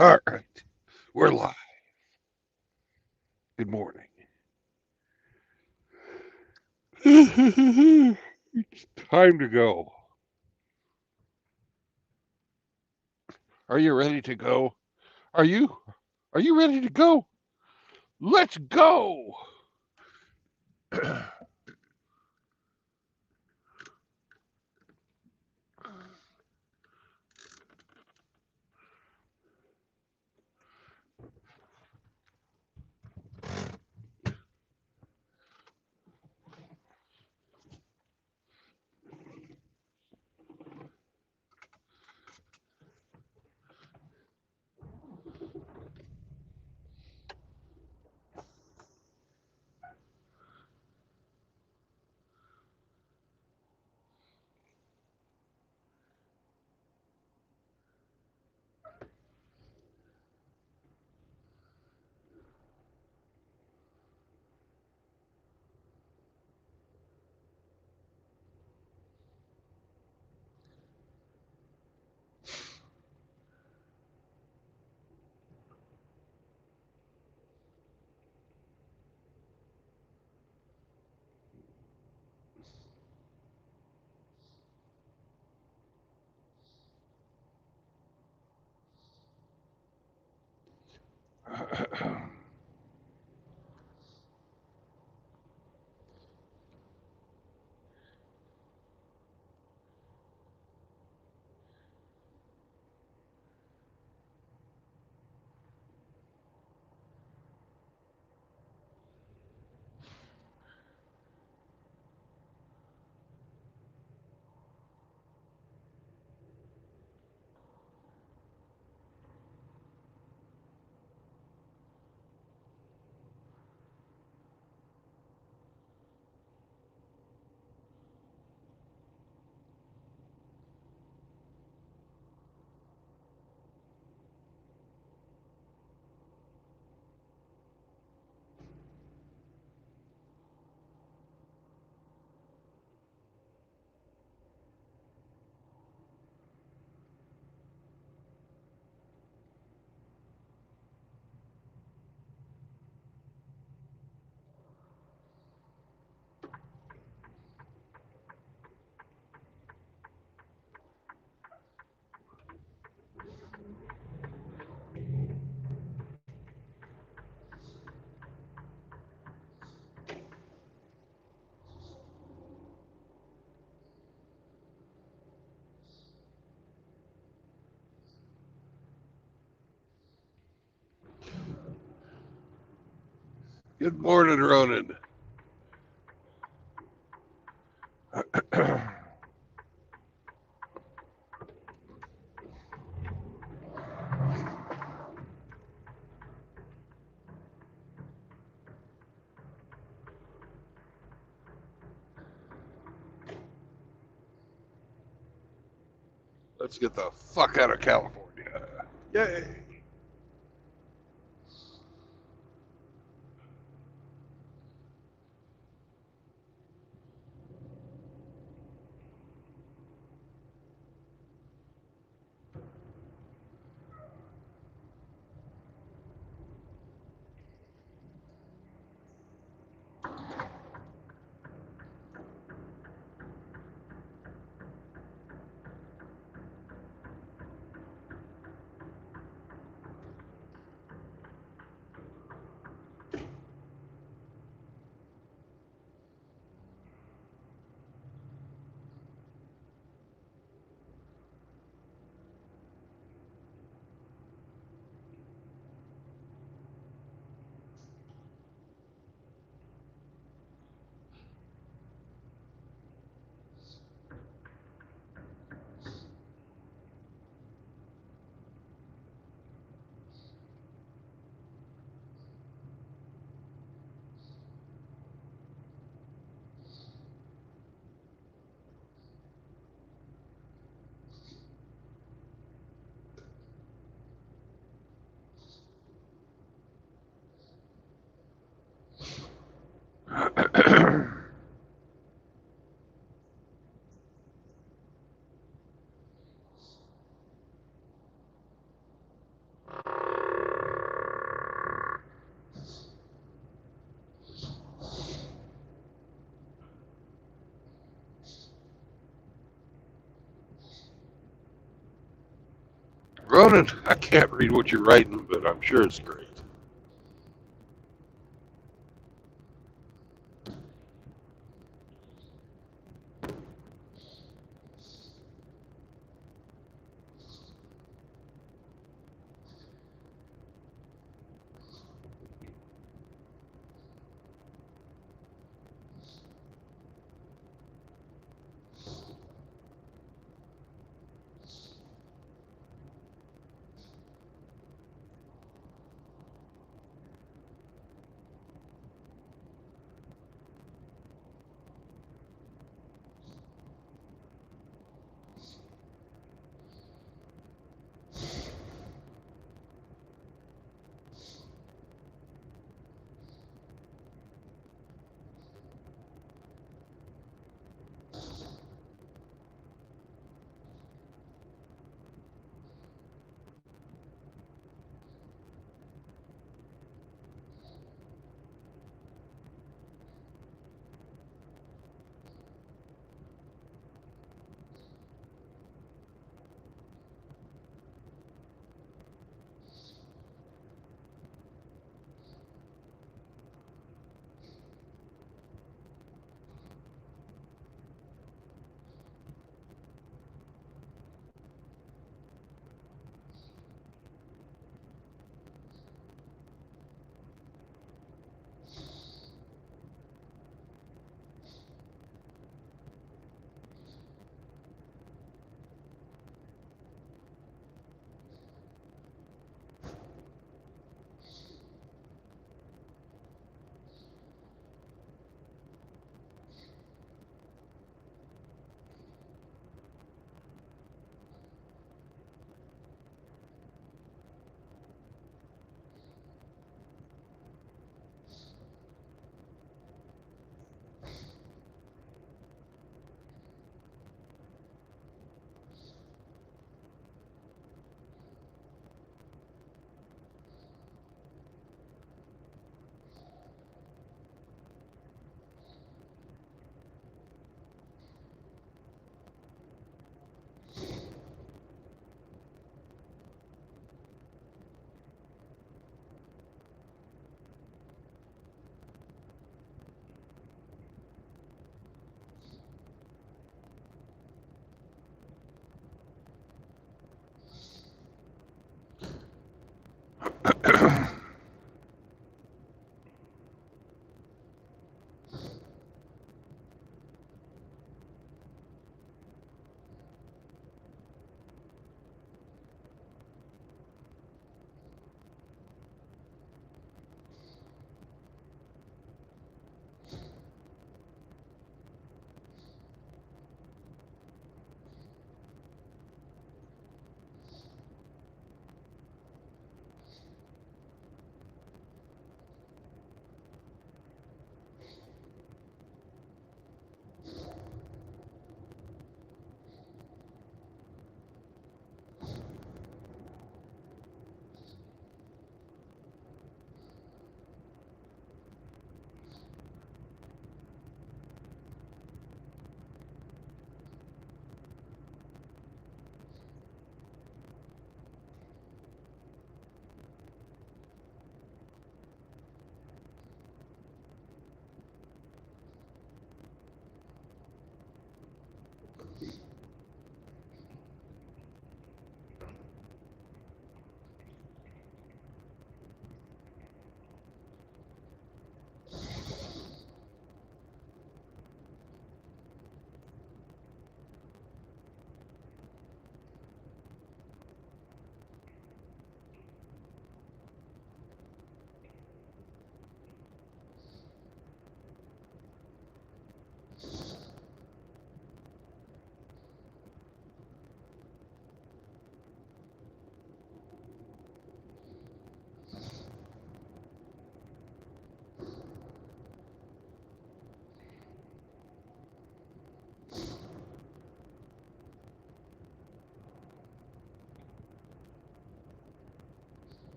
All right, we're live. Good morning. It's time to go. Are you ready to go? Are you? Are you ready to go? Let's go. Good morning, Ronan. Let's get the fuck out of California. Yay. Ronan, I can't read what you're writing, but I'm sure it's great.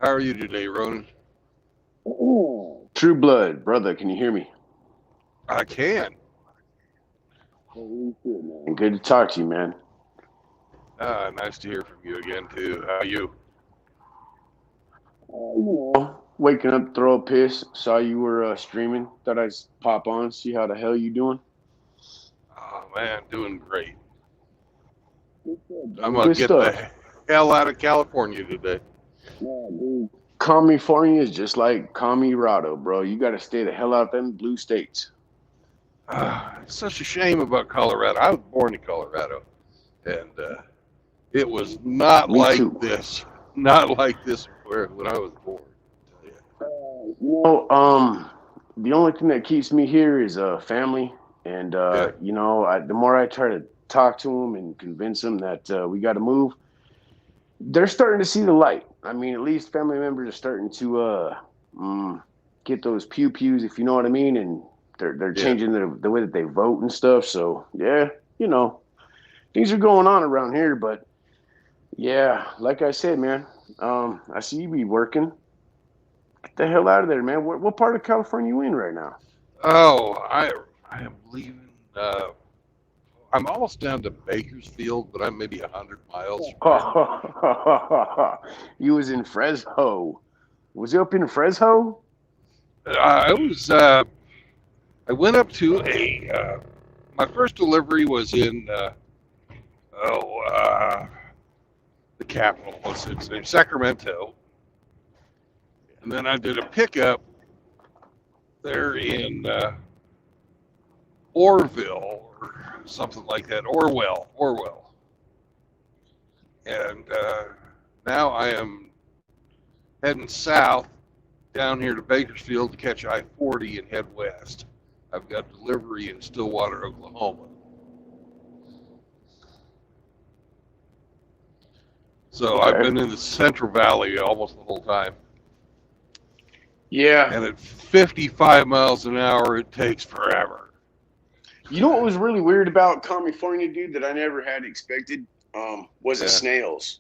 How are you today, Ronan? True blood, brother. Can you hear me? I can. Good to talk to you, man. Nice to hear from you again, too. How are you? Waking up, throw a piss. Saw you were streaming. Thought I'd pop on, see how the hell you doing. Oh, man, doing great. I'm going Good to get stuff. the hell out of California today. California is just like Colorado, bro. You got to stay the hell out them blue states. It's such a shame about Colorado. I was born in Colorado, and it was not Me like too. this. Not like this when I was born. The only thing that keeps me here is family, and Yeah, the more I try to talk to them and convince them that we got to move, they're starting to see the light. I mean, at least family members are starting to get those pews, if you know what I mean, and they're yeah. changing the way that they vote and stuff. So yeah, things are going on around here. But yeah, like I said, man, I see you be working. Get the hell out of there, man. What part of California are you in right now? Oh, I am leaving. I'm almost down to Bakersfield, but I'm maybe 100 miles from there. You was in Fresno. Was you up in Fresno? I was. I went up to a. My first delivery was in. Oh, the capital. What's its name? Sacramento. And then I did a pickup there in Orville or something like that. Orwell. And now I am heading south down here to Bakersfield to catch I-40 and head west. I've got delivery in Stillwater, Oklahoma. So I've been in the Central Valley almost the whole time. Yeah. And at 55 miles an hour, it takes forever. You know what was really weird about California, dude, that I never had expected? Was the snails.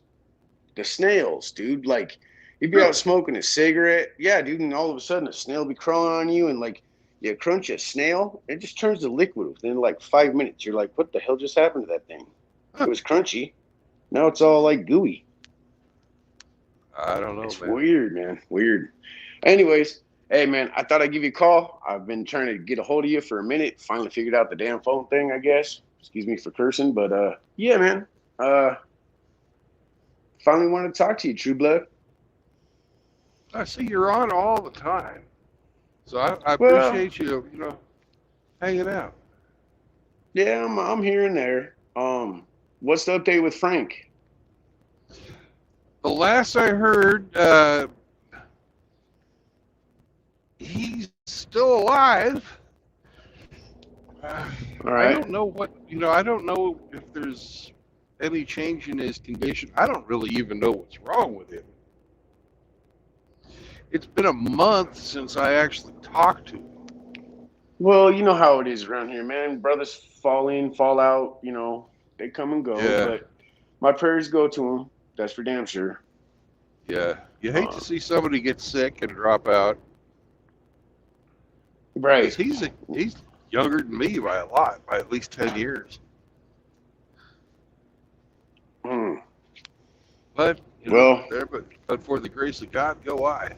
The snails, dude. Like, you'd be out smoking a cigarette. Yeah, dude, and all of a sudden a snail be crawling on you, and like you crunch a snail, it just turns to liquid within like 5 minutes. You're like, what the hell just happened to that thing? It was crunchy. Now it's all like gooey. I don't know, It's man. weird, man. Weird. Anyways, hey, man, I thought I'd give you a call. I've been trying to get a hold of you for a minute. Finally figured out the damn phone thing, I guess. Excuse me for cursing, but yeah, man. Finally wanted to talk to you, True Blood. I see you're on all the time. So I Well, appreciate you, hanging out. yeah, I'm here and there. What's the update with Frank? The last I heard, he's still alive. All I right. don't know I don't know if there's any change in his condition. I don't really even know what's wrong with him. It's been a month since I actually talked to him. Well, you know how it is around here, man. Brothers fall in, fall out, they come and go. Yeah. But my prayers go to him. That's for damn sure. Yeah. You hate to see somebody get sick and drop out. Right. He's younger than me by a lot, by at least 10 years. But Well, there, but for the grace of God, go I.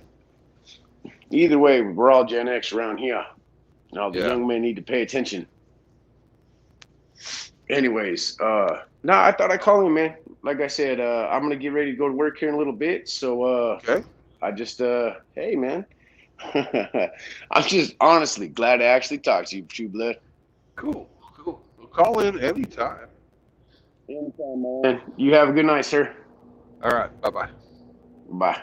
either way, we're all Gen X around here. Now the Yeah. young men need to pay attention. Anyways, no, I thought I'd call him, man. Like I said, I'm gonna get ready to go to work here in a little bit. So Okay. I just hey man. I'm just honestly glad I actually talked to you, True Blood. Cool. Cool. Well, call in anytime. Anytime, man. You have a good night, sir. All right. Bye bye. Bye.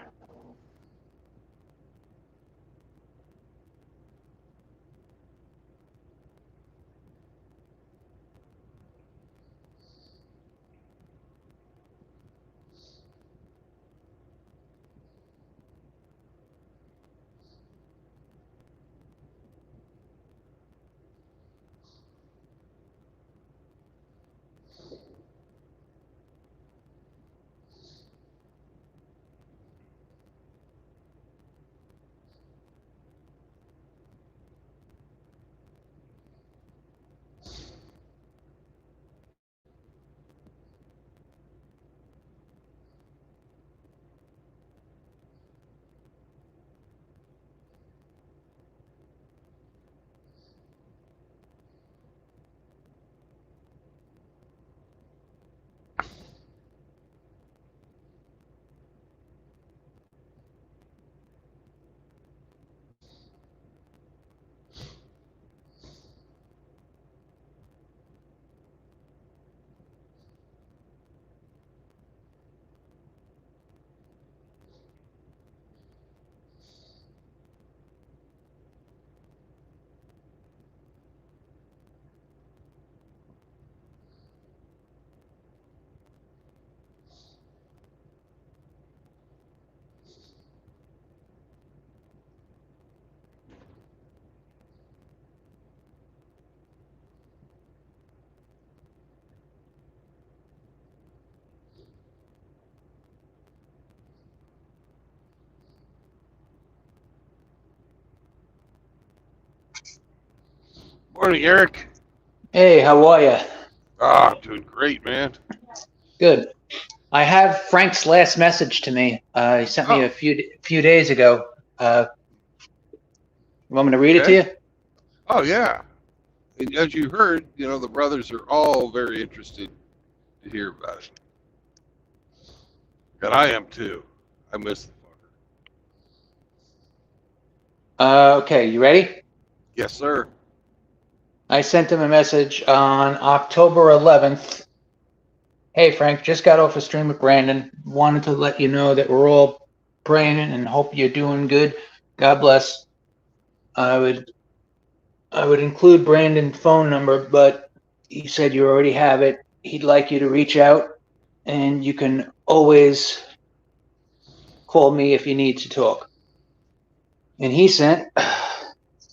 Morning, Eric. Hey, how are you? Ah, I'm doing great, man. Good. I have Frank's last message to me. He sent me Oh, a few days ago. You want me to read it to okay. you? Oh, yeah. And as you heard, the brothers are all very interested to hear about it. And I am too. I miss the fucker. Okay, you ready? Yes, sir. I sent him a message on October 11th. Hey, Frank, just got off a stream with Brandon. Wanted to let you know that we're all praying and hope you're doing good. God bless. I would include Brandon's phone number, but he said you already have it. He'd like you to reach out, and you can always call me if you need to talk. And he sent,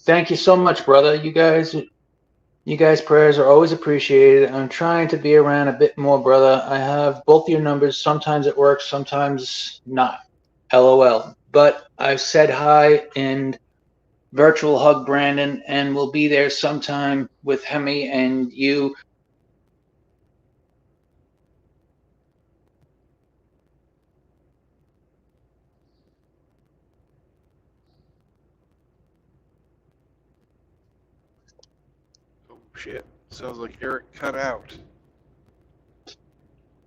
thank you so much, brother. You guys' prayers are always appreciated. I'm trying to be around a bit more, brother. I have both your numbers. Sometimes it works, sometimes not. LOL. But I've said hi and virtual hug Brandon, and we'll be there sometime with Hemi and you. Oh, shit. Sounds like Eric cut out.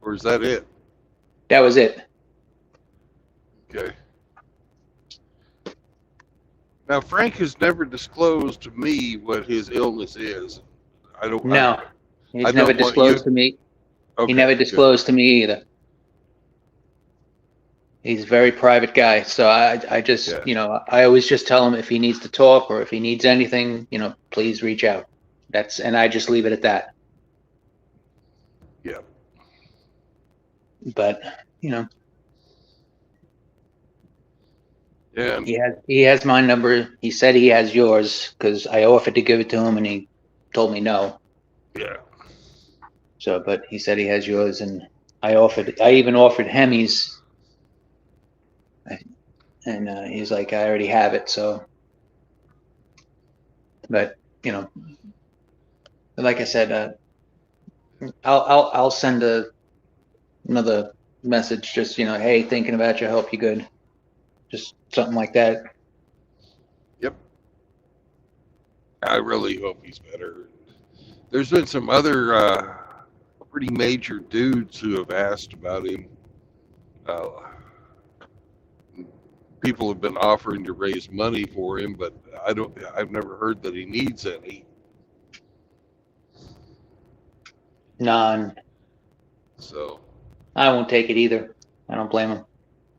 Or is that it? That was it. Okay. Now, Frank has never disclosed to me what his illness is. I don't. No, I he's don't never want disclosed you. to me. Okay. He never Good. disclosed to me either. He's a very private guy. So I just, Yeah. I always just tell him if he needs to talk or if he needs anything, please reach out. And I just leave it at that. Yeah. But, Yeah. he has my number. He said he has yours because I offered to give it to him and he told me no. Yeah. So, but he said he has yours and I even offered Hemi's and he's like, I already have it. So, but, like I said, I'll send another message, just, hey, thinking about you, hope you're good. Just something like that. Yep. I really hope he's better. There's been some other pretty major dudes who have asked about him. Uh, People have been offering to raise money for him, but I've never heard that he needs any. None. So, I won't take it either. I don't blame him.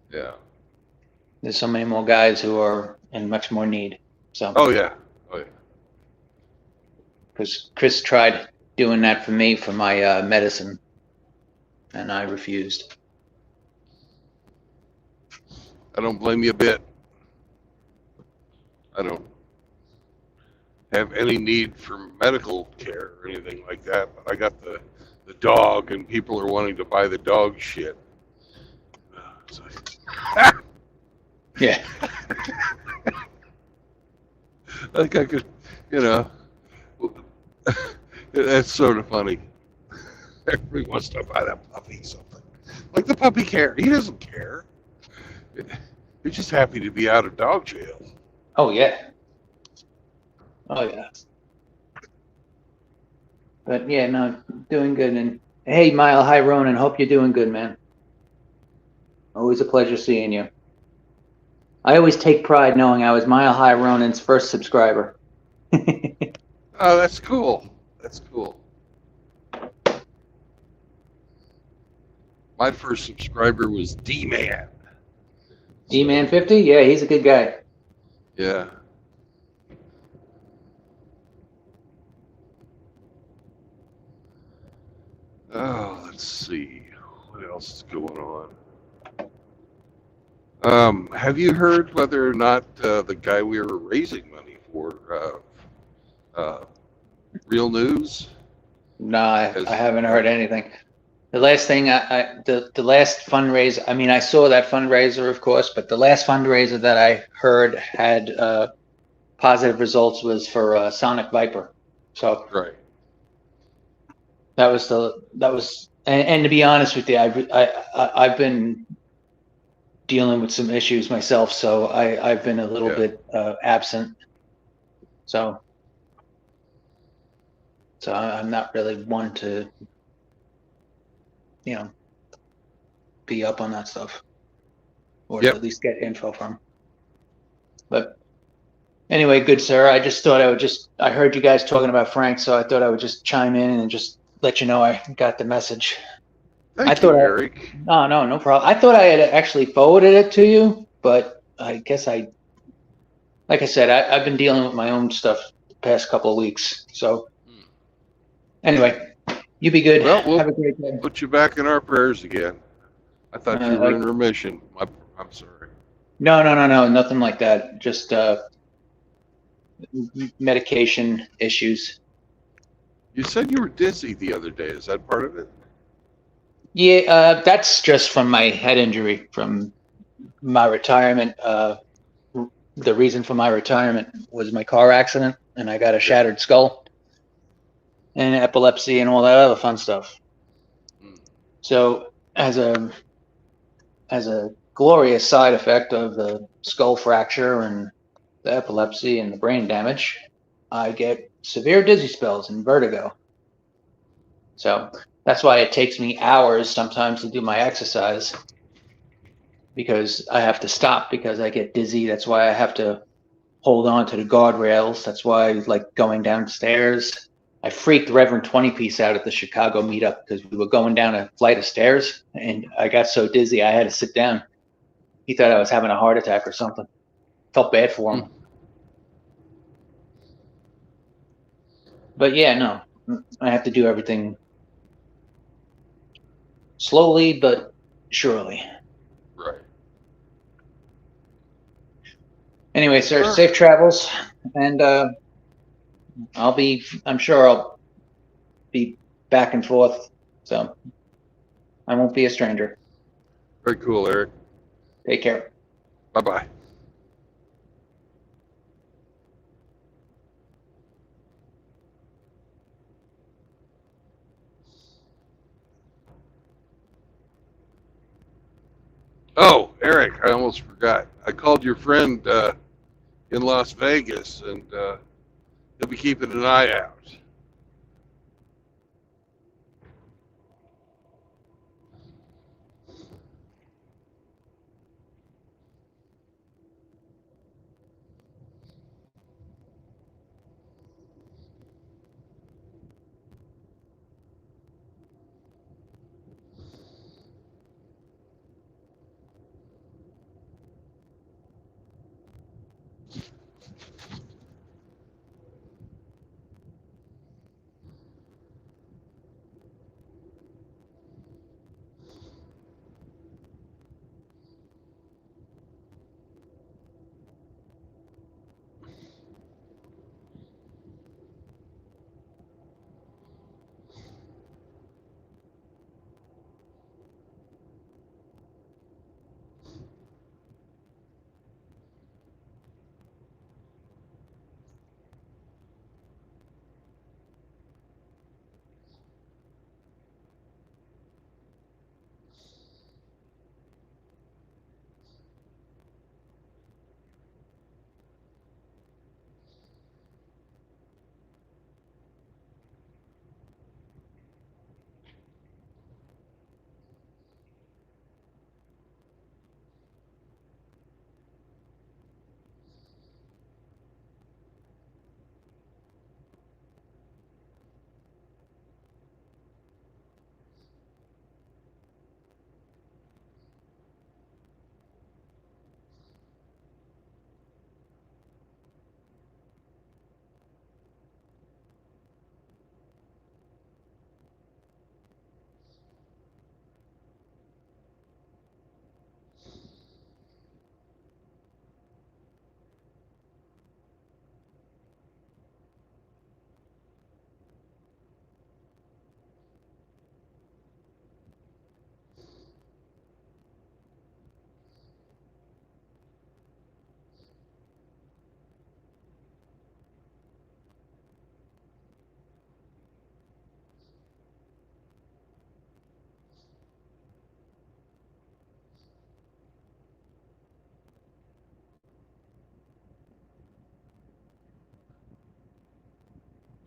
yeah. There's so many more guys who are in much more need. So. Oh yeah. Oh yeah. Because Chris tried doing that for me for my medicine, and I refused. I don't blame you a bit. I don't have any need for medical care or anything like that, but I got the dog, and people are wanting to buy the dog shit. So, Yeah. like I could, that's sort of funny. Everybody wants to buy that puppy something. Like the puppy care. He doesn't care. He's just happy to be out of dog jail. Oh, yeah. Oh, yeah. But, yeah, no, doing good. And, hey, Mile High Ronan, hope you're doing good, man. Always a pleasure seeing you. I always take pride knowing I was Mile High Ronan's first subscriber. Oh, that's cool. That's cool. My first subscriber was D-Man. D-Man 50? Yeah, he's a good guy. Yeah. Oh, let's see. What else is going on? Have you heard whether or not the guy we were raising money for, Real News? No, I haven't heard anything. The last thing the last fundraiser, I mean, I saw that fundraiser, of course, but the last fundraiser that I heard had positive results was for Sonic Viper. So Right. that was, and to be honest with you, I've been dealing with some issues myself, so I've been a little bit absent. So I'm not really one to, be up on that stuff, or to at least get info from. But anyway, good sir, I just thought I heard you guys talking about Frank, so I thought I would just chime in and just let you know I got the message. Thank you, Eric. No problem. I thought I had actually forwarded it to you, but I guess like I said, I've been dealing with my own stuff the past couple of weeks. So anyway, you be good. Well, we'll have a great day. Put you back in our prayers again. I thought you were in remission. I'm sorry. No, nothing like that. Just medication issues. You said you were dizzy the other day. Is that part of it? Yeah, that's just from my head injury from my retirement. The reason for my retirement was my car accident, and I got a shattered skull and epilepsy and all that other fun stuff. So as a glorious side effect of the skull fracture and the epilepsy and the brain damage, I get severe dizzy spells and vertigo. So that's why it takes me hours sometimes to do my exercise, because I have to stop because I get dizzy. That's why I have to hold on to the guardrails. That's why I like going downstairs. I freaked Reverend 20 Piece out at the Chicago meetup because we were going down a flight of stairs and I got so dizzy I had to sit down. He thought I was having a heart attack or something. Felt bad for him. But yeah, no, I have to do everything slowly but surely. Right. Anyway, sir, safe travels, and I'm sure I'll be back and forth, so I won't be a stranger. Very cool, Eric. Take care. Bye-bye. Oh, Eric, I almost forgot. I called your friend in Las Vegas, and he'll be keeping an eye out.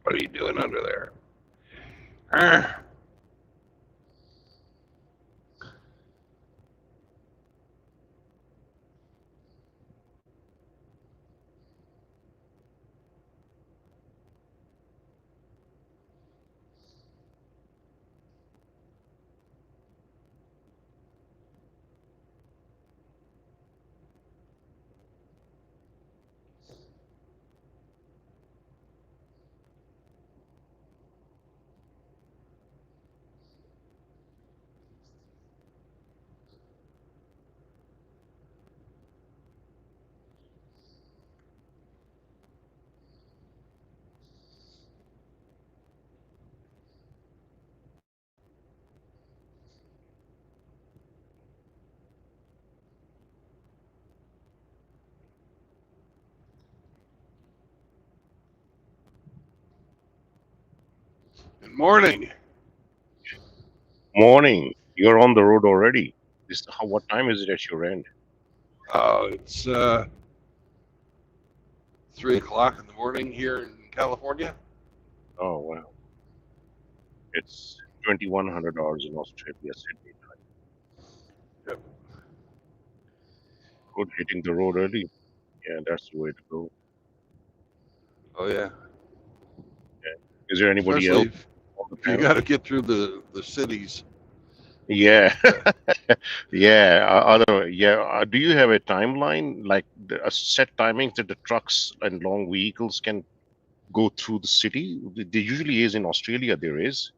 What are you doing under there? Ah. Good morning. Morning. You're on the road already. What time is it at your end? It's 3 o'clock in the morning here in California. Oh wow. It's $2,100 in Australia, Sydney time. Yep. Good, hitting the road early. Yeah, that's the way to go. Oh yeah. Is there anybody Especially else if, on the if you panel? got to get through the cities. Yeah, Uh, yeah. Yeah. Do you have a timeline, like a set timings that the trucks and long vehicles can go through the city? There usually is in Australia. There is.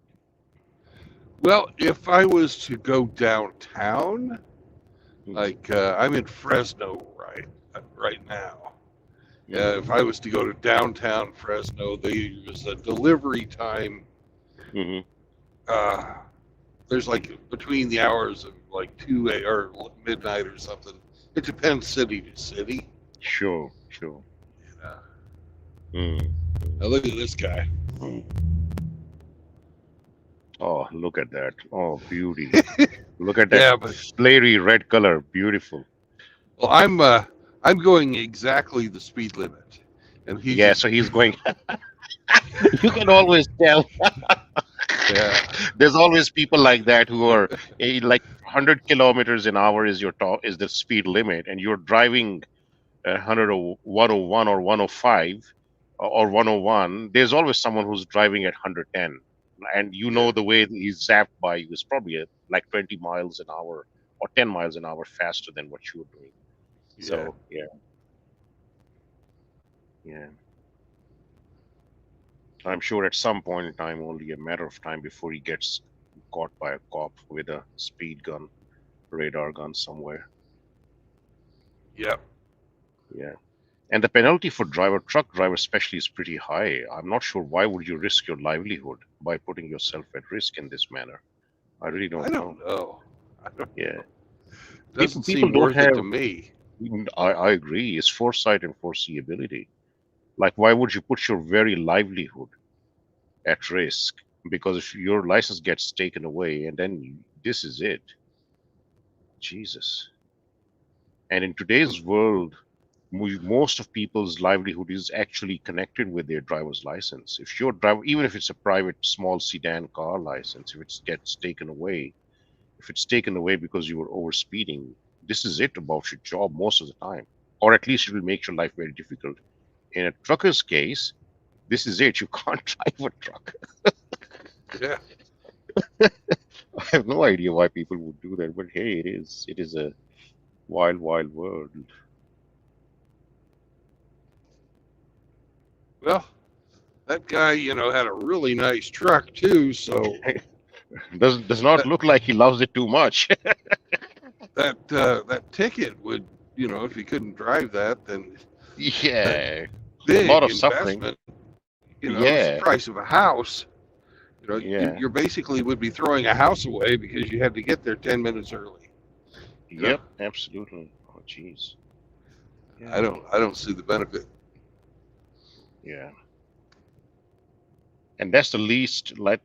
well, if I was to go downtown, Mhm, like I'm in Fresno right now. mhm, If I was to go to downtown Fresno, there's a delivery time. mhm. Uh, there's like between the hours of like 2 or midnight or something. It depends city to city. Sure, sure. Uh, Mm, mm. now look at this guy. Oh, look at that. Oh, beauty. Look at that Yeah, but flary red color. Beautiful. well, I'm going exactly the speed limit, and he's Yeah, just so he's going. You can always tell. yeah, There's always people like that who are like 100 kilometers an hour is your top is the speed limit, and you're driving 100 or 101 or 105 or 101. There's always someone who's driving at 110, and you yeah, know the way he's zapped by you is probably like 20 miles an hour or 10 miles an hour faster than what you're doing. yeah. So yeah, yeah. I'm sure at some point in time, only a matter of time before he gets caught by a cop with a speed gun, radar gun somewhere. Yep. Yeah. And the penalty for truck driver especially is pretty high. I'm not sure why would you risk your livelihood by putting yourself at risk in this manner. I really I don't know. don't know. I don't Yeah. know. People Doesn't people seem don't worth it have to me. I agree. It's foresight and foreseeability. Like why would you put your very livelihood at risk? Because if your license gets taken away and then this is it. Jesus. And in today's world, most of people's livelihood is actually connected with their driver's license. If your driver, even if it's a private small sedan car license, if it gets taken away, if it's taken away because you were over speeding, this is it about your job most of the time, or at least it will make your life very difficult. In a trucker's case, this is it. You can't drive a truck. Yeah. I have no idea why people would do that, but hey, it is. It is a wild, wild world. Well, that guy, had a really nice truck too. So Does not that look like he loves it too much. that ticket would, if he couldn't drive that, then that Yeah, a lot big of suffering. investment, it's the Yeah, price of a house. yeah, You're basically would be throwing a house away because you had to get there 10 minutes early. You know, yep, absolutely. Oh, jeez. I Yeah, don't see the benefit. yeah. And that's the least, like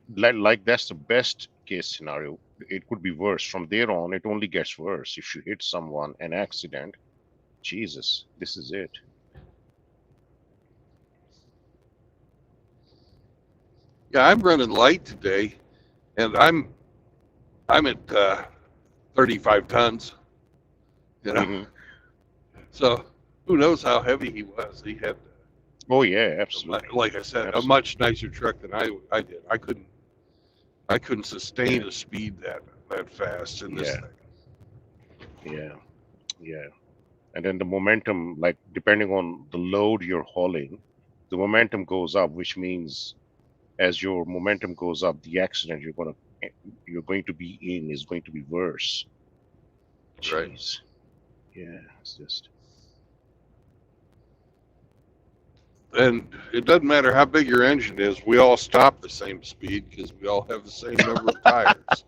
that's the best case scenario. It could be worse. From there on, it only gets worse. If you hit someone, an accident, Jesus, this is it. Yeah, I'm running light today, and I'm at 35 tons. You know, Hmm. so who knows how heavy he was? He had, Oh yeah, absolutely, like I said, a absolutely. much nicer truck than I did. I couldn't sustain Yeah, a speed that fast in this yeah, thing. yeah, yeah. And then the momentum, like depending on the load you're hauling, the momentum goes up, which means as your momentum goes up, the accident you're going to be in is going to be worse. Right. Jeez. Yeah, it's just And it doesn't matter how big your engine is. We all stop the same speed because we all have the same number of tires.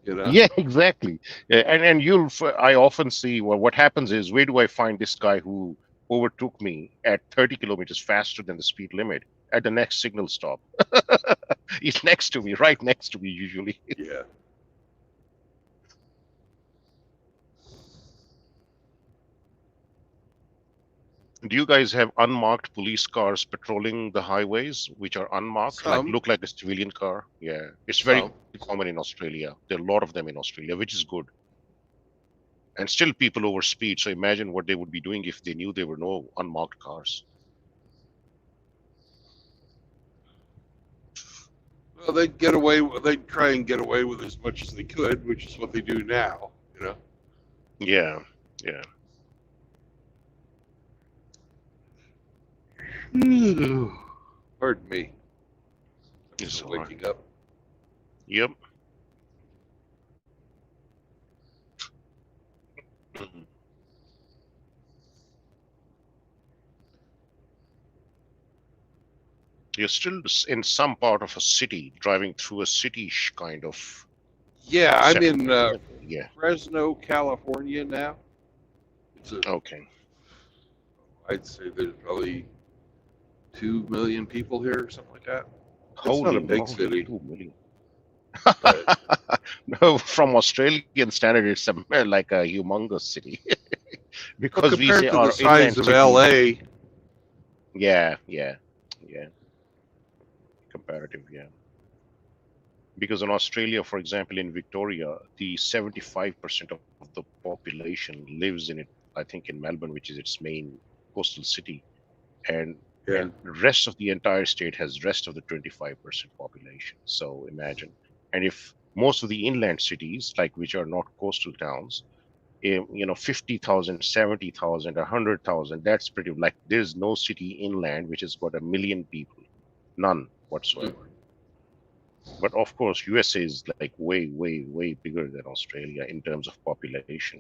You know. yeah, exactly. Yeah, and I often see, well, what happens is, where do I find this guy who overtook me at 30 kilometers faster than the speed limit at the next signal stop? He's next to me, right next to me usually. Yeah. Do you guys have unmarked police cars patrolling the highways, which are unmarked, like Some. look like a civilian car? Yeah, it's very Some. common in Australia. There are a lot of them in Australia, which is good. And still people overspeed. So imagine what they would be doing if they knew there were no unmarked cars. Well, they'd get away. They'd try and get away with as much as they could, which is what they do now. Yeah, yeah. Pardon me. I'm It's still all right. waking up. Yep. Mhm. You're still in some part of a city, driving through a city kind of Yeah, I'm setup. in Yeah. Fresno, California now. It's a. Okay. I'd say there's probably 2 million people here or something like that. It's not Holy a big moly, city. 2 million. But No, from Australian standard, it's like a humongous city well, because we say compared to the our size inland of cities. LA, Yeah, yeah, yeah. Comparative, yeah. Because in Australia, for example, in Victoria, the 75% of the population lives in it. I think in Melbourne, which is its main coastal city, and yeah, the rest of the entire state has rest of the 25% population. So imagine, and if most of the inland cities, like which are not coastal towns, 50,000, 70,000, 100,000, that's pretty like there's no city inland which has got a million people, none mm, whatsoever. But of course, USA is like way, way, way bigger than Australia in terms of population.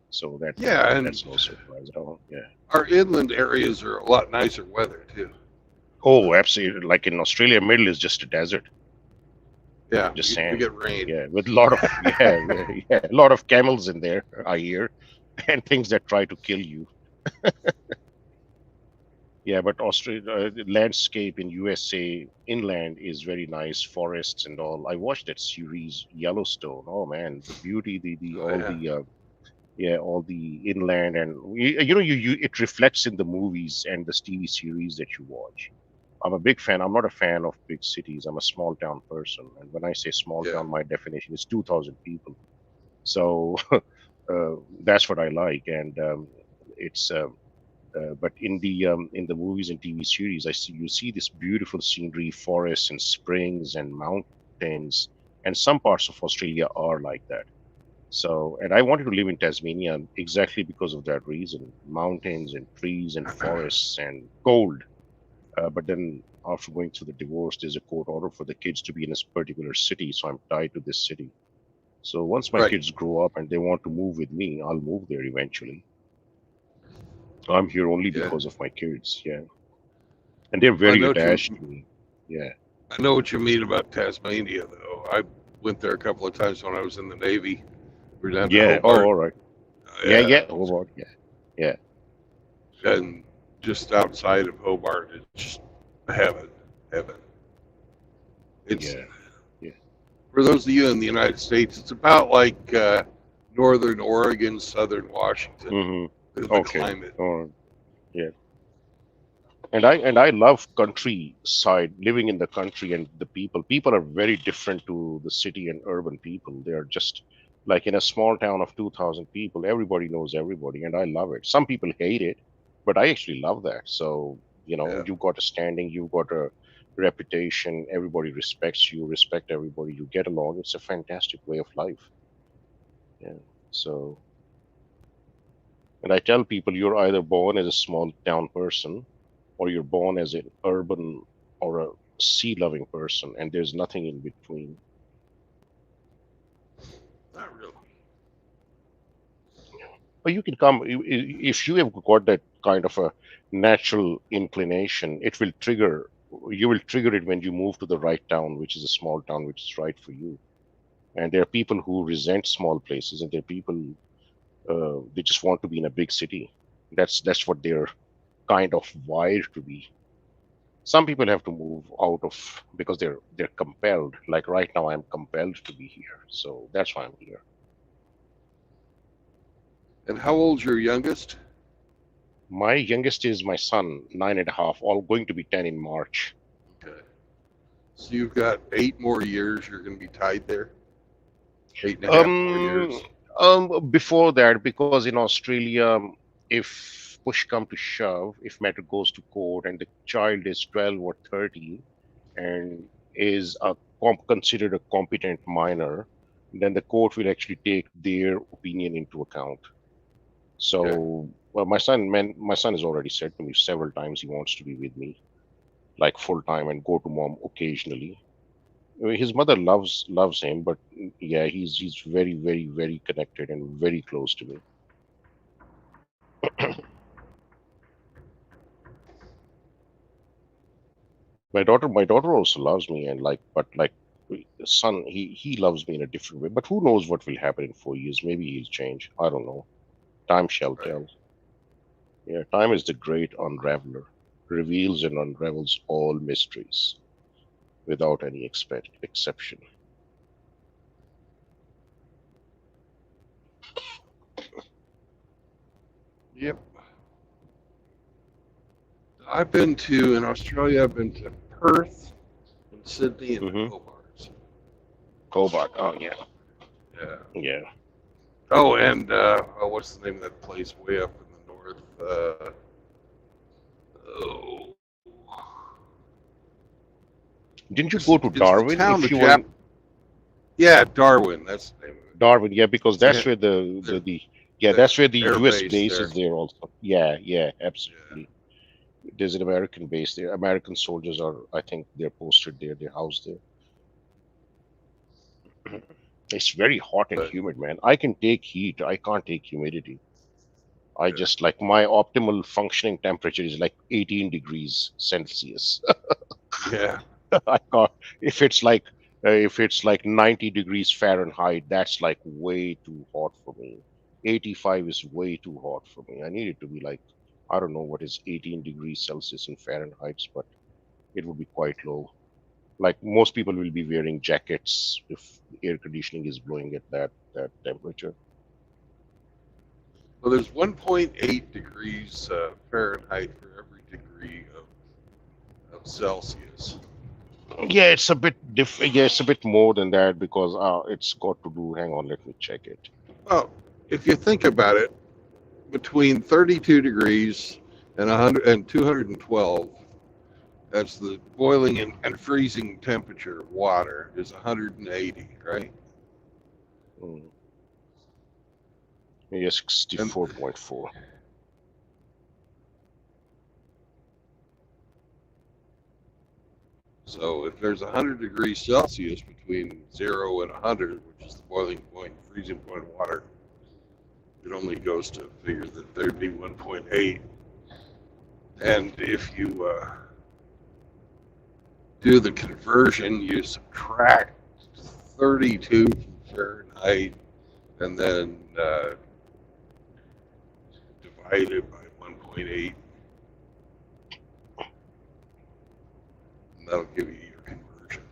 So yeah, and that's no surprise at all. Yeah. our inland areas are a lot nicer weather too. Oh, absolutely. Like in Australia, middle is just a desert, Yeah, just we sand. get rain. Yeah, with a lot of yeah, yeah, a lot of camels in there, I hear, and things that try to kill you. Yeah, but Australia landscape in USA inland is very nice, forests and all. I watched that series Yellowstone. Oh man, the beauty, the Oh all yeah, the yeah, all the inland and you it reflects in the movies and the TV series that you watch. I'm a big fan. I'm not a fan of big cities. I'm a small town person, and when I say small yeah. town, my definition is 2,000 people. So that's what I like, and it's. But in the movies and TV series, I see you see this beautiful scenery, forests and springs and mountains, and some parts of Australia are like that. So, and I wanted to live in Tasmania exactly because of that reason: mountains and trees and forests and cold. But then after going through the divorce, there's a court order for the kids to be in a particular city, so I'm tied to this city. So once my Right. kids grow up and they want to move with me, I'll move there eventually. I'm here only Yeah, because of my kids, yeah, and they're I very know what attached you. to me. Yeah, I know what you mean about Tasmania, though. I went there a couple of times when I was in the Navy. We were down to yeah. Oh, Hobart. all right. Yeah, Yeah, yeah. Hobart. Yeah, yeah, and just outside of Hobart, it's just heaven, heaven. It's yeah, yeah. for those of you in the United States, it's about like northern Oregon, southern Washington, Mm-hmm. the Okay. climate. All right. Yeah. And I love countryside, living in the country and the people. People are very different to the city and urban people. They are just like in a small town of 2,000 people, everybody knows everybody, and I love it. Some people hate it, but I actually love that. So, Yeah, you've got a standing, you've got a reputation, everybody respects you, respect everybody, you get along. It's a fantastic way of life. Yeah. So, and I tell people you're either born as a small town person or you're born as an urban or a sea loving person, and there's nothing in between. not really. But you can come if you have got that kind of a natural inclination, it will trigger. You will trigger it when you move to the right town, which is a small town, which is right for you. And there are people who resent small places, and there are people they just want to be in a big city. That's what they're kind of wired to be. Some people have to move out of because they're compelled. Like right now, I'm compelled to be here, so that's why I'm here. And how old's your youngest? My youngest is my son, 9.5, all going to be 10 in March. Okay, so you've got 8 more years. You're going to be tied there. 8.5 more years. Um, Before that, because in Australia, if push come to shove, if matter goes to court and the child is 12 or 13 and is considered a competent minor, then the court will actually take their opinion into account. Okay. So, well, my son has already said to me several times he wants to be with me, like full time, and go to mom occasionally. I mean, his mother loves him, but yeah, he's very, very, very connected and very close to me. My daughter also loves me, and but the son, he loves me in a different way. But who knows what will happen in 4 years? Maybe he'll change. I don't know. Time shall Right. tell. Yeah, time is the great unraveler, reveals and unravels all mysteries without any exception. Yep. I've been to, in Australia, I've been to Perth and Sydney and Mm-hmm. Hobart. Hobart. Oh yeah, Yeah. yeah. Oh, and what's the name of that place way up in the north? Oh, Didn't you go to it's the Darwin? town If the you were Yeah, Darwin. That's the name of it. Darwin, yeah, because They that's had where the yeah, the that's where the air U.S. base base there. is there also. Yeah, yeah, Yeah. absolutely. There's an American base there. American soldiers are, I think, they're posted there. They're housed there. It's very hot and But humid, man. I can take heat. I can't take humidity. I yeah. just like my optimal functioning temperature is like 18 degrees Celsius. Yeah. I can't. If it's like 90 degrees Fahrenheit, that's like way too hot for me. 85 is way too hot for me. I need it to be like, I don't know what is 18 degrees Celsius in Fahrenheit, but it would be quite low. Like most people will be wearing jackets if air conditioning is blowing at that temperature. Well, there's 1.8 degrees Fahrenheit for every degree of Celsius. Yeah, it's a bit Yeah, it's a bit more than that because it's got to do. Hang on, let me check it. Well, if you think about it, between 32 degrees and 100 and 212, that's the boiling and freezing temperature of water is 180, right? Mm. Yeah, And 64.4. so if there's 100 degrees Celsius between 0 and 100, which is the boiling point, freezing point of water, it only goes to figure that there'd be 1.8. And if you do the conversion, you subtract 32 from Fahrenheit and then divide it by 1.8, and that'll give you your conversion.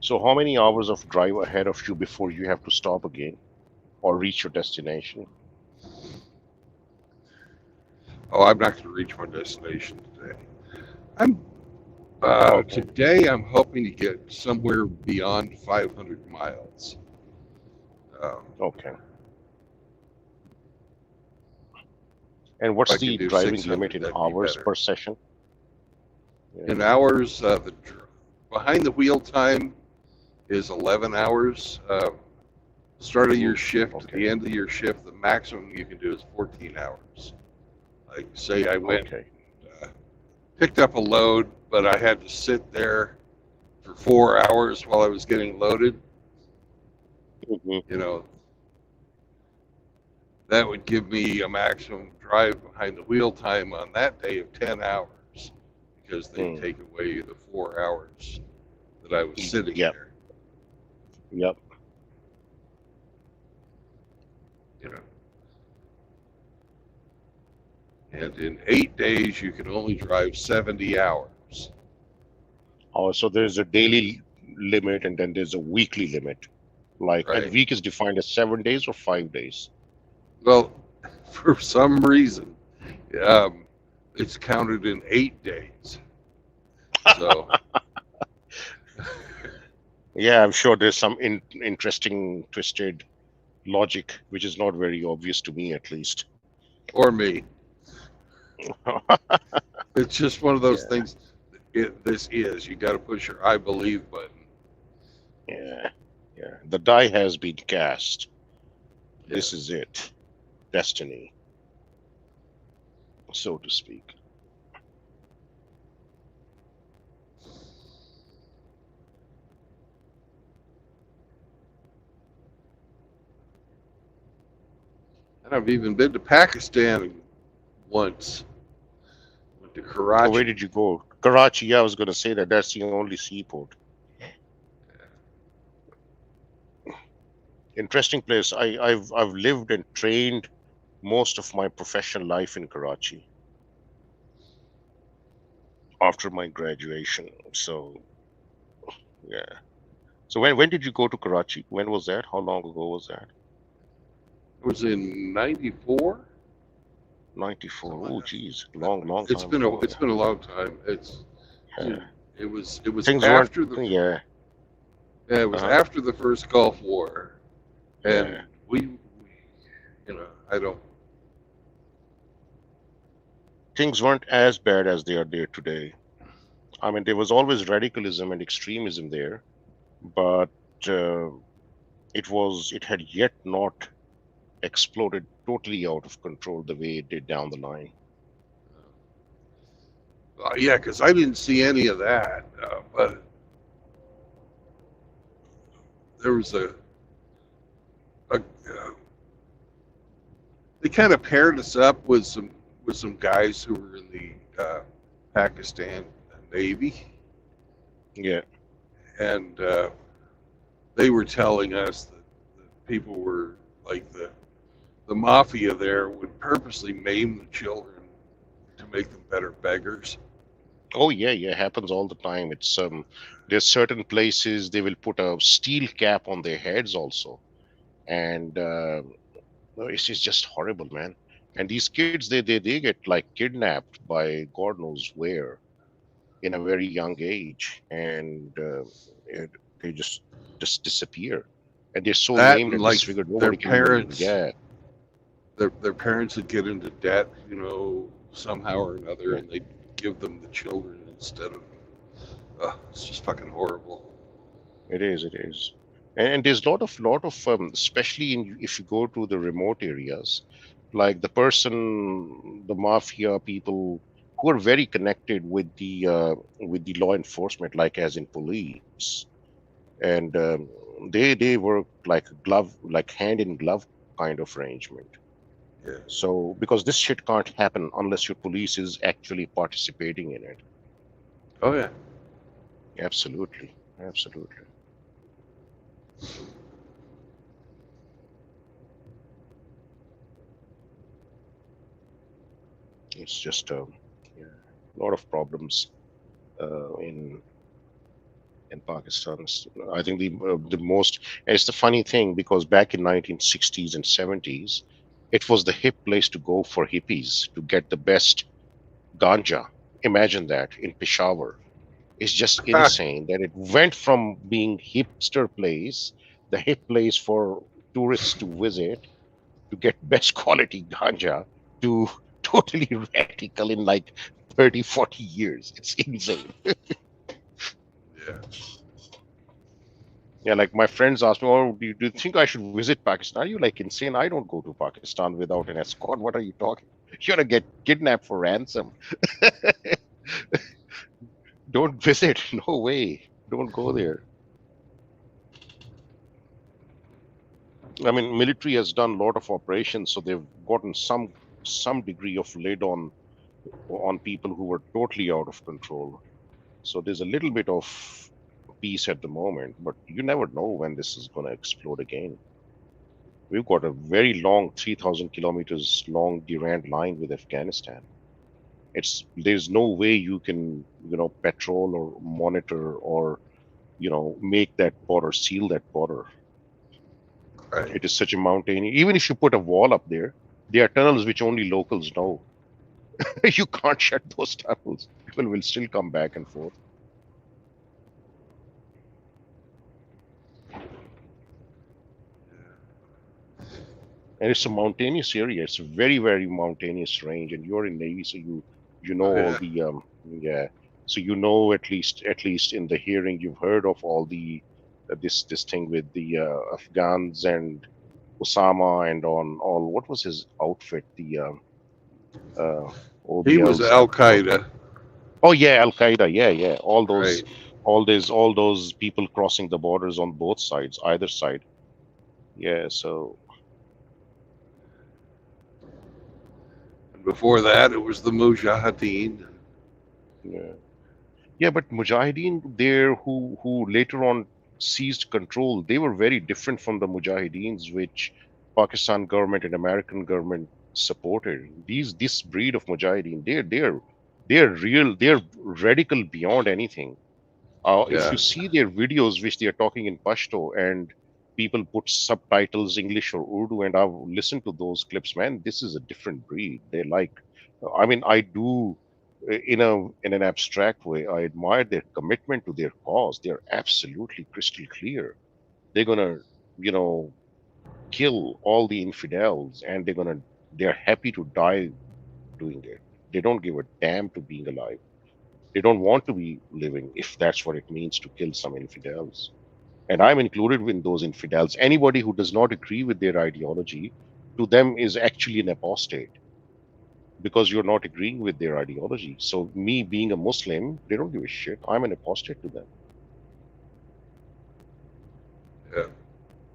So, how many hours of drive ahead of you before you have to stop again or reach your destination? Oh, I'm not going to reach my destination today. I'm Okay. Today I'm hoping to get somewhere beyond 500 miles. Okay. And what's If I can the do driving limit 600, in that'd be hours better. per session? Yeah. In hours, the behind the wheel time is 11 hours. Start of your shift to Okay. the end of your shift, the maximum you can do is 14 hours. Like, say I went, Okay. picked up a load, but I had to sit there for 4 hours while I was getting loaded. Mhm. You know, that would give me a maximum drive behind the wheel time on that day of 10 hours because they Mm. take away the 4 hours that I was sitting Yep. there. Yep. You know, and in 8 days you can only drive 70 hours. Oh, so there's a daily limit and then there's a weekly limit. Like, and Right. week is defined as 7 days or 5 days. Well, for some reason, it's counted in 8 days. So, Yeah, I'm sure there's some interesting, twisted logic, which is not very obvious to me, at least. or me, it's just one of those Yeah, things. You got to push your I believe button. yeah, yeah. The die has been cast. This Yes. is it. Destiny, so to speak. And I've even been to Pakistan once. Went to So where Karachi. did you go? Karachi. Yeah, I was going to say that that's the only seaport. Interesting place. I've lived and trained most of my professional life in Karachi after my graduation. So yeah. So when did you go to Karachi? When was that? How long ago was that? It was in '94. 94. Something Oh, like that. geez, long It's time been ago. it's been a long time. Yeah. It was Things weren't. after the Yeah. yeah, it was Uh-huh. after the first Gulf War, Yeah. and we you know I don't Things weren't as bad as they are there today. I mean, there was always radicalism and extremism there, but uh, it had yet not exploded totally out of control the way it did down the line. yeah, because I didn't see any of that, but there was a they kind of paired us up with some guys who were in the Pakistan Navy, Yeah. and they were telling us that people were like the mafia there would purposely maim the children to make them better beggars. Oh yeah, yeah, happens all the time. It's there's certain places they will put a steel cap on their heads also, and no, it's just horrible, man. And these kids, they get like kidnapped by God knows where in a very young age, and it, they just disappear, and they're so That maimed and and like disfigured their nobody can even. parents, Yeah, their parents would get into debt, somehow or another, yeah, and they'd give them the children instead of. It's just fucking horrible. it is, it is. And there's a lot of especially if you go to the remote areas, like the mafia people who are very connected with the law enforcement, like as in police, and they work like glove, like hand in glove kind of arrangement. Yeah. So because this shit can't happen unless your police is actually participating in it. Oh yeah. Absolutely, absolutely. It's just yeah, a lot of problems in Pakistan. I think the most, and it's the funny thing because back in 1960s and 70s, it was the hip place to go for hippies to get the best ganja. Imagine that in Peshawar. It's just insane that it went from being hipster place, the hip place for tourists to visit to get best quality ganja, to totally radical in like 30, 40 years. It's insane. Yeah. Yeah, like my friends ask me, "Oh, do you think I should visit Pakistan? Are you like insane? I don't go to Pakistan without an escort. What are you talking? You're gonna get kidnapped for ransom. Don't visit. No way. Don't go there." I mean, military has done a lot of operations, so they've gotten some degree of lid on people who were totally out of control. So there's a little bit of peace at the moment, but you never know when this is going to explode again. We've got a very long, 3,000 kilometers long Durand line with Afghanistan. There's no way you can patrol or monitor or make that border, seal that border. Right. It is such a mountain. Even if you put a wall up there, there are tunnels which only locals know. You can't shut those tunnels. People will still come back and forth. And it's a mountainous area. It's a very, very mountainous range. And you're in Navy, so you know Oh all yeah. the yeah. So you know at least in the hearing you've heard of all the this thing with the Afghans and Osama and on all, what was his outfit, the uh, He was OBL's Al outfit. Qaeda. Oh yeah, Al Qaeda. Yeah, yeah. Right. All those people crossing the borders on both sides, either side. Yeah. So And before that, it was the Mujahideen. yeah, yeah. But Mujahideen there, who later on seized control, they were very different from the Mujahideens, which Pakistan government and American government supported. This breed of Mujahideen, they're real, they're radical beyond anything. If Yeah. you see their videos, which they are talking in Pashto, and people put subtitles English or Urdu, and I've listened to those clips, man, this is a different breed. They're like, I mean, I do in an abstract way. I admire their commitment to their cause. They're absolutely crystal clear. They're gonna, you know, kill all the infidels, and they're happy to die doing it. They don't give a damn to being alive. They don't want to be living if that's what it means to kill some infidels. And I'm included in those infidels. Anybody who does not agree with their ideology, to them is actually an apostate because you're not agreeing with their ideology. So me being a Muslim, they don't give a shit. I'm an apostate to them. Yeah.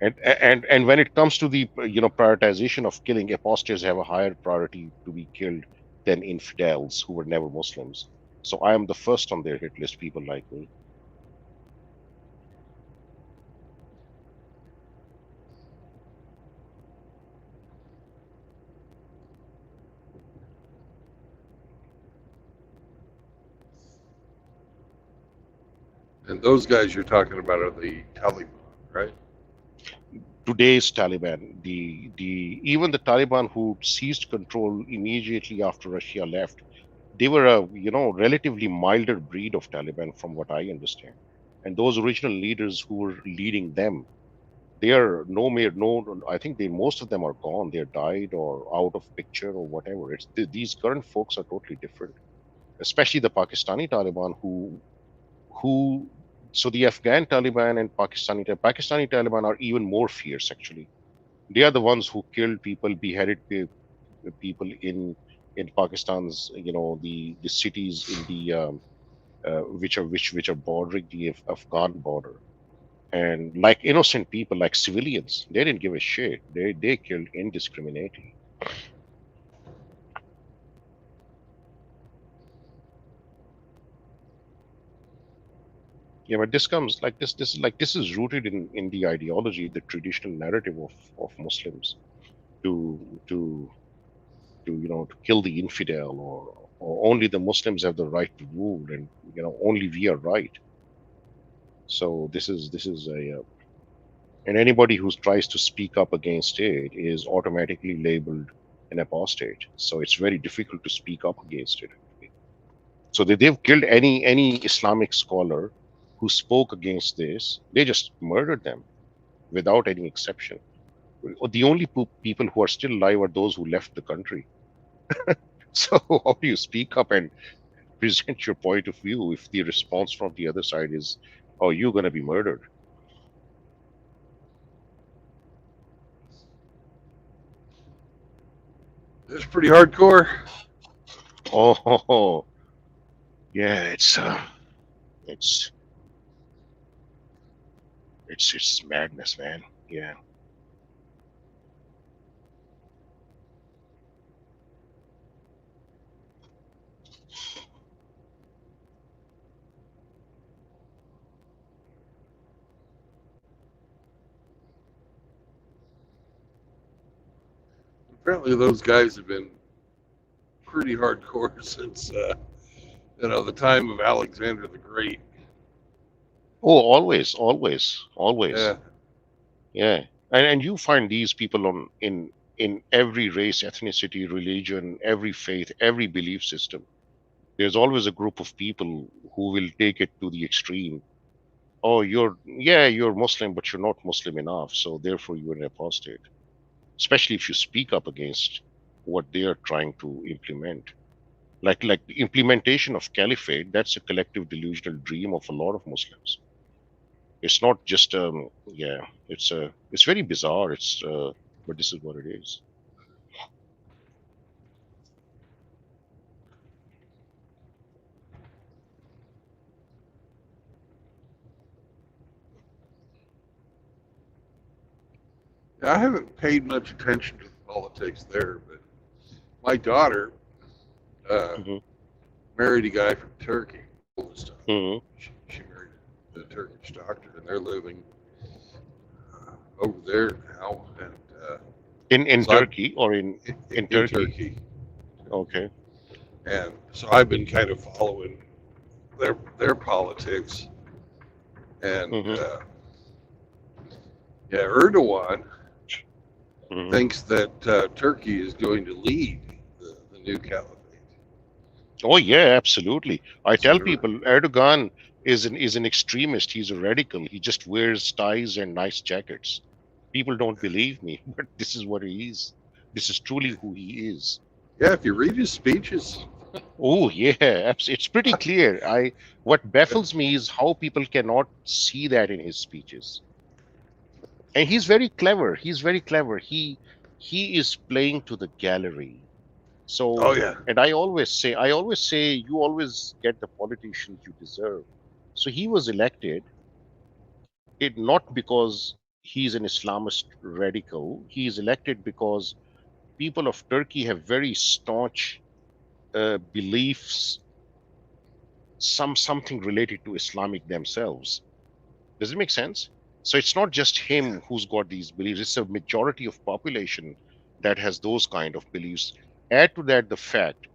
And when it comes to the prioritization of killing, apostates have a higher priority to be killed than infidels who were never Muslims. So I am the first on their hit list, people like me. And those guys you're talking about are the Taliban, right? Today's Taliban, the even the Taliban who seized control immediately after Russia left, they were a relatively milder breed of Taliban, from what I understand. And those original leaders who were leading them, they are no mere no. I think most of them are gone. They're died or out of picture or whatever. These current folks are totally different, especially the Pakistani Taliban who so the Afghan Taliban and Pakistani Taliban are even more fierce actually. They are the ones who killed people, beheaded people in Pakistan's the cities in the which are bordering the Afghan border, and like innocent people, like civilians, they didn't give a shit. They killed indiscriminately. Yeah, but this comes like this is rooted in the ideology, the traditional narrative of Muslims to to kill the infidel, or only the Muslims have the right to rule, and only we are right. So this is a and anybody who tries to speak up against it is automatically labeled an apostate. So it's very difficult to speak up against it. So they've killed any Islamic scholar who spoke against this. They just murdered them without any exception. The only people who are still alive are those who left the country. So how do you speak up and present your point of view if the response from the other side is, "Oh, you're going to be murdered"? It's pretty hardcore. Oh, yeah, it's it's madness, man. Yeah. Apparently, those guys have been pretty hardcore since the time of Alexander the Great. Oh, always. Yeah. Yeah, and you find these people in every race, ethnicity, religion, every faith, every belief system. There's always a group of people who will take it to the extreme. Oh, you're Muslim, but you're not Muslim enough, so therefore you're an apostate. Especially if you speak up against what they are trying to implement. Like the implementation of caliphate, that's a collective delusional dream of a lot of Muslims. It's not just yeah, it's very bizarre. But this is what it is. I haven't paid much attention to the politics there, but my daughter Hmm. married a guy from Turkey. All this time. Hmm. She married him. the Turkish doctor, and they're living over there now. And In so Turkey or in in Turkey? Turkey, Okay. and so I've been kind of following their politics. And Hmm. yeah, Erdogan Hmm. thinks that Turkey is going to lead the new caliphate. Oh yeah, absolutely. I So tell people Erdogan is an extremist. He's a radical. He just wears ties and nice jackets. People don't believe me, but this is what he is. This is truly who he is. yeah, if you read his speeches, Oh yeah, it's pretty clear. I What baffles me is how people cannot see that in his speeches. And he's very clever. He's very clever. He is playing to the gallery. oh So, yeah, and I always say, you always get the politicians you deserve. So he was elected, it not because he's an Islamist radical. He is elected because people of Turkey have very staunch beliefs, something related to Islamic themselves. Does it make sense? So it's not just yeah, him who's got these beliefs, it's a majority of population that has those kind of beliefs. Add to that the fact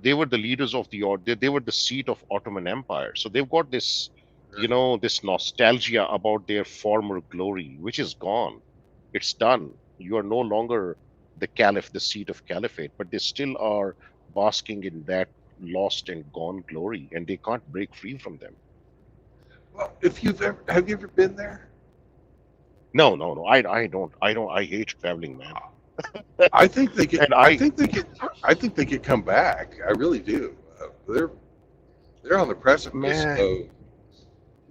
they were the leaders of they were the seat of Ottoman Empire. So they've got this, right. this nostalgia about their former glory, which is gone. It's done. You are no longer the caliph, the seat of caliphate, but they still are basking in that lost and gone glory, and they can't break free from them. Well, if you've ever have you ever been there? No, no, no. I don't. I hate traveling, man. I think they could. And I I, think they could. I think they could come back. I really do. They're on the precipice man, of.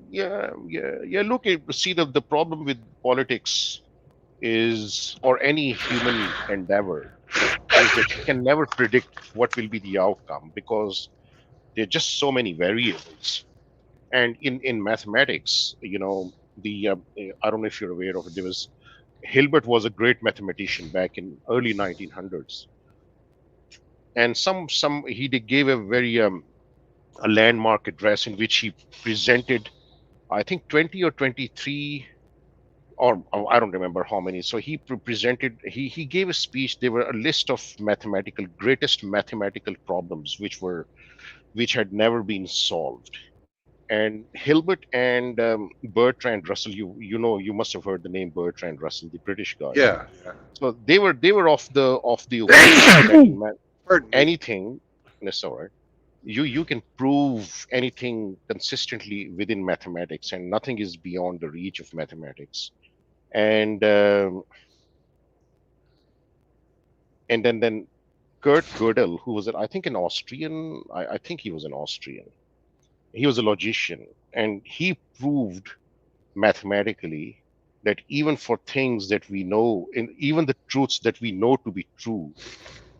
yeah, yeah, yeah. Look, see, the problem with politics is, or any human endeavor, is that you can never predict what will be the outcome because there are just so many variables. And in mathematics, I don't know if you're aware of it. Hilbert was a great mathematician back in early 1900s, and gave a very a landmark address in which he presented, I think, 20 or 23, or I don't remember how many. So he gave a speech. There were a list of greatest mathematical problems which had never been solved. And Hilbert and Bertrand Russell, you must have heard the name Bertrand Russell, the British guy. Yeah, yeah. So they were of the opinion that Pardon me. anything, that's all right. You can prove anything consistently within mathematics, and nothing is beyond the reach of mathematics. And then Kurt Gödel, who was I think an Austrian, I think he was an Austrian. He was a logician, and he proved mathematically that even for things that we know, and even the truths that we know to be true,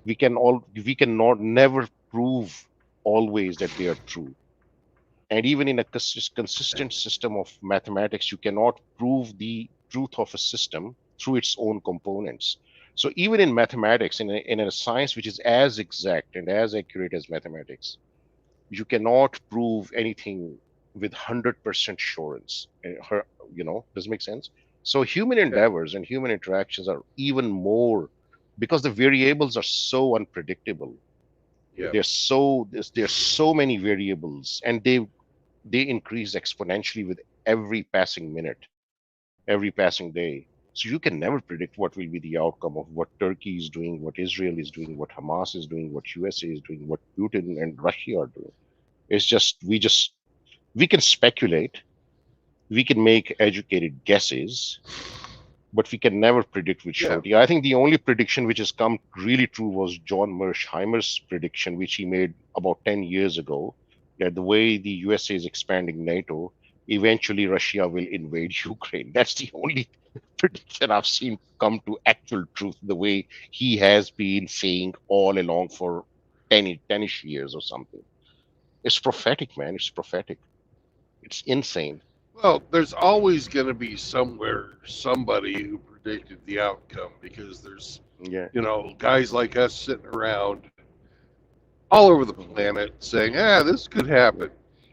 we cannot never prove always that they are true. And even in a consistent system of mathematics, you cannot prove the truth of a system through its own components. So even in mathematics, in a science which is as exact and as accurate as mathematics, you cannot prove anything with 100% assurance. Does it make sense? So human Yeah, endeavors and human interactions are even more, because the variables are so unpredictable. yeah, There's so many variables, and they increase exponentially with every passing minute, every passing day. So you can never predict what will be the outcome of what Turkey is doing, what Israel is doing, what Hamas is doing, what USA is doing, what Putin and Russia are doing. It's just we can speculate, we can make educated guesses, but we can never predict with yeah. surety. I think the only prediction which has come really true was John Mersheimer's prediction, which he made about 10 years ago, that the way the USA is expanding NATO, eventually Russia will invade Ukraine. That's the only prediction I've seen come to actual truth, the way he has been saying all along for 10-ish years or something. It's prophetic, man. It's prophetic. It's insane. Well, there's always going to be somewhere somebody who predicted the outcome because there's Yeah. guys like us sitting around all over the Mhm. planet saying, "Ah, this could happen."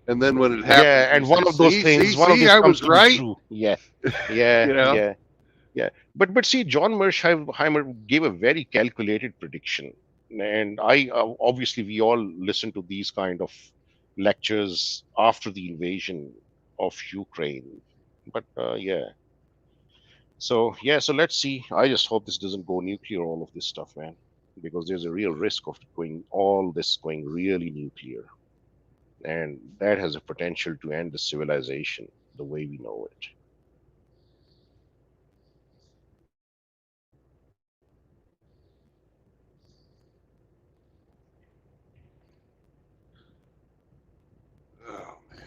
And then when it happens, Yeah, and we one say, of those see, things, see, one of see, these I comes was to be right. true. Yeah, yeah, You know? yeah, yeah. But see, John Mersheimer gave a very calculated prediction, and I obviously we all listen to these kind of lectures after the invasion of Ukraine. But yeah, so let's see. I just hope this doesn't go nuclear. All of this stuff, man, because there's a real risk of going really nuclear, and that has a potential to end the civilization the way we know it. Oh, man.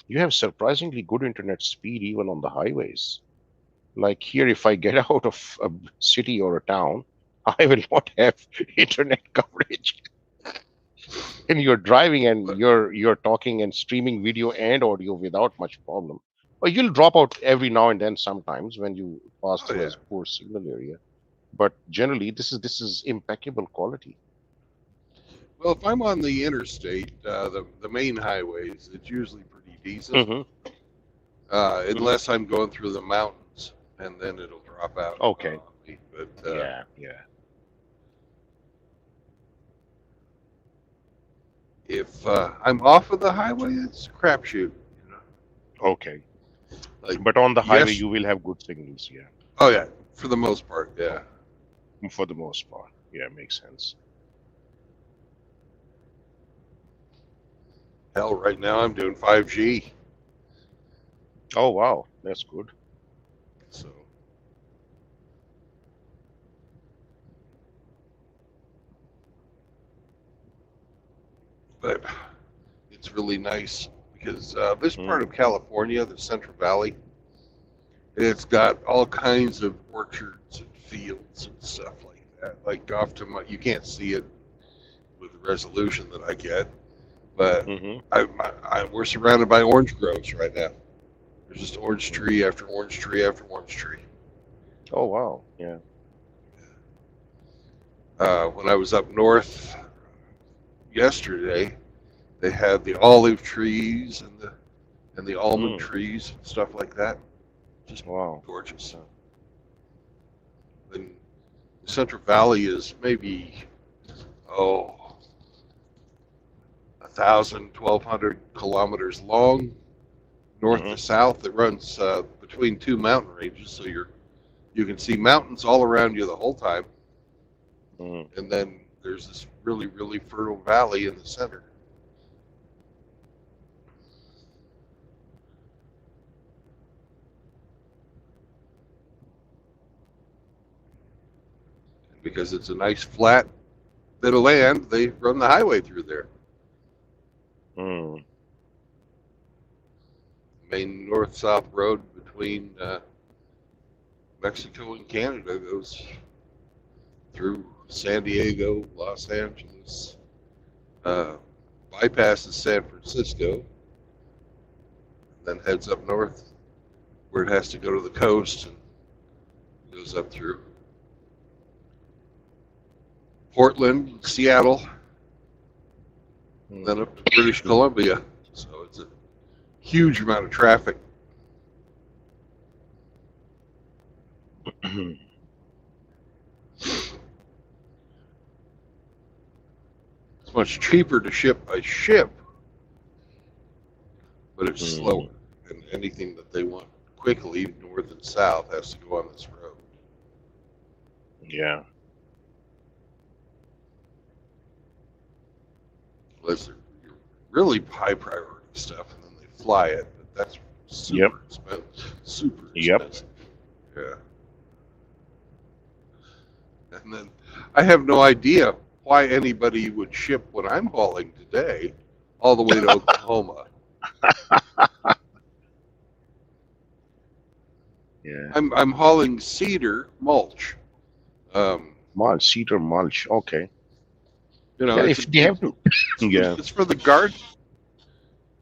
You have surprisingly good internet speed even on the highways. Like here, if I get out of a city or a town, I will not have internet coverage. And you're driving and But, you're talking and streaming video and audio without much problem. Or you'll drop out every now and then sometimes when you pass oh, through a yeah. poor signal area. But generally, this is impeccable quality. Well, if I'm on the interstate, the main highways, it's usually pretty decent, Hmm. Hmm. unless I'm going through the mountains, and then it'll drop out Okay. on me. But Yeah. Yeah. if I'm off of the highway, it's a crapshoot. You know, Okay. like But on the highway, yes, you will have good signals. Yeah, oh yeah, for the most part, yeah. for the most part. Yeah, makes sense. Hell, right now I'm doing 5G, Oh wow, that's good. so but it's really nice because this part Mm. of California, the Central Valley, it's got all kinds of orchards and fields and stuff like that. Like off to my, you can't see it with the resolution that I get, but Hmm. we're surrounded by orange groves right now. There's just orange tree after orange tree after orange tree. Oh wow, yeah. When I was up north yesterday, they had the olive trees and the almond Mm. trees and stuff like that. Just Wow. gorgeous. And the Central Valley is maybe 1,000, 1,200 kilometers long, north Hmm. to south. It runs between two mountain ranges, so you can see mountains all around you the whole time, Mm. and then there's this really really fertile valley in the center. And because it's a nice flat bit of land, they run the highway through there. Mm. Main north-south road between Mexico and Canada goes through San Diego, Los Angeles, uh, bypasses San Francisco, then heads up north where it has to go to the coast and goes up through Portland, Seattle, and then up to British Columbia. So it's a huge amount of traffic. Mm. It's much cheaper to ship by ship, but it's slower. And anything that they want quickly, north and south, has to go on this road. Yeah. Unless they're really high priority stuff, and then they fly it. But that's Yep. super expensive. Super Yep. expensive. Yeah. And then I have no idea why anybody would ship what I'm hauling today all the way to Oklahoma. Yeah. I'm hauling cedar mulch. Cedar mulch. Okay. You know, Yeah, if they have to. Yeah. it's for the garden.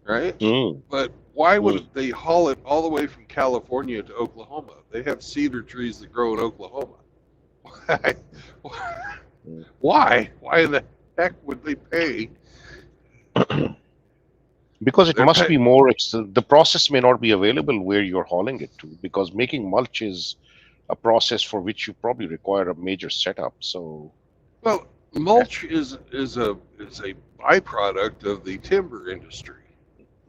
right? Mm. But why Mm. would they haul it all the way from California to Oklahoma? They have cedar trees that grow in Oklahoma. Why? Mm. Why? Why in the heck would they pay? Because it They're must pay, be more, the process may not be available where you're hauling it to, because making mulch is a process for which you probably require a major setup. So, well, mulch is a byproduct of the timber industry,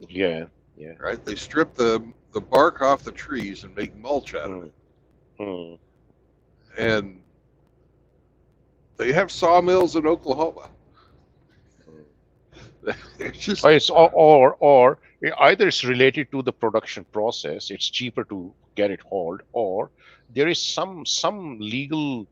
yeah, yeah. right? They strip the bark off the trees and make mulch out of Mm. it, Mm. and they have sawmills in Oklahoma. It's just Or it's or either it's related to the production process. It's cheaper to get it hauled, or there is some legal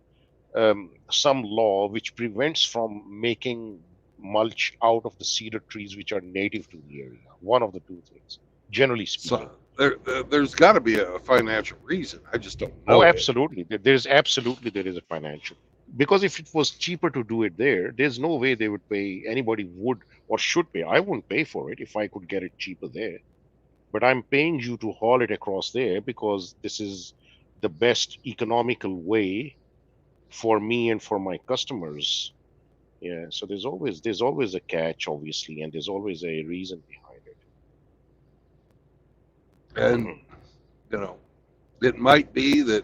some law which prevents from making mulch out of the cedar trees which are native to the area. One of the two things, generally speaking. so there's got to be a financial reason. I just don't Oh, know it. absolutely. There is a financial. Because if it was cheaper to do it there, there's no way they would pay. Anybody would or should pay. I wouldn't pay for it if I could get it cheaper there. But I'm paying you to haul it across there because this is the best economical way for me and for my customers. Yeah. So there's always a catch, obviously, and there's always a reason behind And it. you know, it might be that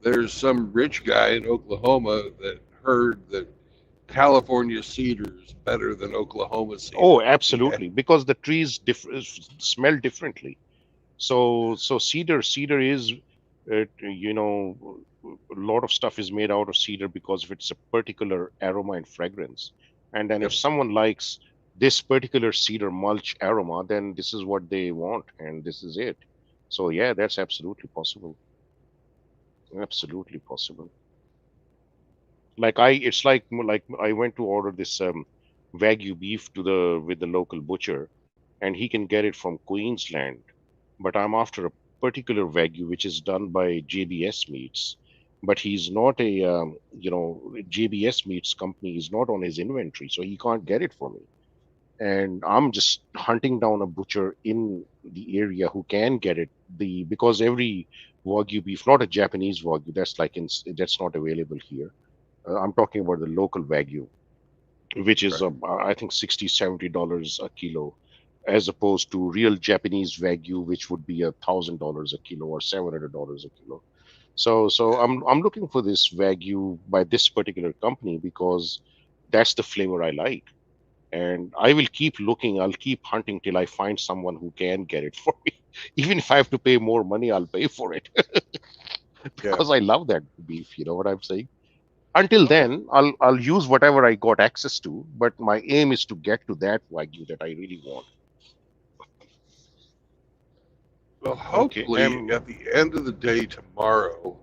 there's some rich guy in Oklahoma that heard that California cedar is better than Oklahoma cedar. Oh, Okay? absolutely, because the trees smell differently. So cedar is, a lot of stuff is made out of cedar because of its a particular aroma and fragrance. And then if Yep. someone likes this particular cedar mulch aroma, then this is what they want, and this is it. So yeah, that's absolutely possible. Absolutely possible. It's like I went to order this wagyu beef to the with the local butcher, and he can get it from Queensland, but I'm after a particular wagyu which is done by JBS Meats, but he's not a JBS Meats company is not on his inventory, so he can't get it for me. And I'm just hunting down a butcher in the area who can get it. The Because every wagyu beef, not a Japanese wagyu, that's not available here. I'm talking about the local wagyu, which is Right. I think $60-70 a kilo, as opposed to real Japanese wagyu, which would be $1,000 a kilo or $700 a kilo. So I'm looking for this wagyu by this particular company because that's the flavor I like, and I will keep looking. I'll keep hunting till I find someone who can get it for me. Even if I have to pay more money, I'll pay for it Yeah. because I love that beef. You know what I'm saying? Until then, I'll use whatever I got access to, but my aim is to get to that wagyu that I really want. Well, Okay. hopefully at the end of the day tomorrow,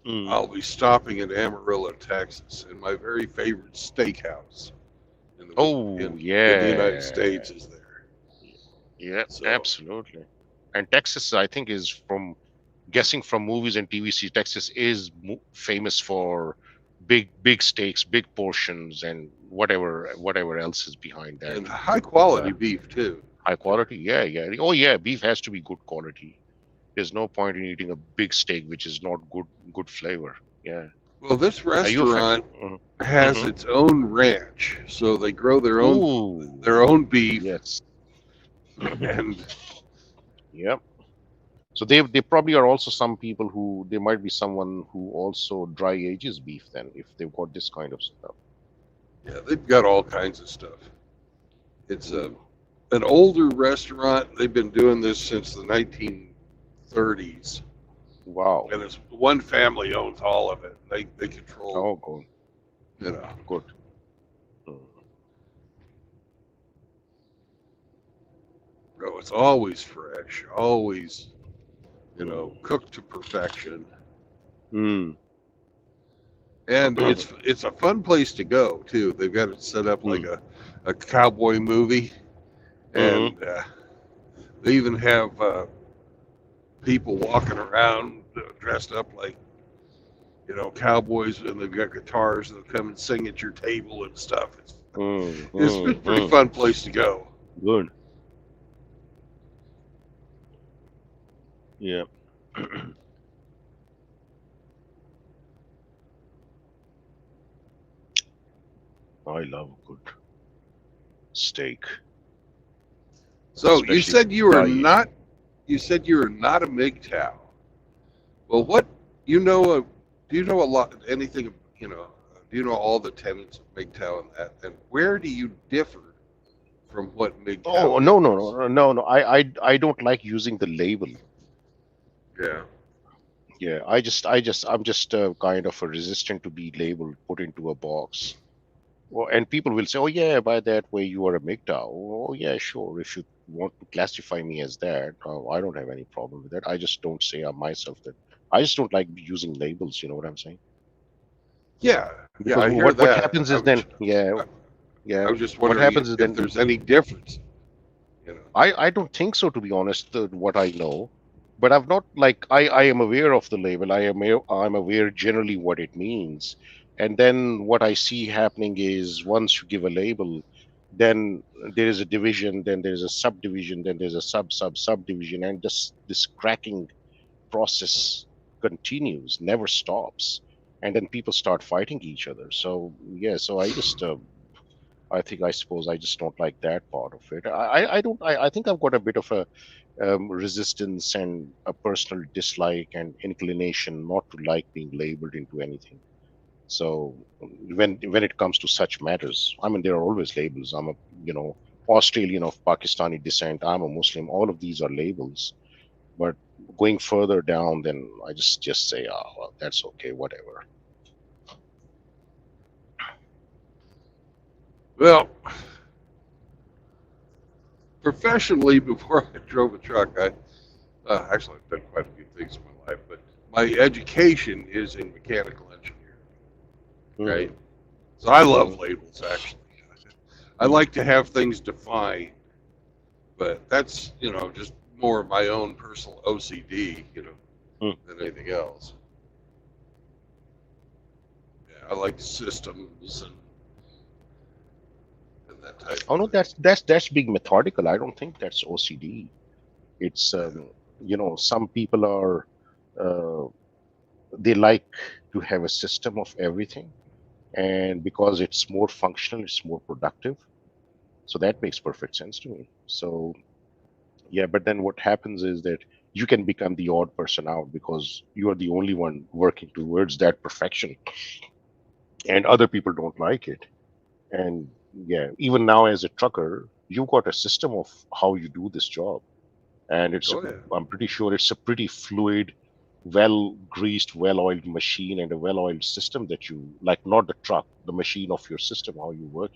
Mm. I'll be stopping in Amarillo, Texas, in my very favorite steakhouse Oh in the United yeah, States is there. yeah, So absolutely. And Texas, I think, is from guessing from movies and TVC. Texas is famous for big steaks, big portions, and whatever else is behind that. and high Uh, quality beef too. High quality, yeah, yeah. Oh yeah, beef has to be good quality. There's no point in eating a big steak which is not good flavor. Yeah. Well, this Are you a fan? restaurant has Mm-hmm. its own ranch, so they grow Ooh, their own beef, yes. and Yep. So they probably are also some people who there might be someone who also dry ages beef then if they've got this kind of stuff. yeah, they've got all kinds of stuff. It's Ooh, an older restaurant. They've been doing this since the 1930s, wow. and it's one family owns all of it. They control, Oh, good. you know. Good. Mm. So it's always fresh, always, Mm. cooked to perfection. Mm. And it's a fun place to go too. They've got it set up like Mm. a cowboy movie, Mm. and they even have people walking around dressed up like cowboys, and they've got guitars, and they'll come and sing at your table and stuff. It's Mm. it's a Mm. pretty Mm. fun place to go. Good. Yeah. I love good steak, So you especially said you were dry not. You said you were not a MGTOW. Well, what you know? Do you know a lot? Anything? You know? Do you know all the tenets of MGTOW and that? And where do you differ from what Oh MGTOW no, no, is? no, no, no, no. I don't like using the label. Yeah. Yeah, I'm just kind of a resistant to be labeled, put into a box. Well, and people will say, "Oh yeah, by that way you are a MGTOW." Oh yeah, sure. If you want to classify me as that, I don't have any problem with that. I just don't say I'm myself that. I just don't like using labels. You know what I'm saying? Yeah. Yeah. Because I hear what that. happens is then, I yeah, was just what wondering happens is if then there's any difference. You know. I don't think so, to be honest, what I know. But I've not like I am aware of the label. I'm aware generally what it means. And then what I see happening is once you give a label, then there is a division, then there's a subdivision, then there's a subdivision, and just this cracking process continues, never stops. And then people start fighting each other. So yeah, so I suppose I just don't like that part of it. I think I've got a bit of a resistance and a personal dislike and inclination not to like being labeled into anything. So when it comes to such matters, I mean there are always labels. I'm a Australian of Pakistani descent. I'm a Muslim. All of these are labels. But going further down, then I just say, oh well, that's okay, whatever. Well, professionally, before I drove a truck, actually I've done quite a few things in my life, but my education is in mechanical engineering, right? Mhm. So I love Mhm. labels, actually. I Mhm. like to have things defined, but that's, just more of my own personal OCD, Mhm. than anything else. Yeah, I like systems and that type Oh of no, thing. that's being methodical. I don't think that's OCD. It's some people are uh, they like to have a system of everything, and because it's more functional, it's more productive. So that makes perfect sense to me. So yeah, but then what happens is that you can become the odd person out because you are the only one working towards that perfection, and other people don't like it. And yeah, even now as a trucker, you've got a system of how you do this job, and Oh yeah. I'm pretty sure it's a pretty fluid, well greased, well oiled machine and a well oiled system that you like, not the truck, the machine of your system, how you work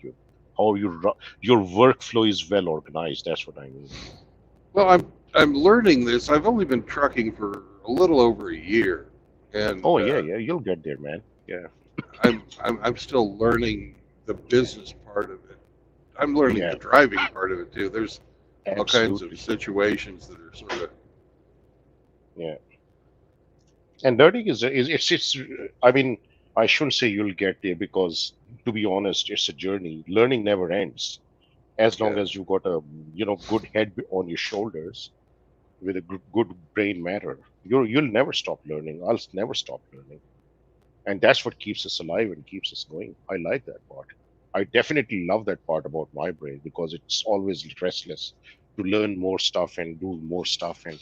your workflow is well organized. That's what I mean. Well, I'm learning this. I've only been trucking for a little over a year, and Oh yeah, yeah, you'll get there, man. Yeah, I'm still learning the business part of it. I'm learning yeah, the driving part of it too. There's all kinds of absolutely. situations that are sort of. Yeah, and learning is it's. I mean, I shouldn't say you'll get there because, to be honest, it's a journey. Learning never ends as long Yeah. as you got a good head on your shoulders with a good brain matter. You'll never stop learning. I'll never stop learning, and that's what keeps us alive and keeps us going. I like that part. I definitely love that part about my brain because it's always restless to learn more stuff and do more stuff and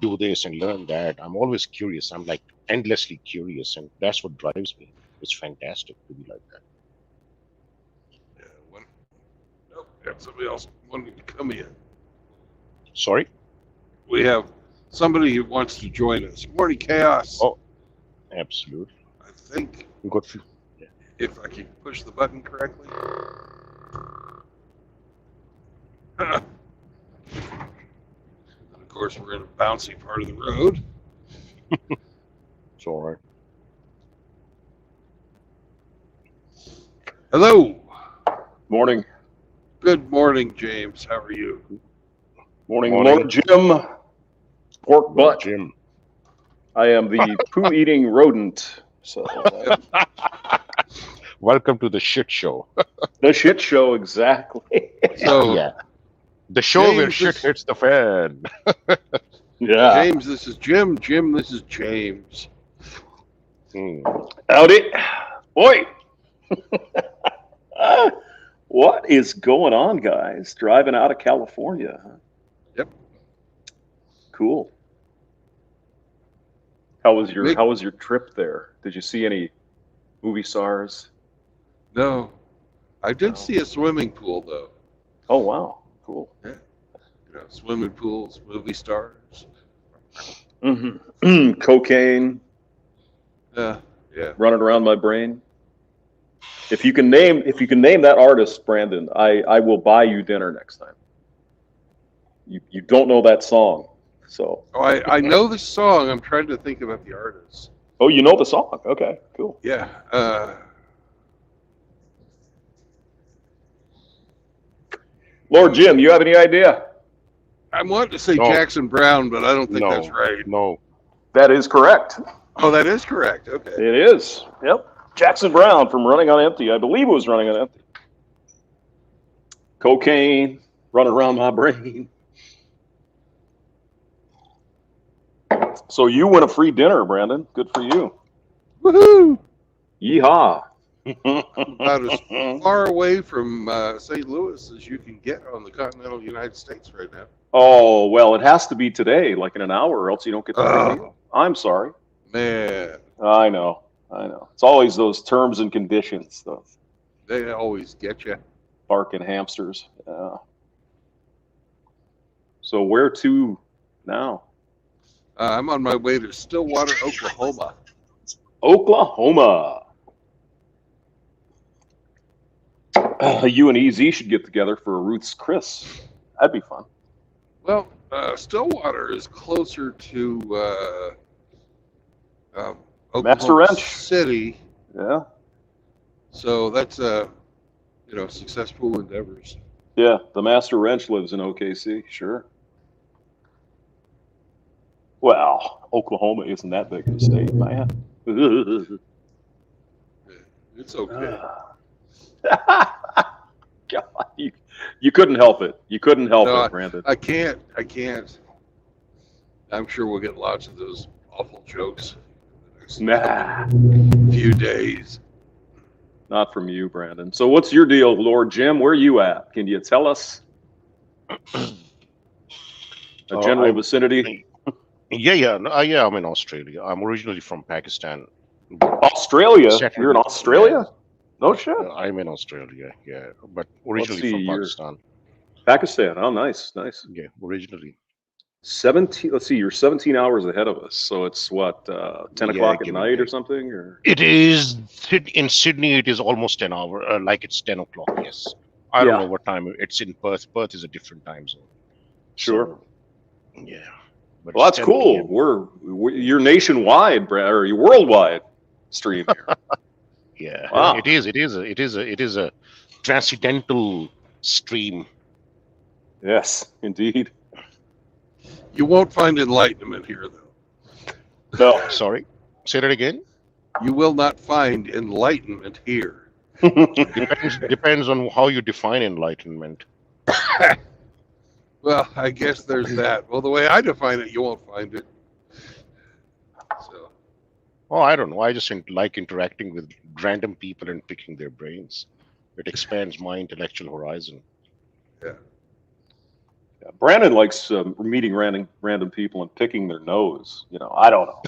do this and learn that. I'm always curious. I'm like endlessly curious, and that's what drives me. It's fantastic to be like that. Yeah. Nope, have somebody else wanting to come in. Sorry. We have somebody who wants to join us. Morning, Chaos. Oh, absolutely. I think You got few. Yeah. if I can push the button correctly. And of course, we're in a bouncy part of the road. It's all right. Hello. Morning. Good morning, James. How are you? Morning, Morning. Lord Jim. Pork Well, butt. Jim. I am the poo eating rodent. So Welcome to the shit show. the shit show, exactly. So, Yeah. The show where James, shit this- hits the fan. Yeah. James, this is Jim. Jim, this is James. Hmm. Howdy. Oi. What is going on, guys? Driving out of California. Huh? Yep. Cool. How was Mick- your trip there? Did you see any movie stars? No, I did No. see a swimming pool though. Oh wow. Cool. Swimming pools, movie stars. Mm-hmm. Cocaine Yeah. running around my brain. If you can name that artist, Brandon, I will buy you dinner next time. You don't know that song, so. Oh, I know the song. I'm trying to think about the artist. Oh, you know the song. Okay, cool. Yeah. Lord Jim, you have any idea? I want to say No. Jackson Brown, but I don't think No. that's right. No. That is correct. Oh, that is correct. Okay. It is. Yep. Jackson Brown from Running on Empty. I believe it was Running on Empty. Cocaine running around my brain. So you win a free dinner, Brandon. Good for you. Woohoo! Yeehaw. About as far away from St. Louis as you can get on the continental United States right now. Oh, well, it has to be today, like in an hour, or else you don't get the free deal. I'm sorry. Man, I know. It's always those terms and conditions, the they always get you. barking hamsters. Yeah. So where to now? I'm on my way to Stillwater, Oklahoma. Oklahoma. You and EZ should get together for a Ruth's Chris. That'd be fun. Well, Stillwater is closer to Master Oklahoma Wrench. City, Yeah. so that's successful endeavors. Yeah. The Master Wrench lives in OKC. Sure. Well, Oklahoma isn't that big of a state, man. It's okay. God, you couldn't help it. You couldn't help No, it, Brandon. I can't. I'm sure we'll get lots of those awful jokes in the next Nah, few days. not from you, Brandon. So what's your deal, Lord Jim? Where are you at? Can you tell us? A general vicinity? Yeah. I'm in Australia. I'm originally from Pakistan. Australia? Settled- You're in Australia? No shit. I'm in Australia, yeah, but originally see, from you're- Pakistan. Pakistan. Oh, nice. Yeah, originally. 17. Let's see. You're 17 hours ahead of us. So it's what, 10 Yeah, o'clock at give or night or take. something? Or It is in Sydney. It is almost 10 hour, like it's 10 o'clock. Yes, I don't Yeah. know what time it's in Perth. Perth is a different time zone. Sure. So, yeah. But Well, it's that's 10 cool. PM. You're nationwide, Brad, or you're worldwide stream here. Yeah, Wow. it is a transcendental stream. Yes, indeed. You won't find enlightenment here, though. No. Sorry, say that again. You will not find enlightenment here. Depends on how you define enlightenment. Well, I guess there's that. Well, the way I define it, you won't find it. So, Oh, I don't know. I just like interacting with random people and picking their brains. It expands my intellectual horizon. Yeah, Brandon likes meeting random people and picking their nose. I don't know.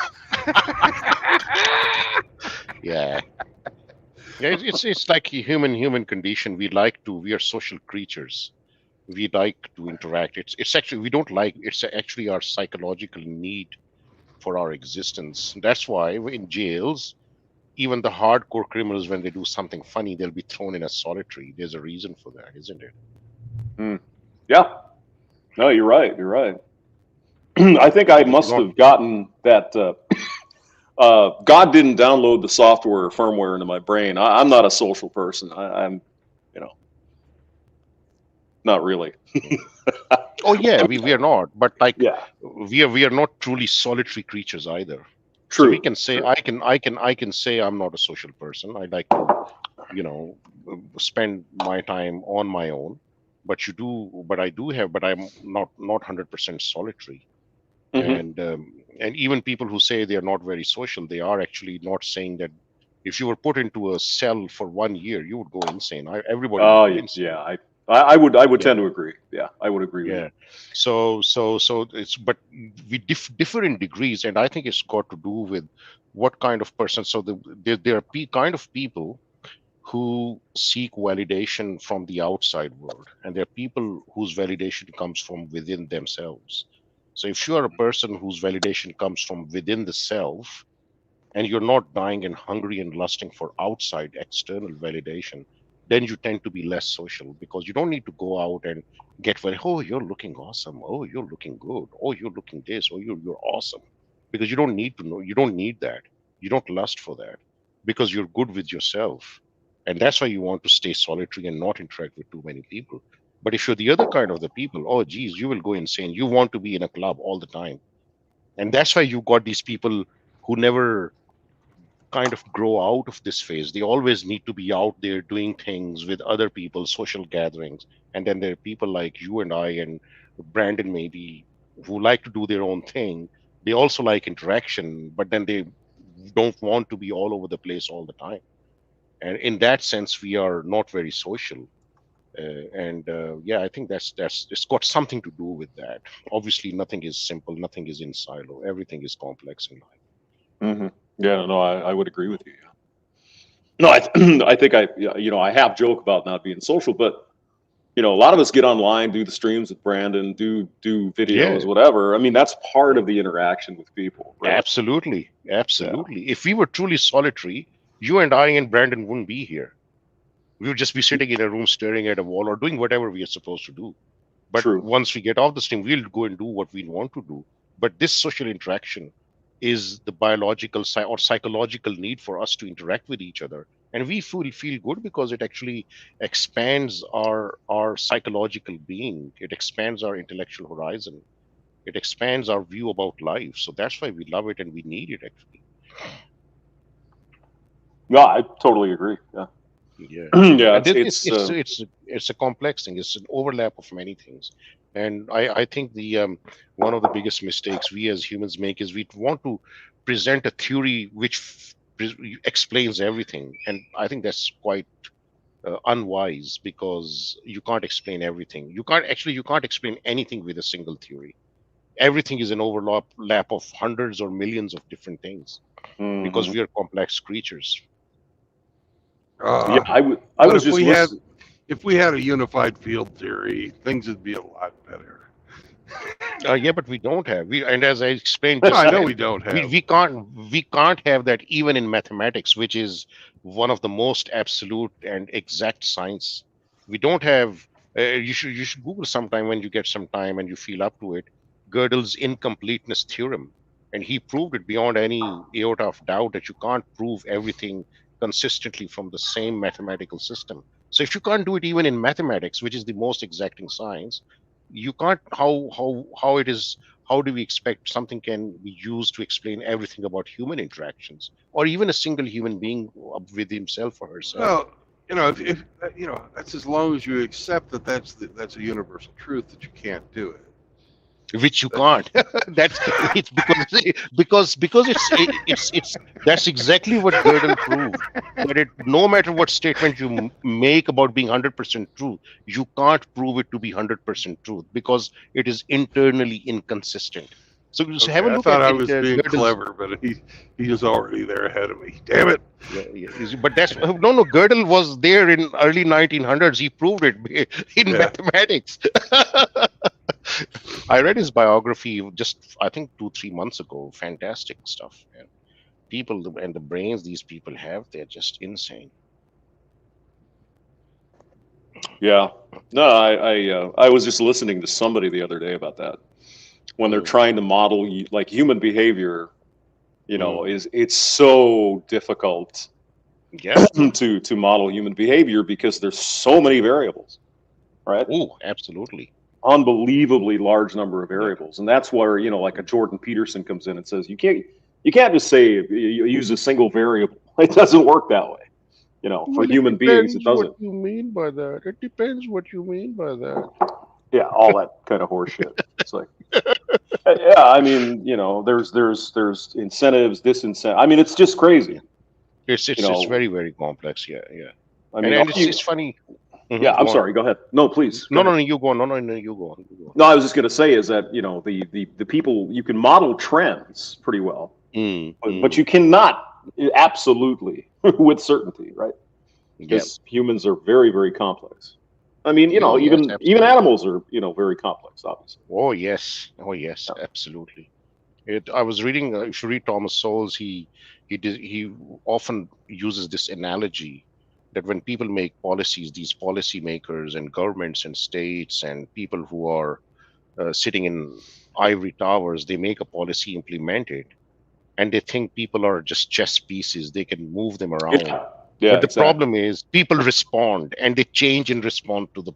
Yeah. Yeah, it's like a human condition. We are social creatures. We like to interact. It's actually it's actually our psychological need for our existence. That's why in jails, even the hardcore criminals, when they do something funny, they'll be thrown in a solitary. There's a reason for that, isn't it? Yeah. No, you're right. You're right. I think I must have gotten that. God didn't download the software or firmware into my brain. I'm not a social person. I'm not really. Oh yeah, we are not. But like Yeah. we are not truly solitary creatures either. True. So we can say True. I can say I'm not a social person. I like to, spend my time on my own. but I'm not 100% solitary. Mhm. And even people who say they are not very social, they are actually not saying that. If you were put into a cell for 1 year, you would go insane. Everybody would Oh, go insane. yeah. I would Yeah, tend to agree. Yeah, I would agree with yeah. you. So it's, but we differ in degrees, and I think it's got to do with what kind of person. So there are kind of people who seek validation from the outside world, and there are people whose validation comes from within themselves. So if you are a person whose validation comes from within the self, and you're not dying and hungry and lusting for outside external validation, then you tend to be less social, because you don't need to go out and get very, oh, you're looking awesome, oh, you're looking good, oh, you're looking this, oh, you're awesome, because you don't need to know, you don't need that, you don't lust for that, because you're good with yourself. And that's why you want to stay solitary and not interact with too many people. But if you're the other kind of the people, oh geez, you will go insane, you want to be in a club all the time. And that's why you got these people who never kind of grow out of this phase. They always need to be out there doing things with other people, social gatherings. And then there are people like you and I and Brandon, maybe, who like to do their own thing. They also like interaction, but then they don't want to be all over the place all the time. And in that sense, we are not very social. And yeah, I think that's it's got something to do with that. Obviously, nothing is simple, nothing is in silo, everything is complex in life. Hmm. Yeah, no, I would agree with you. Yeah. No, I think I have joke about not being social, but a lot of us get online, do the streams with Brandon, do videos, Yeah. whatever. I mean, that's part of the interaction with people, right? Absolutely, Yeah, absolutely. If we were truly solitary, you and I and Brandon wouldn't be here. We would just be sitting in a room staring at a wall or doing whatever we are supposed to do. But true. once we get off the stream, we'll go and do what we want to do. But this social interaction is the biological or psychological need for us to interact with each other. And we feel good because it actually expands our psychological being. It expands our intellectual horizon. It expands our view about life. So that's why we love it and we need it actually. Yeah, I totally agree. Yeah, Yeah. yeah. And It's then it's it's a complex thing. It's an overlap of many things. And I think the one of the biggest mistakes we as humans make is we want to present a theory which explains everything. And I think that's quite unwise, because you can't explain everything. You can't explain anything with a single theory. Everything is an overlap of hundreds or millions of different things, because mhm. we are complex creatures. Yeah. Uh, I but was just listening. if we had a unified field theory, things would be a lot better. Yeah, but we don't have. And as I explained No, I just know we then, don't have. we can't have that even in mathematics, which is one of the most absolute and exact science. We don't have. You should Google sometime when you get some time and you feel up to it. Gödel's incompleteness theorem, and he proved it beyond any iota of doubt that you can't prove everything consistently from the same mathematical system. So if you can't do it even in mathematics, which is the most exacting science, you can't. How it is, how do we expect something can be used to explain everything about human interactions, or even a single human being with himself or herself? Well, if that's as long as you accept that that's a universal truth that you can't do it. Which you That's can't. That's it's because it's that's exactly what Gödel proved, that it, no matter what statement you make about being 100% true, you can't prove it to be 100% truth, because it is internally inconsistent. So just have okay. a I look thought at I it, was being Gödel's. clever, but he was already there ahead of me. Damn it! Yeah, yeah. But that's no. Gödel was there in early 1900s. He proved it in Yeah. mathematics. I read his biography just, I think, 2 3 months ago. Fantastic stuff. Man. People and the brains these people have, they're just insane. Yeah. No, I was just listening to somebody the other day about that. When they're Mm, trying to model like human behavior, mm. is it's so difficult Yeah. to model human behavior because there's so many variables, right? Oh, absolutely. Unbelievably large number of Yeah. variables, and that's where like a Jordan Peterson comes in and says you can't just say you use a single variable. It doesn't work that way. You know, for Well, it human beings, it depends doesn't. what you mean by that. It depends what you mean by that. Yeah, all that kind of horseshit. It's like, yeah, I mean, you know, there's incentives, disincentive. I mean, it's just crazy. It's You it's know, very very complex. Yeah, yeah. I mean, And all it's funny. yeah. I'm Go on. sorry. Go ahead. No, please. Go No, ahead. no, no. You go on. No, no, no. You go on. You go No, I was just going to say is that you know the people you can model trends pretty well, on. but you cannot absolutely with certainty, right? Yeah. Because humans are very very complex. I mean, you know, Oh, yes, even absolutely. animals are very complex, obviously. Oh yes. Oh yes. Yeah. Absolutely. I was reading. If you read Thomas Sowell's, he often uses this analogy that when people make policies, these policymakers and governments and states and people who are sitting in ivory towers, they make a policy, implement it, and they think people are just chess pieces. They can move them around. Yeah, But the exactly. problem is people respond and they change in response to the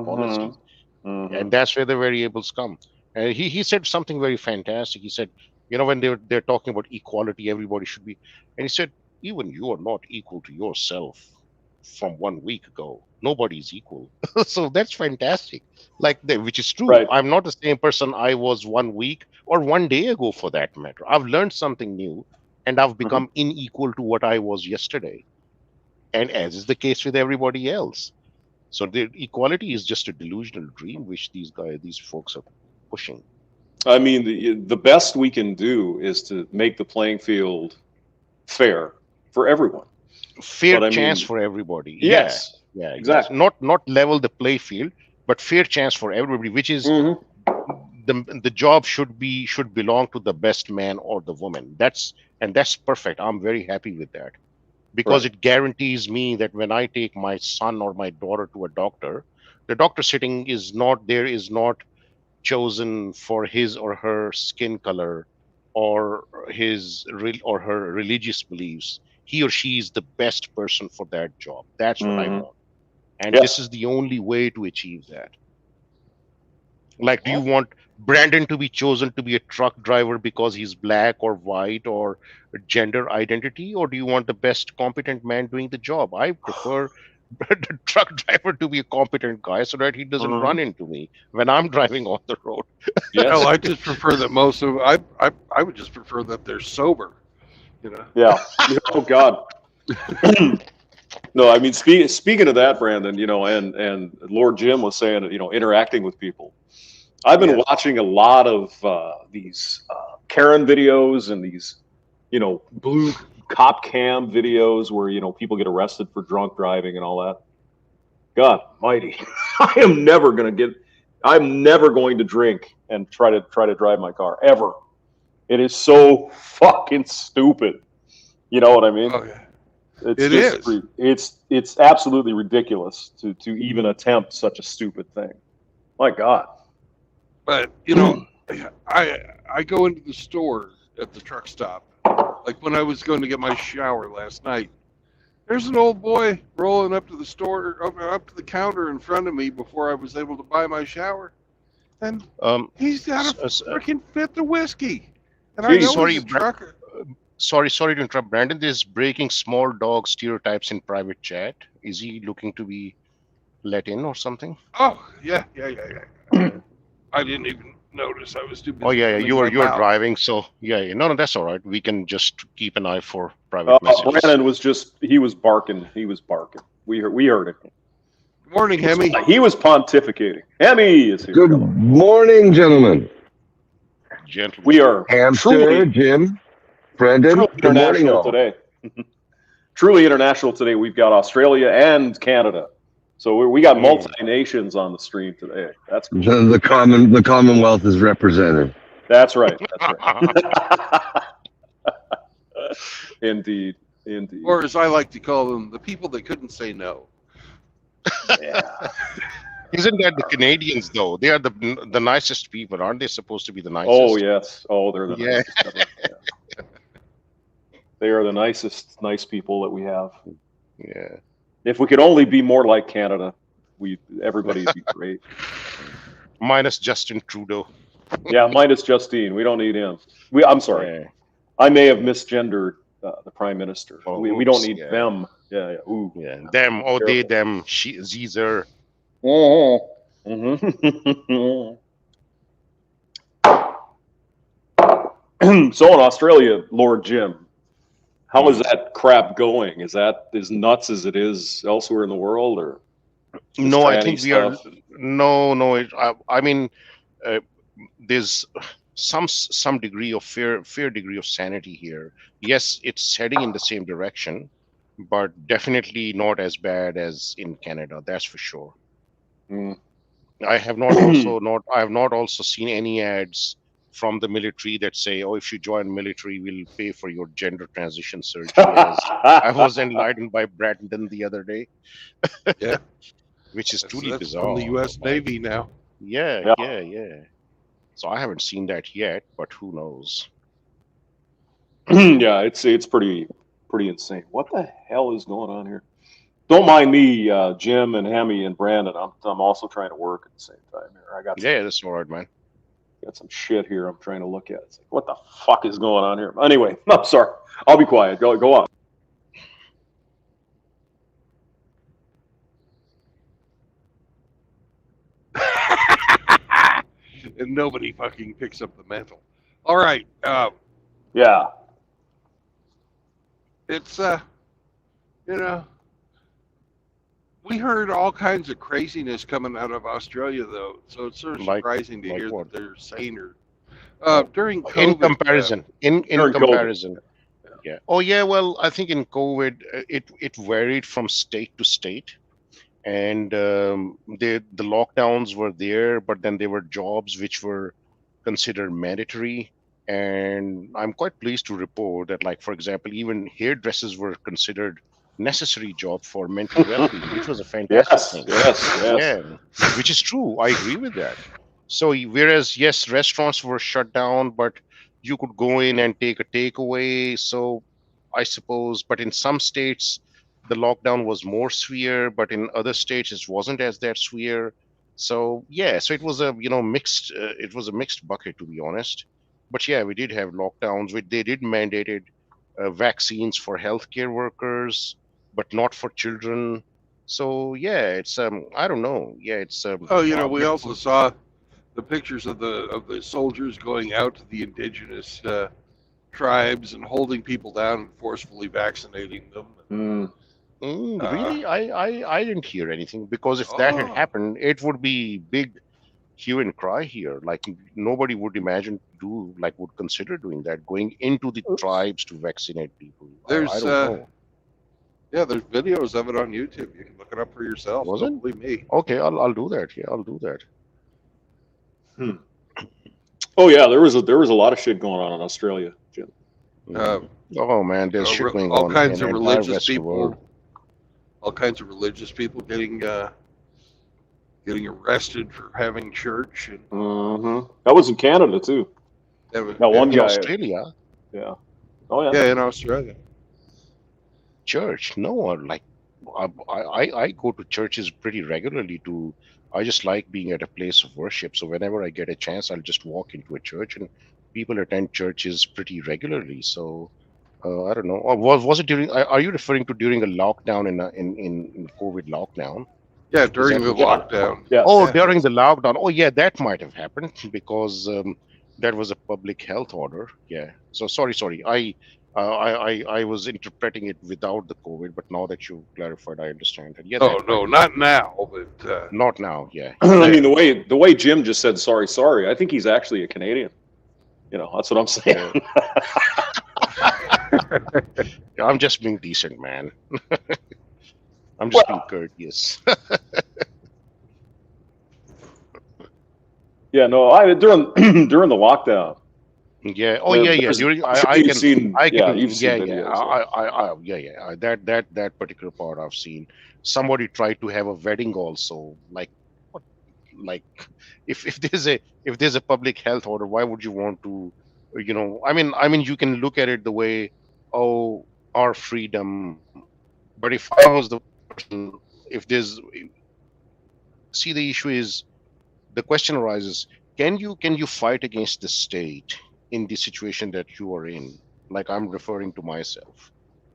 policies. And that's where the variables come. And he said something very fantastic. He said, you know, when they're talking about equality, everybody should be. And he said, even you are not equal to yourself from 1 week ago. Nobody's equal. So that's fantastic. Which is true. Right. I'm not the same person I was 1 week or 1 day ago, for that matter. I've learned something new, and I've become unequal to what I was yesterday. And as is the case with everybody else. So the equality is just a delusional dream which these folks are pushing. I mean, the best we can do is to make the playing field fair for everyone. Fair But I chance mean, for everybody. yes, Yeah, exactly. Not level the play field, but fair chance for everybody, which is Mhm. the job should belong to the best man or the woman. That's perfect. I'm very happy with that. Because Right. it guarantees me that when I take my son or my daughter to a doctor, the doctor sitting is not chosen for his or her skin color or or her religious beliefs. He or she is the best person for that job. That's what I Mhm. want. And Yeah. this is the only way to achieve that. Like, do you want Brandon to be chosen to be a truck driver because he's black or white or gender identity, or do you want the best competent man doing the job? I prefer the truck driver to be a competent guy so that he doesn't run into me when I'm driving on the road. Yes. Hell, I just prefer that most of I would just prefer that they're sober. You know. Yeah. Oh God. No, I mean, speaking of that, Brandon, you know, and Lord Jim was saying, you know, interacting with people. I've been watching a lot of these Karen videos and these, you know, blue cop cam videos where, you know, people get arrested for drunk driving and all that. God mighty. I'm never going to drink and try to drive my car ever. It is so fucking stupid. You know what I mean? Oh yeah. It's absolutely ridiculous to even attempt such a stupid thing. My God. But you know, I go into the store at the truck stop. Like when I was going to get my shower last night, there's an old boy rolling up to the store, up to the counter in front of me before I was able to buy my shower, and he's got a freaking fifth of whiskey. And I know he's a trucker. Sorry to interrupt, Brandon. There's breaking small dog stereotypes in private chat. Is he looking to be let in or something? Oh yeah. I didn't even notice. I was too busy. Oh yeah, you were driving, so yeah. No, that's all right. We can just keep an eye for private messages. Brandon was barking. He was barking. We heard it. Good morning, Hemi. He was pontificating. Hemi is here. Good morning, gentlemen. We are Hamster, Jim, Brandon. Good morning, all. Today. Truly international today. We've got Australia and Canada. So we got multi-nations on the stream today. That's cool. The Commonwealth is represented. That's right. Indeed. Or as I like to call them, the people that couldn't say no. Yeah. Isn't that the Canadians though? They are the nicest people, aren't they? Supposed to be the nicest. Oh yes. Oh, they're the nicest. Yeah. They are the nicest, nice people that we have. Yeah. If we could only be more like Canada, everybody would be great. Minus Justin Trudeau. Yeah, minus Justine. We don't need him. I'm sorry. Yeah. I may have misgendered the Prime Minister. We don't need them. Yeah. Ooh. Yeah, them, oh, they, Careful. them, she, Caesar. Oh. Mm-hmm. So in Australia, Lord Jim, how is that crap going? Is that as nuts as it is elsewhere in the world, or just No, I tranny think we are. stuff? No. I mean, uh, there's some degree of fair degree of sanity here. Yes, it's heading in the same direction, but definitely not as bad as in Canada. That's for sure. Mm. I have not also seen any ads from the military that say, "Oh, if you join military, we'll pay for your gender transition surgery." As I was enlightened by Brandon the other day, Yeah, which is truly that's from the bizarre. U.S. Like, Navy now. yeah, Yeah. yeah. So I haven't seen that yet, but who knows? Yeah, it's pretty insane. What the hell is going on here? Don't mind me, Jim and Hemi and Brandon. I'm also trying to work at the same time here. I Yeah, that's all right, man. got some shit here I'm trying to look at. It's like, what the fuck is going on here? Anyway, I'm sorry. I'll be quiet. Go on. And nobody fucking picks up the mantle. All right, Yeah. it's you know, we heard all kinds of craziness coming out of Australia, though, so it's sort of Like surprising to like hear what? that they're saner. During In COVID, comparison, in During COVID. comparison, yeah. Oh yeah. Well, I think in COVID, it varied from state to state, and the lockdowns were there, but then there were jobs which were considered mandatory. And I'm quite pleased to report that, like for example, even hairdressers were considered necessary job for mental well-being, which was a fantastic Yes. thing. Yes. Yes. Yeah, which is true. I agree with that. So whereas yes, restaurants were shut down, but you could go in and take a takeaway. So I suppose, but in some states the lockdown was more severe, but in other states it wasn't as that severe. So yeah, so it was a mixed. It was a mixed bucket, to be honest. But yeah, we did have lockdowns. They did mandated vaccines for healthcare workers, but not for children. So yeah, it's I don't know. Yeah, it's oh, we but also saw the pictures of the soldiers going out to the indigenous tribes and holding people down and forcefully vaccinating them. Mm. Uh, really, I didn't hear anything, because if that had oh, happened, it would be big hue and cry here. Like nobody would imagine would consider doing that, going into the tribes to vaccinate people. I there's don't know. yeah, there's videos of it on YouTube. You can look it up for yourself. Was it? Don't believe me. Okay, I'll do that. Yeah, I'll do that. Oh yeah, there was a lot of shit going on in Australia, Jim. Uh, Oh man, there's shit going all on kinds in of the entire religious Western world. people, all kinds of religious people getting arrested for having church, and That was in Canada too. That one In guy. Australia, Yeah. Oh yeah. yeah, in Australia. church? No, like I go to churches pretty regularly. I just like being at a place of worship. So whenever I get a chance, I'll just walk into a church, and people attend churches pretty regularly. So I don't know. Or was it during? Are you referring to during a lockdown in COVID lockdown? Yeah, Is during that the what you? lockdown. Yes. Oh, Yeah. during the lockdown. Oh, yeah, that might have happened because that was a public health order. Yeah. So sorry. I was interpreting it without the COVID, but now that you clarified, I understand that. Yeah, No, that no, might not now, but not now. Yeah. I mean, the way Jim just said sorry. I think he's actually a Canadian. That's what I'm saying. I'm just being decent, man. I'm just being courteous. Yeah, no, during the lockdown. Yeah. Oh, yeah. During You've seen yeah. videos. Yeah. That particular part I've seen. Somebody tried to have a wedding also. Like, what? Like, if there's a public health order, why would you want to? I mean, you can look at it the way, oh, our freedom. But if I was the person, if there's see, the issue is, the question arises: can you fight against the state in the situation that you are in? Like, I'm referring to myself.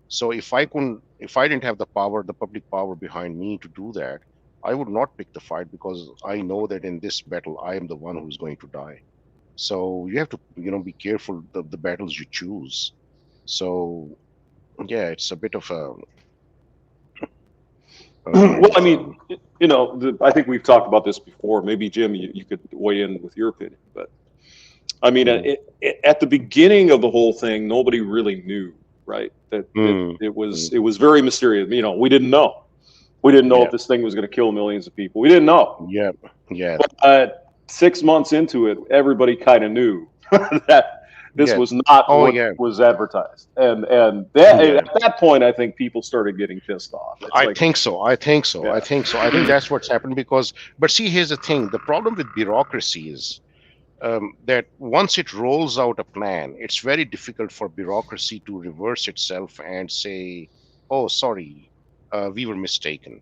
So if I didn't have the power, the public power behind me to do that, I would not pick the fight because I know that in this battle, I am the one who's going to die. So you have to, be careful the battles you choose. So yeah, it's a bit of a Well, I um, mean, I think we've talked about this before. Maybe Jim, you could weigh in with your opinion. But I mean, mm, at the beginning of the whole thing, nobody really knew, right? That mm, it mm, was very mysterious. We didn't know. We didn't know yeah, if this thing was going to kill millions of people. We didn't know. yeah, yeah, But 6 months into it, everybody kind of knew that this yeah. was not Oh what yeah, was advertised. And that, yeah. at that point, I think people started getting pissed off. It's I like, think so. I think so. I yeah, think so. I think that's what's happened because, but see, here's the thing: the problem with bureaucracy is that once it rolls out a plan, it's very difficult for bureaucracy to reverse itself and say, "Oh, sorry, we were mistaken."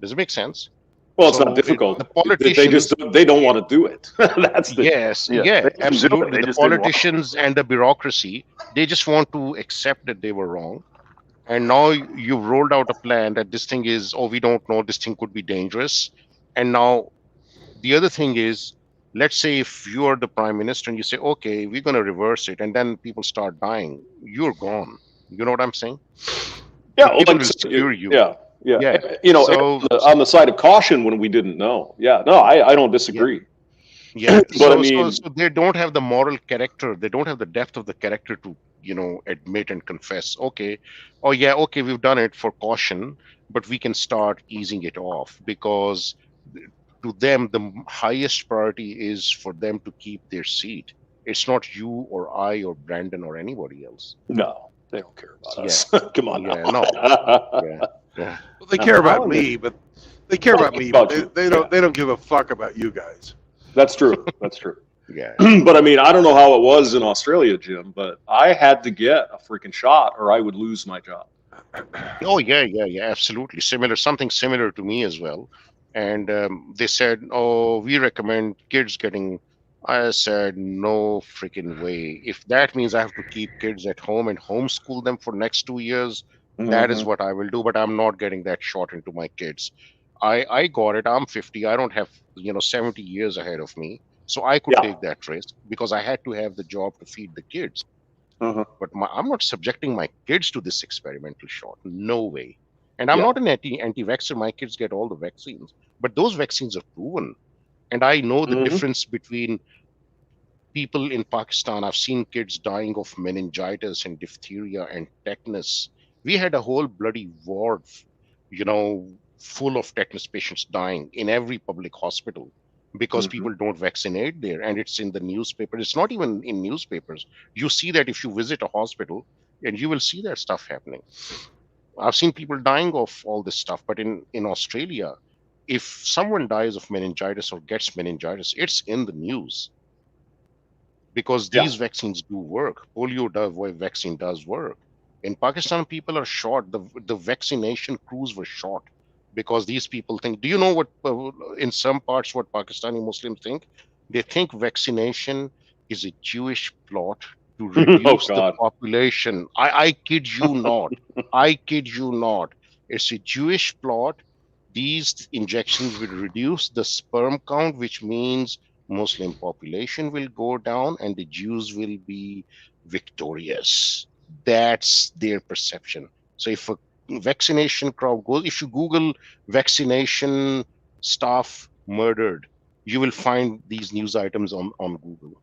Does it make sense? well, it's not So difficult. the They just politicians, they don't want to do it. That's the yes, yeah. yeah, They didn't do it. absolutely. They The just didn't want to. politicians and the bureaucracy, they just want to accept that they were wrong. And now you've rolled out a plan that this thing is, oh, we don't know, this thing could be dangerous. And now the other thing is, let's say if you are the prime minister and you say, okay, we're going to reverse it, and then people start dying, you're gone. You know what I'm saying? Yeah, well, People like I will said, secure you. yeah, yeah. Yeah. Err So, on the side of caution when we didn't know. Yeah, no, I don't yeah. disagree. Yeah. But I So mean, they don't have the moral character. They don't have the depth of the character to, admit and confess, okay, oh, yeah, okay, we've done it for caution, but we can start easing it off because to them, the highest priority is for them to keep their seat. It's not you or I or Brandon or anybody else. no, they don't care about Yeah. us. Come on Yeah. now. No. Yeah. Yeah. Well, they care about How is it? me, but they care Well, about me, but about they, you. they Yeah, don't they don't give a fuck about you guys. that's true. That's true. Yeah. But I mean, I don't know how it was in Australia, Jim, but I had to get a freaking shot or I would lose my job. Oh, yeah. Yeah. Yeah. Absolutely. Something similar to me as well. And they said, oh, we recommend kids getting. I said, no freaking way. If that means I have to keep kids at home and homeschool them for next 2 years, that is Hmm. what I will do. But I'm not getting that shot into my kids. I got it. I'm 50. I don't have 70 years ahead of me, so I could Yeah. take that risk because I had to have the job to feed the kids. Uh-huh. But I'm not subjecting my kids to this experimental shot. No way. And I'm Yeah. not an anti-vaxxer. My kids get all the vaccines, but those vaccines are proven. And I know the Hmm. difference between people in Pakistan. I've seen kids dying of meningitis and diphtheria and tetanus. We had a whole bloody ward, you know, full of tetanus patients dying in every public hospital because Hmm. people don't vaccinate there. And it's in the newspaper. It's not even in newspapers. You see that if you visit a hospital, and you will see that stuff happening. I've seen people dying of all this stuff, but in Australia, if someone dies of meningitis or gets meningitis, it's in the news because Yeah. these vaccines do work. Vaccine does work. In Pakistan, people are shot. The vaccination crews were shot because these people think. Do you know what? In some parts, what Pakistani Muslims think? They think vaccination is a Jewish plot to Oh reduce the God. population. I kid you not. I kid you not. It's a Jewish plot. These injections will reduce the sperm count, which means Muslim population will go down and the Jews will be victorious. That's their perception. So if a vaccination crowd goes, if you Google vaccination staff murdered, you will find these news items on Google.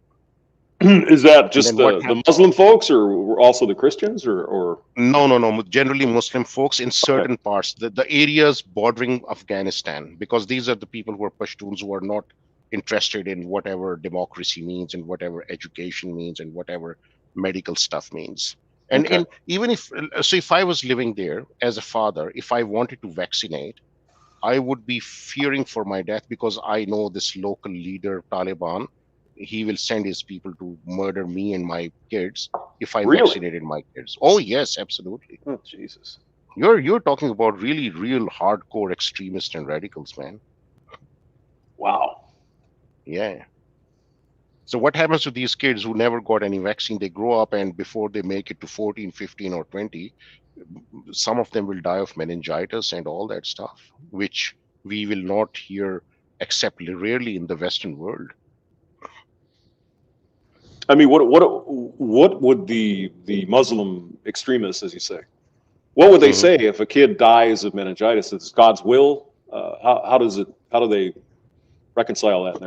Is that And just then what the happens? Muslim folks or also the Christians or No, no, no. Generally, Muslim folks in okay. certain parts, the areas bordering Afghanistan, because these are the people who are Pashtuns who are not interested in whatever democracy means and whatever education means and whatever medical stuff means. And Okay. in even if I was living there as a father, if I wanted to vaccinate, I would be fearing for my death because I know this local leader, Taliban, he will send his people to murder me and my kids if I Really? vaccinated my kids. Oh yes, absolutely. Oh Jesus. You're talking about really real hardcore extremists and radicals, man. Wow. Yeah. So what happens to these kids who never got any vaccine? They grow up and before they make it to 14, 15 or 20, some of them will die of meningitis and all that stuff, which we will not hear except rarely in the Western world. I mean, what would the Muslim extremists, as you say, what would they Mhm. say if a kid dies of meningitis? It's God's will. How do they reconcile that?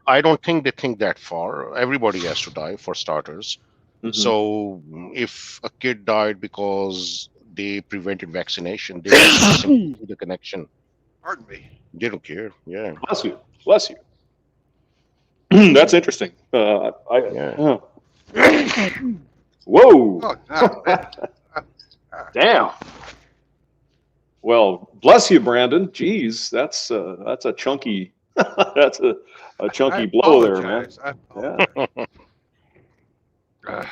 I don't think they think that far. Everybody has to die for starters. Mhm. So if a kid died because they prevented vaccination, they don't simply see the connection. Pardon me. They don't care. Yeah. Bless you. Bless you. That's interesting. Yeah. Whoa. Oh, ah, Damn. Well, bless you, Brandon. Jeez, that's a chunky that's a chunky I blow there, man. apologize. I apologize. Yeah.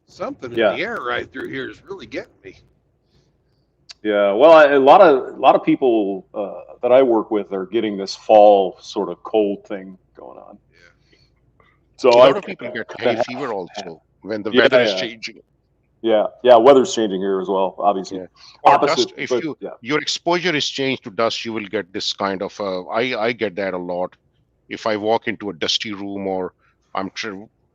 Something in Yeah. the air right through here is really getting me. Yeah. Well, a lot of people that I work with are getting this fall sort of cold thing going on. Yeah. So A lot of people get hay fever also when the Yeah, weather is yeah. changing. Yeah, weather's changing here as well, obviously. Yeah. Or Opposite, dust. If but, you yeah. your exposure is changed to dust, you will get this kind of. I get that a lot. If I walk into a dusty room or I'm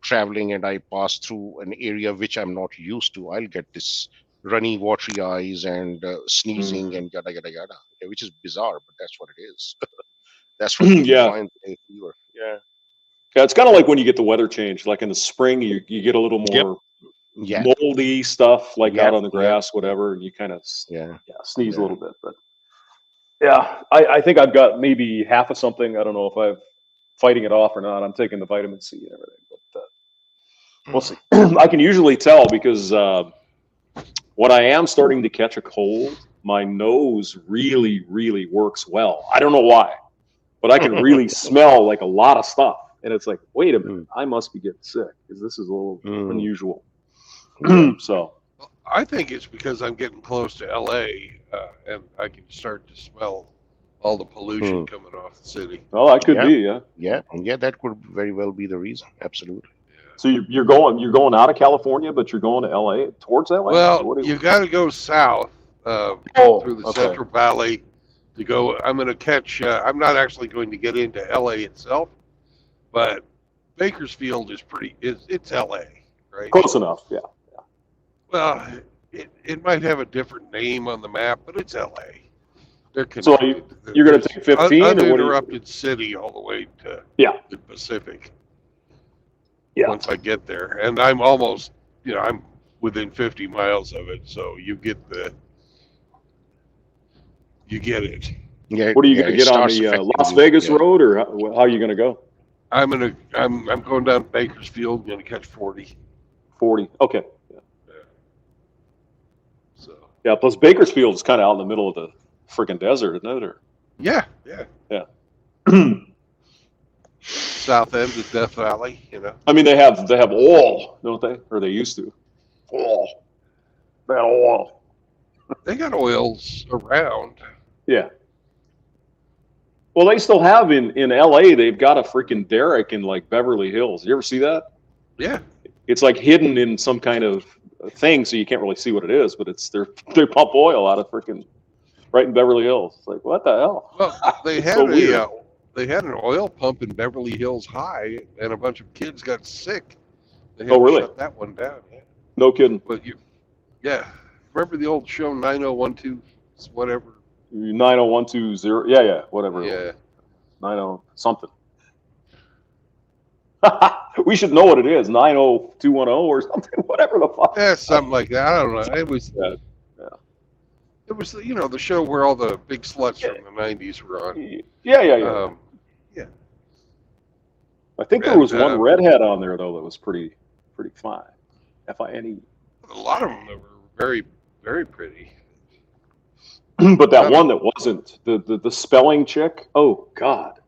traveling and I pass through an area which I'm not used to, I'll get this runny, watery eyes and sneezing and yada yada yada. Okay, which is bizarre, but that's what it is. That's what people Yeah. find hay fever. Yeah. Yeah, it's kind of like when you get the weather change. Like in the spring, you get a little Yep. more Yeah. moldy stuff, like Yep. out on the Yep. grass, whatever, and you kind of Yeah. sneeze a Yeah. little bit. But yeah, I think I've got maybe half of something. I don't know if I'm fighting it off or not. I'm taking the vitamin C and everything, but we'll see. I can usually tell because when I am starting to catch a cold, my nose really, really works well. I don't know why, but I can really smell like a lot of stuff. And it's like, wait a minute, I must be getting sick because this is a little unusual. So Well, I think it's because I'm getting close to LA and I can start to smell all the pollution coming off the city. well, that could Yeah. be, yeah. Yeah, that could very well be the reason. Absolutely. So you're going out of California, but you're going to LA, towards LA. Well, What do you got to go south through the okay. Central Valley to go. I'm going to catch. I'm not actually going to get into LA itself, but Bakersfield is pretty. It's LA, right? Close enough, yeah. Well, it might have a different name on the map, but it's LA. They're So connected. you're going to take 15 or what? Uninterrupted city all the way to the Pacific. Yeah. Once I get there, and I'm almost, I'm within 50 miles of it, so you get it. Yeah. What are you yeah, going to it get on starts the affecting Las you. Vegas Yeah. road, or how are you going to go? I'm going down Bakersfield. Going to catch 40. 40. Okay. So. Yeah. Plus Bakersfield is kind of out in the middle of the freaking desert, isn't it? Or Yeah. South end of Death Valley, I mean, they have oil, don't they? Or they used to. Oil. They got oil. They got oils around. Yeah. Well, they still have in LA. They've got a freaking derrick in like Beverly Hills. You ever see that? Yeah. It's like hidden in some kind of thing, so you can't really see what it is. But it's they pump oil out of freaking right in Beverly Hills. It's like, what the hell? Well, they had they had an oil pump in Beverly Hills High, and a bunch of kids got sick. They had to shut that one down. Yeah. No kidding. But remember the old show 9012 whatever? 90120. Yeah, whatever. Yeah. 90 something. We should know what it is. 90210 or something. Whatever the fuck. Yeah, something like that. I don't know. It was. Yeah. It was the show where all the big sluts from the 90s were on. Yeah. I think there was one redhead on there though that was pretty fine. Fine. A lot of them that were very, very pretty. But that one that wasn't the spelling chick. Oh God,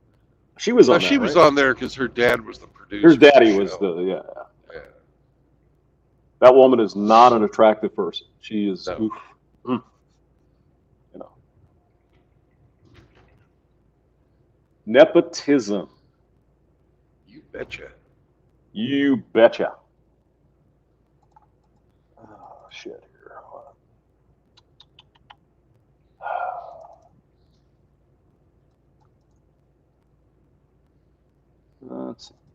she was on. She was right? on there because her dad was the producer. Her daddy was the. That woman is not an attractive person. She is. No. Nepotism. You betcha. You betcha. Oh shit! Here,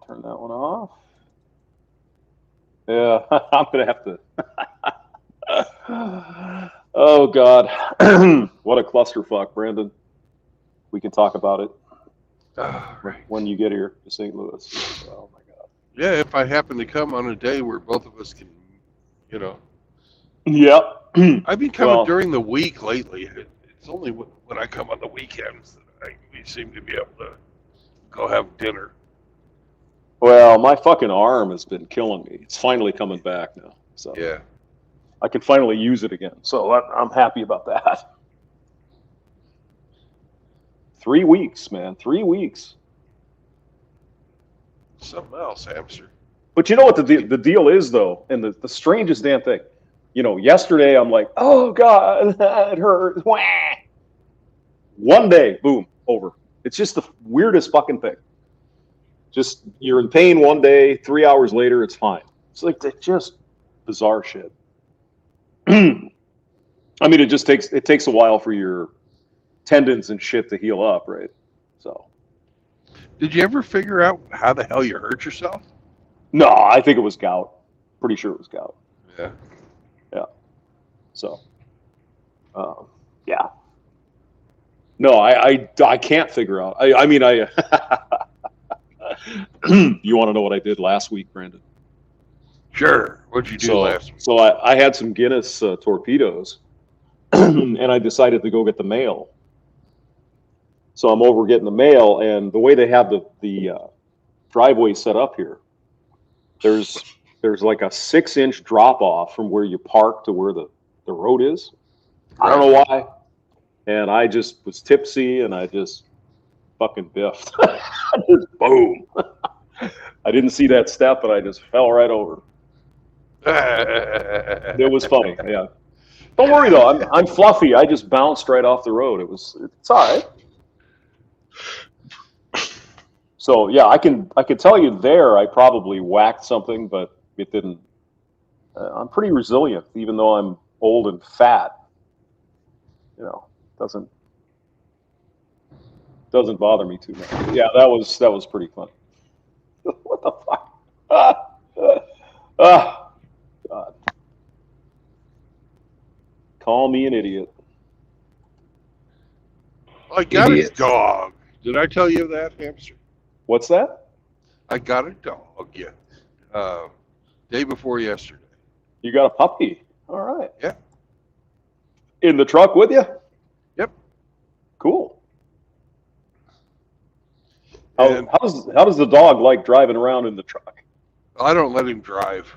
Turn that one off. Yeah, I'm gonna have to. Oh God, what a clusterfuck, Brandon. We can talk about it Right. when you get here to St. Louis. Oh my God. Yeah, if I happen to come on a day where both of us can, you know. Yep. I've been coming Well, during the week lately. It's only when I come on the weekends that we seem to be able to go have dinner. well, my fucking arm has been killing me. It's finally coming back now, so Yeah. I can finally use it again. So I'm happy about that. 3 weeks, man. 3 weeks. Something else, hamster. But you know what the deal is, though, and the strangest damn thing. You know, yesterday I'm like, oh God, it hurts. Wah. One day, boom, over. It's just the weirdest fucking thing. Just you're in pain one day, 3 hours later, it's fine. It's like just bizarre shit. I mean, it takes a while for your tendons and shit to heal up, right? So. Did you ever figure out how the hell you hurt yourself? No, I think it was gout. Pretty sure it was gout. Yeah. Yeah. So. Yeah. No, I can't figure out. I mean, you want to know what I did last week, Brandon? Sure. What'd you do last week? So I had some Guinness torpedoes, and I decided to go get the mail. So I'm over getting the mail, and the way they have the driveway set up here, there's like a 6-inch drop off from where you park to where the road is. I don't know why. And I just was tipsy, and I just fucking biffed. Just boom. I didn't see that step, and I just fell right over. It was funny, yeah. Don't worry though, I'm fluffy. I just bounced right off the road. It's all right. So yeah, I can tell you there I probably whacked something, but it didn't. I'm pretty resilient, even though I'm old and fat. You know, doesn't bother me too much. Yeah, that was pretty fun. What the fuck? God. Call me an idiot. I got Idiot. a dog. Did I tell you that, hamster? What's that? I got a dog, yeah. Day before yesterday. You got a puppy. All right. Yeah. In the truck with you? Yep. Cool. And How does the dog like driving around in the truck? I don't let him drive.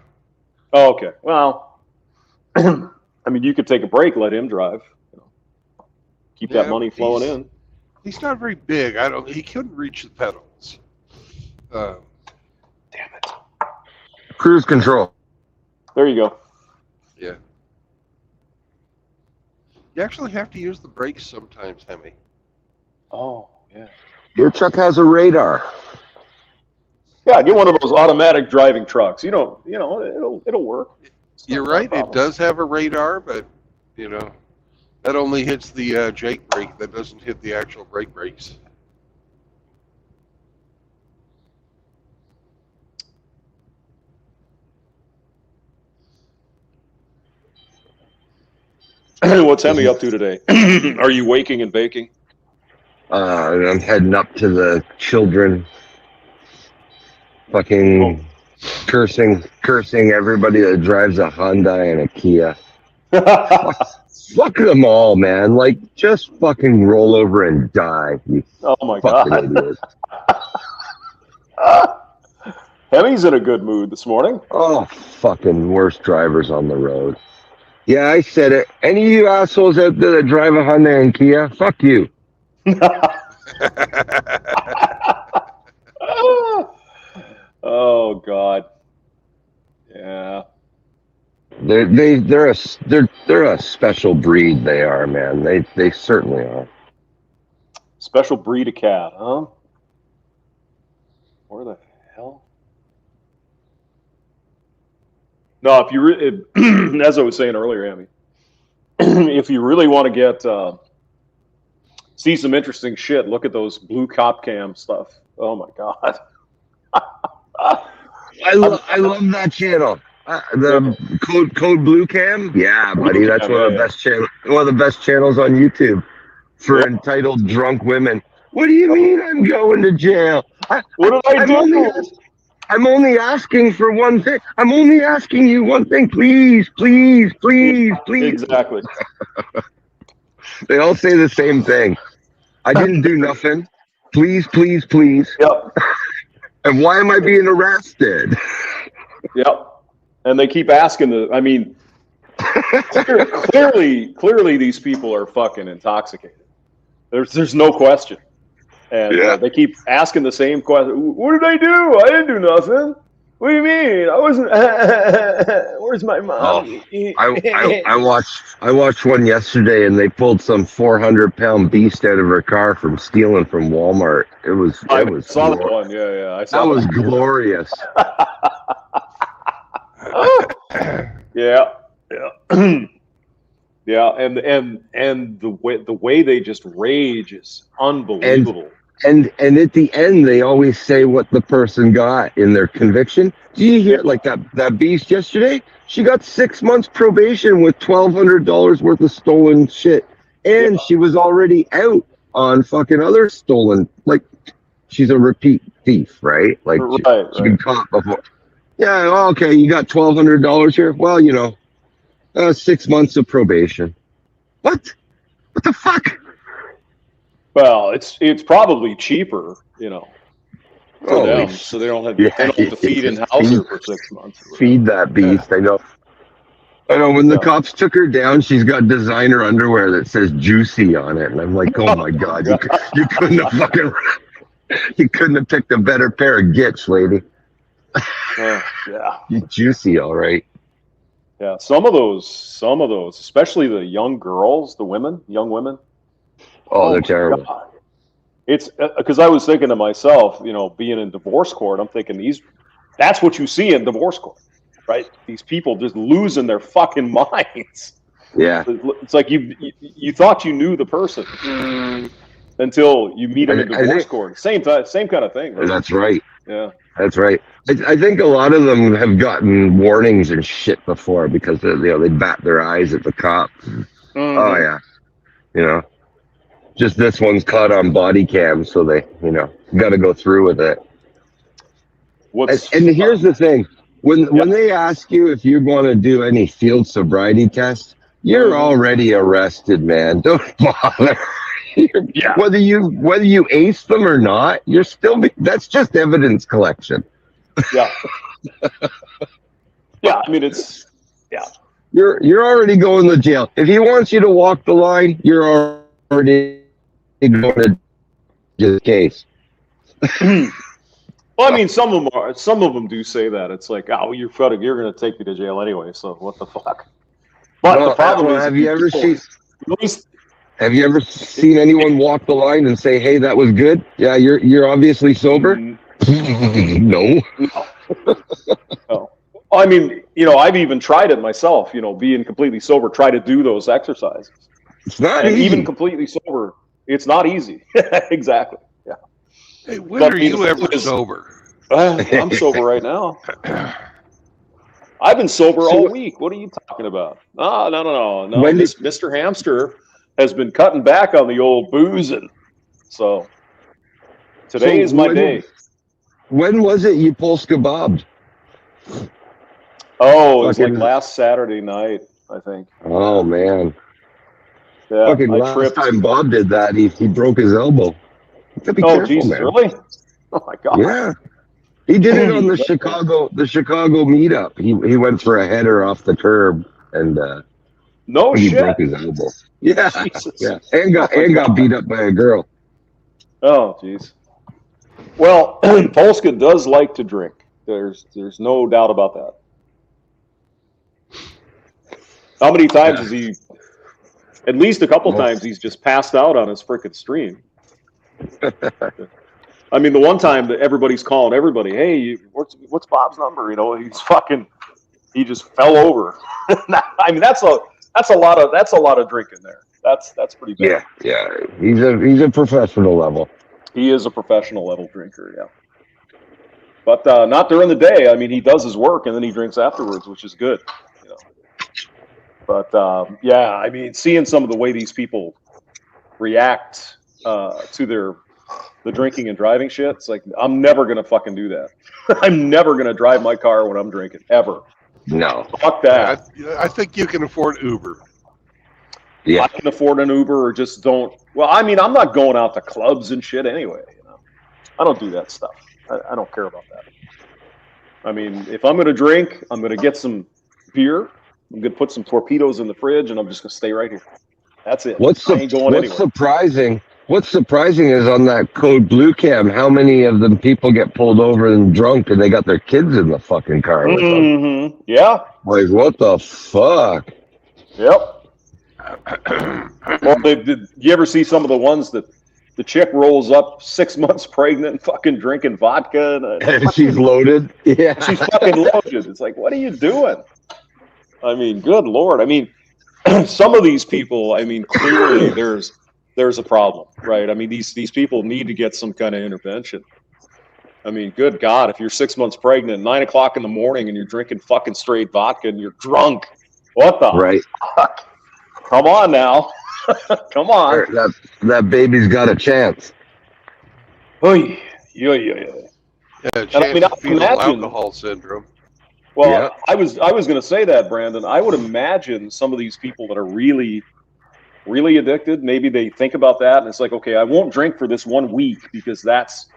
Oh, okay. Well, I mean, you could take a break, let him drive. You know, keep that money flowing in. He's not very big. He couldn't reach the pedals. Damn it. Cruise control. There you go. Yeah. You actually have to use the brakes sometimes, Hemi. Oh, yeah. Your truck has a radar. Yeah, get one of those automatic driving trucks. It'll work. You're right. It does have a radar, but that only hits the Jake brake. That doesn't hit the actual brake brakes. What's Hemi up to today? Are you waking and baking? I'm heading up to the children. Fucking cursing everybody that drives a Hyundai and a Kia. Fuck them all, man. Like, just fucking roll over and die, you Oh my fucking God. idiot. Hemi's in a good mood this morning. Oh, fucking worst drivers on the road. Yeah, I said it. Any of you assholes out there that drive a Hyundai and Kia, fuck you. Oh God. Yeah. They're a special breed. They are, man. They certainly are. Special breed of cat, huh? Where the hell? No, if you as I was saying earlier, Amy, if you really want to get see some interesting shit, look at those blue cop cam stuff. Oh my God. I love that channel. The code Blue Cam. Yeah, buddy, that's one of the best channels on YouTube for entitled drunk women. What do you mean I'm going to jail? What did I do? I'm only asking for one thing. I'm only asking you one thing. Please, please, please, please. Exactly. They all say the same thing. I didn't do nothing. Please, please, please. Yep. And why am I being arrested? Yep. And they keep asking I mean, clearly these people are fucking intoxicated. There's no question. And they keep asking the same question. What did I do? I didn't do nothing. What do you mean? I wasn't. Where's my mom? I watched one yesterday, and they pulled some 400-pound beast out of her car from stealing from Walmart. I saw that one. Yeah. I saw that was glorious. Yeah. Yeah, and the way they just rage is unbelievable. And at the end, they always say what the person got in their conviction. Do you hear like that beast yesterday? She got 6 months probation with $1,200 worth of stolen shit, and she was already out on fucking other stolen. Like, she's a repeat thief, right? Like she's been caught before. Yeah, okay, you got $1,200 here. Well, 6 months of probation. What the fuck? Well, it's probably cheaper, for them, so they don't have to feed and house her for 6 months. Feed that beast. I know. When the cops took her down, she's got designer underwear that says "juicy" on it, and I'm like, oh my god, you couldn't have picked a better pair of gits, lady. You juicy, all right. Yeah, some of those, especially the young girls, young women. Oh, they're terrible. God. It's because I was thinking to myself, being in divorce court, I'm thinking that's what you see in divorce court, right? These people just losing their fucking minds. Yeah. It's like you thought you knew the person until you meet them in divorce court. Same kind of thing. Right? That's right. Yeah. That's right. I think a lot of them have gotten warnings and shit before because they bat their eyes at the cop. Oh yeah, just this one's caught on body cam, so they got to go through with it. And here's the thing: when they ask you if you're going to do any field sobriety tests, you're already arrested, man. Don't bother. Whether you ace them or not, you're still that's just evidence collection. Yeah. Yeah, I mean You're already going to jail. If he wants you to walk the line, you're already going to the case. Well, I mean, some of them do say that. It's like, oh, you're going to take me to jail anyway, so what the fuck? But the problem is, have you ever seen anyone walk the line and say, "Hey, that was good"? Yeah, you're obviously sober. No. No. I mean, I've even tried it myself. Being completely sober, try to do those exercises. It's not easy. Even completely sober, it's not easy. Exactly. Yeah. Hey, when are you ever sober? I'm sober right now. I've been sober all week. What are you talking about? No. Mr. Hamster has been cutting back on the old boozing. So today is my day. When was it you Polska-bobbed? Oh, it was like last Saturday night, I think. Oh, man. Yeah, fucking last time Bob did that, he broke his elbow. Be careful, Jesus, man. Really? Oh, my God. Yeah. He did it on the Chicago meetup. He went for a header off the curb, and he broke his elbow. Yeah. Jesus. Yeah. And got beat up by a girl. Oh, jeez. Well, Polska does like to drink. There's no doubt about that. How many times has he? At least a couple times he's just passed out on his freaking stream. I mean, the one time that everybody's calling everybody, hey, what's Bob's number? He just fell over. I mean, that's a lot of drinking there. That's pretty bad. Yeah. He's a professional level. He is a professional level drinker, yeah. But not during the day. I mean, he does his work and then he drinks afterwards, which is good. You know. But yeah, I mean, seeing some of the way these people react to the drinking and driving shit, it's like, I'm never gonna fucking do that. I'm never gonna drive my car when I'm drinking, ever. No. Fuck that. I think you can afford Uber. Yeah. I can afford an Uber or just don't. Well, I mean, I'm not going out to clubs and shit anyway. You know, I don't do that stuff. I don't care about that. I mean, if I'm gonna drink, I'm gonna get some beer. I'm gonna put some torpedoes in the fridge, and I'm just gonna stay right here. That's it. I ain't going anywhere. Surprising? What's surprising is on that Code Blue cam, how many of them people get pulled over and drunk, and they got their kids in the fucking car with them. Yeah. Like, what the fuck? Yep. Well, did you ever see some of the ones that the chick rolls up 6 months pregnant, fucking drinking vodka, and she's loaded? Yeah, she's fucking loaded. It's like, what are you doing? I mean, good Lord. I mean, some of these people, I mean, clearly there's a problem, right? I mean, these people need to get some kind of intervention. I mean, good God, if you're 6 months pregnant, 9 o'clock in the morning, and you're drinking fucking straight vodka and you're drunk, what the fuck? Come on now. Come on. That baby's got a chance. Oy. Yeah, chance I mean, of fetal alcohol syndrome. Well, Yeah. I was going to say that, Brandon. I would imagine some of these people that are really, really addicted, maybe they think about that, and it's like, okay, I won't drink for this 1 week because that's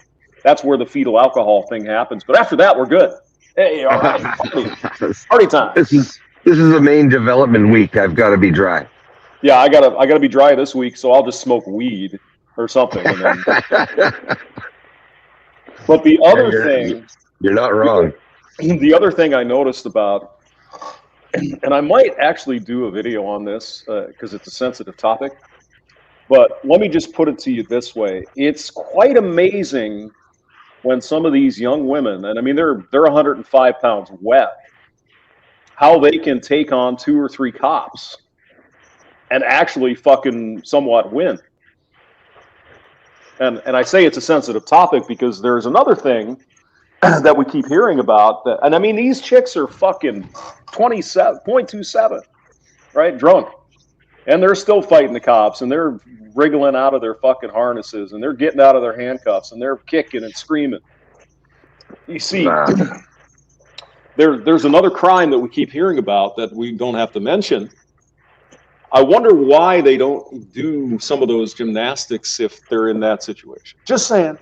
where the fetal alcohol thing happens. But after that, we're good. Hey, all right, party time. This is the main development week. I've got to be dry. Yeah, I gotta be dry this week, so I'll just smoke weed or something. And then... But the other thing, you're not wrong. The other thing I noticed about, and I might actually do a video on this because it's a sensitive topic, but let me just put it to you this way: it's quite amazing when some of these young women, and I mean they're 105 pounds wet, how they can take on 2 or 3 cops and actually fucking somewhat win. And I say it's a sensitive topic because there's another thing that we keep hearing about, that, and I mean, these chicks are fucking 27.27, right? Drunk. And they're still fighting the cops, and they're wriggling out of their fucking harnesses, and they're getting out of their handcuffs, and they're kicking and screaming. You see, there's another crime that we keep hearing about that we don't have to mention. I wonder why they don't do some of those gymnastics if they're in that situation. Just saying.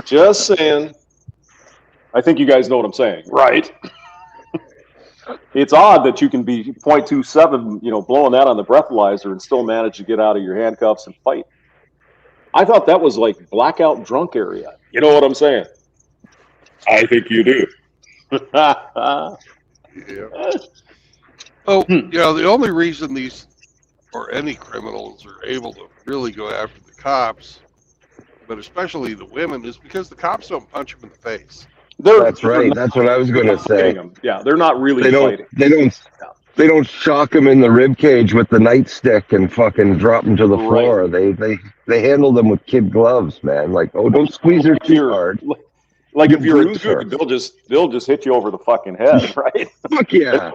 Just saying. I think you guys know what I'm saying, right? It's odd that you can be 0.27, blowing that on the breathalyzer and still manage to get out of your handcuffs and fight. I thought that was like blackout drunk area. You know what I'm saying? I think you do. Yeah. Oh, the only reason these or any criminals are able to really go after the cops, but especially the women, is because the cops don't punch them in the face. That's right. That's what I was going to say. Yeah, they're not really fighting. They don't shock them in the rib cage with the nightstick and fucking drop them to the floor. They handle them with kid gloves, man. Like, oh, don't squeeze her too hard. Like if you're a dude, they'll just hit you over the fucking head, right? Fuck yeah.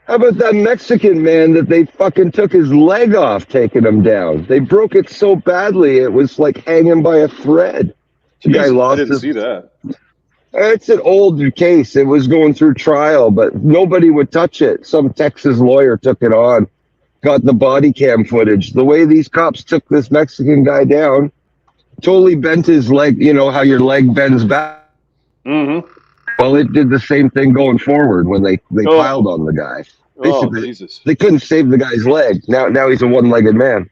How about that Mexican man that they fucking took his leg off taking him down? They broke it so badly it was like hanging by a thread. The guy lost I didn't see that. It's an old case. It was going through trial, but nobody would touch it. Some Texas lawyer took it on, got the body cam footage. The way these cops took this Mexican guy down, totally bent his leg. You know how your leg bends back? Mm-hmm. Well, it did the same thing going forward when they piled on the guy. Jesus. They couldn't save the guy's leg. Now he's a one-legged man.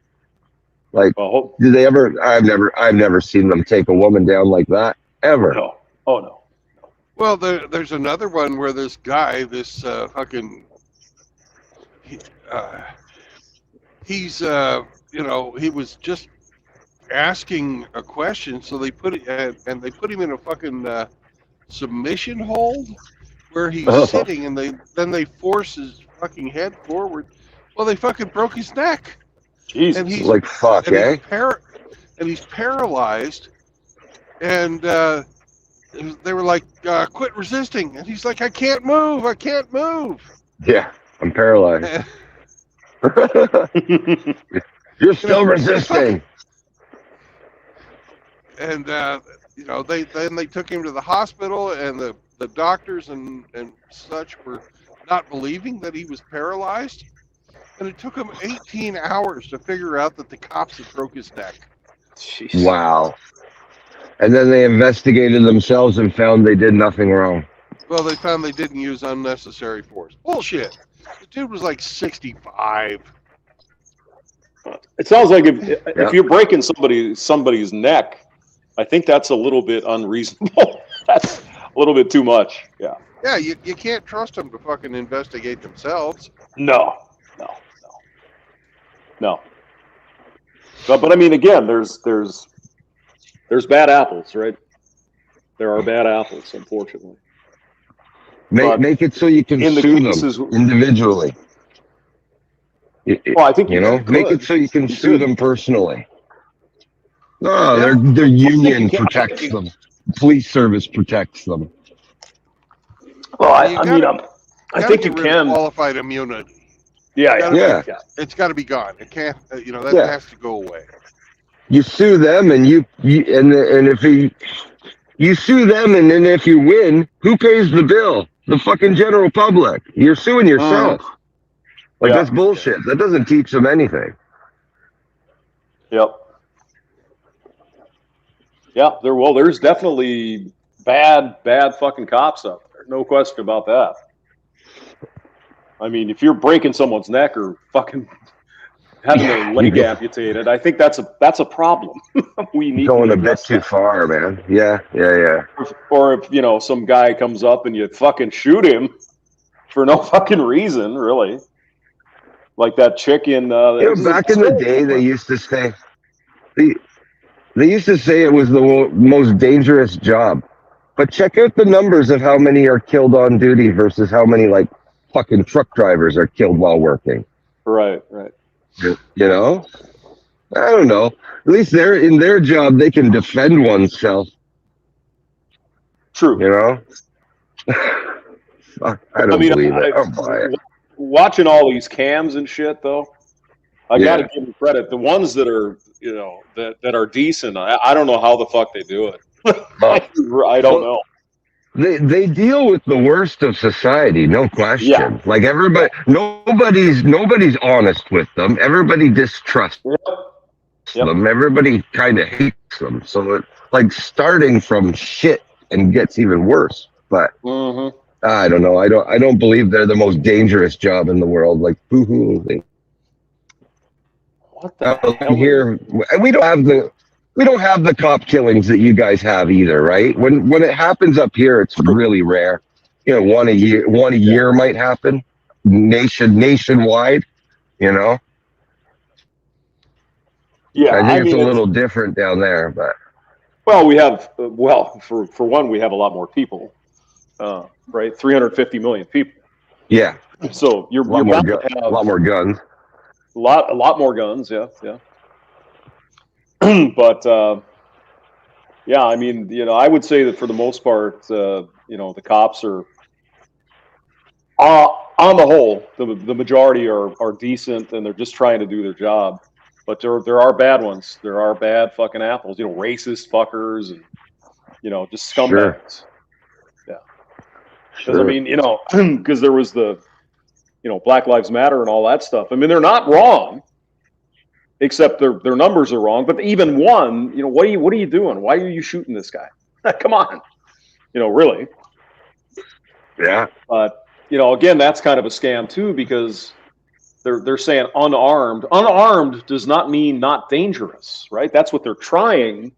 Like, did they ever? I've never seen them take a woman down like that ever. No. Oh no. Well, there's another one where this guy, he was just asking a question, so they put it and they put him in a fucking submission hold where he's sitting, and they force his fucking head forward. Well, they fucking broke his neck. Jesus. And he's like fuck, and he's paralyzed, and they were like, quit resisting. And he's like, I can't move. I can't move. Yeah, I'm paralyzed. You're still resisting. And, you know, they took him to the hospital, and the doctors and such were not believing that he was paralyzed. And it took them 18 hours to figure out that the cops had broke his neck. Jeez. Wow. And then they investigated themselves and found they did nothing wrong. Well, they found they didn't use unnecessary force. Bullshit. The dude was like 65. It sounds like if you're breaking somebody's neck, I think that's a little bit unreasonable. That's a little bit too much. Yeah. Yeah, you can't trust them to fucking investigate themselves. No. But I mean, again, there's bad apples, right? There are bad apples, unfortunately. Make it so you can sue them individually. Well, I think make it so you can sue them personally. No, their union protects them. Police service protects them. Well, I think you can. Qualified immunity. Yeah. It's got to be gone. It can't. That has to go away. You sue them, and you sue them, and then if you win, who pays the bill? The fucking general public. You're suing yourself. That's bullshit. That doesn't teach them anything. Yep. Yeah. There's definitely bad fucking cops out there. No question about that. I mean, if you're breaking someone's neck or fucking having their leg amputated, I think that's a problem. We need going a bit too far, man. Yeah. Or if some guy comes up and you fucking shoot him for no fucking reason, really. Like that chick in. Back in the day, they used to say it was the most dangerous job. But check out the numbers of how many are killed on duty versus how many fucking truck drivers are killed while working. Right. I don't know. At least they're in their job, they can defend oneself. True. I don't believe it. I don't buy it. Watching all these cams and shit, though, I gotta give them credit. The ones that are, that are decent, I don't know how the fuck they do it. I don't know. They deal with the worst of society, no question. Yeah. Like everybody, nobody's honest with them. Everybody distrusts them. Everybody kind of hates them. So it's starting from shit and gets even worse. But I don't know. I don't believe they're the most dangerous job in the world. Like boo-hoo. What the hell? Here, we don't have the cop killings that you guys have either, right? When it happens up here, it's really rare. One a year might happen, nationwide. Yeah, I think it's a little different down there, but we have for one, we have a lot more people, right? 350 million people. Yeah. So you're about to have a lot more guns. A lot more guns. Yeah. But I mean, I would say that for the most part, the cops are, on the whole, the majority are decent and they're just trying to do their job. But there are bad ones. There are bad fucking apples. Racist fuckers and just scumbags. Sure. Yeah. Because I mean, because there was the Black Lives Matter and all that stuff. I mean, they're not wrong. Except their numbers are wrong. But even one, what are you doing? Why are you shooting this guy? Come on, really. Yeah. But again, that's kind of a scam too, because they're saying unarmed. Unarmed does not mean not dangerous, right? That's what they're trying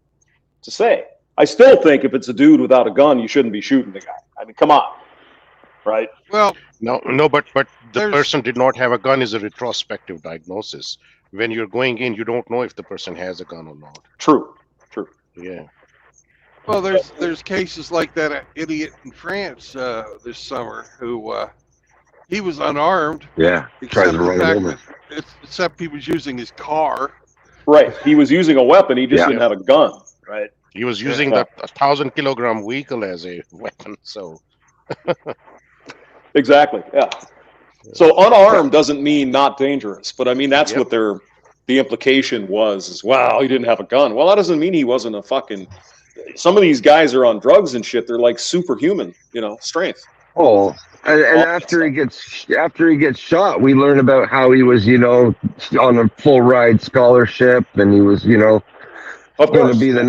to say. I still think if it's a dude without a gun, you shouldn't be shooting the guy. I mean, come on, right? Well, no, but the person did not have a gun is a retrospective diagnosis. When you're going in, you don't know if the person has a gun or not. True. Yeah. Well, there's cases like that idiot in France this summer who he was unarmed. Yeah. Tries to run over. Except he was using his car. Right. He was using a weapon. He just didn't have a gun. Right. He was using Yeah. that 1,000 kilogram vehicle as a weapon. So Exactly. Yeah. So unarmed doesn't mean not dangerous, but I mean that's yep. what the implication was. Is wow, he didn't have a gun. Well, that doesn't mean he wasn't a fucking. Some of these guys are on drugs and shit. They're like superhuman, strength. Oh, and All that after stuff. he gets shot, we learn about how he was, on a full ride scholarship, and he was, Of going to course. be the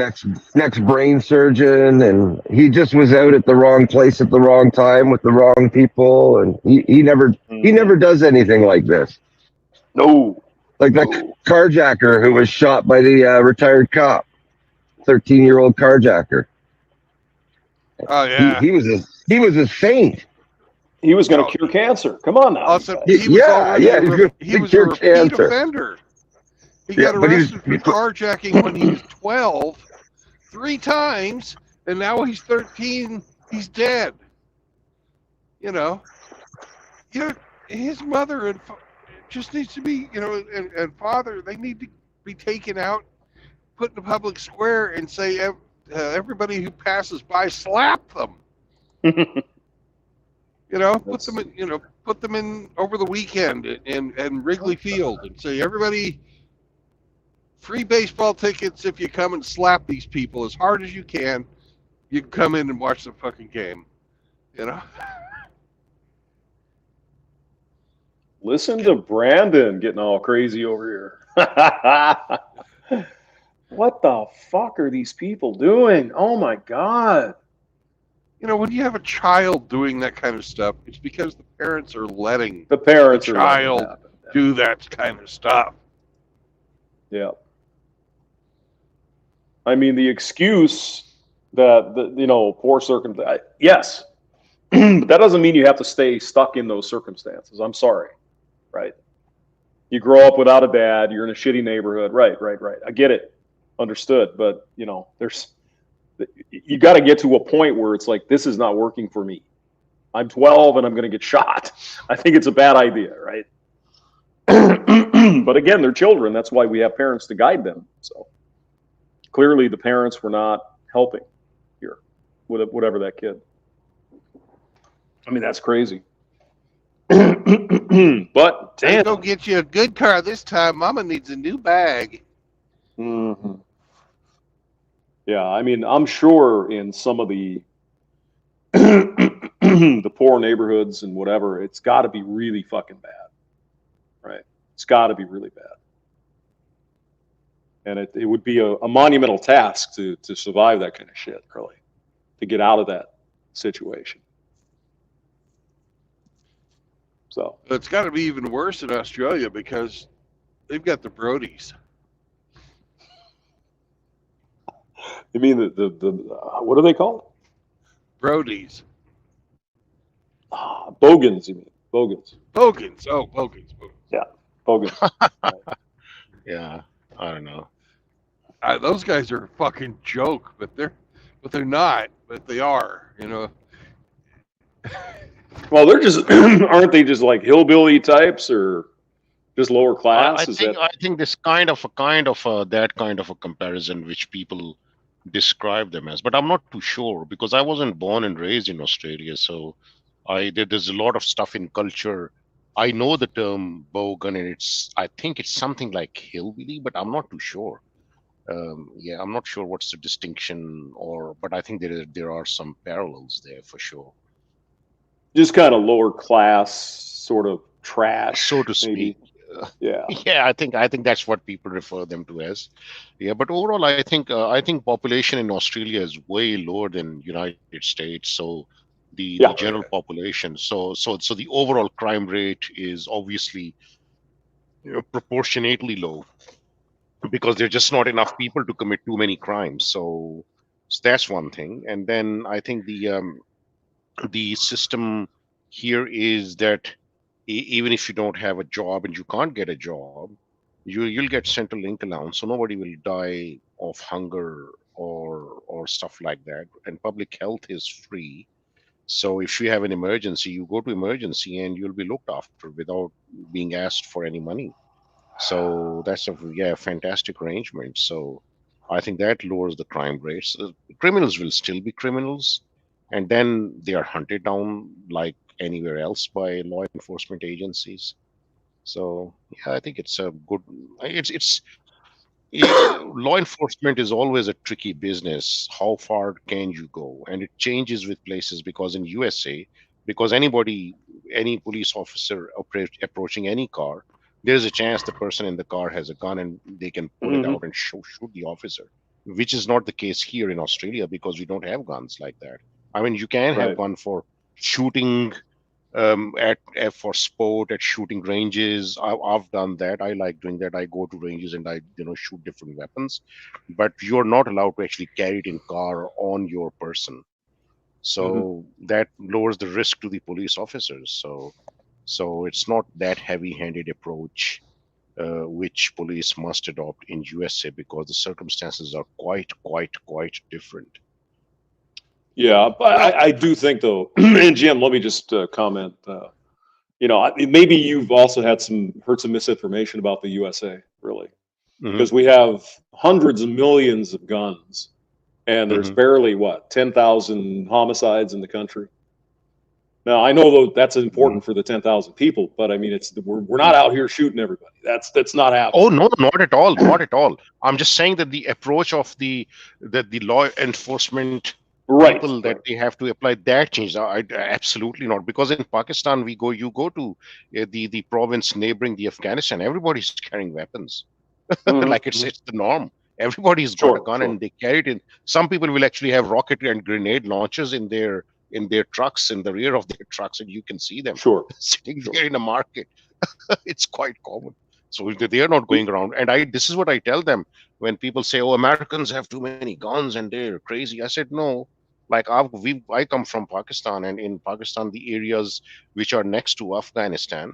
next brain surgeon, and he just was out at the wrong place at the wrong time with the wrong people, and he never does anything like this. No. Like that No. carjacker who was shot by the retired cop, 13-year-old carjacker. Oh yeah. He was a saint. He was going No. to cure cancer. Come on now. Also, you guys. he was Yeah, already yeah, he's gonna he was a cure repeat cancer. offender. He Yeah, got but he was- arrested for carjacking when he was 12, 3 times, and now he's 13. He's dead. His mother and just needs to be, and father. They need to be taken out, put in a public square, and say everybody who passes by, slap them. Put them in over the weekend in Wrigley Field and say, everybody, free baseball tickets if you come and slap these people as hard as you can. You can come in and watch the fucking game. Listen to Brandon getting all crazy over here. What the fuck are these people doing? Oh my God. When you have a child doing that kind of stuff, it's because the parents are letting The parents the are letting it child happen. do that kind of stuff. Yeah. I mean, the excuse that, poor circumstance, yes. But that doesn't mean you have to stay stuck in those circumstances. I'm sorry. Right? You grow up without a dad, you're in a shitty neighborhood. Right. I get it. Understood. But, you got to get to a point where it's like, this is not working for me. I'm 12 and I'm going to get shot. I think it's a bad idea, right? But again, they're children. That's why we have parents to guide them. So clearly the parents were not helping here with whatever that kid. I mean, that's crazy. But damn. Go get you a good car this time. Mama needs a new bag. Mm-hmm. Yeah, I mean, I'm sure in some of the the poor neighborhoods and whatever, it's got to be really fucking bad, right? It's got to be really bad, and it would be a monumental task to survive that kind of shit, really, to get out of that situation. So it's got to be even worse in Australia because they've got the Brodies. you mean the what are they called? Brodies. Bogans, you mean? Bogans. Bogans. Oh, Bogans. Yeah, Bogans. Yeah, I don't know. Those guys are a fucking joke, but they're not. But they are. Well, they're just aren't they just like hillbilly types or just lower class? I think this kind of that kind of a comparison which people describe them as, but I'm not too sure because I wasn't born and raised in Australia, so there's a lot of stuff in culture. I know the term bogan, and I think it's something like hillbilly, but I'm not too sure. Yeah, I'm not sure what's the distinction, but I think there are some parallels there for sure. Just kind of lower class, sort of trash, so to speak. Maybe. Yeah. Yeah, I think that's what people refer them to as. Yeah, but overall, I think population in Australia is way lower than United States. So the general population, so the overall crime rate is obviously proportionately low because there's just not enough people to commit too many crimes. So that's one thing. And then I think the system here is that even if you don't have a job and you can't get a job, you'll get central link allowance, so nobody will die of hunger or stuff like that. And public health is free, so if you have an emergency, you go to emergency and you'll be looked after without being asked for any money. So that's a fantastic arrangement. So I think that lowers the crime rates. Criminals will still be criminals, and then they are hunted down like anywhere else by law enforcement agencies. So yeah, I think it's a good. It's law enforcement is always a tricky business. How far can you go? And it changes with places because in USA, because any police officer approaching any car, there's a chance the person in the car has a gun and they can pull it Hmm. out and shoot the officer, which is not the case here in Australia because we don't have guns like that. I mean, you can have Right. one for shooting for sport at shooting ranges. I've done that. I like doing that. I go to ranges and I shoot different weapons, but you're not allowed to actually carry it in car on your person. Hmm. So that lowers the risk to the police officers. So it's not that heavy-handed approach which police must adopt in USA because the circumstances are quite different. Yeah, but Well, I do think though, and Jim, let me just comment. Maybe you've also heard some misinformation about the USA, really, Hmm. because we have hundreds of millions of guns, and there's Hmm. barely 10,000 homicides in the country. Now I know though that's important for the 10,000 people, but I mean we're not out here shooting everybody. That's not happening. Oh no, not at all, not at all. I'm just saying that the approach of the law enforcement Right. people that they have to apply that change. Absolutely not, because in Pakistan you go to the province neighboring the Afghanistan, everybody's carrying weapons. Mhm. Like it's the norm. Everybody's got a Sure, gun sure, and they carry it in. Some people will actually have rocket and grenade launchers in their trucks, in the rear of their trucks, and you can see them sure, sitting sure. there in a market. It's quite common. So they are not going around. And this is what I tell them when people say, "Oh, Americans have too many guns and they're crazy." I said, "No. Like I come from Pakistan, and in Pakistan, the areas which are next to Afghanistan,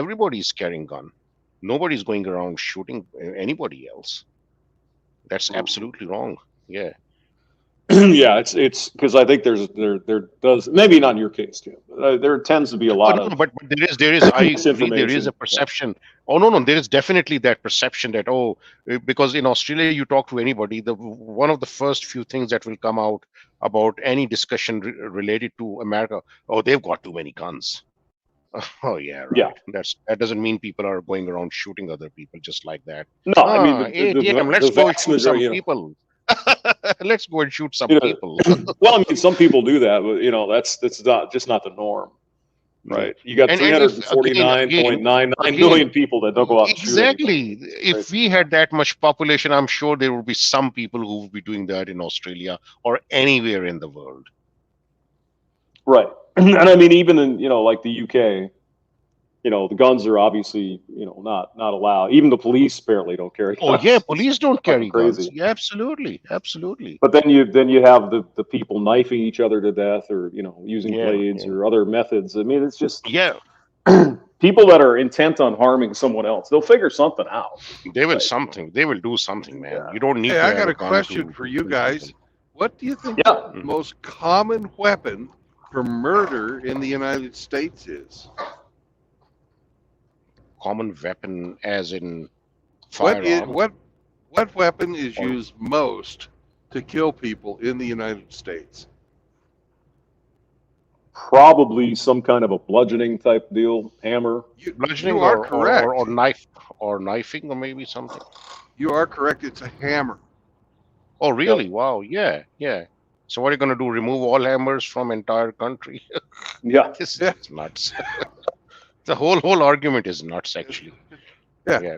everybody's carrying gun. Nobody's going around shooting anybody else. That's absolutely wrong." Yeah. Yeah, it's because I think there does, maybe not in your case, Jim, but there tends to be a Oh lot no, no, of but there is. I agree. There is a misinformation. Yeah. perception. Oh no, no, there is definitely that perception that because in Australia you talk to anybody, the one of the first few things that will come out about any discussion related to America, oh, they've got too many guns. Oh yeah, Yeah. right. That doesn't mean people are going around shooting other people just like that. No, I mean ATM, let's the go and vast shoot some majority, people. Let's go and shoot some you know, people. well, I mean, some people do that, but that's not just not the norm, Yeah. right? You got And if again 349.99 million people that don't go out and shoot anybody. exactly, if we had that much population, I'm sure there would be some people who would be doing that in Australia or anywhere in the world. Right. And I mean, even in like the UK, the guns are obviously not allowed. Even the police apparently don't carry Oh yeah, guns. police don't Fucking carry guns. crazy. Yeah, absolutely, absolutely. But then you have the people knifing each other to death, or using Yeah, blades yeah, or other methods. I mean, it's just yeah. people that are intent on harming someone else. They'll figure something out. They will Right. something. They will do something, man. Yeah. You don't need hey, to I have got a a gun question to for you do guys. something. What do you think Yeah. the most common weapon for murder in the United States is? Common weapon, as in What is firearm. what weapon is Or used most to kill people in the United States? Probably some kind of a bludgeoning type deal, hammer. You bludgeoning are or correct. knife or knifing or maybe something. You are correct. It's a hammer. Oh Yep. really? Wow. Yeah, yeah. So what are you gonna do? Remove all hammers from entire country? Yeah. This Yeah. is nuts. The whole argument is nuts, actually. Yeah. Yeah.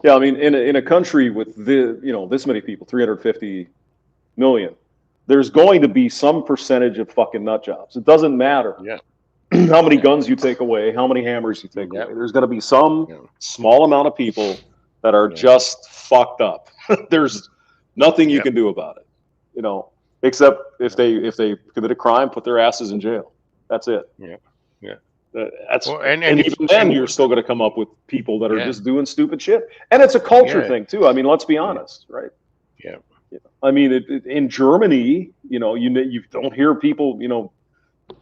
Yeah. I mean, in a country with this many people, 350 million, there's going to be some percentage of fucking nut jobs. It doesn't matter Yeah. how many Yeah. guns you take away, how many hammers you take Yeah. away. There's going to be some Yeah. small amount of people that are Yeah. just fucked up. There's nothing you Yeah. can do about it, except if they commit a crime, put their asses in jail. That's it. Yeah. Yeah. That's Well, and if even then, and you're still going to come up with people that are yeah. just doing stupid shit. And it's a culture Yeah. thing too. I mean, let's be honest, right? Yeah. I mean, in Germany, you don't hear people,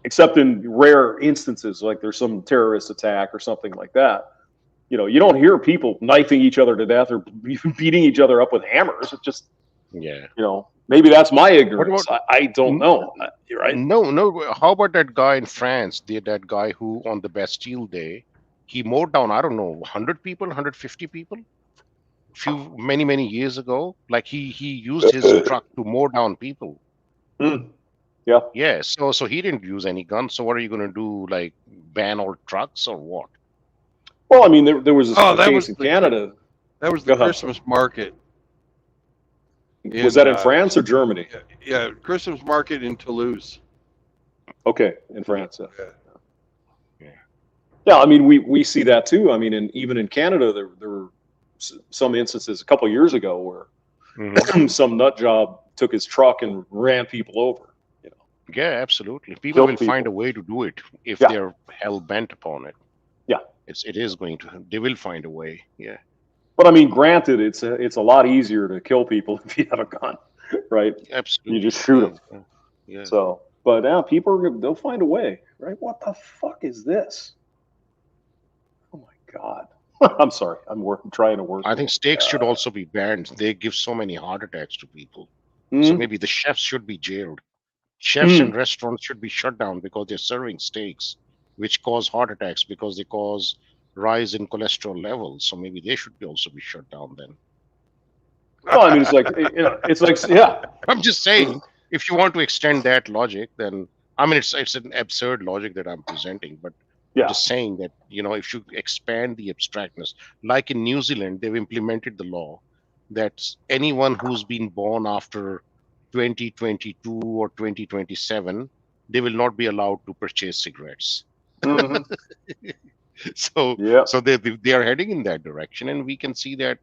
except in rare instances, like there's some terrorist attack or something like that. you don't hear people knifing each other to death or beating each other up with hammers. It just, Yeah. maybe that's my What ignorance. about I don't know. You're right. no? How about that guy in France? That guy who on the Bastille Day, he mowed down, I don't know, 100 people, 150 people, many years ago. Like he used his truck to mow down people. Mm. Yeah. Yeah. So he didn't use any guns. So what are you going to do? Like ban all trucks or what? Well, I mean, there was Oh, a case in Canada. That was Go the ahead. Christmas market. Was that in France or Germany? Yeah, Christmas market in Toulouse. Okay, in France. Yeah. Yeah, I mean, we see that too. I mean, even in Canada, there were some instances a couple of years ago where some nut job took his truck and ran people over. Yeah, absolutely. People will find a people. way to do it if Yeah. they're hell bent upon it. Yeah. It is going to. They will find a way. Yeah. But I mean, granted, it's a lot easier to kill people if you have a gun, right? Absolutely. You just shoot them. Yeah. So, but yeah, they'll find a way, right? What the fuck is this? Oh my god! I'm sorry. I'm trying to work. I think steaks should also be banned. They give so many heart attacks to people. So Mm. maybe the chefs should be jailed. Chefs and restaurants should be shut down because they're serving steaks, which cause heart attacks because they cause rise in cholesterol levels. So maybe they should also be shut down then. Well, I mean, it's like, yeah. I'm just saying, if you want to extend that logic, then I mean, it's an absurd logic that I'm presenting, but Yeah. just saying that, if you expand the abstractness, like in New Zealand, they've implemented the law that anyone who's been born after 2022 or 2027, they will not be allowed to purchase cigarettes. Mhm. So Yeah. so they are heading in that direction, and we can see that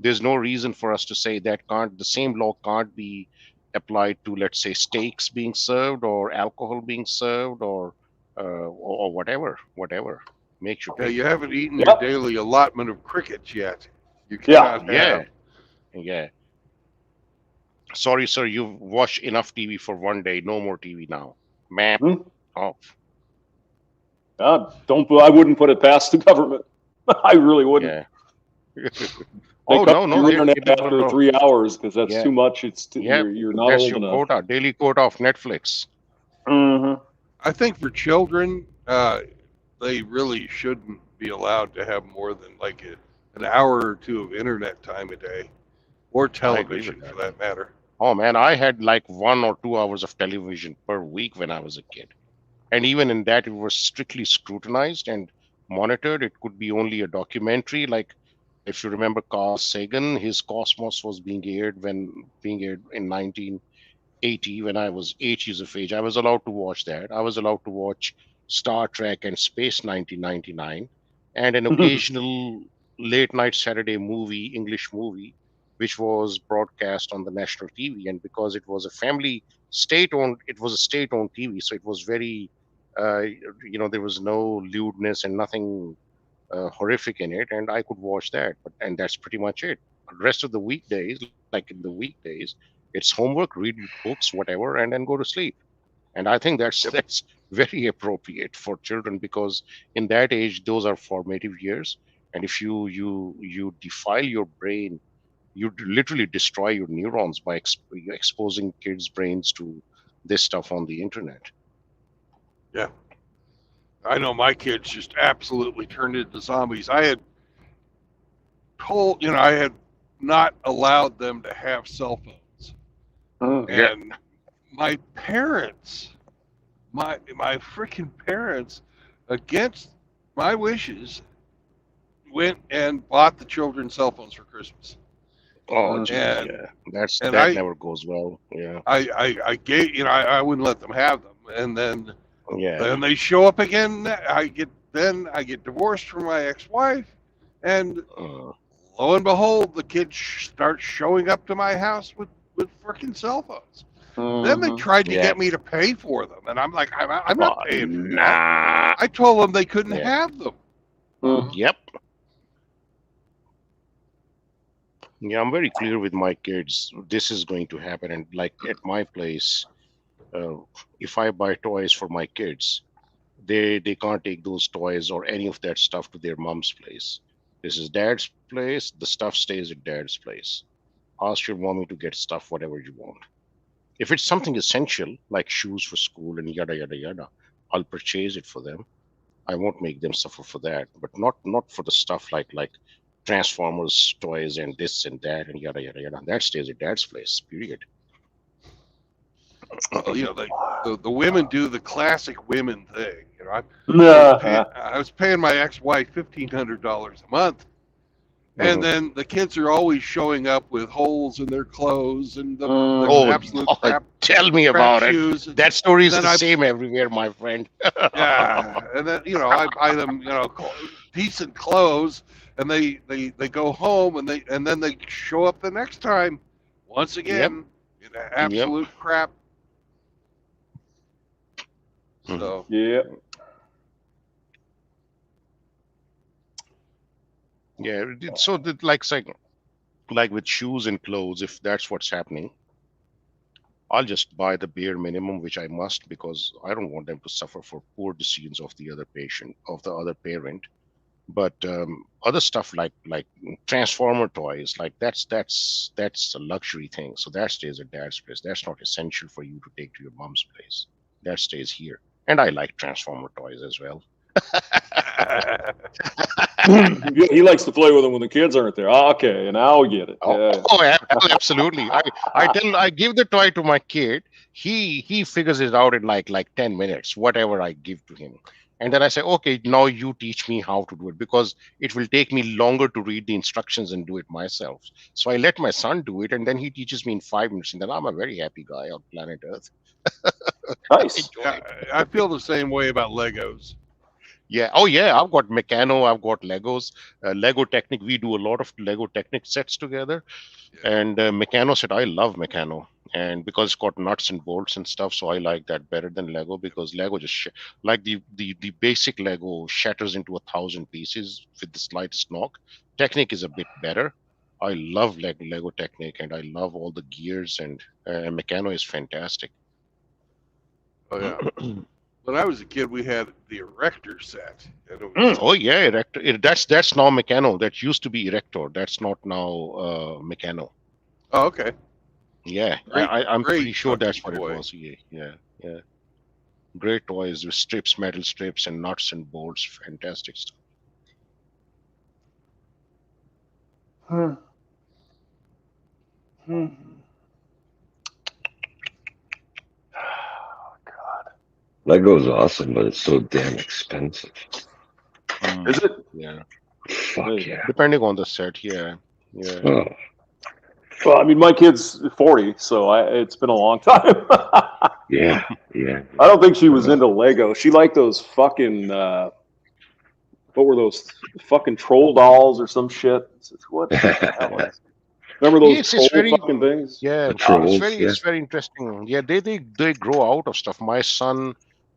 there's no reason for us to say that the same law can't be applied to, let's say, steaks being served or alcohol being served or whatever makes you Yeah, pay. you haven't eaten Yep. your daily allotment of crickets yet. You Yeah. cannot Yeah. have. Yeah. Sorry, sir, you've watched enough TV for one day. No more TV now. Map Mhm. off. I wouldn't put it past the government. I really wouldn't. Yeah. They Oh, cut no, your they're internet capable after of. 3 hours because that's Yeah. too much. Yeah, you're not that's old your enough. quota, daily quota of Netflix. Mm-hmm. I think for children, they really shouldn't be allowed to have more than like an hour or two of internet time a day, or I agree television with for that. that matter. Oh man, I had like 1 or 2 hours of television per week when I was a kid. And even in that, it was strictly scrutinized and monitored. It could be only a documentary. Like, if you remember Carl Sagan, his Cosmos was being aired in 1980 when I was 8 years of age. I was allowed to watch that. I was allowed to watch Star Trek and Space 1999 and an occasional late night Saturday English movie, which was broadcast on the national TV. And because it was it was a state owned TV. So it was very, there was no lewdness and nothing horrific in it. And I could watch that. And that's pretty much it. The rest of the weekdays, like in the weekdays, it's homework, read books, whatever, and then go to sleep. And I think that's very appropriate for children because in that age, those are formative years. And if you defile your brain, you literally destroy your neurons by exposing kids' brains to this stuff on the internet. Yeah, I know my kids just absolutely turned into zombies. I had I had not allowed them to have cell phones, Yeah. and my parents, my freaking parents, against my wishes, went and bought the children cell phones for Christmas. Oh, geez, And- yeah. and That I- never goes well. Yeah. I gave I wouldn't let them have them, and then Yeah. they show up again. I get divorced from my ex-wife, and Uh, lo and behold, the kids start showing up to my house with freaking cell phones. Then they tried to Yeah. get me to pay for them, and I'm like, I'm not paying for that. Nah. I told them they couldn't Yeah. have them. Yep. Yeah, I'm very clear with my kids. This is going to happen, and like at my place, if I buy toys for my kids, they can't take those toys or any of that stuff to their mom's place. This is Dad's place. The stuff stays at Dad's place. Ask your mommy to get stuff, whatever you want. If it's something essential, like shoes for school and yada yada yada, I'll purchase it for them. I won't make them suffer for that, but not for the stuff like Transformers toys and this and that and yada yada yada. That stays at Dad's place. Period. Well, the women do the classic women thing. I was paying my ex-wife $1,500 a month, and then the kids are always showing up with holes in their clothes and the absolute crap. Tell me about it. That story is the same everywhere, my friend. Yeah, and then I buy them decent clothes, and they go home and then they show up the next time once again in absolute crap. So yeah. So like with shoes and clothes, if that's what's happening, I'll just buy the bare minimum, which I must, because I don't want them to suffer for poor decisions of the other parent. But other stuff like Transformer toys, like that's a luxury thing. So that stays at Dad's place. That's not essential for you to take to your mom's place. That stays here. And I like Transformer toys as well. He likes to play with them when the kids aren't there. Okay, now I get it. Absolutely. I give the toy to my kid. He figures it out in like 10 minutes, whatever I give to him. And then I say, okay, now you teach me how to do it, because it will take me longer to read the instructions and do it myself. So I let my son do it, and then he teaches me in 5 minutes, and then I'm a very happy guy on planet Earth. Nice. I feel the same way about Legos. Yeah. Oh, yeah. I've got Meccano. I've got Legos. Lego Technic. We do a lot of Lego Technic sets together. And Meccano set. I love Meccano. And because it's got nuts and bolts and stuff, so I like that better than Lego, because Lego just like the basic Lego shatters into 1,000 pieces with the slightest knock. Technic is a bit better. I love Lego Technic, and I love all the gears, and Meccano is fantastic. Oh yeah. When I was a kid, we had the Erector set. Oh yeah, Erector. That's now Meccano. That used to be Erector. That's not now Meccano. Oh, okay. Yeah, I'm pretty sure that's what it was. Yeah. Great toys with strips, metal strips, and nuts and bolts. Fantastic stuff. Lego's awesome, but it's so damn expensive. Is it? Yeah. Fuck yeah. Depending on the set, yeah. Oh. Well, I mean, my kid's 40, so it's been a long time. Yeah. I don't think she was into Lego. She liked those fucking, what were those fucking troll dolls or some shit? What the hell was it? Remember those fucking things? Yeah, it's very interesting. Yeah, they grow out of stuff.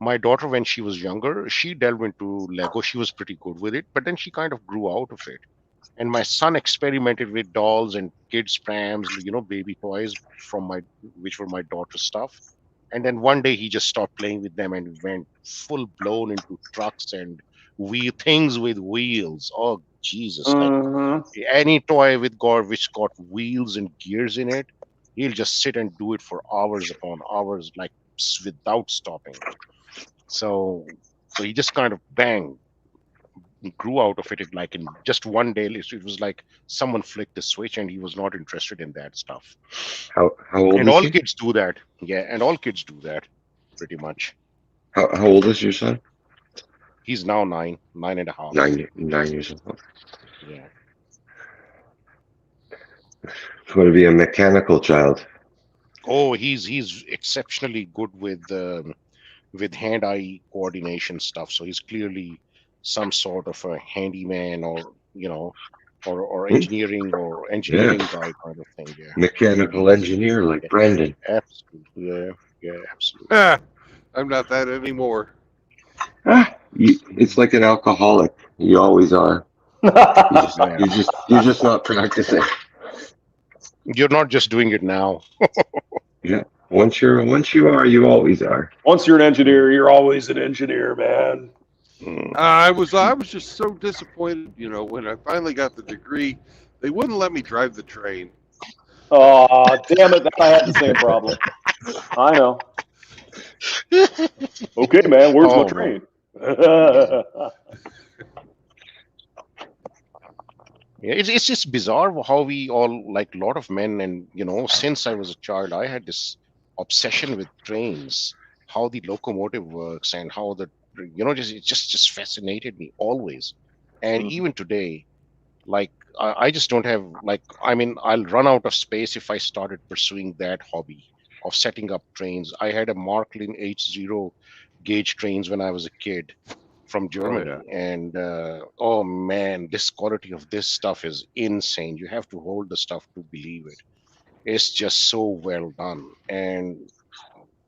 My daughter, when she was younger, she delved into Lego. She was pretty good with it, but then she kind of grew out of it. And my son experimented with dolls and kids' prams, baby toys which were my daughter's stuff. And then one day he just stopped playing with them and went full blown into trucks and things with wheels. Oh Jesus! Like any toy which got wheels and gears in it, he'll just sit and do it for hours upon hours, like without stopping. So he just kind of grew out of it like in just one day. It was like someone flicked the switch and he was not interested in that stuff. How old and is all he? Kids do that. Yeah, and all kids do that pretty much. How old is your son? He's now 9.5. 9 years old. Yeah. He's going to be a mechanical child. Oh, he's exceptionally good with hand-eye coordination stuff. So he's clearly some sort of a handyman or engineering guy kind of thing. Yeah. Mechanical engineer like Brandon. Absolutely. Yeah, absolutely. I'm not that anymore. It's like an alcoholic. You always are. You're just not practicing. You're not just doing it now. Yeah. Once you are, you always are. Once you're an engineer, you're always an engineer, man. I was just so disappointed, when I finally got the degree, they wouldn't let me drive the train. Oh, damn it! I had the same problem. I know. Okay, man, where's my Oh man. train? Yeah, it's just bizarre how we all, like a lot of men, and since I was a child, I had this obsession with trains, how the locomotive works, and how it just fascinated me always. And Mhm. even today, like I just don't have, like, I mean, I'll run out of space if I started pursuing that hobby of setting up trains. I had a Marklin H0 gauge trains when I was a kid from Oh yeah. Germany. And oh man, this quality of this stuff is insane. You have to hold the stuff to believe it. It's just so well done. And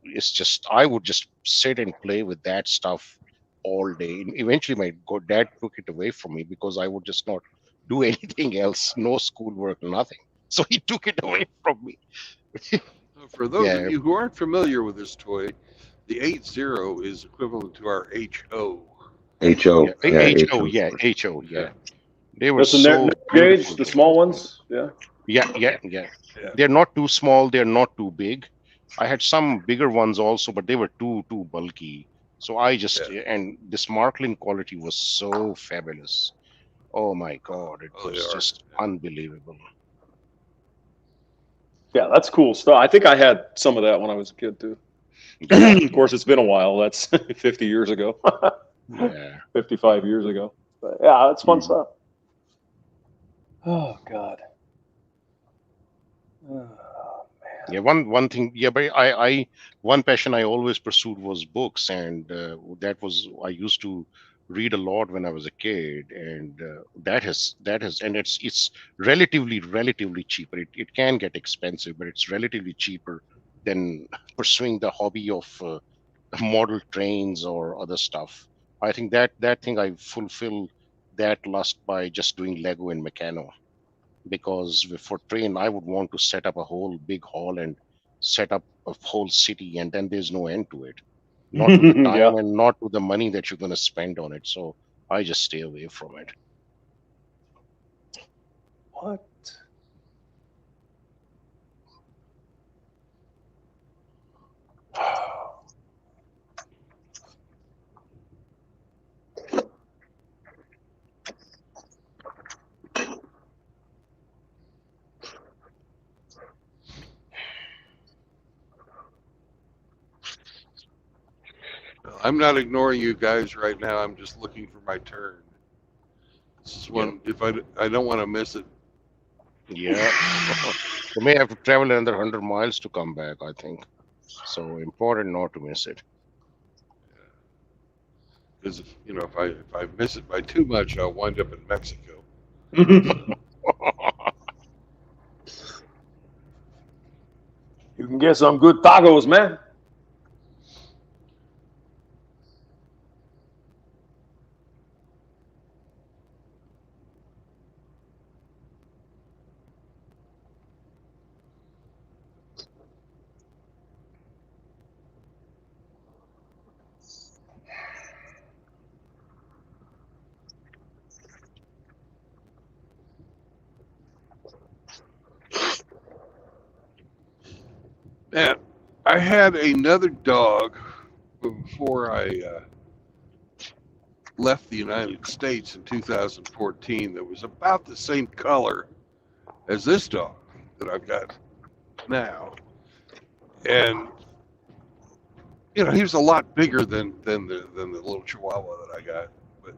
it's just, I would just sit and play with that stuff all day. And eventually, my dad took it away from me because I would just not do anything else, no schoolwork, nothing. So he took it away from me. For those of Yeah, you who aren't familiar with this toy, the 80 is equivalent to our HO. HO. yeah, Yeah, HO, HO. yeah, HO, Yeah. yeah. They were That's the narrow so gauge, beautiful. the small ones. Yeah. Yeah, yeah, yeah. Yeah. They're not too small. They're not too big. I had some bigger ones also, but they were too bulky. So I just, Yeah. and this Marklin quality was so fabulous. Oh my God, it Oh, they was are. just unbelievable. Yeah, that's cool stuff. I think I had some of that when I was a kid too. Yeah, Of course, it's been a while. That's 50 years ago, yeah. 55 years ago. But yeah, it's fun Mhm. stuff. Oh God. Yeah, one thing. Yeah, but I one passion I always pursued was books, and that was, I used to read a lot when I was a kid, and that has, and it's relatively cheaper. It can get expensive, but it's relatively cheaper than pursuing the hobby of model trains or other stuff. I think that thing I fulfill that lust by just doing Lego and Meccano, because for train I would want to set up a whole big hall and set up a whole city, and then there's no end to it, not to the Yeah. time and not to the money that you're going to spend on it. So I just stay away from it. What? I'm not ignoring you guys right now. I'm just looking for my turn. This is Yeah, one. If I don't want to miss it. yeah. You may have to travel another 100 miles to come back, I think. So important not to miss it. Because if I miss it by too much, I'll wind up in Mexico. You can get some good tacos, man. Man, I had another dog before I left the United States in 2014 that was about the same color as this dog that I've got now. And he was a lot bigger than the little Chihuahua that I got. But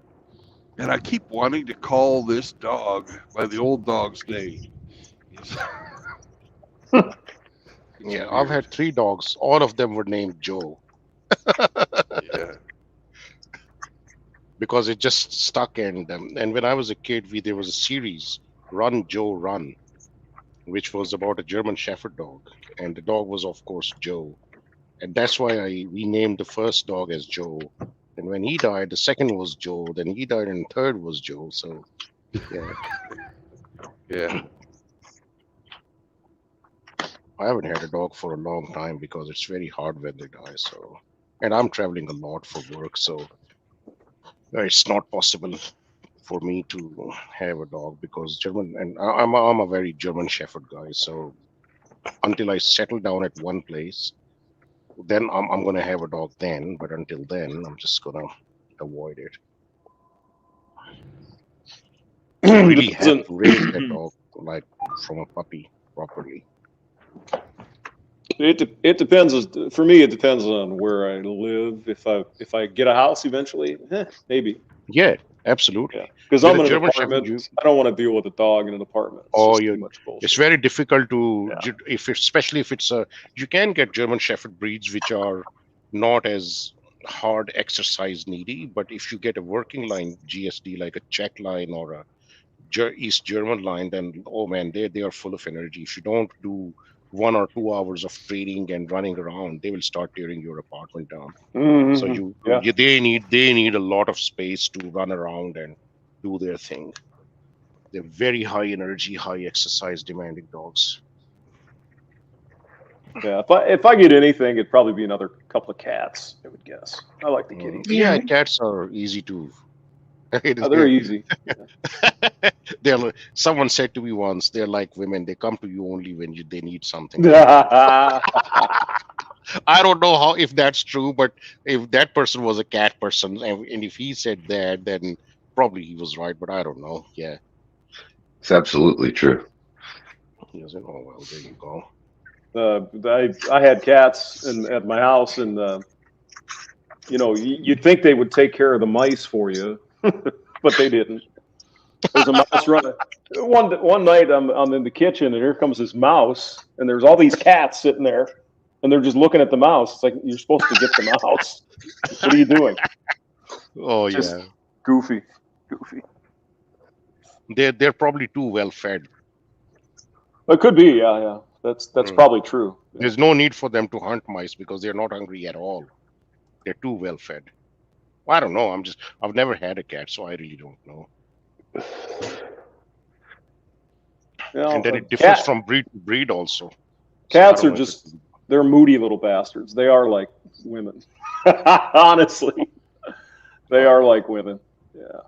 and I keep wanting to call this dog by the old dog's name. It's, it's Yeah, I've weird. had 3 dogs. All of them were named Joe Yeah. because it just stuck. And when I was a kid, there was a series, Run Joe Run, which was about a German Shepherd dog, and the dog was, of course, Joe, and that's why I renamed the first dog as Joe. And when he died, the second was Joe. Then he died, and the third was Joe. So yeah, Yeah. I haven't had a dog for a long time because it's very hard when they die. So, and I'm traveling a lot for work, so It's not possible for me to have a dog because German, and I'm a very German Shepherd guy. So until I settle down at one place, then I'm gonna have a dog then. But until then, I'm just gonna avoid it. You really have Doesn't- to raise that dog like from a puppy properly. It depends. For me, it depends on where I live. If I get a house eventually, maybe. Yeah, absolutely. Yeah, because With I'm a in an German Shepherd, apartment. I don't want to deal with a dog in an apartment. It's oh, just too much it's bullshit. very difficult to Yeah. especially if it's a. You can get German Shepherd breeds which are not as hard exercise needy, but if you get a working line GSD like a Czech line or a East German line, then oh man, they are full of energy. If you don't do 1 or 2 hours of training and running around, they will start tearing your apartment down. So Yeah. they need a lot of space to run around and do their thing. They're very high energy, high exercise demanding dogs. Yeah, if I get anything, it'd probably be another couple of cats. I would guess. I like the kitties. Yeah, cats are easy to. They're easy. Someone said to me once, they're like women. They come to you only when they need something. Yeah. I don't know how if that's true, but if that person was a cat person, and if he said that, then probably he was right. But I don't know. Yeah, It's absolutely true. he was. Oh well, there you go. I had cats at my house, and you'd think they would take care of the mice for you, but they didn't. There's a mouse running. One night I'm in the kitchen, and here comes this mouse, and there's all these cats sitting there, and they're just looking at the mouse. It's like, you're supposed to get the mouse. What are you doing? Oh Just yeah, goofy. they're probably too well fed. It could be, yeah. That's probably true. Yeah. There's no need for them to hunt mice because they're not hungry at all. They're too well fed. Well, I don't know. I've never had a cat, so I really don't know. And then it differs from breed to breed also. Cats are just, they're moody little bastards. They are like women. Honestly. They are like women. Yeah.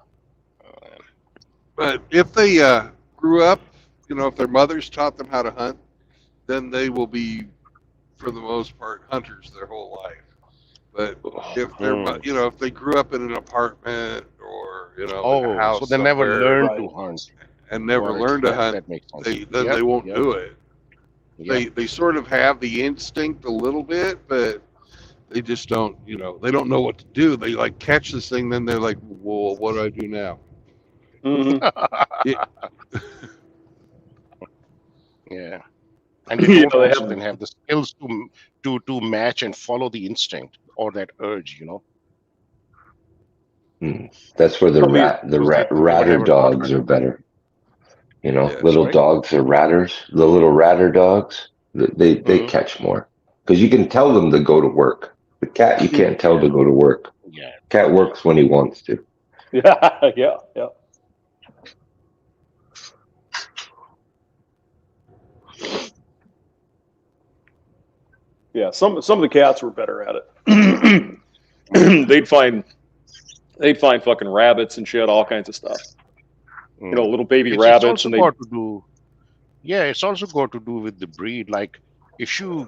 But if they grew up, if their mothers taught them how to hunt, then they will be, for the most part, hunters their whole life. But if they're, if they grew up in an apartment or in a house, so they never learn to hunt and never learn to hunt, that makes sense. They won't do it. Yep. They sort of have the instinct a little bit, but they just don't, they don't know what to do. They like catch this thing, then they're like, well, what do I do now? Yeah, and they don't also then have the skills to match and follow the instinct or that urge. That's where the ratter dogs are better. Little dogs are ratters. The little ratter dogs, they catch more because you can tell them to go to work. The cat, you can't tell to go to work. Yeah, cat works when he wants to. Yeah. Yeah, some of the cats were better at it. They'd find fucking rabbits and shit, all kinds of stuff. Little baby rabbits, and it's also got to do with the breed. Like if you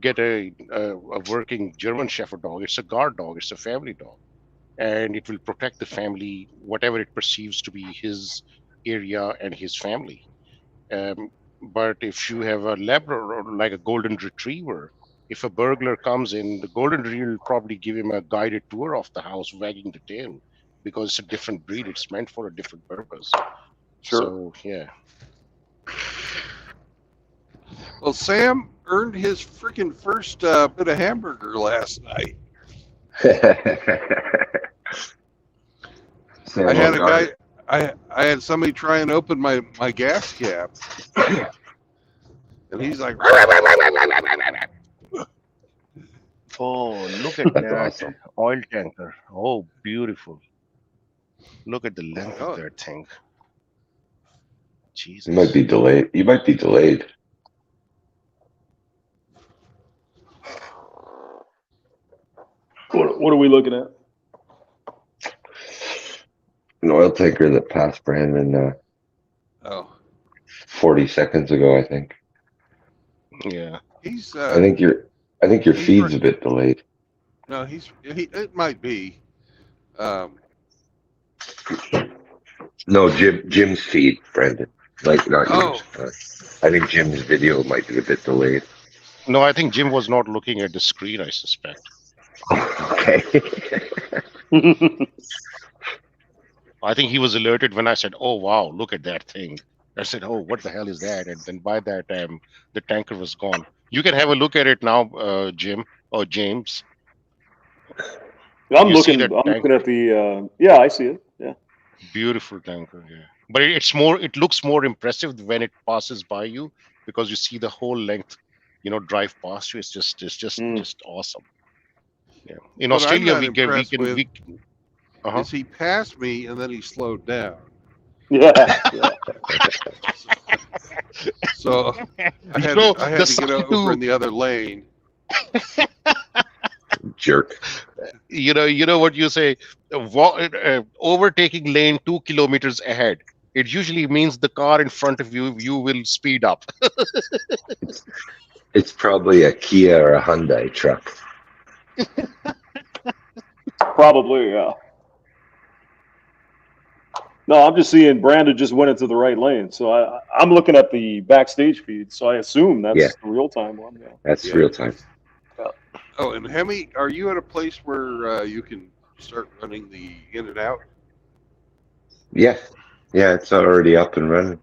get a working German Shepherd dog, it's a guard dog, it's a family dog, and it will protect the family, whatever it perceives to be his area and his family. But if you have a Labrador or like a Golden Retriever, if a burglar comes in, the Golden Retriever will probably give him a guided tour of the house, wagging the tail, because it's a different breed. It's meant for a different purpose. Sure. So, yeah. Well, Sam earned his freaking first bit of hamburger last night. I had a guy. I had somebody try and open my gas cap, and he's like, "Oh, look at that awesome. Oil tanker! Oh, beautiful! Look at the length of that thing. Jesus, you might be delayed. What are we looking at? an oil tanker that passed Brandon Oh, 40 seconds ago, I think. Yeah. he's. I think your he's feed's right. a bit delayed. No, it might be. No, Jim's feed, Brandon. Like not Oh, yours. I think Jim's video might be a bit delayed. No, I think Jim was not looking at the screen, I suspect. Okay. I think he was alerted when I said, "Oh wow, look at that thing." I said, "Oh, what the hell is that?" And then by that time, the tanker was gone. You can have a look at it now, Jim or James. I'm You see looking. that I'm tanker? looking at the. Yeah, I see it. Yeah. Beautiful tanker, yeah. But it's more. It looks more impressive when it passes by you because you see the whole length, drive past you. It's Mm. just awesome. Yeah. In what I'm Australia, not impressed with uh-huh. is he passed me and then he slowed down. Yeah. Yeah. So I had The to get side over in who, the other lane. Jerk. you know what you say, overtaking lane 2 kilometers ahead. It usually means the car in front of you will speed up. It's probably a Kia or a Hyundai truck. Probably. Yeah. No, I'm just seeing Brandon just went into the right lane. So I'm looking at the backstage feed. So I assume that's Yeah. the real time one. Yeah. That's Yeah. real time. Oh, and Hemi, are you at a place where you can start running the in and out? Yeah. Yeah, it's already up and running.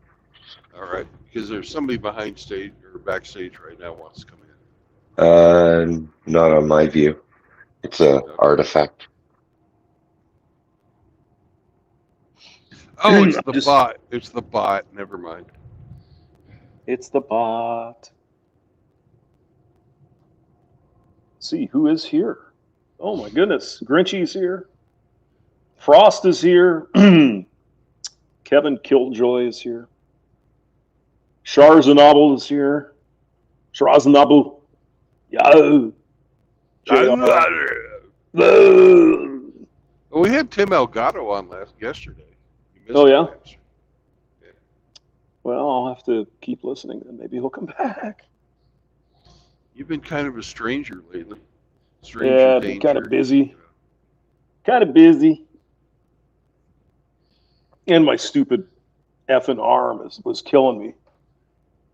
All right, because there's somebody behind stage or backstage right now wants to come in. Not on my view. It's a artifact. Oh, it's the Just- bot. It's the bot. Never mind. It's the bot. Let's see who is here. Oh my goodness, Grinchy's here. Frost is here. Kevin Killjoy is here. Sharzanabel is here. Sharzanabel. Yo. Well, we had Tim Elgato on yesterday. You missed Oh, it yeah? last year. Well, I'll have to keep listening, and maybe he'll come back. You've been kind of a stranger lately. Stranger Yeah, I've been danger. kind of busy. Kind of busy. And my stupid effing arm was killing me.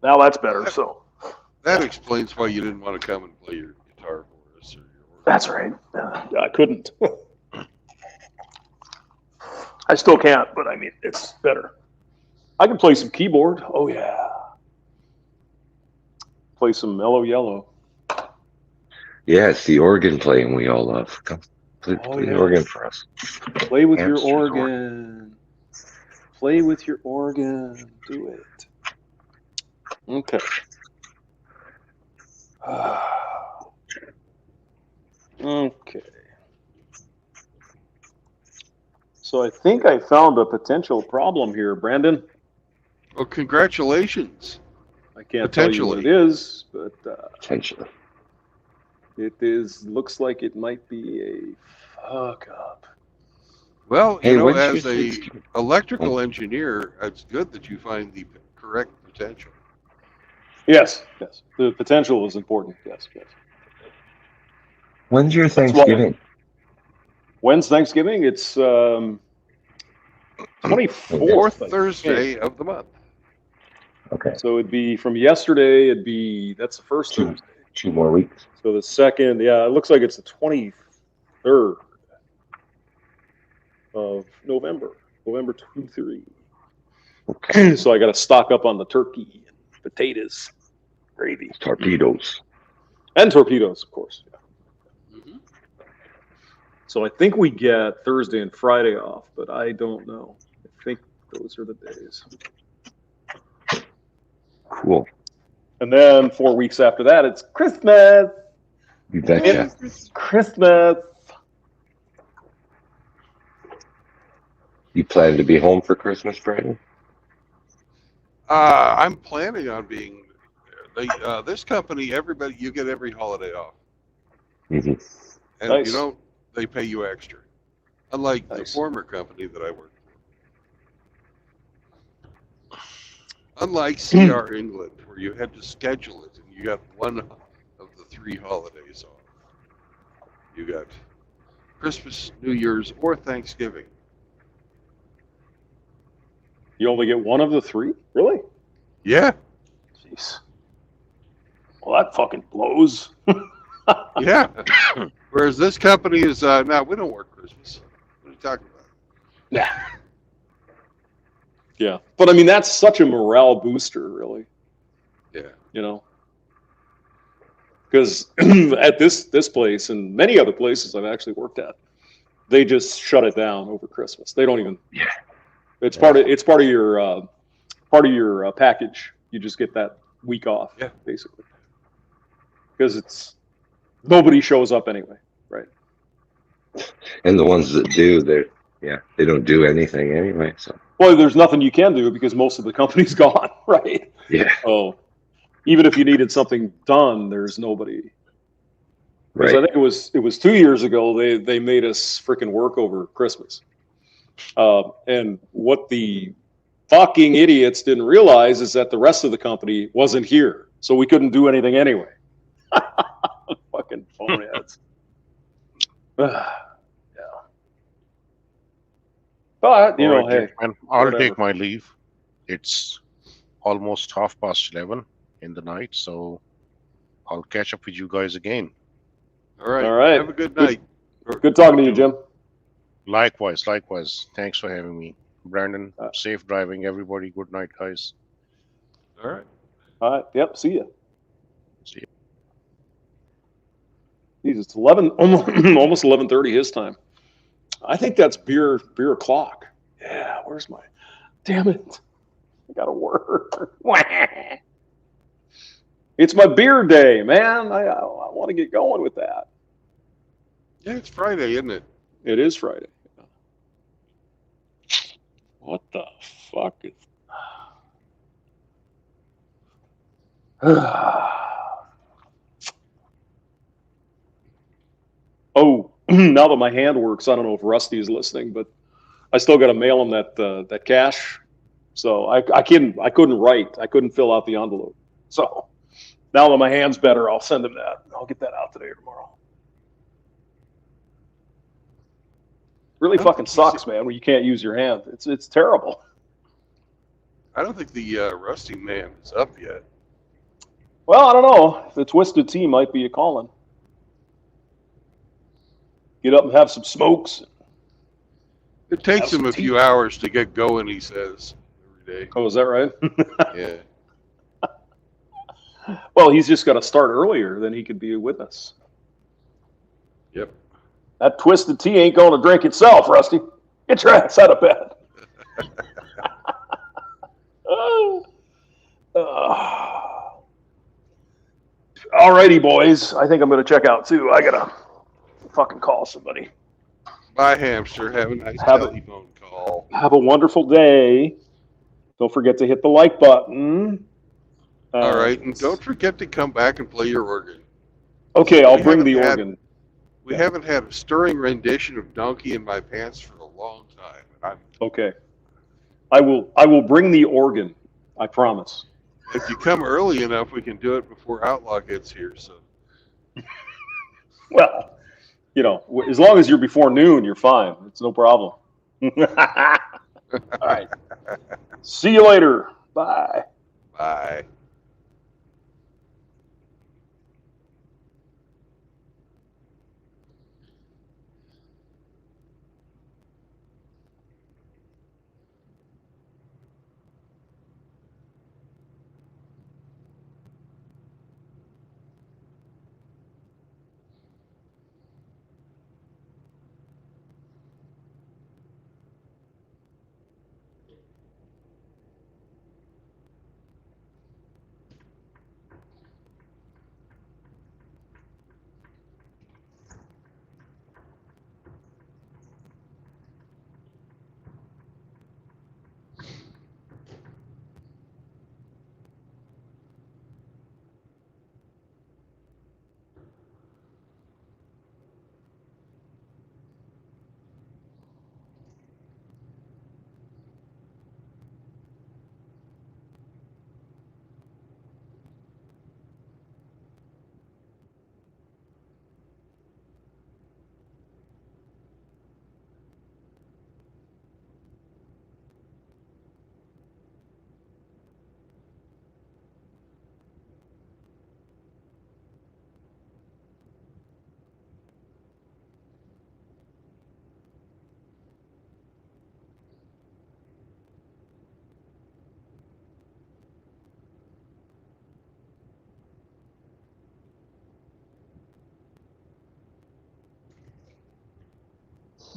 Now that's better, so. That explains why you didn't want to come and play your guitar for us. Or your That's right. I couldn't. I still can't, but I mean, it's better. I can play some keyboard. Oh, yeah. Play some Mellow Yellow. Yeah, it's the organ playing we all love. Come play the organ for us. Play with Hamster's your organ. Play with your organ. Do it. Okay. Okay. So I think I found a potential problem here, Brandon. Well, congratulations. I can't tell you what it is, but Potentially. it looks like it might be a fuck up. Well, Hey, you know, what'd as you a think? electrical engineer, it's good that you find the correct potential. Yes, yes. The potential is important. Yes, yes. When's your why- Thanksgiving? When's Thanksgiving? It's 24th. Fourth I think. Thursday of the month. Okay, So it'd be from yesterday. That's the first Two. Thursday. 2 more weeks. So the second, yeah, it looks like it's the 23rd of November. November 23. Okay. So I got to stock up on the turkey and potatoes, gravy, Torpedoes. and torpedoes, of course. Yeah. Mhm. So I think we get Thursday and Friday off, but I don't know. I think those are the days. Cool. And then 4 weeks after that, it's Christmas. You betcha. Christmas. You plan to be home for Christmas, Brandon? I'm planning on being. This company, you get every holiday off, Mm-hmm. and Nice. if you don't, they pay you extra. Unlike the Nice. former company that I worked for. Unlike CR England, where you had to schedule it and you got one of the 3 holidays off. You got Christmas, New Year's, or Thanksgiving. You only get one of the 3? Really? Yeah. Jeez. Well, that fucking blows. Yeah. Whereas this company is, no, we don't work Christmas. What are you talking about? Yeah. Yeah. But I mean, that's such a morale booster, really. Yeah. You know? Because at this place and many other places I've actually worked at, they just shut it down over Christmas. They don't even. Yeah. It's part of your package. You just get that week off, Yeah. basically. Because nobody shows up anyway, right? And the ones that do, they don't do anything anyway. So Well, there's nothing you can do because most of the company's gone, right? yeah, So even if you needed something done, there's nobody. Because I right. think it was 2 years ago they made us freaking work over Christmas, and what the fucking idiots didn't realize is that the rest of the company wasn't here, so we couldn't do anything anyway. Fucking phoneheads. Yeah. But you know, Alright, hey, gentlemen, I'll whatever. take my leave. It's almost 11:30 in the night, so I'll catch up with you guys again. All right. All right. Have a good night. Good talking to you, Jim. Likewise. Thanks for having me. Brandon, safe driving, everybody. Good night, guys. All right. All right. Yep. See ya. See Jeez, it's 11, almost 11:30 his time. I think that's beer o'clock. Yeah. Where's my? Damn it! I gotta work. It's my beer day, man. I want to get going with that. Yeah, it's Friday, isn't it? It is Friday. What the fuck is? Oh, now that my hand works, I don't know if Rusty is listening, but I still got to mail him that cash. So I couldn't write. I couldn't fill out the envelope. So now that my hand's better, I'll send him that. I'll get that out today or tomorrow. Really fucking sucks, man, when you can't use your hand. It's terrible. I don't think the Rusty Man is up yet. Well, I don't know. The Twisted Tea might be a calling. Get up and have some smokes. It takes him a few hours to get going, he says, every day. Oh, is that right? Yeah. Well, he's just got to start earlier, then he could be with us. Yep. That Twisted Tea ain't going to drink itself, Rusty. Get your ass out of bed. Alrighty, boys. I think I'm going to check out, too. I got to fucking call somebody. Bye, hamster. Have a nice telephone call. Have a wonderful day. Don't forget to hit the like button. All right, and don't forget to come back and play your organ. Okay, I'll bring the organ. We haven't had a stirring rendition of Donkey in My Pants for a long time. Okay. I will bring the organ. I promise. If you come early enough, we can do it before Outlaw gets here. So. Well, you know, as long as you're before noon, you're fine. It's no problem. All right. See you later. Bye. Bye.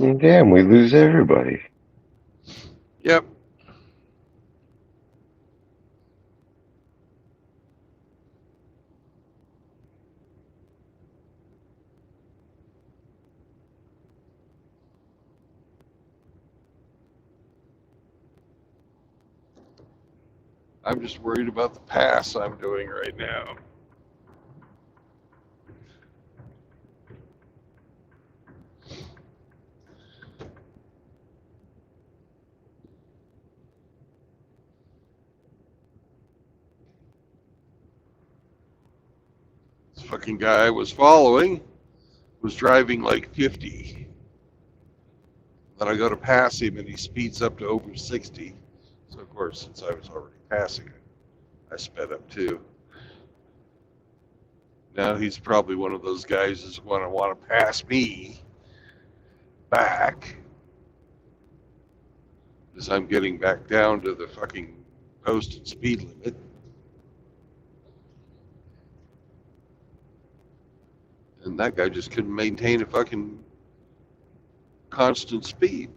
Damn, we lose everybody. Yep. I'm just worried about the pass I'm doing right now. This fucking guy I was following was driving like 50. Then I go to pass him and he speeds up to over 60. So of course, since I was already passing it, I sped up too. Now he's probably one of those guys who's going to want to pass me back as I'm getting back down to the fucking posted speed limit. And that guy just couldn't maintain a fucking constant speed.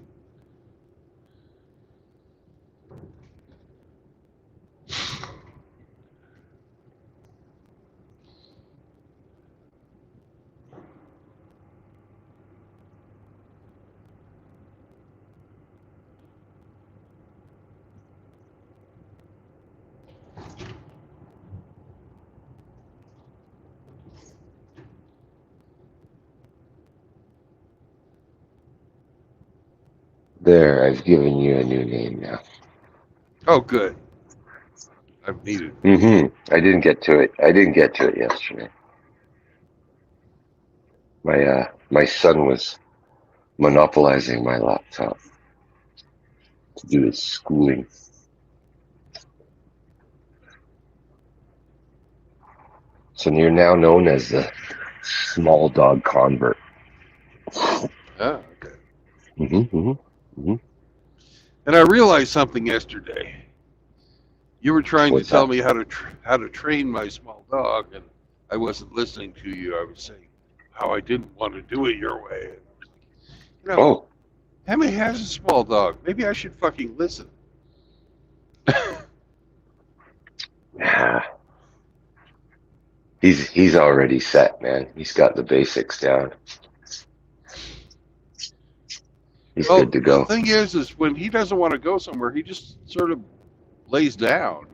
There, I've given you a new name now. Oh, good. I've needed. I didn't get to it. I didn't get to it yesterday. My son was monopolizing my laptop to do his schooling. So you're now known as the small dog convert. Oh, okay. Mm-hmm. And I realized something yesterday. You were trying What's to tell that? me how to train my small dog, and I wasn't listening to you. I was saying how I didn't want to do it your way. And I was like, you know, Oh, Hemi has a small dog. Maybe I should fucking listen. yeah. He's already set, man. He's got the basics down. He's Well, good to go. the thing is when he doesn't want to go somewhere, he just sort of lays down.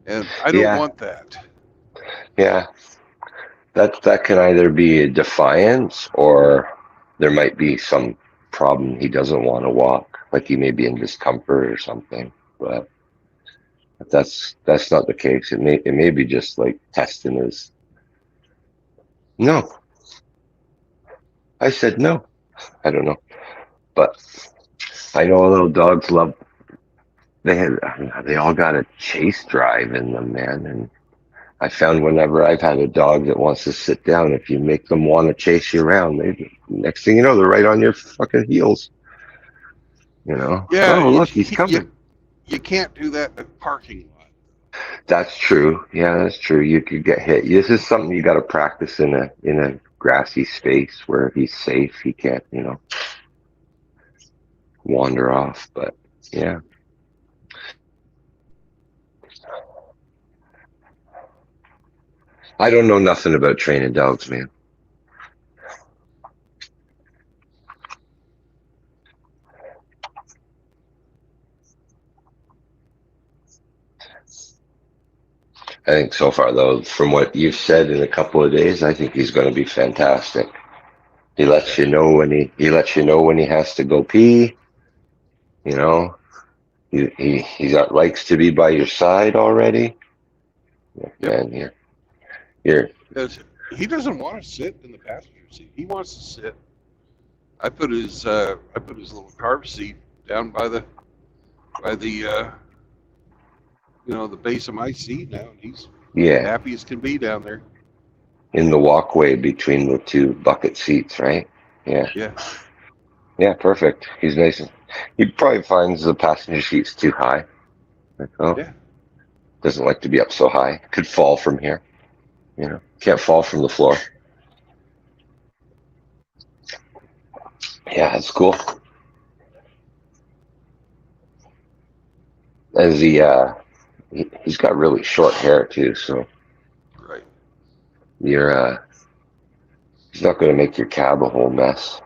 And I don't want that. Yeah. That can either be a defiance or there might be some problem he doesn't want to walk, like he may be in discomfort or something. But that's not the case. It may be just like testing his. No. I said no. I don't know. But I know little dogs love they all got a chase drive in them, man. And I found whenever I've had a dog that wants to sit down, if you make them want to chase you around, next thing you know, they're right on your fucking heels. You know? Yeah. Oh, look, he's coming. You can't do that in a parking lot. That's true. Yeah, that's true. You could get hit. This is something you got to practice in a grassy space where he's safe. He can't, wander off. But yeah. I don't know nothing about training dogs, man. I think so far, though, from what you've said in a couple of days, I think he's going to be fantastic. He lets you know when he lets you know when he has to go pee. You know, he likes to be by your side already. Yep. And here. He doesn't want to sit in the passenger seat. He wants to sit. I put his little carb seat down by the the base of my seat now, and he's happy as can be down there. In the walkway between the two bucket seats, right? Yeah. Yeah. Yeah, perfect. He's nice. He probably finds the passenger seats too high. Like, doesn't like to be up so high. Could fall from here. Can't fall from the floor. Yeah, that's cool. As he's got really short hair too, so Right. you're he's not going to make your cab a whole mess.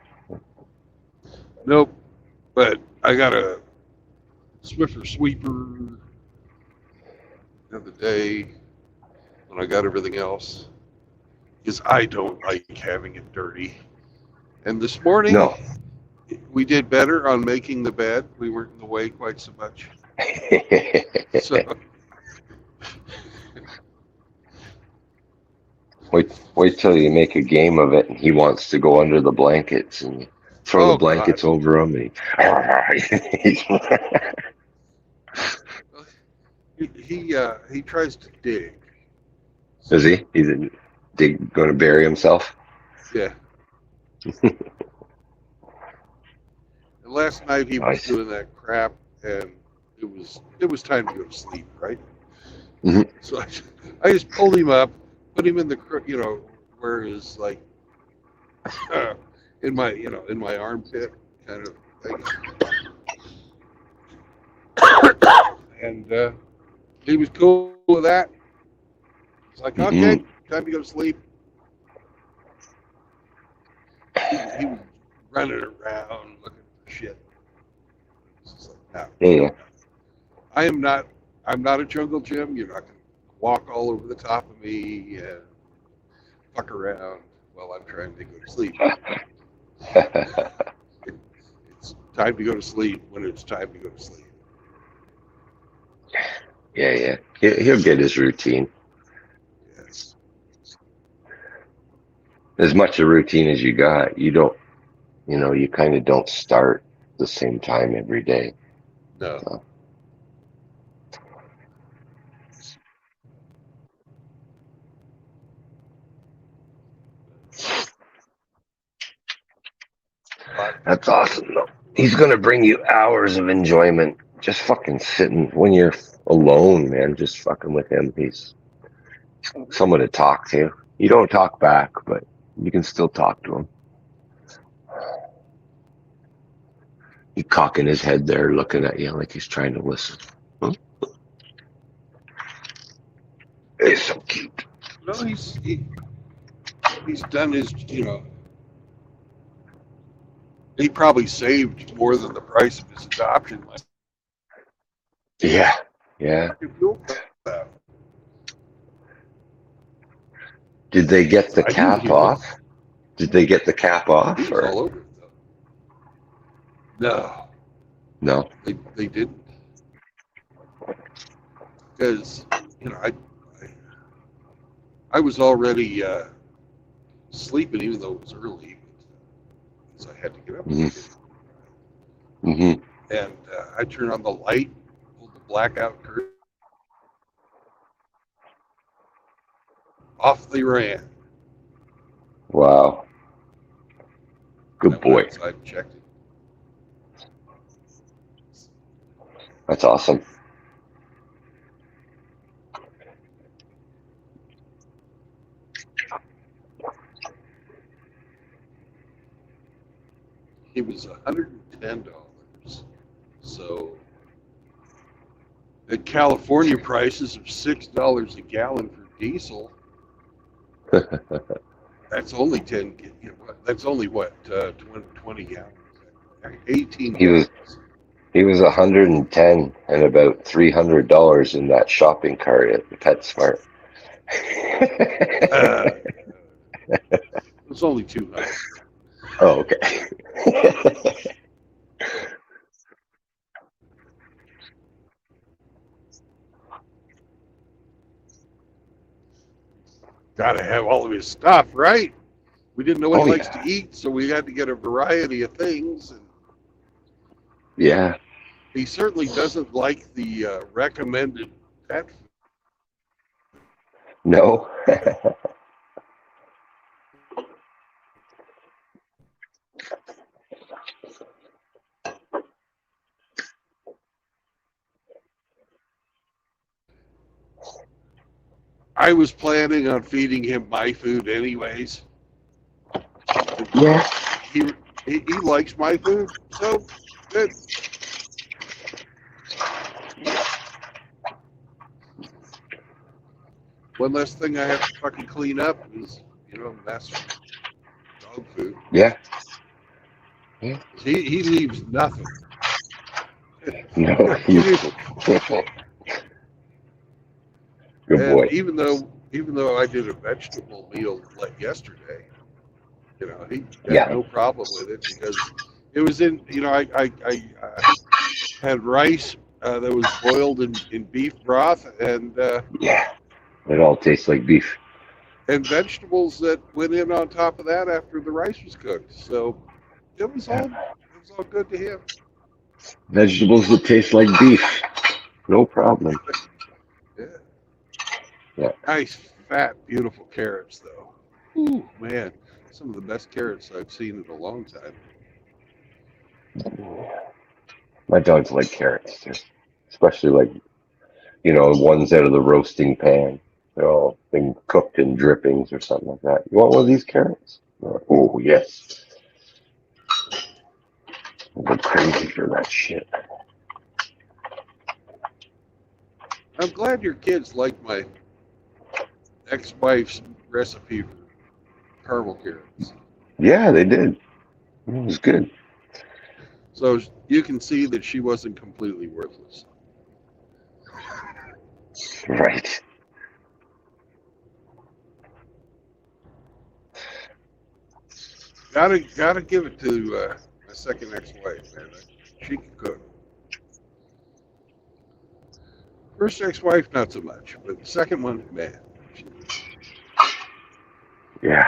Nope. But I got a Swiffer sweeper the other day when I got everything else, because I don't like having it dirty. And this morning, No. we did better on making the bed. We weren't in the way quite so much. So, wait till you make a game of it and he wants to go under the blankets and you throw the oh, blankets God. over him and He tries to dig. Is he? He's going to bury himself? Yeah. And last night he was Nice. doing that crap, and it was time to go to sleep, right? Mhm. So I just pulled him up, put him in the where his like in my armpit kind of thing, and he was cool with that. It's like, okay, time to go to sleep. He was running around looking for shit. It's just like, no. Yeah. I'm not a jungle gym. You're not going to walk all over the top of me and fuck around while I'm trying to go to sleep. It's time to go to sleep when it's time to go to sleep. Yeah. He'll get his routine. Yes. As much a routine as you got. You don't, you kind of don't start the same time every day. No. So. That's awesome, though. He's going to bring you hours of enjoyment. Just fucking sitting when you're alone, man. Just fucking with him. He's someone to talk to. You don't talk back, but you can still talk to him. He's cocking his head there, looking at you like he's trying to listen. Huh? He's so cute. No, he's done his, he probably saved more than the price of his adoption. Yeah. Did they get the cap off? Did they get the cap off? He was all over it, though. No. They didn't. Because, I was already sleeping, even though it was early, because I had to get up. Mm-hmm. And I turned on the light, pulled the blackout curtain. Off they ran. Wow. Good boy. I checked it. That's awesome. It was $110. So at California prices of $6 a gallon for diesel, that's only 10. That's only what 20 gallons. 18. He was 110 and about $300 in that shopping cart at the PetSmart. It was only $200. Oh, okay. Gotta have all of his stuff, right? We didn't know what he likes yeah. to eat, so we had to get a variety of things. And yeah. he certainly doesn't like the recommended pet food. No. I was planning on feeding him my food anyways. Yeah. he likes my food, so good. One less thing I have to fucking clean up is, mess with dog food. Yeah. He leaves nothing. No, you. Good And boy. even though I did a vegetable meal like yesterday, he had Yeah. no problem with it because it was in. I had rice that was boiled in beef broth Yeah. It all tastes like beef. and vegetables that went in on top of that after the rice was cooked. So it was all good to him. Vegetables that taste like beef. No problem. Yeah. Yeah. Nice, fat, beautiful carrots, though. Ooh, man, some of the best carrots I've seen in a long time. My dogs like carrots too. Especially like, ones out of the roasting pan. They're all been cooked in drippings or something like that. You want one of these carrots? Oh, yes. I go crazy for that shit. I'm glad your kids like my ex-wife's recipe for caramel carrots. Yeah, they did. It was good. So you can see that she wasn't completely worthless. Right. Gotta give it to my second ex-wife, man. She can cook. First ex-wife, not so much, but the second one, man. Yeah.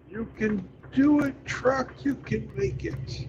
You can do it, truck. You can make it.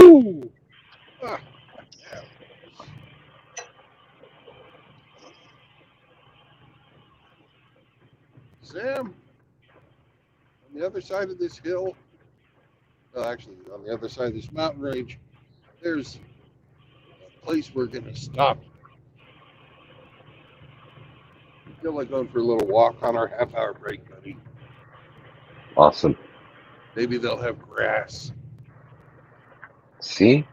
Ooh. Ah, yeah. Sam, on the other side of this hill, well, actually, on the other side of this mountain range, there's a place we're going to stop. I feel like going for a little walk on our half-hour break, buddy. Awesome. Maybe they'll have grass. See?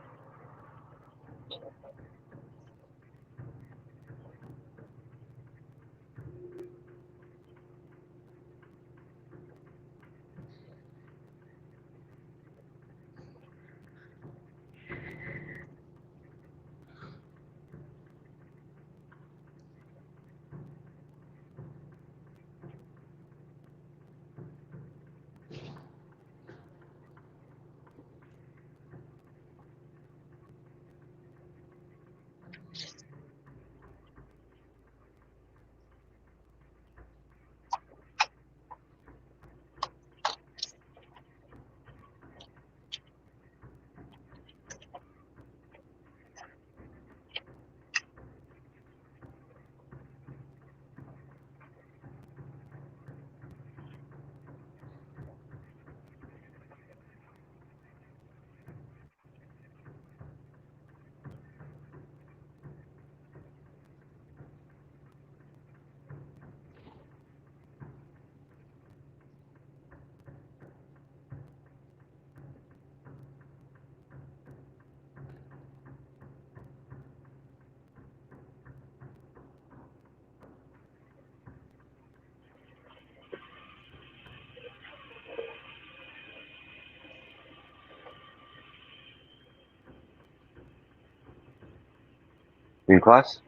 In class?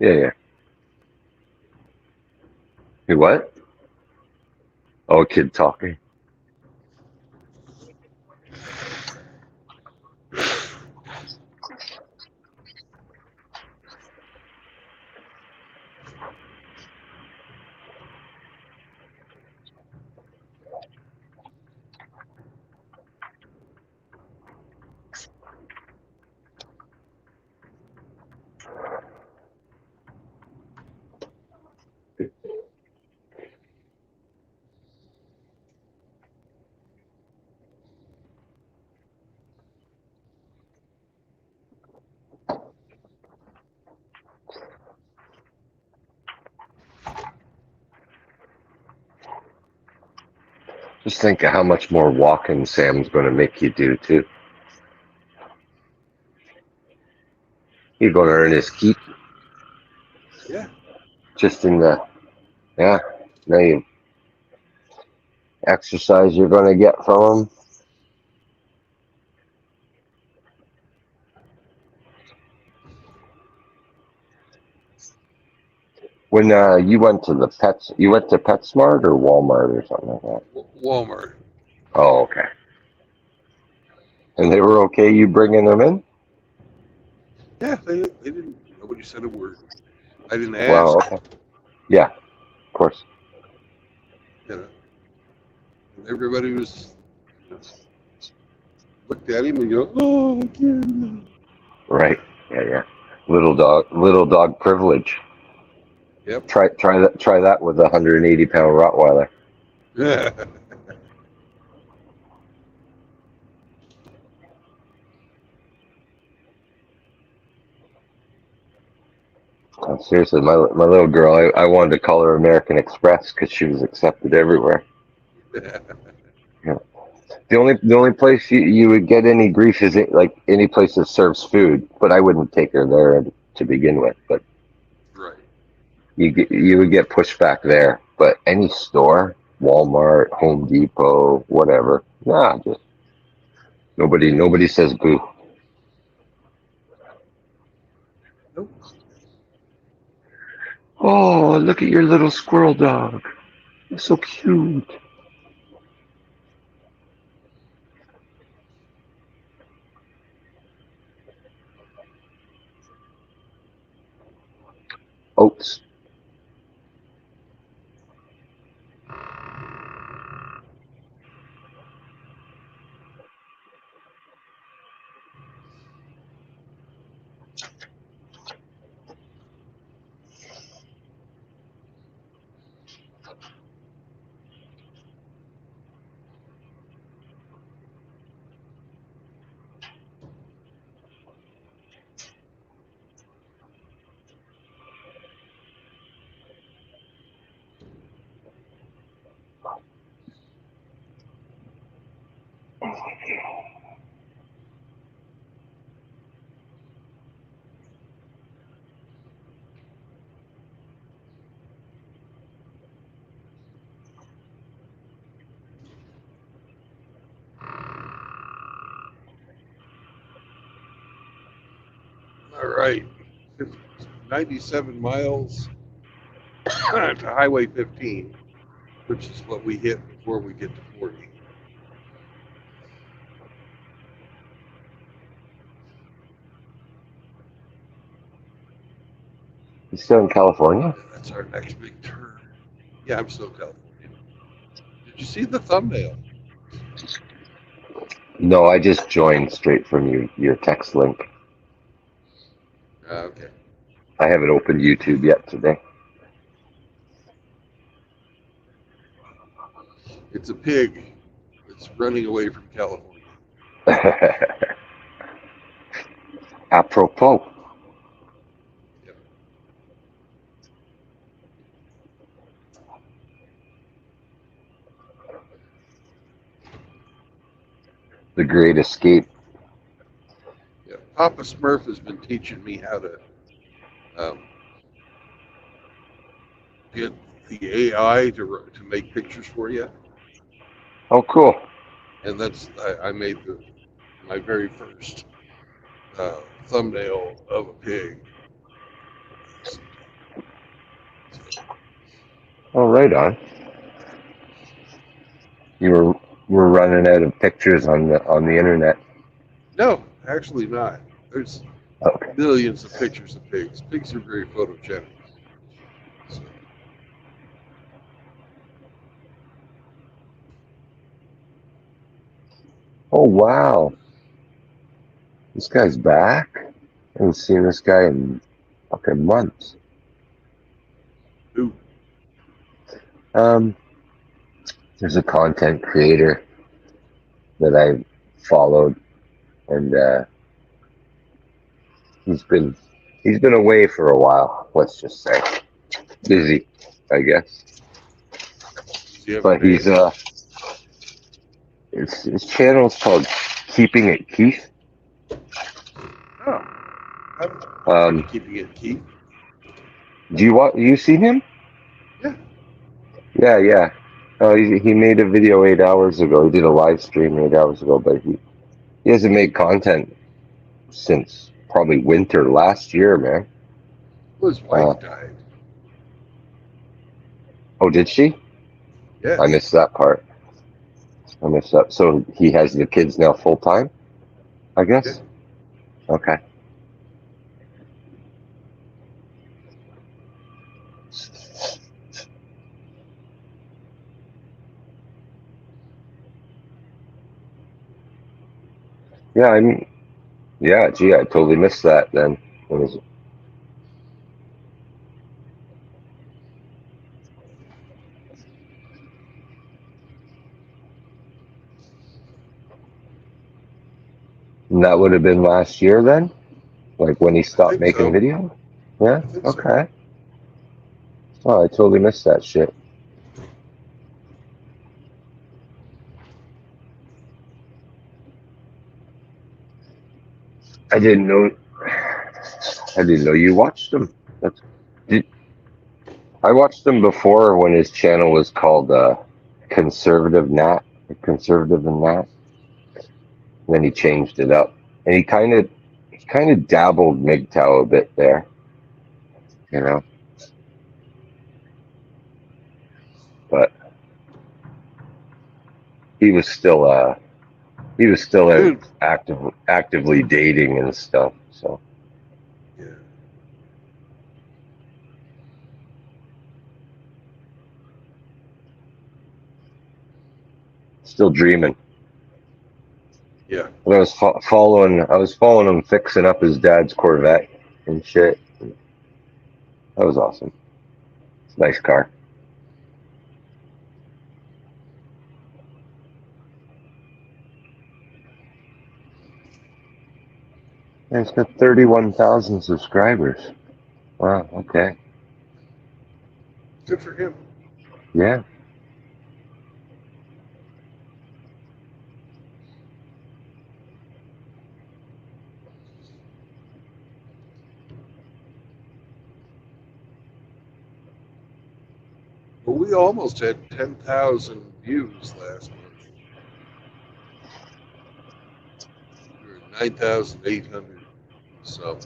Yeah, yeah. Hey, what? Oh, kid talking. Just think of how much more walking Sam's going to make you do, too. You're going to earn his keep Yeah. just in the, yeah, now you exercise you're going to get from him. When you went to you went to PetSmart or Walmart or something like that? Walmart. Oh, okay. And they were okay you bringing them in? Yeah, they didn't. Nobody said a word. I didn't Well, ask. okay. Yeah, of course. You know, everybody was looked at him and go, "Oh, again." Right. Yeah, yeah. Little dog privilege. Yep. Try that with a 180-pound Rottweiler. Yeah. Oh, seriously, my little girl, I wanted to call her American Express because she was accepted everywhere. Yeah. The only place you would get any grief is like any place that serves food, but I wouldn't take her there to begin with. But Right. you would get pushback there. But any store, Walmart, Home Depot, whatever, nah, just nobody says boo. Nope. Oh, look at your little squirrel dog. It's so cute. Oats. All right. 97 miles to Highway 15, which is what we hit before we get to 40. You still in California? That's our next big turn. Yeah, I'm still California. Did you see the thumbnail? No, I just joined straight from your text link. Okay. I haven't opened YouTube yet today. It's a pig that's running away from California. Apropos. Yep. The Great Escape. Yeah. Papa Smurf has been teaching me how to get the AI to make pictures for you, Oh, cool. and that's I made my very first thumbnail of a pig. Oh, right on. You were running out of pictures on the internet. No, actually not. There's Okay. millions of pictures of pigs. Pigs are very photogenic. So, Oh, wow. This guy's back. I haven't seen this guy in fucking months. who? There's a content creator that I followed, and he's been away for a while. Let's just say busy, I guess. Does he have But a name? his channel's called Keeping It Keith. Oh, I'm keeping it Keith. You seen him? Yeah. Yeah. Oh, he made a video 8 hours ago. He did a live stream 8 hours ago, but he hasn't made content since probably winter last year, man. Well, his wife died. Oh, did she? Yeah. I missed that part. I missed that. So he has the kids now full time, I guess? Yeah. Okay. Yeah, gee, I totally missed that then. When was it? And that would have been last year then? Like when he I stopped think making so. video? Yeah? I think so. Okay. Oh, I totally missed that shit. I didn't know you watched him. I watched him before when his channel was called Conservative Nat, Conservative and Nat. And then he changed it up, and he kind of dabbled MGTOW a bit there, you know. But he was still Dude. actively dating and stuff. So Yeah. still dreaming. Yeah. But I was following him fixing up his dad's Corvette and shit. That was awesome. It's a nice car. And it's got 31,000 subscribers. Wow. Okay. Good for him. Yeah. we almost had 10,000 views last month. We were 9,800. So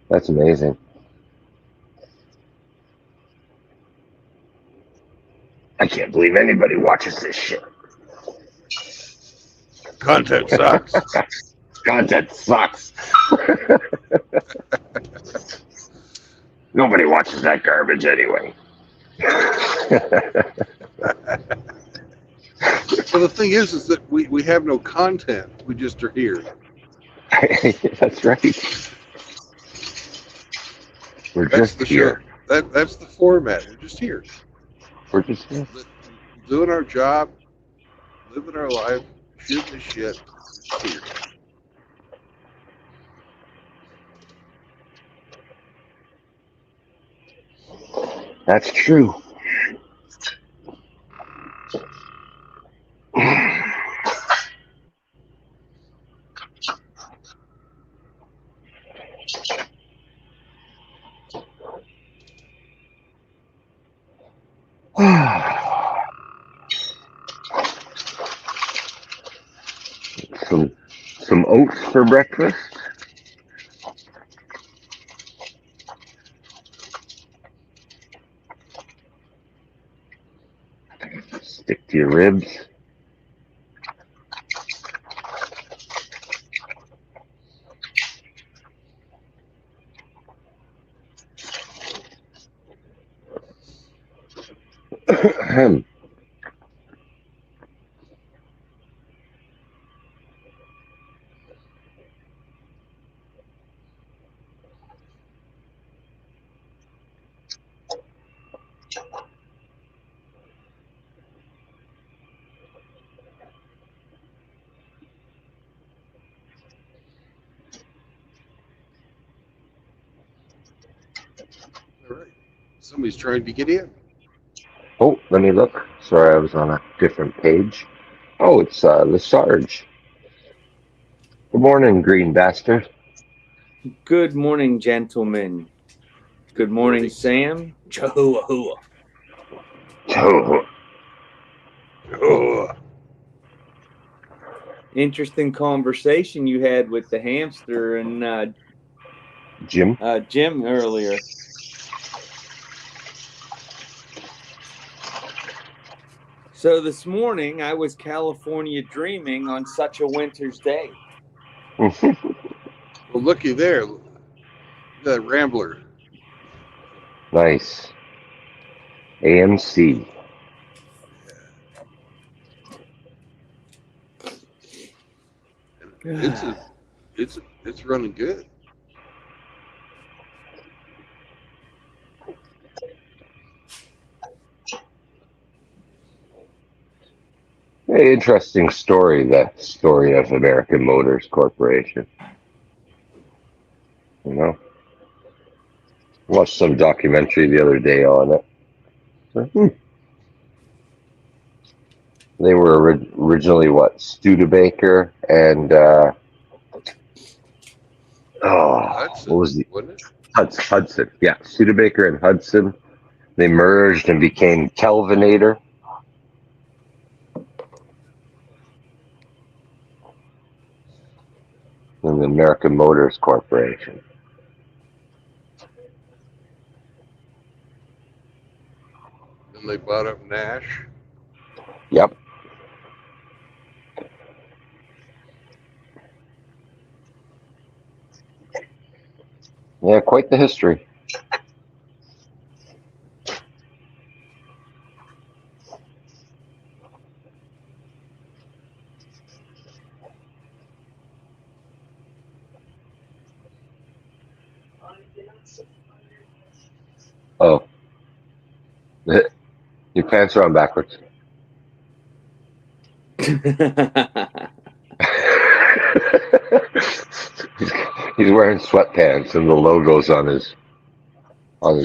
That's amazing. I can't believe anybody watches this shit. content sucks. Content sucks. Nobody watches that garbage anyway. Well, the thing is that we have no content. We just are here. That's right. We're That's just the here. show. That's the format. We're just here. We're just here. Doing our job, living our life, shooting the shit. We're just here. That's true. some oats for breakfast. Stick to your ribs. All right. Somebody's trying to get in. Oh, let me look. Sorry, I was on a different page. Oh, it's Lesarge. Good morning, green bastard. Good morning, gentlemen. Good morning, Sam. Jehovah. Oh, Oh, Interesting conversation you had with the hamster and Jim. Jim earlier. So this morning I was California dreaming on such a winter's day. well, looky there. That Rambler. Nice. AMC. It's running good. Very interesting story, that story of American Motors Corporation. You know? Watched some documentary the other day on it. So, They were originally, what, Studebaker and, Hudson, what was the, wasn't it? Hudson. Yeah, Studebaker and Hudson. They merged and became Kelvinator. And the American Motors Corporation. And they bought up Nash. Yep. Yeah, quite the history. Oh. Your pants are on backwards. He's wearing sweatpants and the logo's on his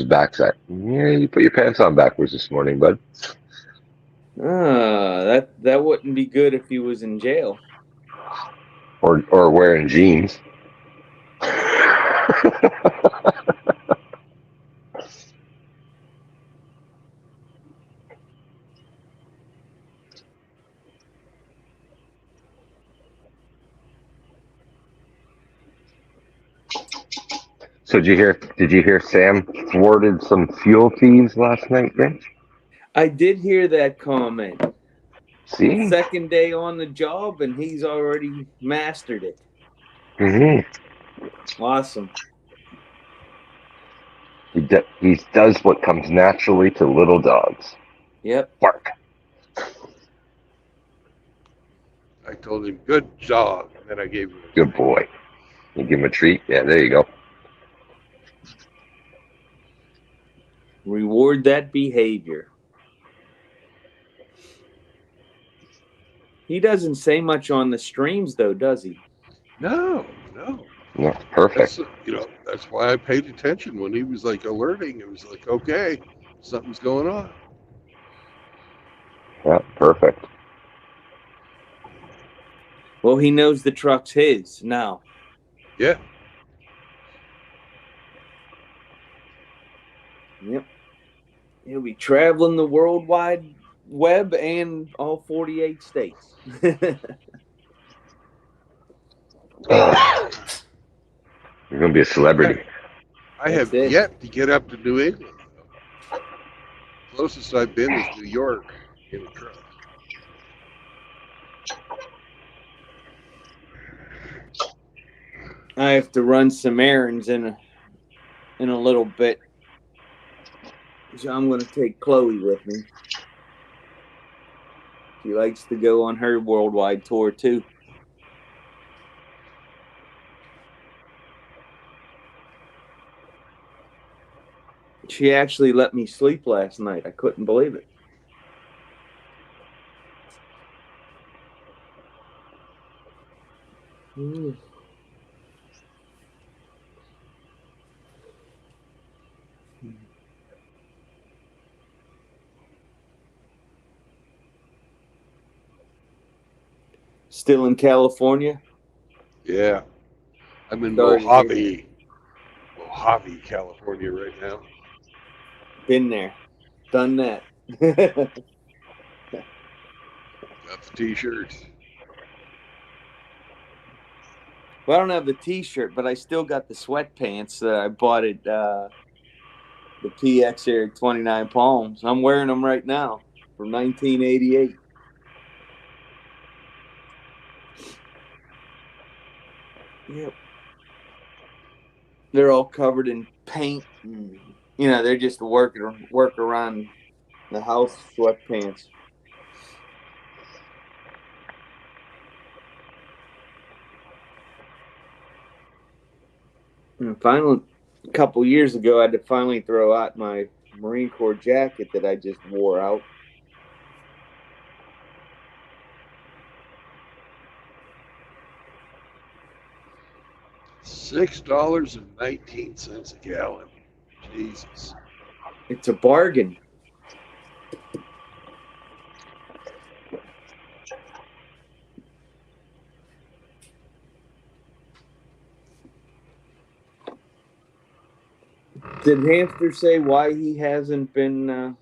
backside. Yeah, you put your pants on backwards this morning, bud. That wouldn't be good if he was in jail. or wearing jeans. So did you hear Sam thwarted some fuel thieves last night, Rich? I did hear that comment. See? Second day on the job, and he's already mastered it. Mm-hmm. Awesome. He does what comes naturally to little dogs. Yep. Bark. I told him, good job. And then I gave him a Good treat. boy. You give him a treat? Yeah, there you go. Reward that behavior. He doesn't say much on the streams, though, does he? No. No, perfect. That's why I paid attention when he was like alerting. It was like, okay, something's going on. Yeah, perfect. Well, he knows the truck's his now. Yeah. Yep. He'll be traveling the World Wide Web and all 48 states. You're gonna be a celebrity. I have That's it. yet to get up to New England. Closest I've been is New York in a truck. I have to run some errands in a little bit. So I'm going to take Chloe with me. She likes to go on her worldwide tour too. She actually let me sleep last night. I couldn't believe it. Still in California? Yeah. I'm in Sorry to hear Mojave, California right now. Been there. Done that. Got the t-shirts. Well, I don't have the t-shirt, but I still got the sweatpants that I bought at the PX here at 29 Palms. I'm wearing them right now from 1988. Yep. They're all covered in paint. And, they're just work around the house sweatpants. And finally, a couple years ago, I had to finally throw out my Marine Corps jacket that I just wore out. $6.19 a gallon. Jesus. It's a bargain. Did Hamster say why he hasn't been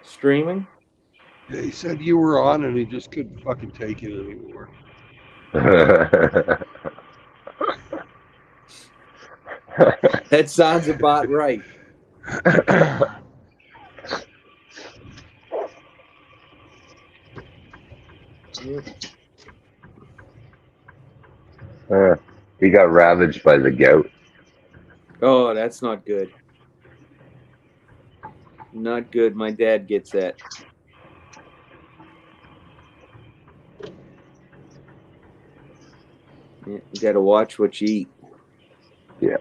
streaming? Yeah, he said you were on and he just couldn't fucking take it anymore. That sounds about right. He got ravaged by the gout. Oh, that's not good. Not good. My dad gets that. Yeah, you got to watch what you eat. Yeah.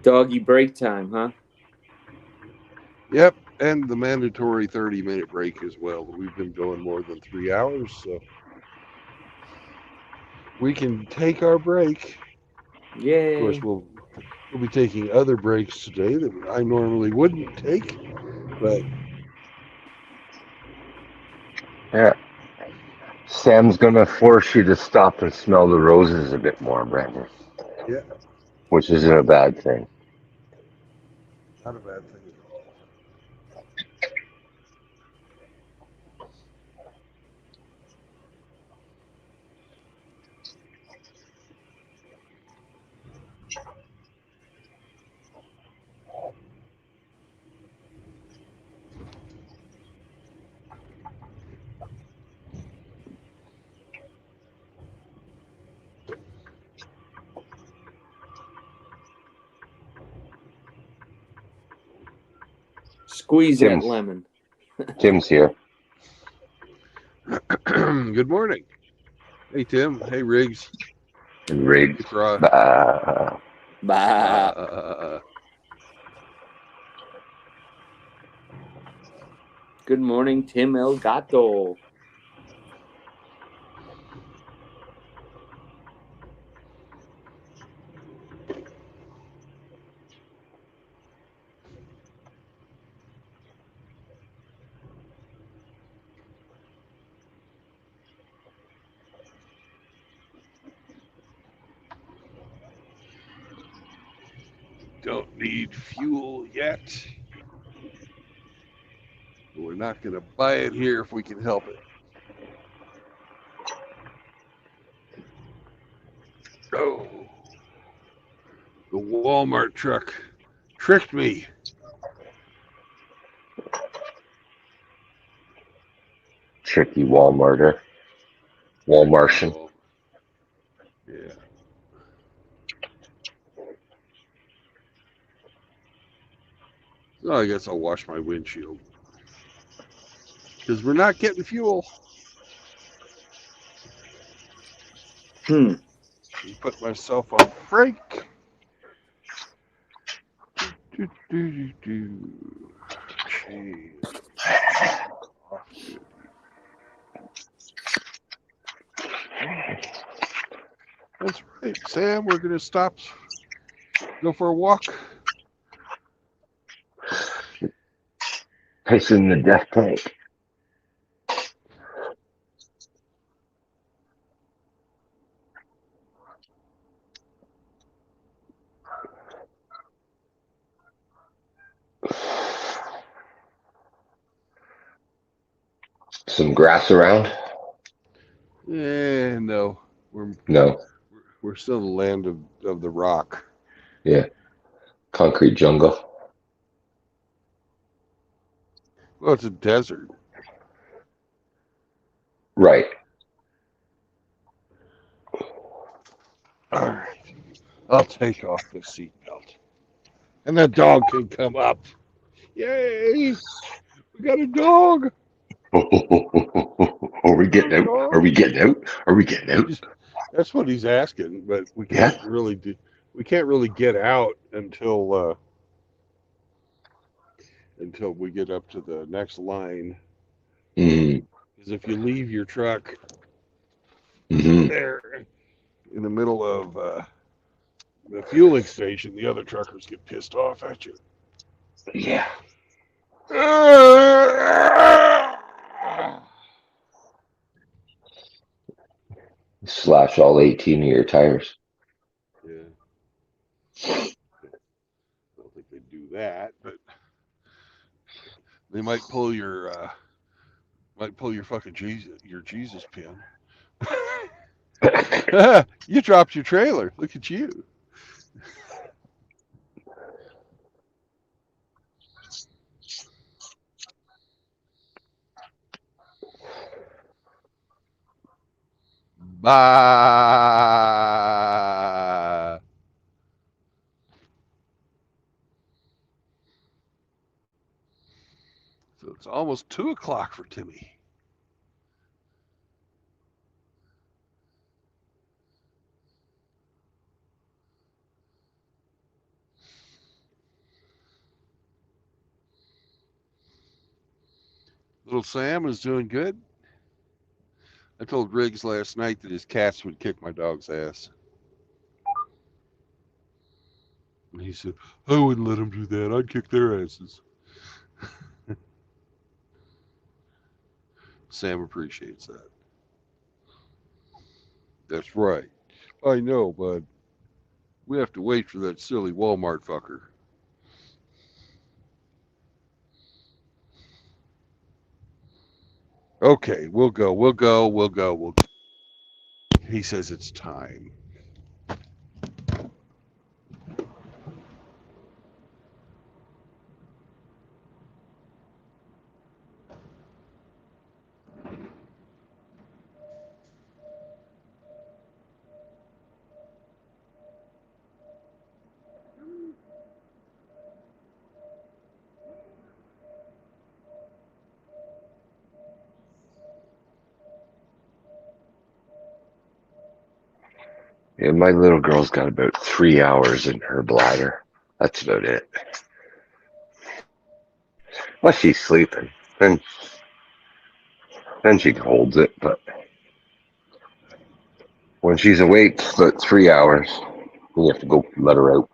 Doggy break time, huh? Yep, and the mandatory 30-minute break as well. We've been going more than 3 hours, so we can take our break. Yay. Of course, we'll be taking other breaks today that I normally wouldn't take, but Yeah. Sam's gonna force you to stop and smell the roses a bit more, Brandon. Yeah. Which isn't a bad thing. not a bad thing at all. Squeeze that Tim's, lemon. Tim's here. Good morning. Hey, Tim. Hey, Riggs. Rigged. Hey, Frost. Bah. Good morning, Tim El Gato. Don't need fuel yet. We're not going to buy it here if we can help it. Oh, the Walmart truck tricked me. Tricky Walmarter. Walmartian. Oh, yeah. So I guess I'll wash my windshield. Because we're not getting fuel. And put myself on break. Jeez. That's right, Sam. We're going to stop, go for a walk. Piss in the death tank. Some grass around? No. No. We're still the land of the rock. Yeah. Concrete jungle. Well, it's a desert. Right. All right. I'll take off the seatbelt. And the dog can come up. Yay! We got a dog. Are we getting out? Are we getting out? Are we getting out? That's what he's asking, but we can't really do. We can't really get out until we get up to the next line. Because if you leave your truck there in the middle of the fueling station, the other truckers get pissed off at you. Yeah. Slash all 18 of your tires. Yeah. I don't think they do that, but they might pull your fucking Jesus pin. You dropped your trailer. Look at you. Bye. So it's almost 2:00 for Timmy. Little Sam is doing good. I told Riggs last night that his cats would kick my dog's ass. And he said, I wouldn't let them do that. I'd kick their asses. Sam appreciates that. That's right. I know, bud. We have to wait for that silly Walmart fucker. Okay, we'll go. He says it's time. Yeah, my little girl's got about 3 hours in her bladder. That's about it. Well, she's sleeping. Then she holds it, but when she's awake, it's about 3 hours. You have to go let her out.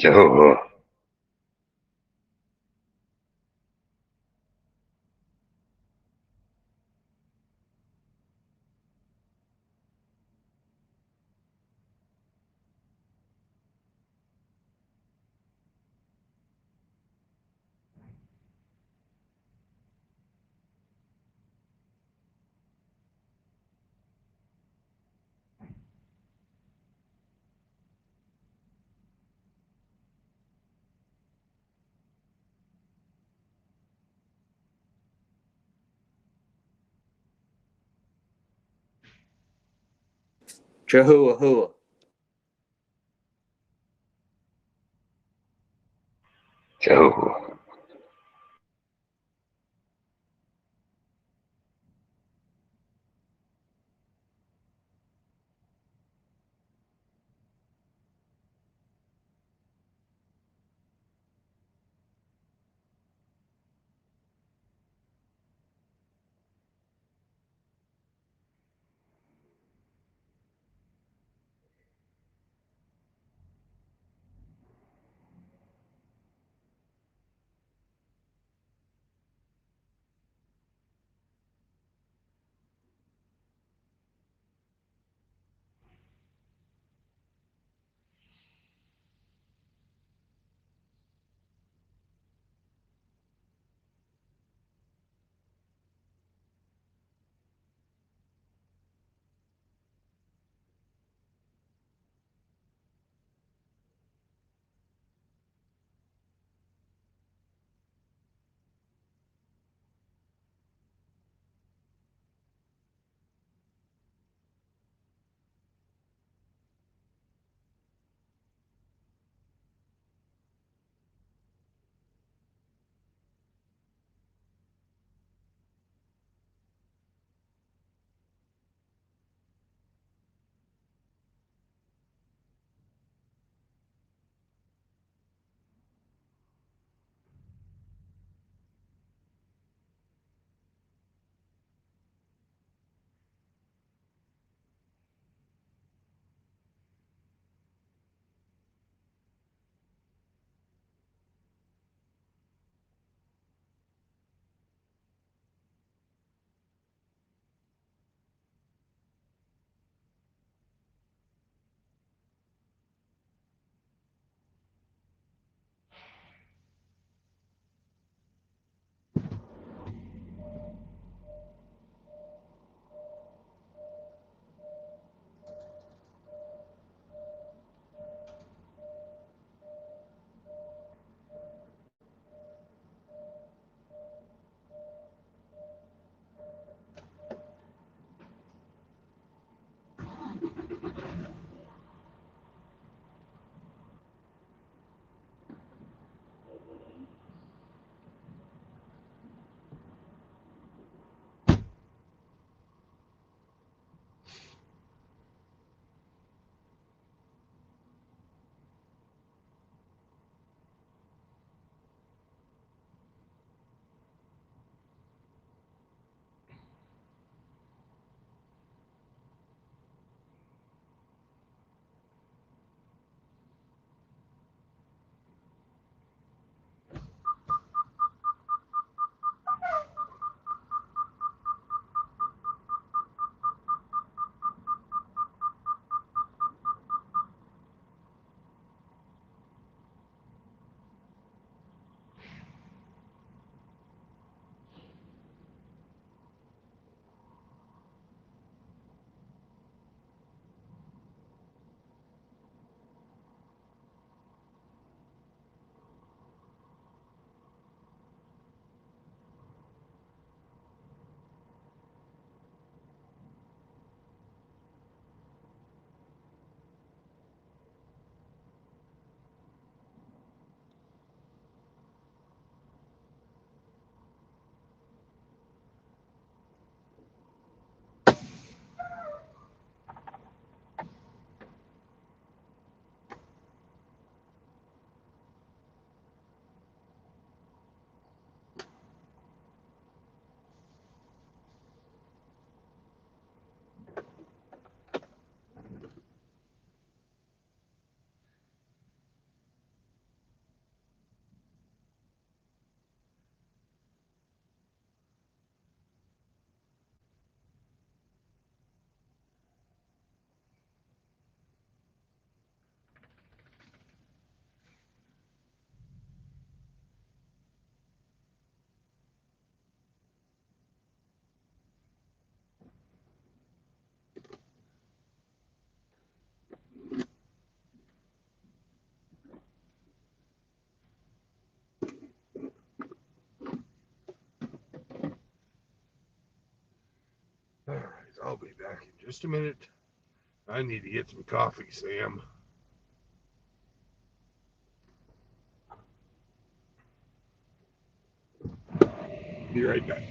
Joe. Chahua. Joe. All right, I'll be back in just a minute. I need to get some coffee, Sam. Be right back.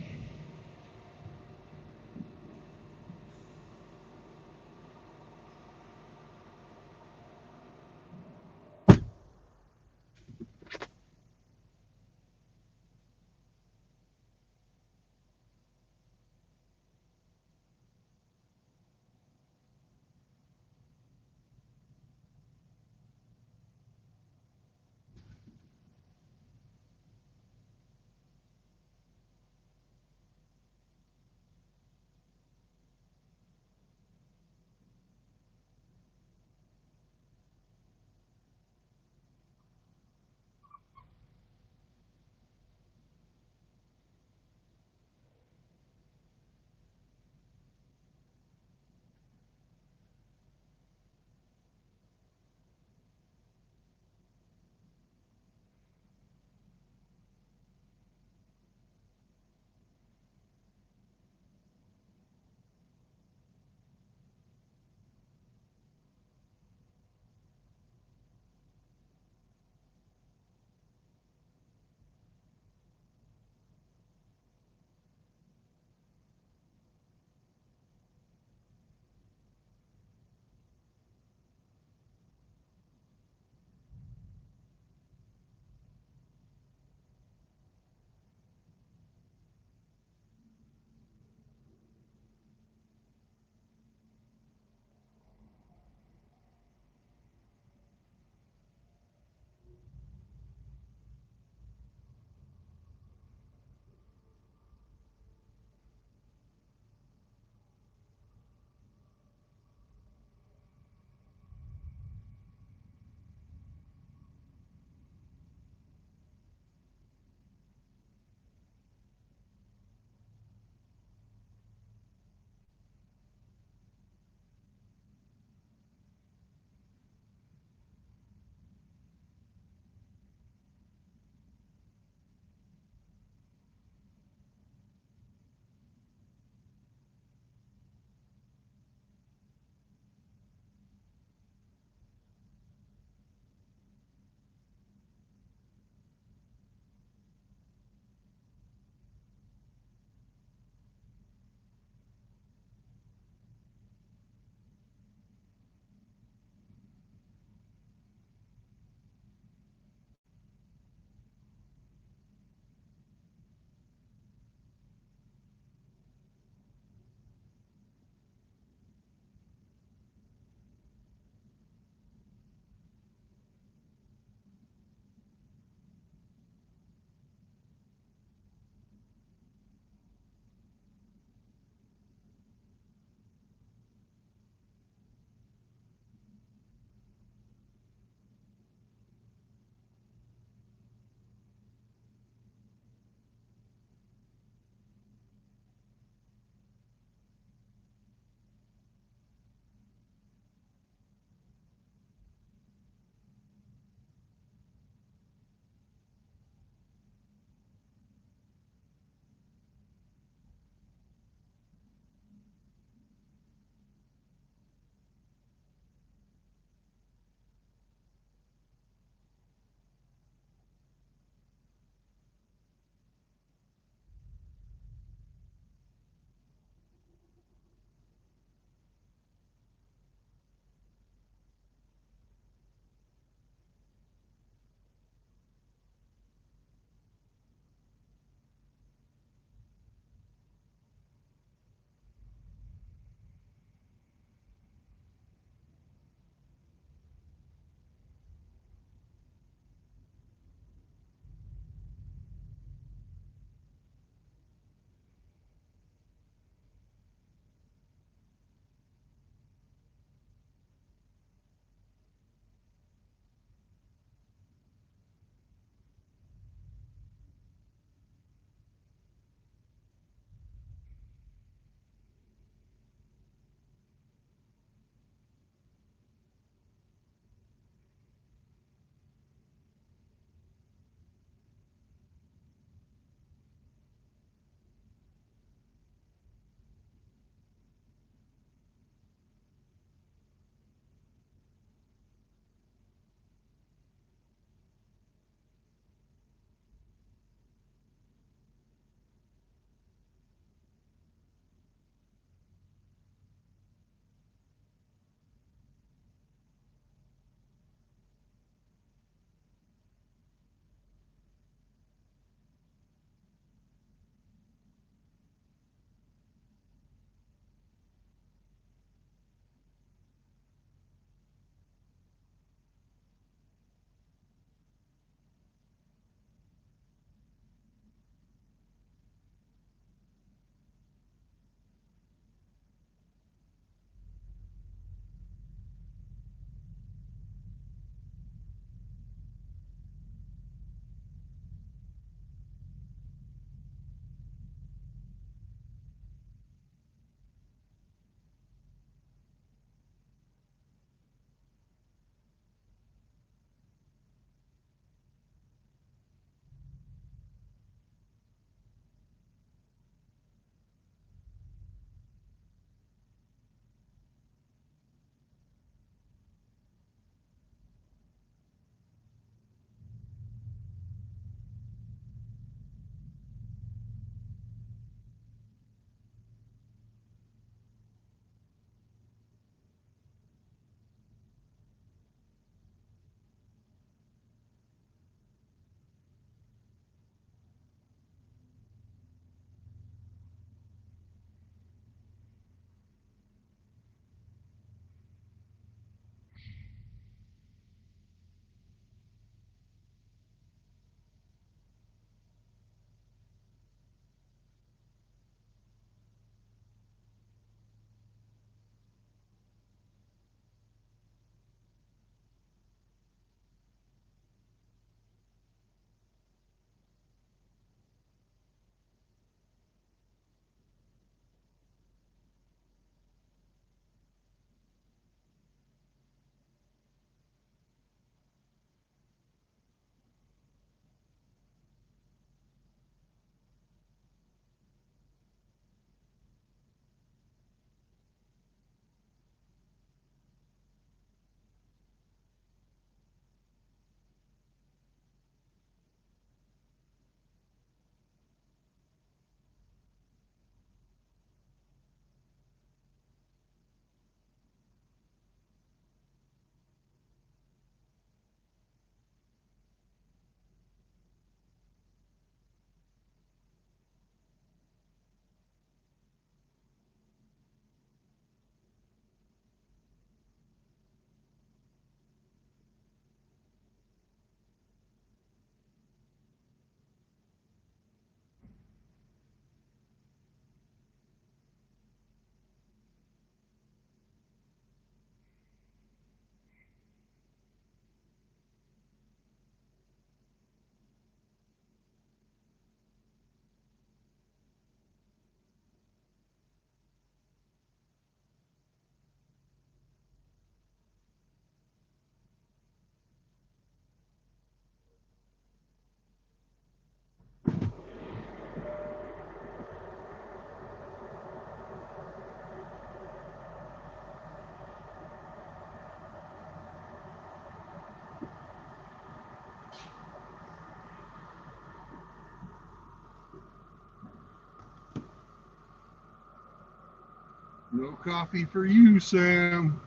No coffee for you, Sam.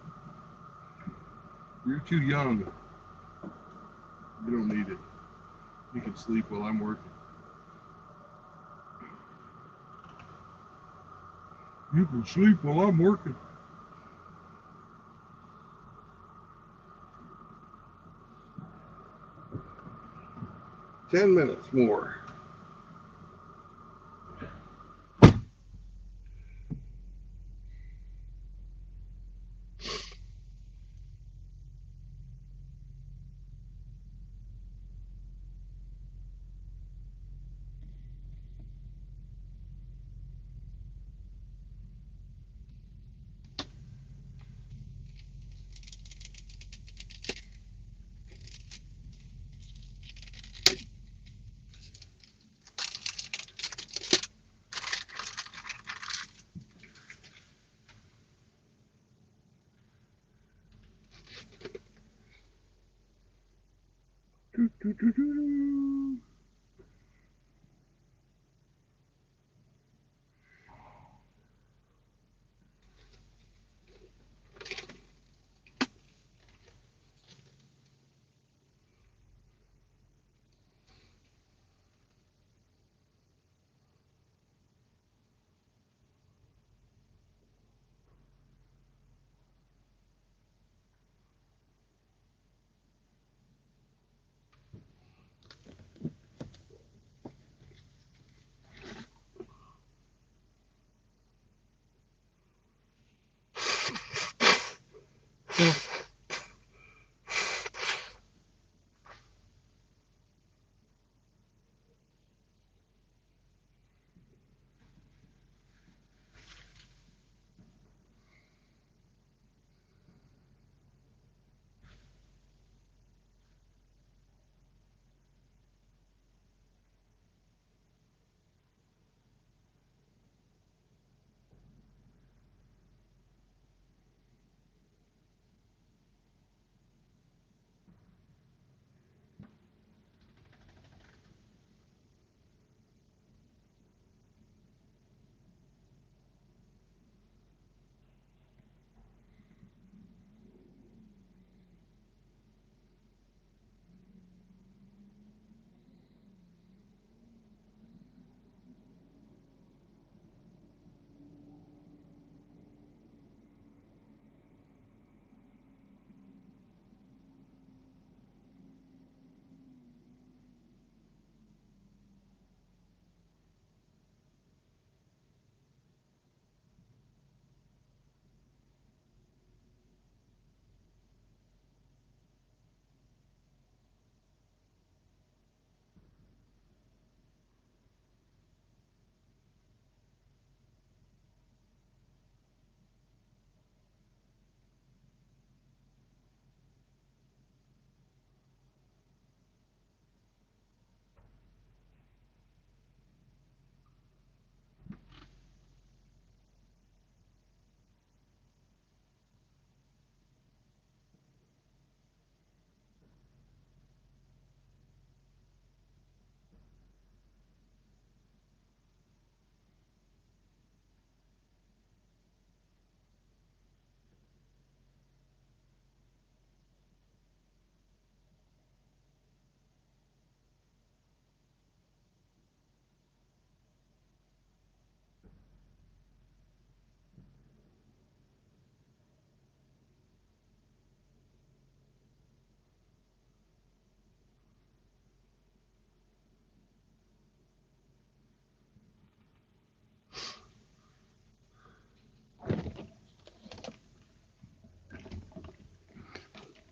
You're too young. You don't need it. You can sleep while I'm working. You can sleep while I'm working. $10 more.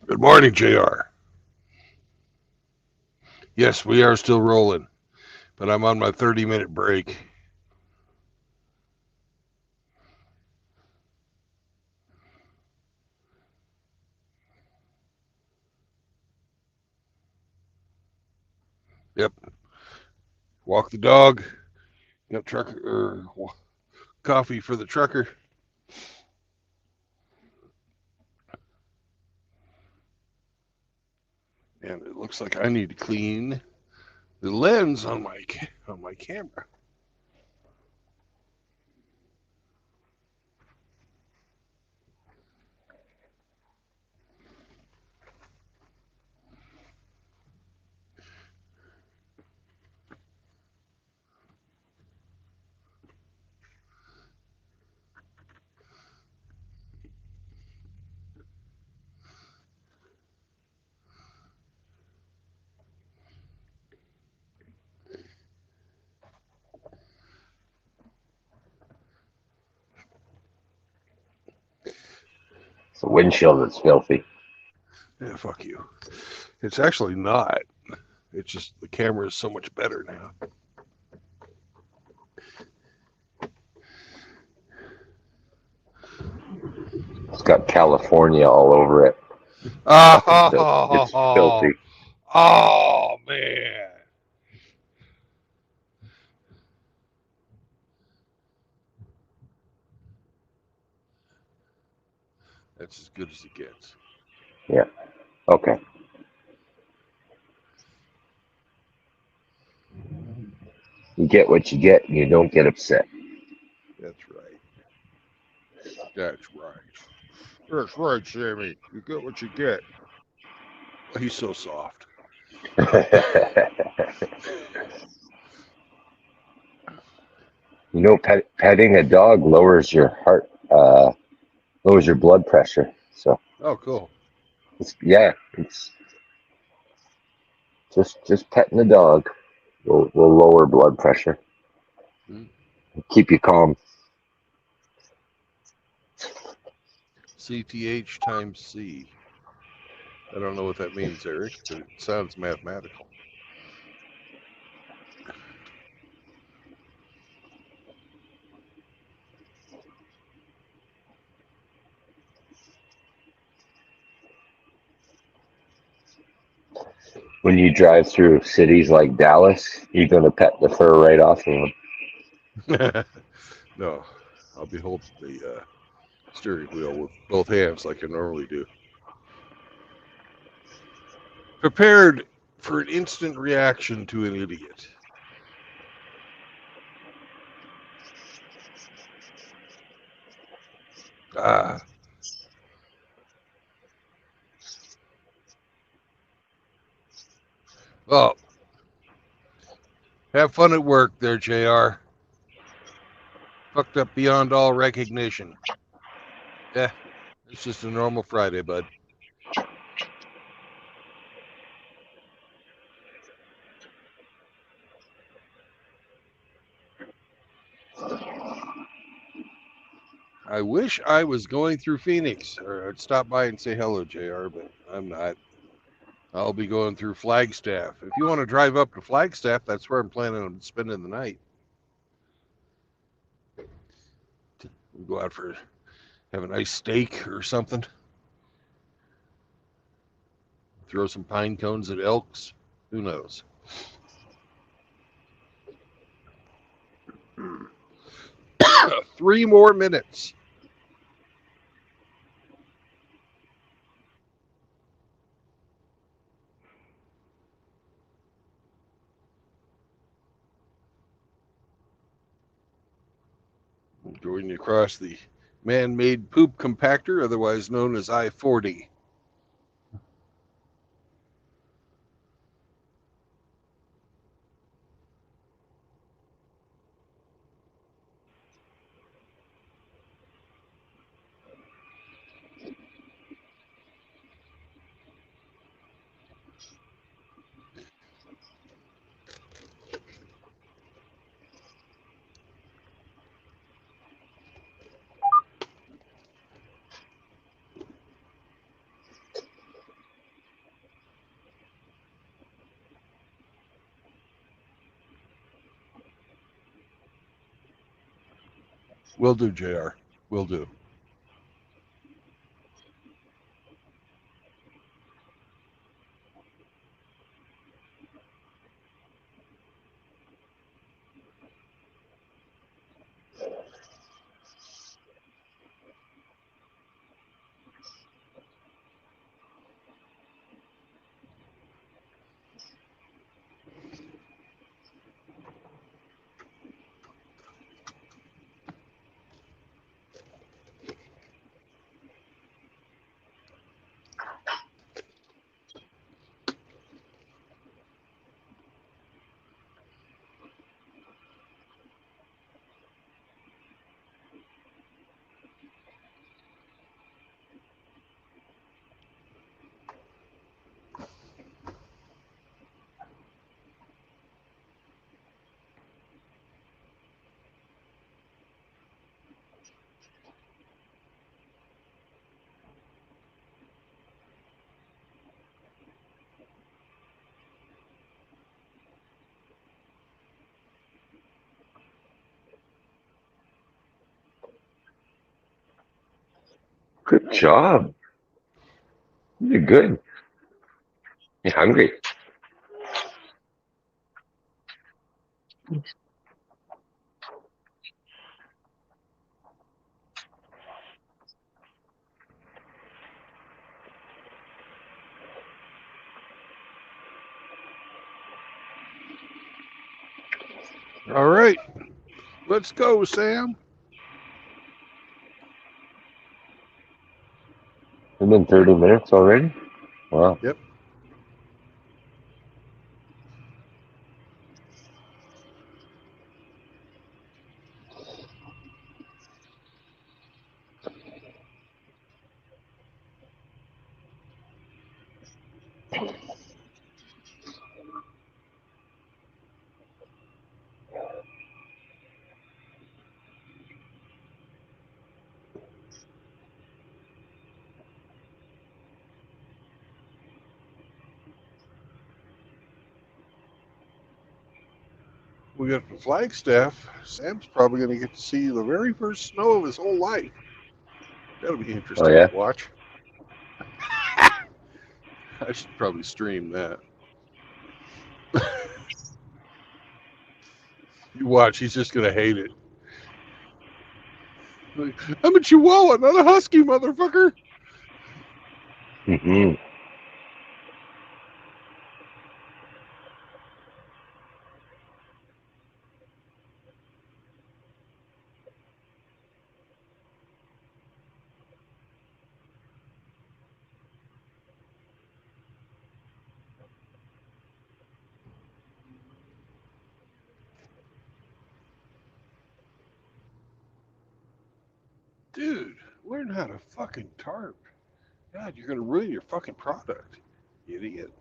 Good morning, JR. Yes, we are still rolling, but I'm on my 30-minute break. Yep. Walk the dog. Got trucker or coffee for the trucker. And it looks like I need to clean the lens on my camera. It's the windshield that's filthy. Yeah, fuck you. It's actually not. It's just the camera is so much better now. It's got California all over it. It's filthy. Oh man. That's as good as it gets. Yeah. Okay. You get what you get, and you don't get upset. That's right. That's right. That's right, Sammy. You get what you get. He's so soft. Petting a dog lowers your heart, lowers your blood pressure. So Oh, cool. it's just petting the dog will lower blood pressure, keep you calm. CTH times C. I don't know what that means, Eric, but it sounds mathematical. When you drive through cities like Dallas, you're gonna pet the fur right off of them. No, I'll be holding the steering wheel with both hands like I normally do. Prepared for an instant reaction to an idiot. Ah. Well, have fun at work there, JR. Fucked up beyond all recognition. Yeah, it's just a normal Friday, bud. I wish I was going through Phoenix, or I'd stop by and say hello, JR, but I'm not. I'll be going through Flagstaff. If you want to drive up to Flagstaff, that's where I'm planning on spending the night. We'll go out for have a nice steak or something. Throw some pine cones at elks. Who knows? 3 more minutes. Going across the man-made poop compactor, otherwise known as I-40. Will do, JR. Will do. Good job. You're good. You hungry? All right. Let's go, Sam. It's been 30 minutes already? Wow. Yep. We got the Flagstaff. Sam's probably going to get to see the very first snow of his whole life. That'll be interesting Oh, yeah? to watch. I should probably stream that. You watch, he's just going to hate it. I'm a Chihuahua, not a Husky, motherfucker. Mm-hmm. Dude, learn how to fucking tarp. God, you're going to ruin your fucking product, idiot.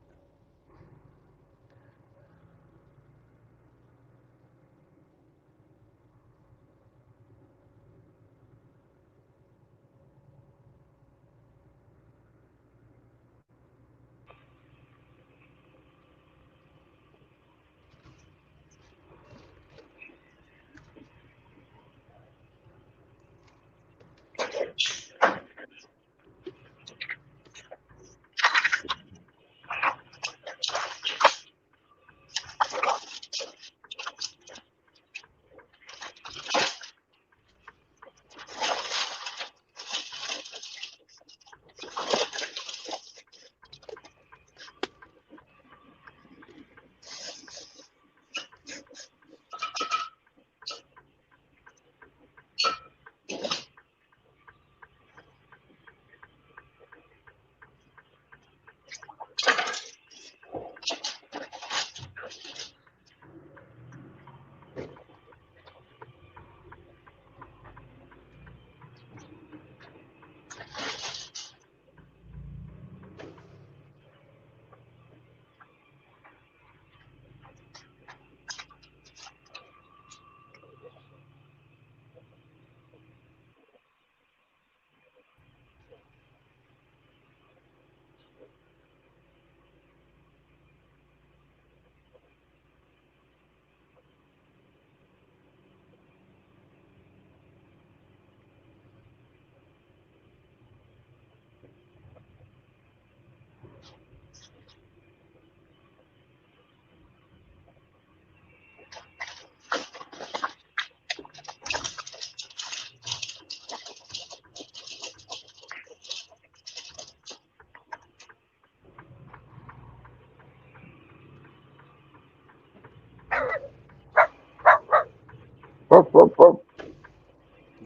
Ruff, ruff, ruff.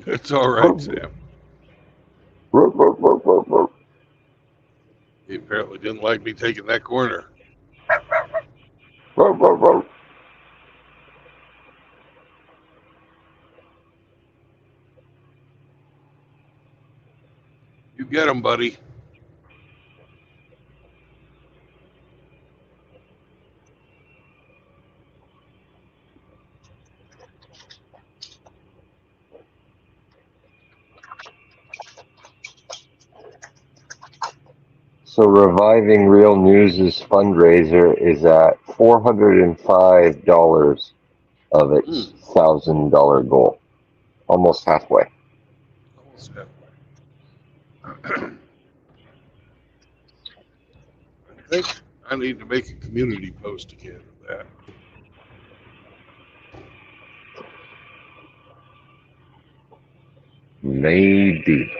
It's all right, Sam. Ruff, ruff, ruff, ruff, ruff. He apparently didn't like me taking that corner. Ruff, ruff, ruff. You get him, buddy. So Reviving Real News' fundraiser is at $405 of its $1,000 goal. Almost halfway. Almost halfway. I think I need to make a community post again of that. Maybe.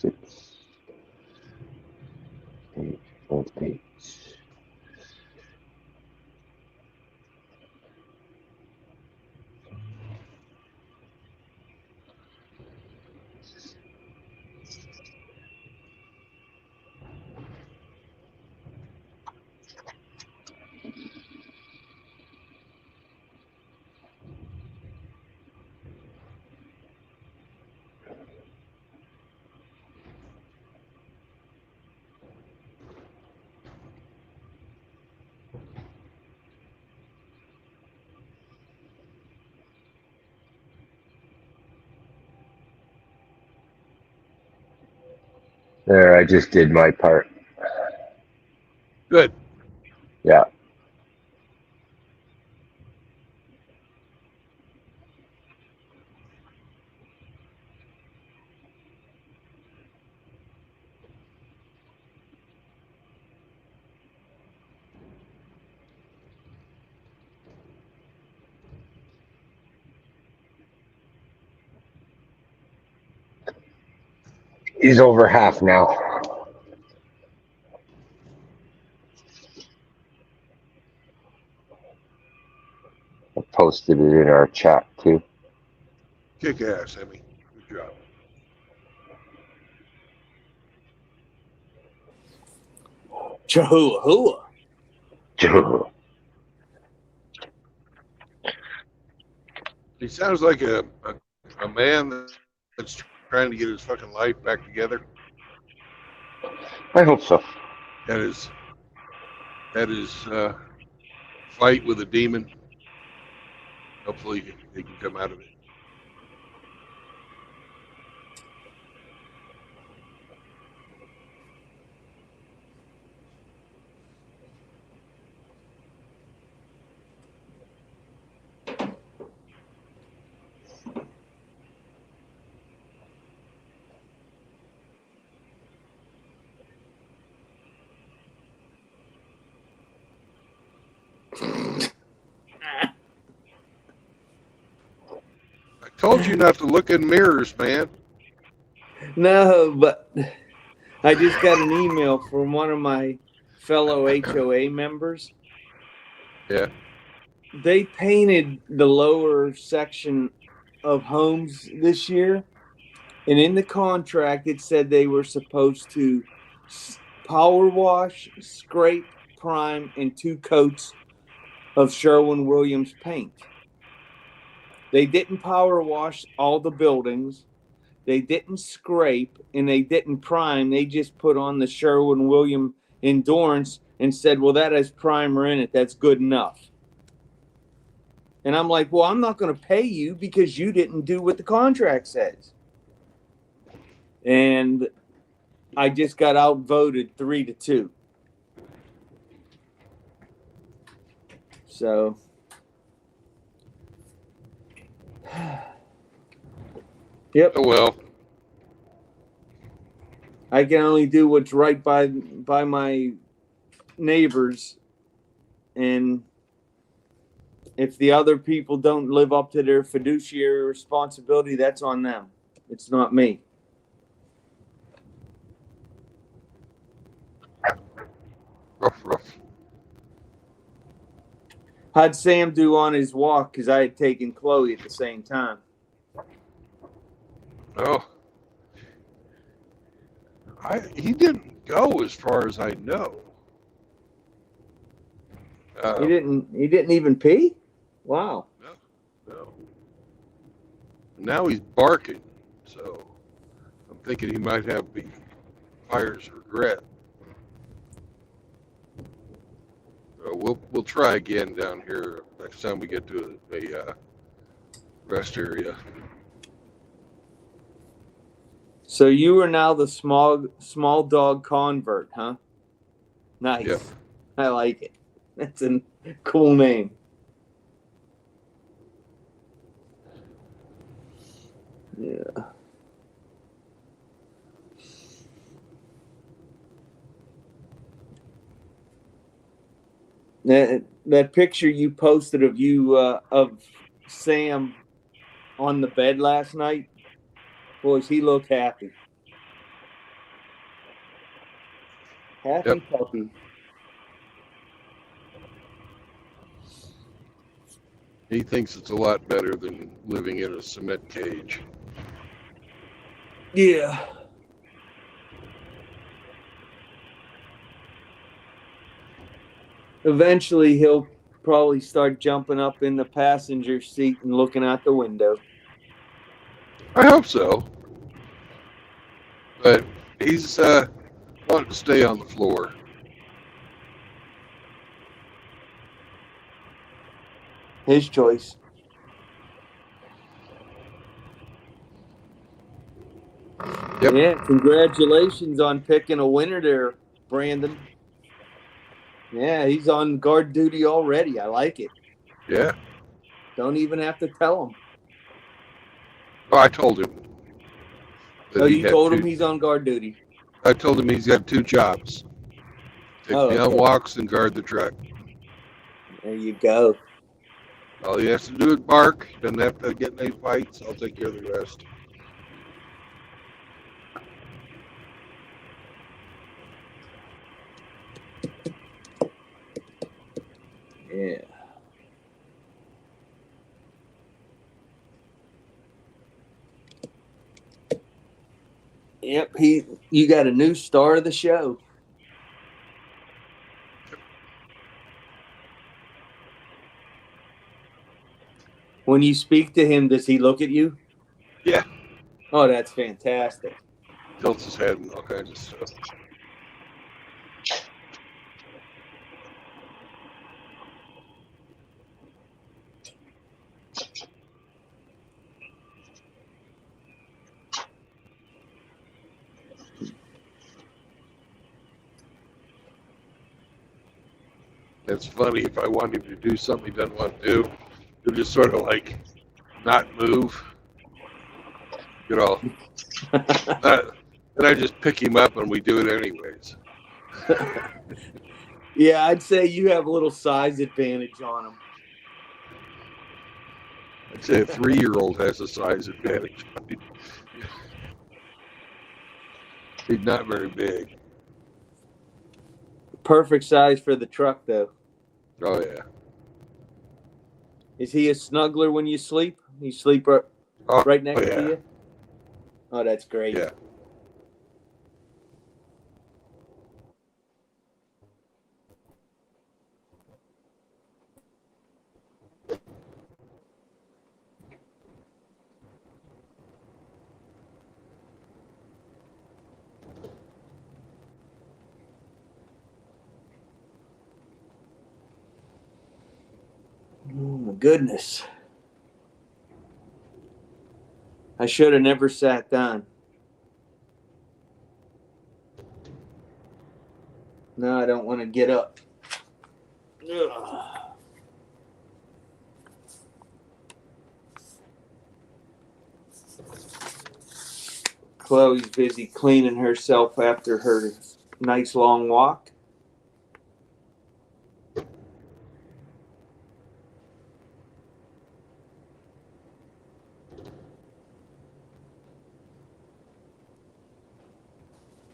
Six, eight, 8. There, I just did my part. Good. Yeah. He's over half now. I posted it in our chat too. Kick ass, Emmy. Good job. Chihuahua. He sounds like a man that's trying to get his fucking life back together. I hope so. Had his fight with a demon. Hopefully he can come out of it. I told you not to look in mirrors, man. No, but I just got an email from one of my fellow HOA members. Yeah. They painted the lower section of homes this year, and in the contract it said they were supposed to power wash, scrape, prime, and 2 coats of Sherwin-Williams paint. They didn't power wash all the buildings. They didn't scrape and they didn't prime. They just put on the Sherwin-Williams Endurance and said, well, that has primer in it. That's good enough. And I'm like, well, I'm not going to pay you because you didn't do what the contract says. And I just got outvoted 3-2. So, yep. Oh, well. I can only do what's right by my neighbors, and if the other people don't live up to their fiduciary responsibility, that's on them. It's not me. Rough. How'd Sam do on his walk? Because I had taken Chloe at the same time. Oh. He didn't go as far as I know. He didn't even pee? Wow. No. Now he's barking, so I'm thinking he might have the buyer's regret. So we'll try again down here next time we get to a rest area. So you are now the small dog convert, huh? Nice. Yeah. I like it. That's a cool name. Yeah. That picture you posted of you of Sam on the bed last night, boys, he looked happy. Happy puppy. He thinks it's a lot better than living in a cement cage. Yeah. Eventually, he'll probably start jumping up in the passenger seat and looking out the window. I hope so. But he's wanting to stay on the floor. His choice. Yep. Yeah, congratulations on picking a winner there, Brandon. Yeah, he's on guard duty already. I like it. Yeah. Don't even have to tell him. Oh, I told him. Oh, you told him he's on guard duty? I told him he's got 2 jobs. Take me on walks and guard the truck. There you go. All he has to do is bark. Doesn't have to get in any fights. I'll take care of the rest. Yeah. Yep, you got a new star of the show. When you speak to him, does he look at you? Yeah. Oh, that's fantastic. Tilts his head and all kinds of stuff. It's funny, if I want him to do something he doesn't want to do, he'll just sort of like not move. You know. And I just pick him up and we do it anyways. Yeah, I'd say you have a little size advantage on him. I'd say a 3-year-old has a size advantage. He's not very big. Perfect size for the truck, though. Oh, yeah. Is he a snuggler when you sleep? You sleep right next to you? Oh, that's great. Yeah. goodness. I should have never sat down. No, I don't want to get up. Ugh. Chloe's busy cleaning herself after her nice long walk.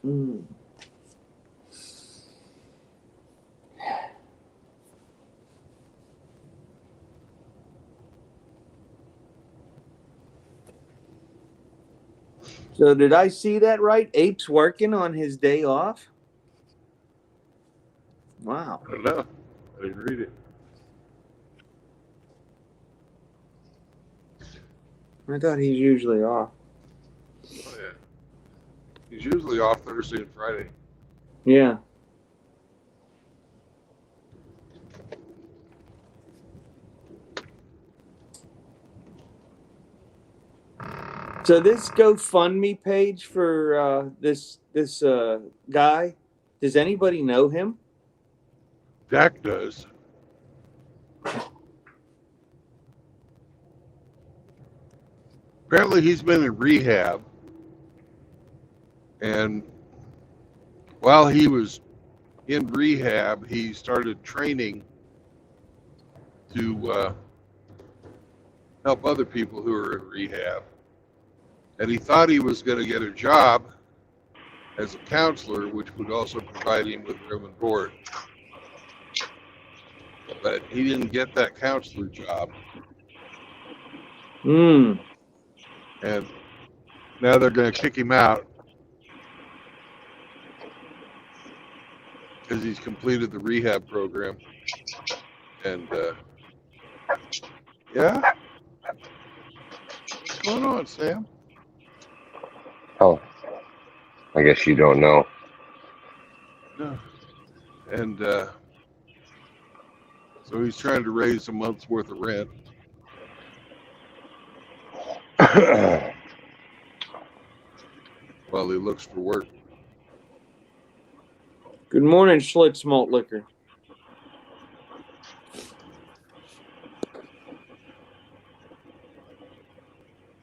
Mm. So did I see that right? Ape's working on his day off? Wow. I don't know. I didn't read it. I thought he's usually off. Oh, yeah. He's usually off Thursday and Friday. Yeah. So this GoFundMe page for this guy, does anybody know him? Dak does. Apparently he's been in rehab. And while he was in rehab, he started training to help other people who are in rehab. And he thought he was going to get a job as a counselor, which would also provide him with room and board. But he didn't get that counselor job. Hmm. And now they're going to kick him out because he's completed the rehab program. And yeah, what's going on, Sam? Oh, I guess you don't know. No. And so he's trying to raise a month's worth of rent. While he looks for work. Good morning, Schlitz Malt Liquor.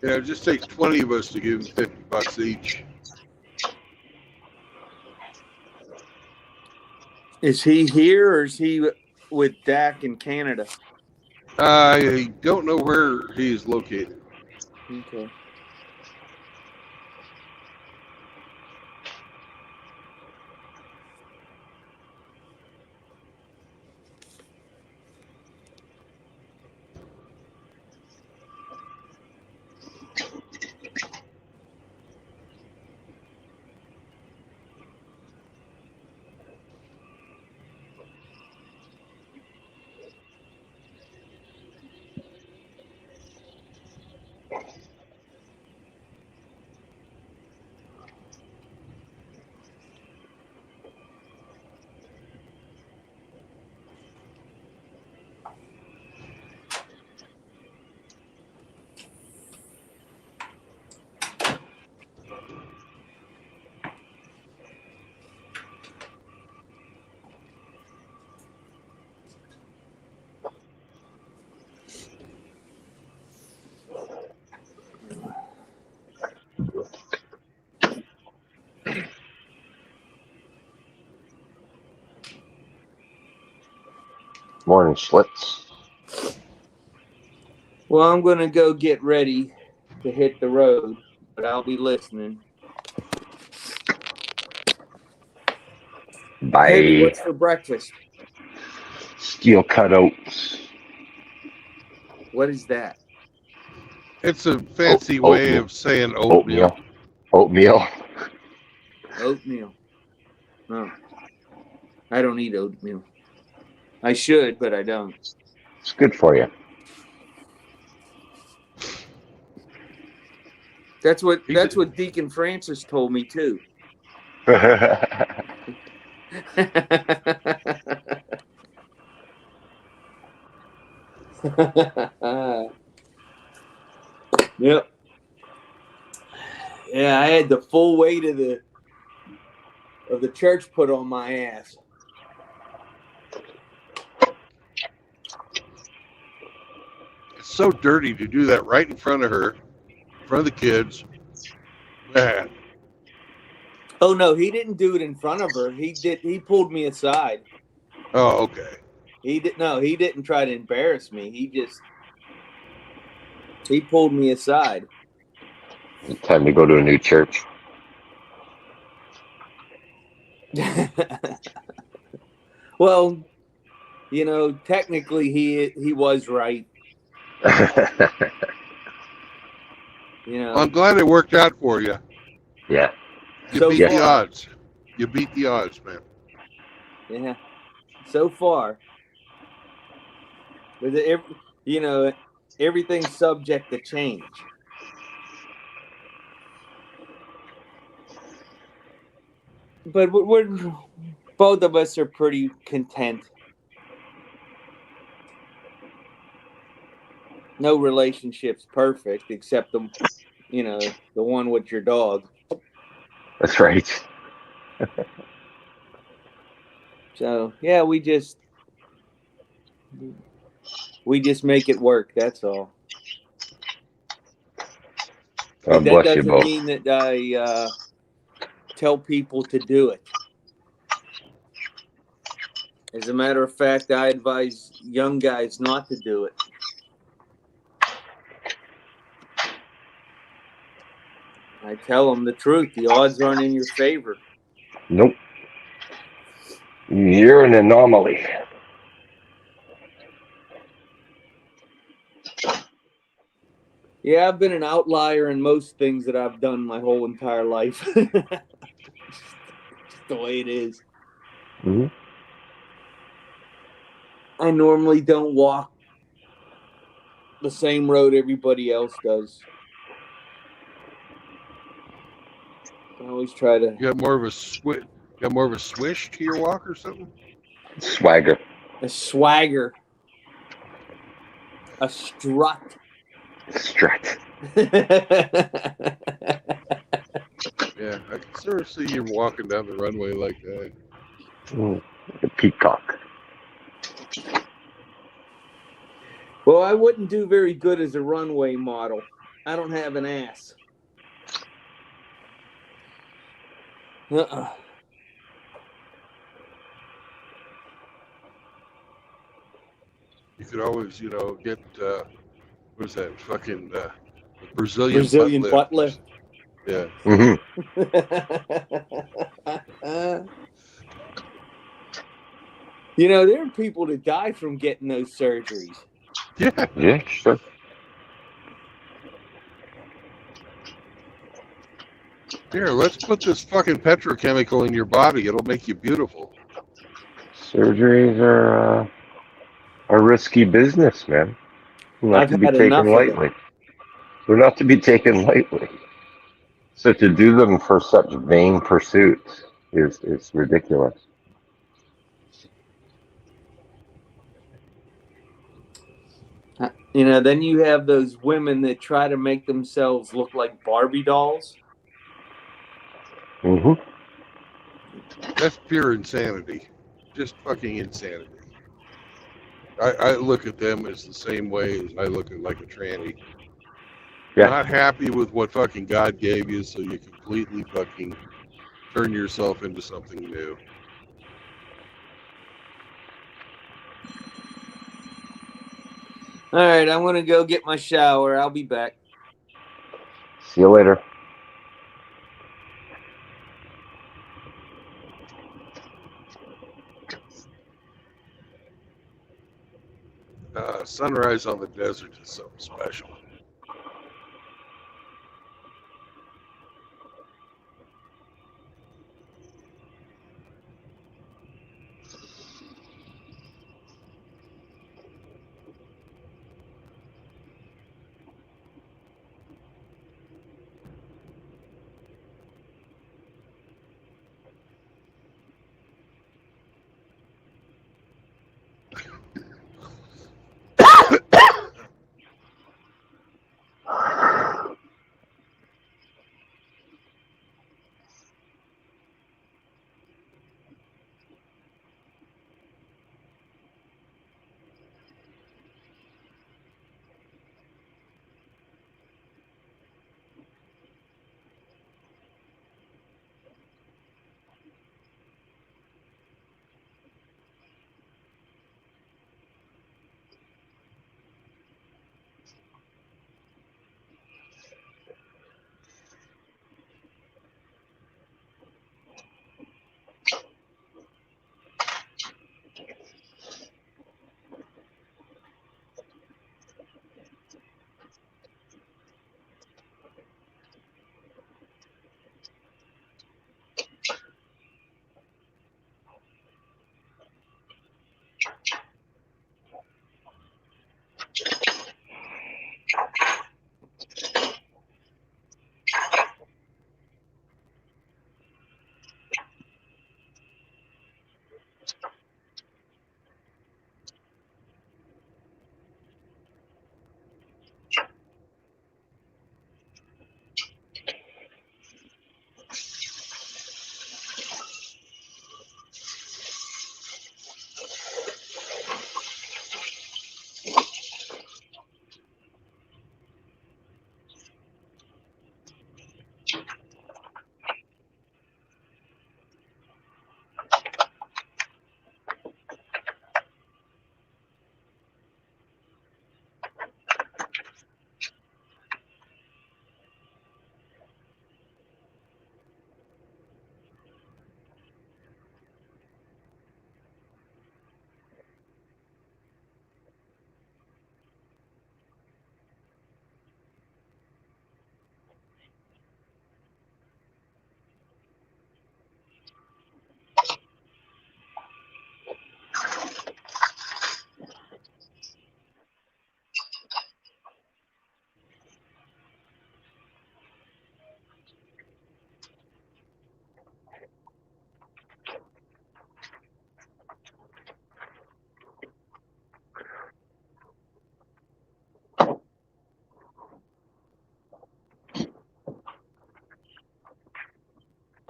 Yeah, it just takes 20 of us to give him $50 each. Is he here or is he with Dak in Canada? I don't know where he is located. Okay. Morning, Schlitz. Well, I'm going to go get ready to hit the road, but I'll be listening. Bye. Hey, what's for breakfast? Steel cutouts. What is that? It's a fancy way Oatmeal. of saying oatmeal. Oatmeal. Oatmeal. No. I don't eat oatmeal. I should, but I don't. It's good for you. That's what Deacon Francis told me too. Yep. Yeah, I had the full weight of the church put on my ass. It's so dirty to do that right in front of her, in front of the kids. Man, Oh no, he didn't do it in front of her. He pulled me aside. oh, okay. He didn't try to embarrass me. He pulled me aside. Time to go to a new church. Well, technically he was right. Well, I'm glad it worked out for you. Yeah. You So beat far. the odds. You beat the odds, man. Yeah. So far. But everything's subject to change. But we're both of us are pretty content. No relationship's perfect except the one with your dog. That's right. So yeah, we just make it work. That's all. God But that bless you doesn't both. mean that I tell people to do it. As a matter of fact, I advise young guys not to do it. I tell them the truth. The odds aren't in your favor. Nope. You're an anomaly. Yeah, I've been an outlier in most things that I've done my whole entire life. Just the way it is. Mm-hmm. I normally don't walk the same road everybody else does. I always try to. You got more of a swish to your walk or something? Swagger. A swagger. A strut. Strut. Yeah, I can sort of see you walking down the runway like that. The peacock. Well, I wouldn't do very good as a runway model. I don't have an ass. Uh-uh. You could always, get what is that fucking Brazilian butt lift. Yeah. Mm-hmm. There are people that die from getting those surgeries. Yeah. Yeah, sure. Here, let's put this fucking petrochemical in your body. It'll make you beautiful. Surgeries are a risky business, man. Not to be taken lightly. They're not to be taken lightly. So to do them for such vain pursuits is ridiculous. Then you have those women that try to make themselves look like Barbie dolls. Mm-hmm. That's pure insanity. Just fucking insanity. I look at them as the same way as I look at like a tranny. Yeah. Not happy with what fucking God gave you, so you completely fucking turn yourself into something new. All right, I'm going to go get my shower. I'll be back. See you later. Sunrise on the desert is something special.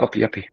Copy, yuppie.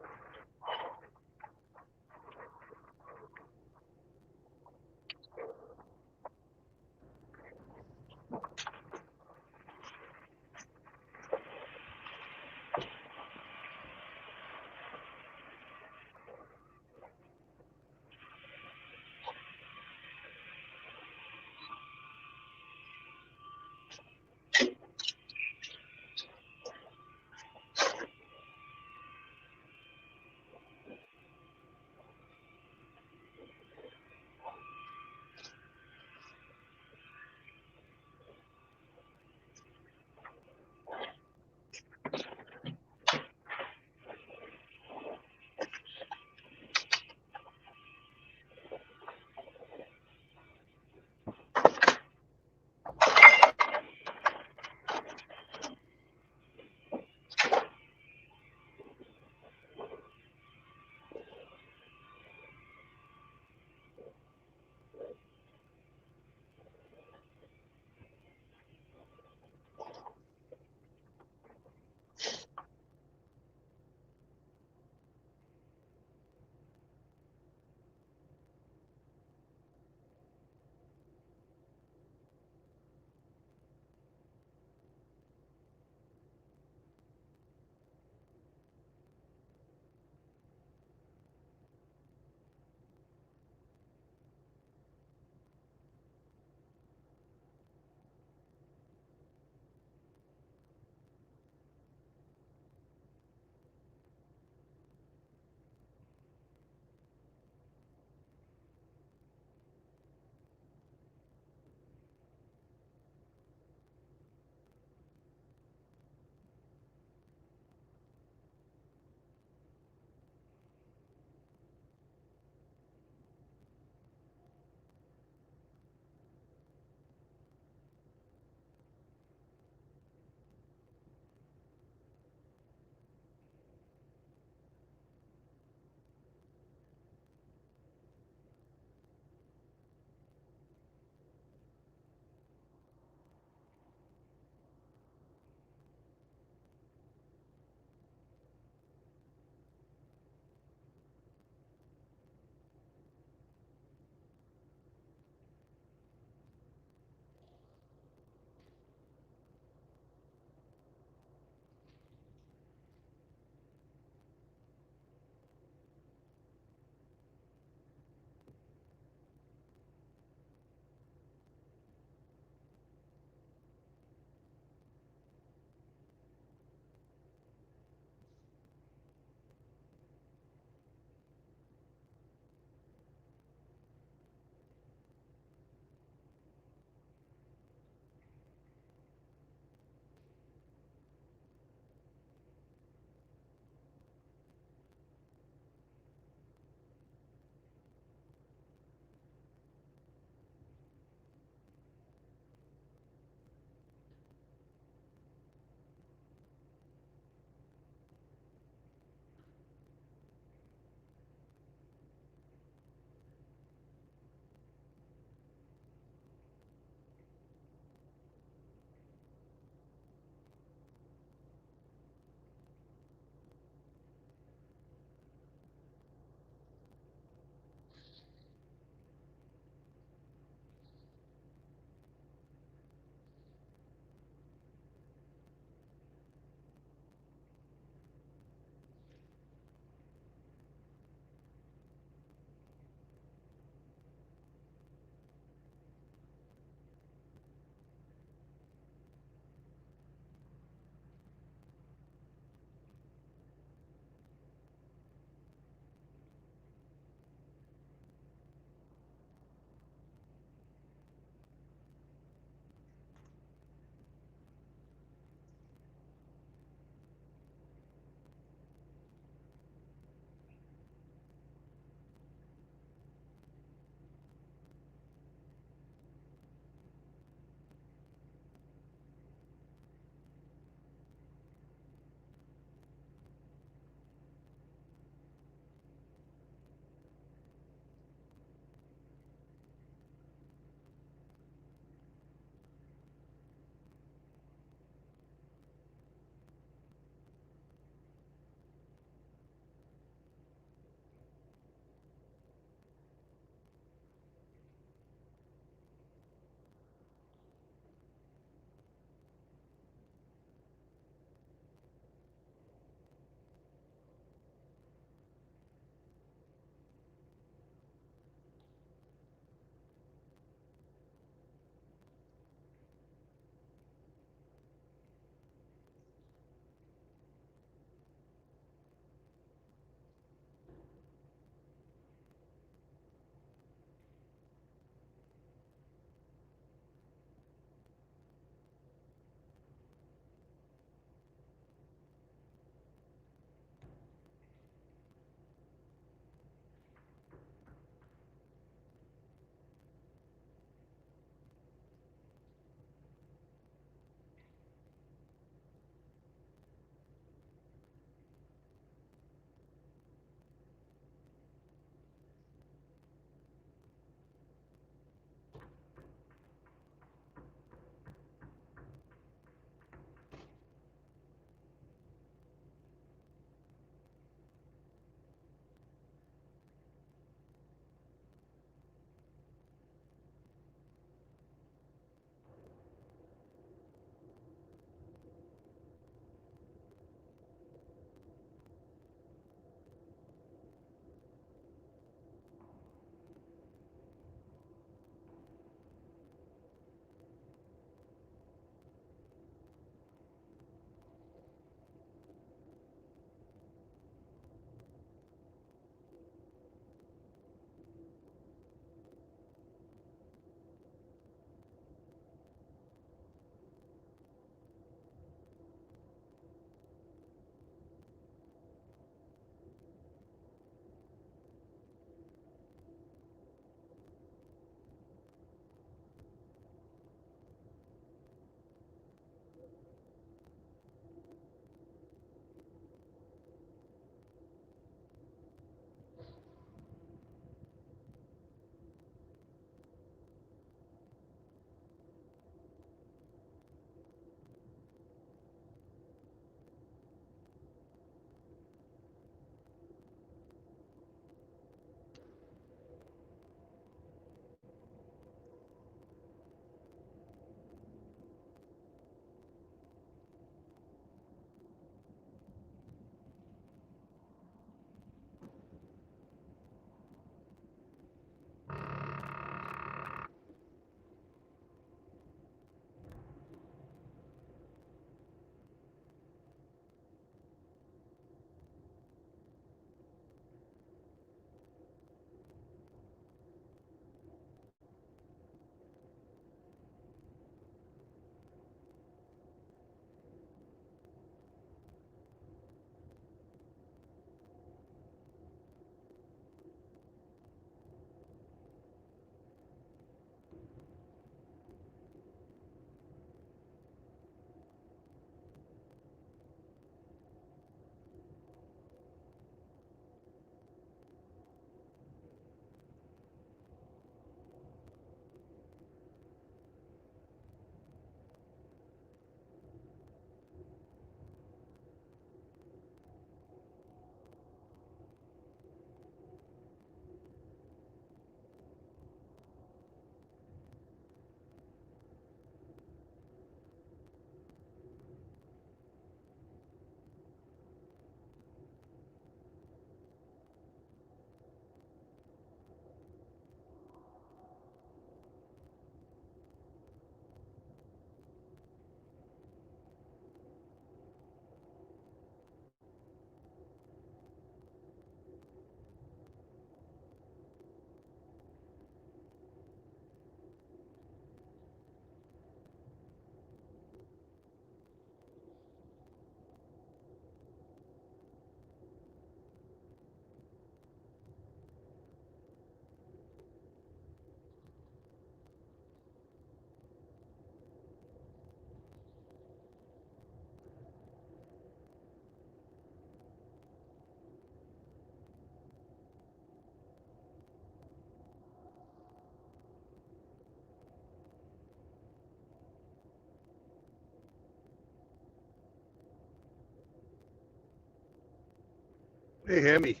Hey, Hammy.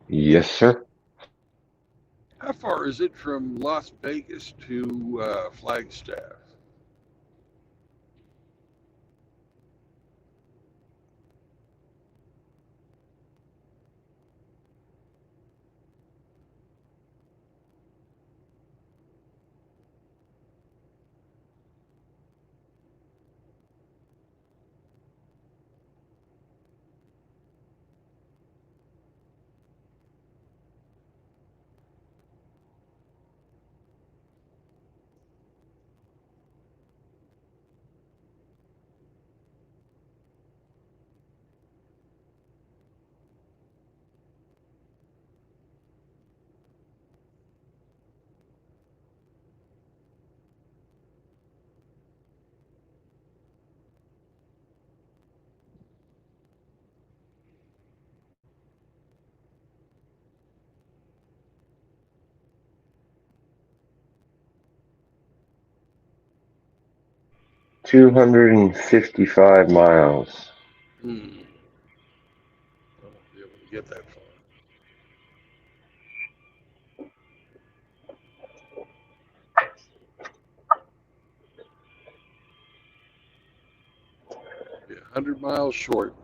Yes, sir. How far is it from Las Vegas to Flagstaff? $255 miles. I won't be able to get that far. Be 100 miles short.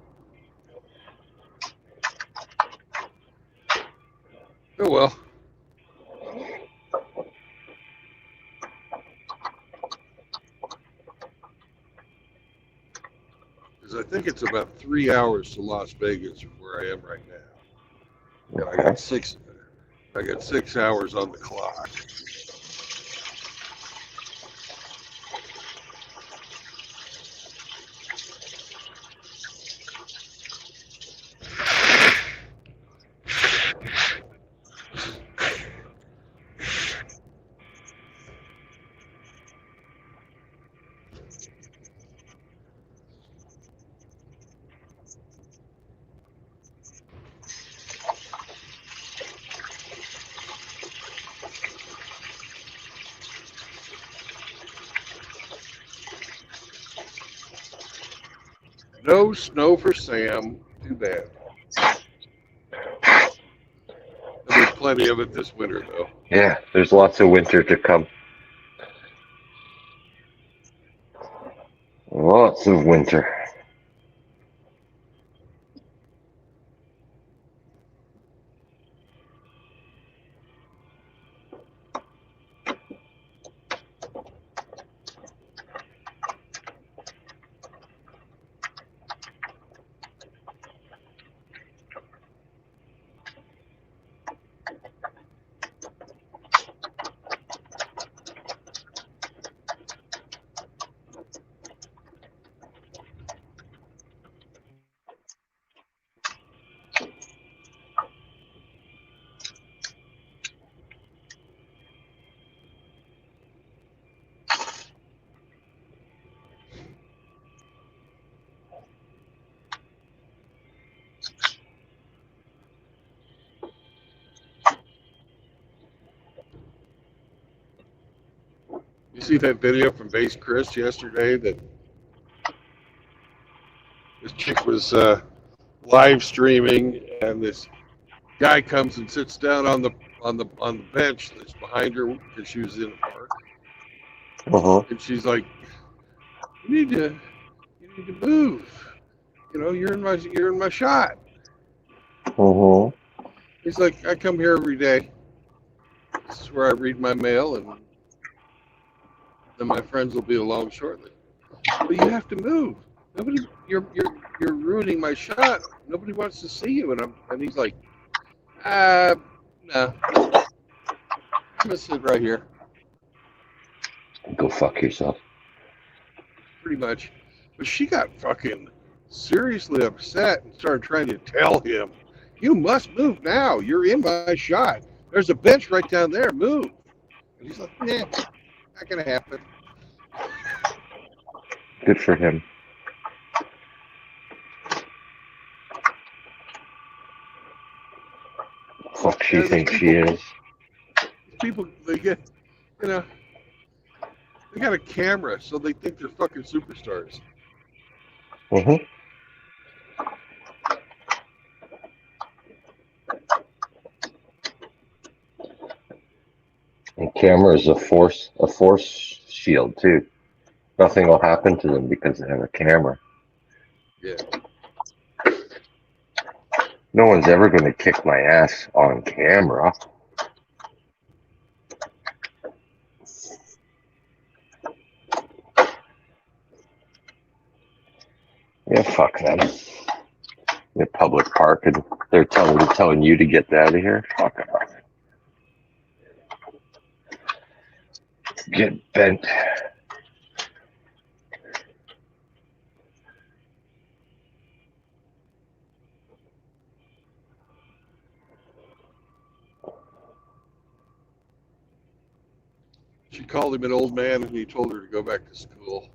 Oh well. Because I think it's about 3 hours to Las Vegas from where I am right now. And I got 6 hours on the clock. No snow for Sam. Too bad. There'll be plenty of it this winter, though. Yeah, there's lots of winter to come. Lots of winter. You see that video from Base Chris yesterday that this chick was live streaming, and this guy comes and sits down on the bench that's behind her because she was in the park, and she's like, "You need to move. You know, you're in my shot." He's like, "I come here every day. This is where I read my mail, and then my friends will be along shortly. But you have to move. Nobody, you're ruining my shot. Nobody wants to see you." And he's like, no, I'm gonna sit right here. Go fuck yourself. Pretty much. But she got fucking seriously upset and started trying to tell him, "You must move now. You're in my shot. There's a bench right down there. Move." And he's like, "Nah, Not gonna happen. Good for him. Fuck, she Yeah, thinks she is. People, they get, you know, they got a camera, so they think they're fucking superstars. Mm-hmm. And camera is a force shield too. Nothing will happen to them because they have a camera. Yeah. No one's ever going to kick my ass on camera. Yeah, fuck them. In a public park and they're telling you to get out of here. Fuck off. Get bent. She called him an old man, and he told her to go back to school.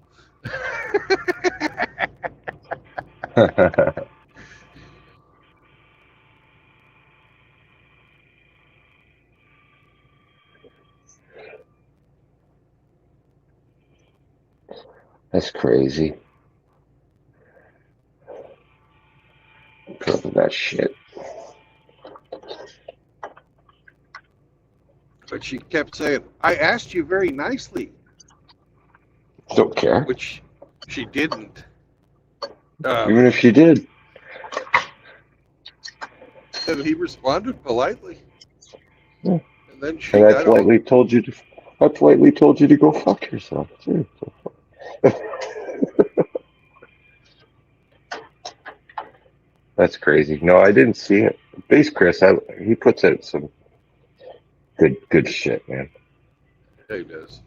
That's crazy. Because of that shit. But she kept saying, "I asked you very nicely," Don't care. which she didn't. Even if she did. And he responded politely. Yeah. And then she And I got politely told you to go fuck yourself too. That's crazy. No, I didn't see it. Base Chris, he puts out some good shit, man. Yeah, he does.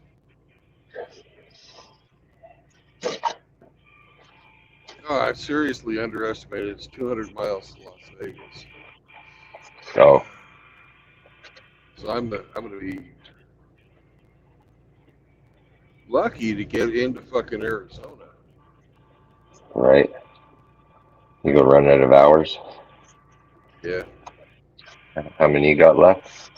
Oh, I seriously underestimated. It's 200 miles to Las Vegas. Oh, So I'm going to be lucky to get into fucking Arizona. right. You go run out of hours. Yeah. How many you got left?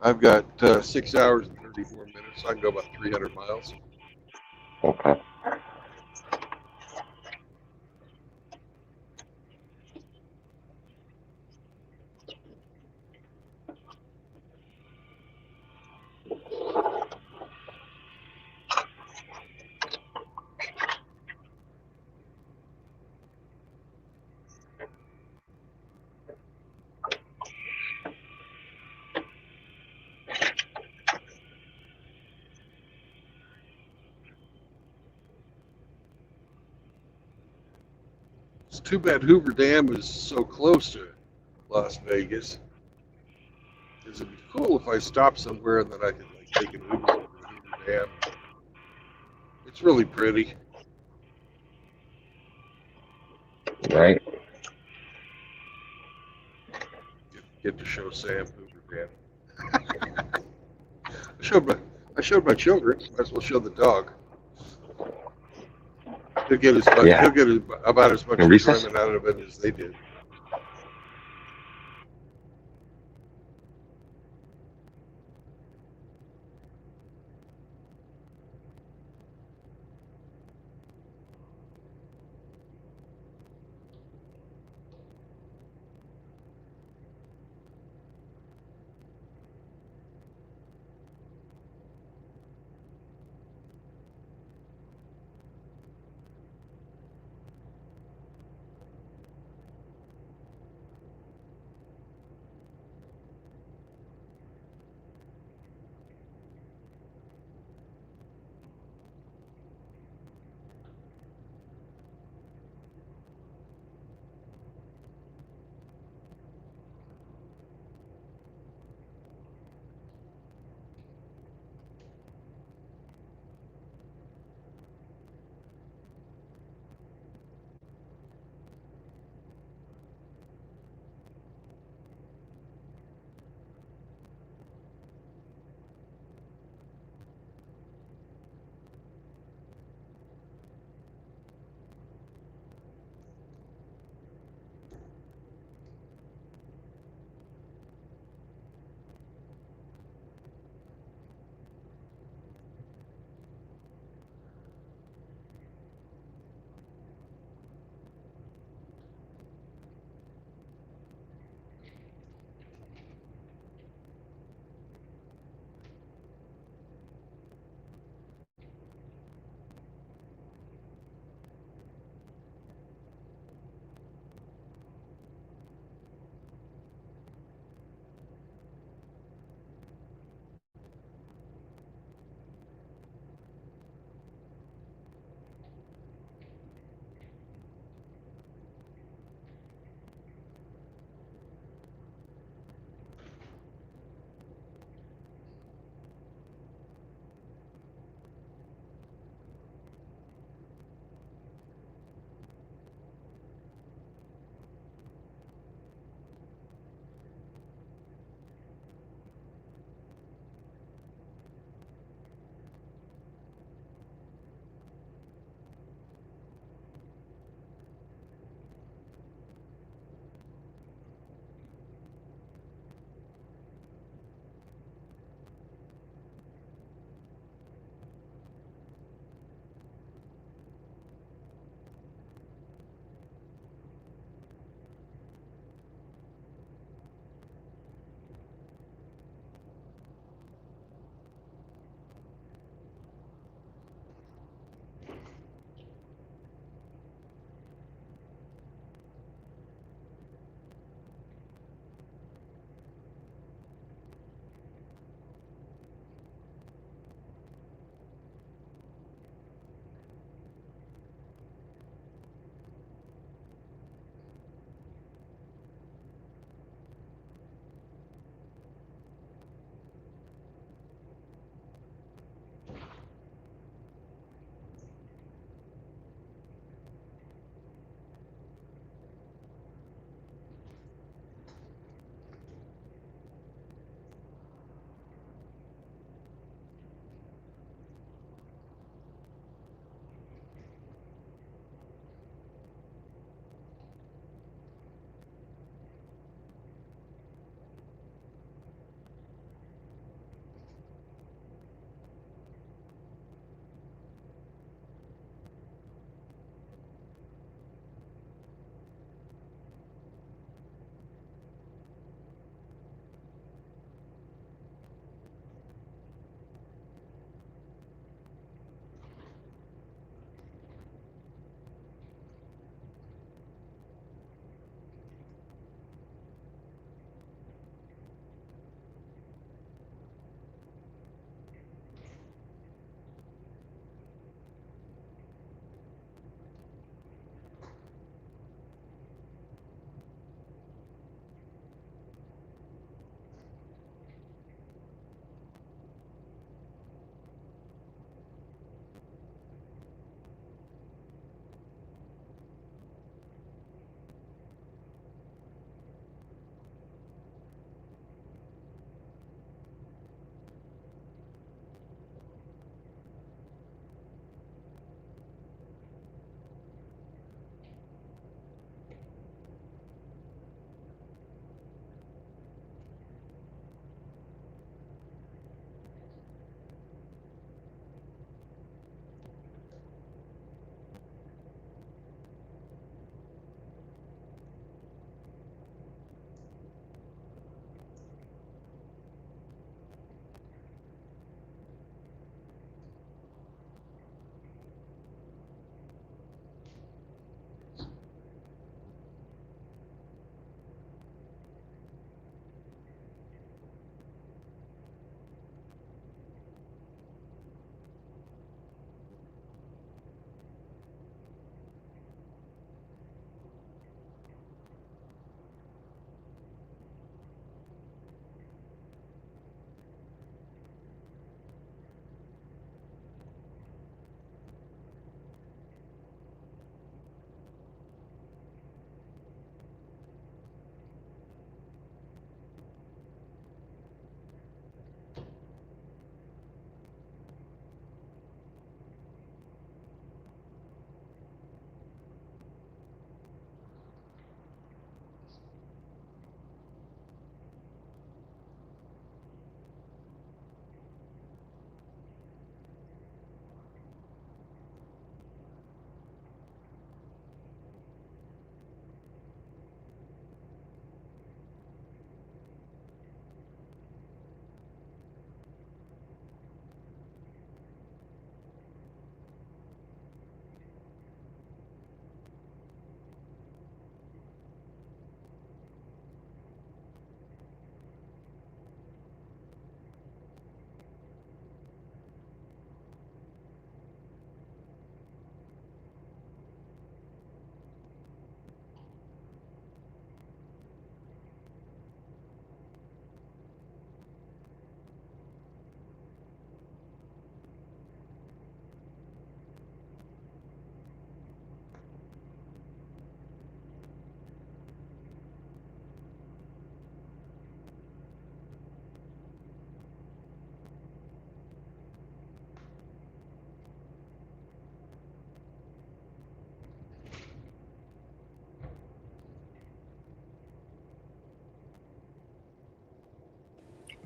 I've got 6 hours and 34 minutes. So I can go about 300 miles. Okay. It's too bad Hoover Dam is so close to Las Vegas. Because it'd be cool if I stopped somewhere and then I could like take an Uber over to Hoover Dam. It's really pretty. Right. Get to show Sam Hoover Dam. I showed my children. Might as well show the dog. He'll get Yeah. about as much In recess? enjoyment out of it as they did.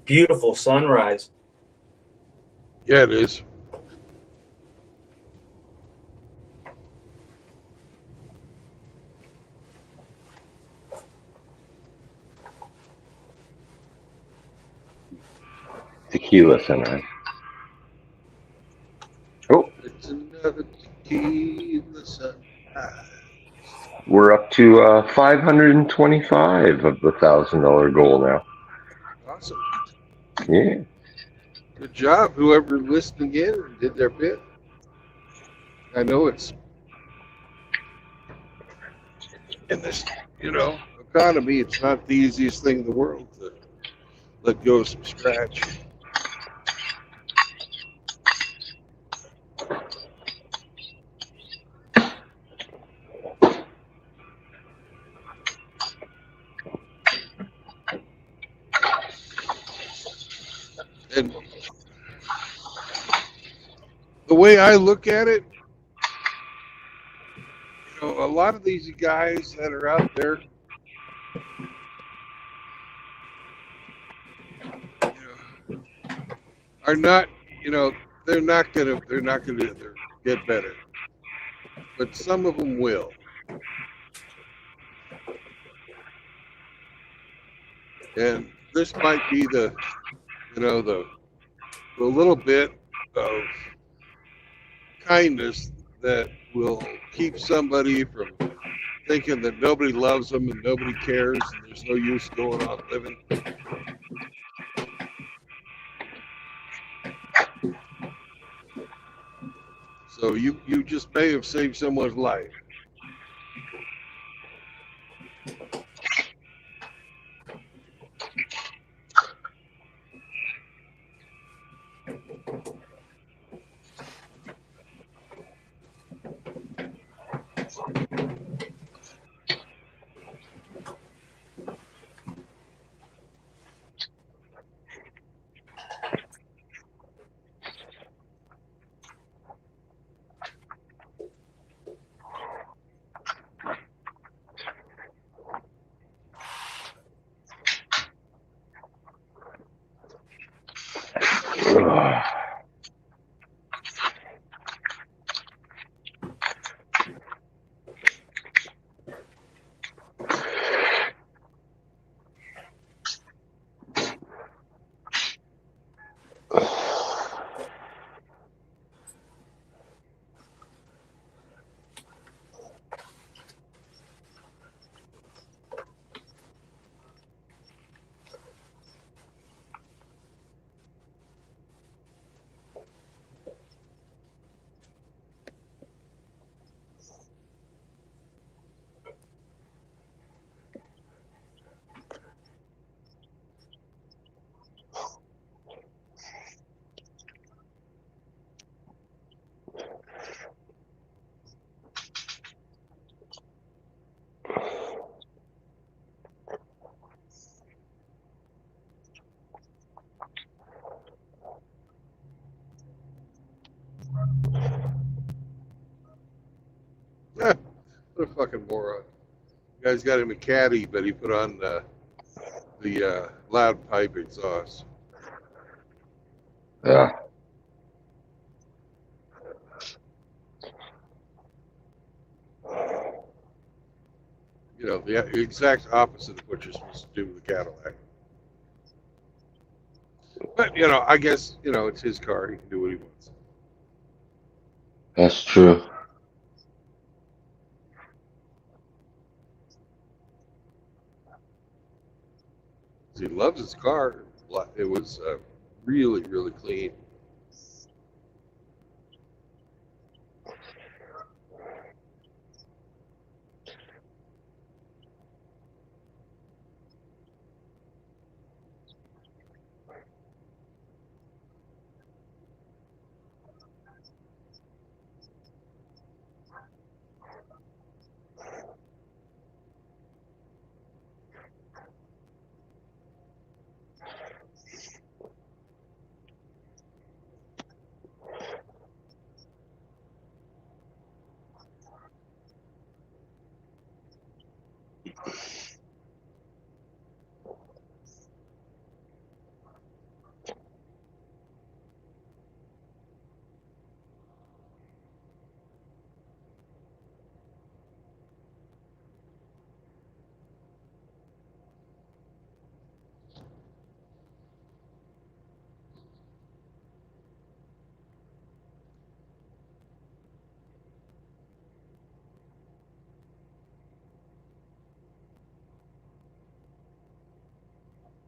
Beautiful sunrise. Yeah, it is. Tequila sunrise. Oh, It's another tequila sunrise. we're up to 525 of the $1,000 goal now. Awesome. Yeah. Good job, whoever listened in and did their bit. I know it's in this, economy. It's not the easiest thing in the world to let go of some scratch. And the way I look at it, a lot of these guys that are out there, are not, they're not gonna get better, but some of them will. And this might be the little bit of kindness that will keep somebody from thinking that nobody loves them and nobody cares and there's no use going on living. So you just may have saved someone's life. What a fucking moron. The guy's got him a caddy, but he put on the loud pipe exhaust. Yeah. The exact opposite of what you're supposed to do with a Cadillac. But, I guess, it's his car. He can do what he wants. That's true. He loves his car. It was really, really clean.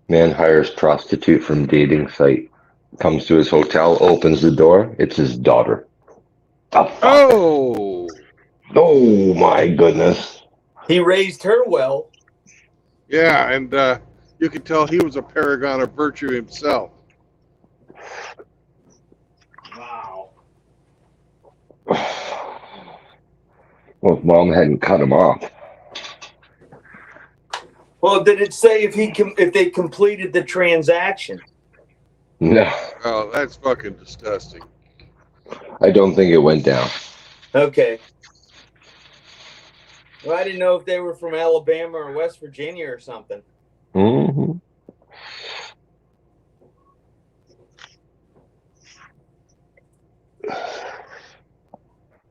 Man hires prostitute from dating site. Comes to his hotel, opens the door. It's his daughter. The fuck? Oh, Oh my goodness. He raised her well. yeah, and you can tell he was a paragon of virtue himself. Wow. Well, if mom hadn't cut him off. Well, did it say if they completed the transaction? No, Oh, that's fucking disgusting. I don't think it went down. Okay. Well, I didn't know if they were from Alabama or West Virginia or something. Mm-hmm.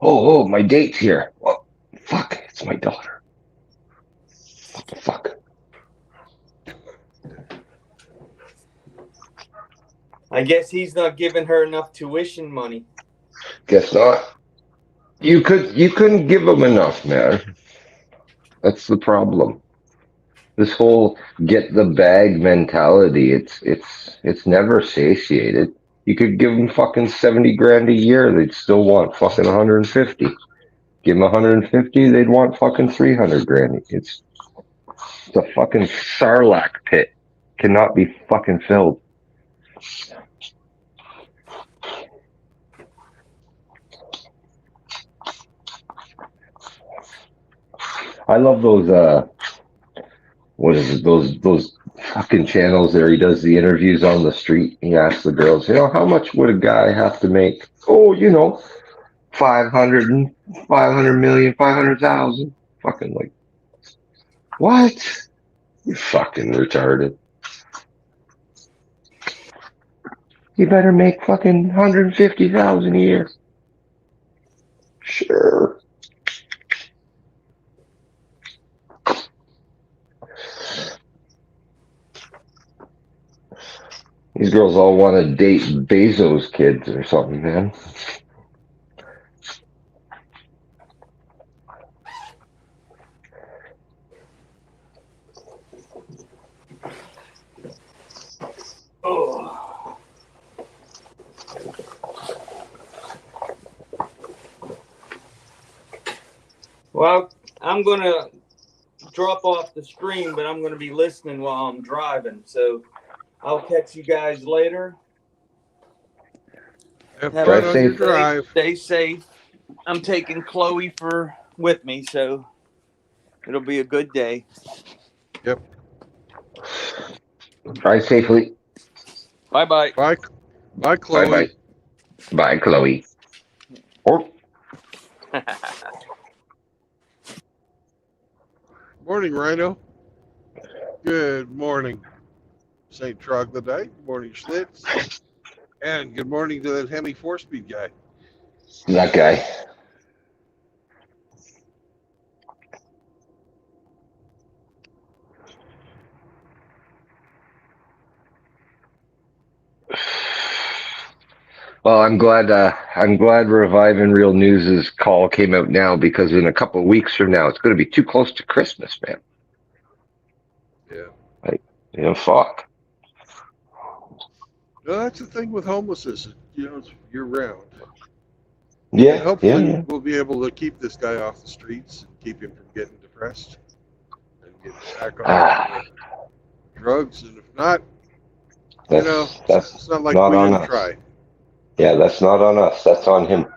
Oh, my date's here. Oh, fuck, it's my daughter. What the fuck? I guess he's not giving her enough tuition money. Guess not. You couldn't give him enough, man. That's the problem. This whole get the bag mentality, it's never satiated. You could give them fucking 70 grand a year, they'd still want fucking 150. Give them 150, they'd want fucking 300 grand. It's a fucking sarlacc pit. Cannot be fucking filled. I love those what is it, those fucking channels there. He does the interviews on the street. He asks the girls, how much would a guy have to make? Oh, 500 and 500 million, 500,000. Fucking like, what? You fucking retarded. You better make fucking 150,000 a year. Sure. These girls all want to date Bezos' kids or something, man. Oh. Well, I'm going to drop off the stream, but I'm going to be listening while I'm driving. So I'll catch you guys later. Have fun on your drive. Stay safe. I'm taking Chloe with me, so it'll be a good day. Yep. Drive safely. Bye-bye. Bye, Chloe. Bye-bye. Bye, Chloe. Oh. Morning, Rhino. Good morning, St. Troglodyte. Good morning, Schlitz. And good morning to that Hemi 4-speed guy. That guy. Well, I'm glad Reviving Real News' call came out now, because in a couple of weeks from now, it's going to be too close to Christmas, man. Yeah. Fuck. No, that's the thing with homelessness. It's year-round. Yeah. And hopefully Yeah. we'll be able to keep this guy off the streets and keep him from getting depressed and getting back on drugs. And if not, it's not like not we on didn't us. try. Yeah, that's not on us. That's on him.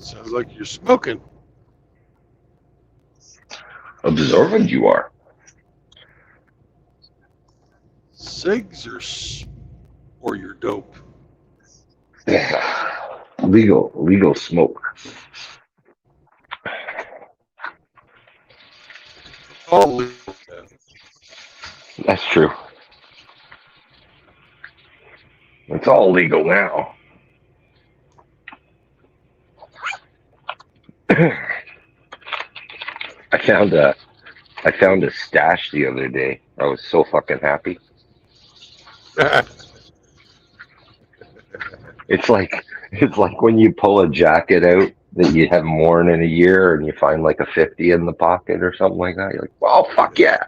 Sounds like you're smoking. Observant you are. Cigs or your dope. Legal smoke. All legal, man. That's true. It's all legal now. I found a stash the other day. I was so fucking happy. It's like when you pull a jacket out that you haven't worn in a year and you find like a 50 in the pocket or something like that. You're like, well, fuck yeah.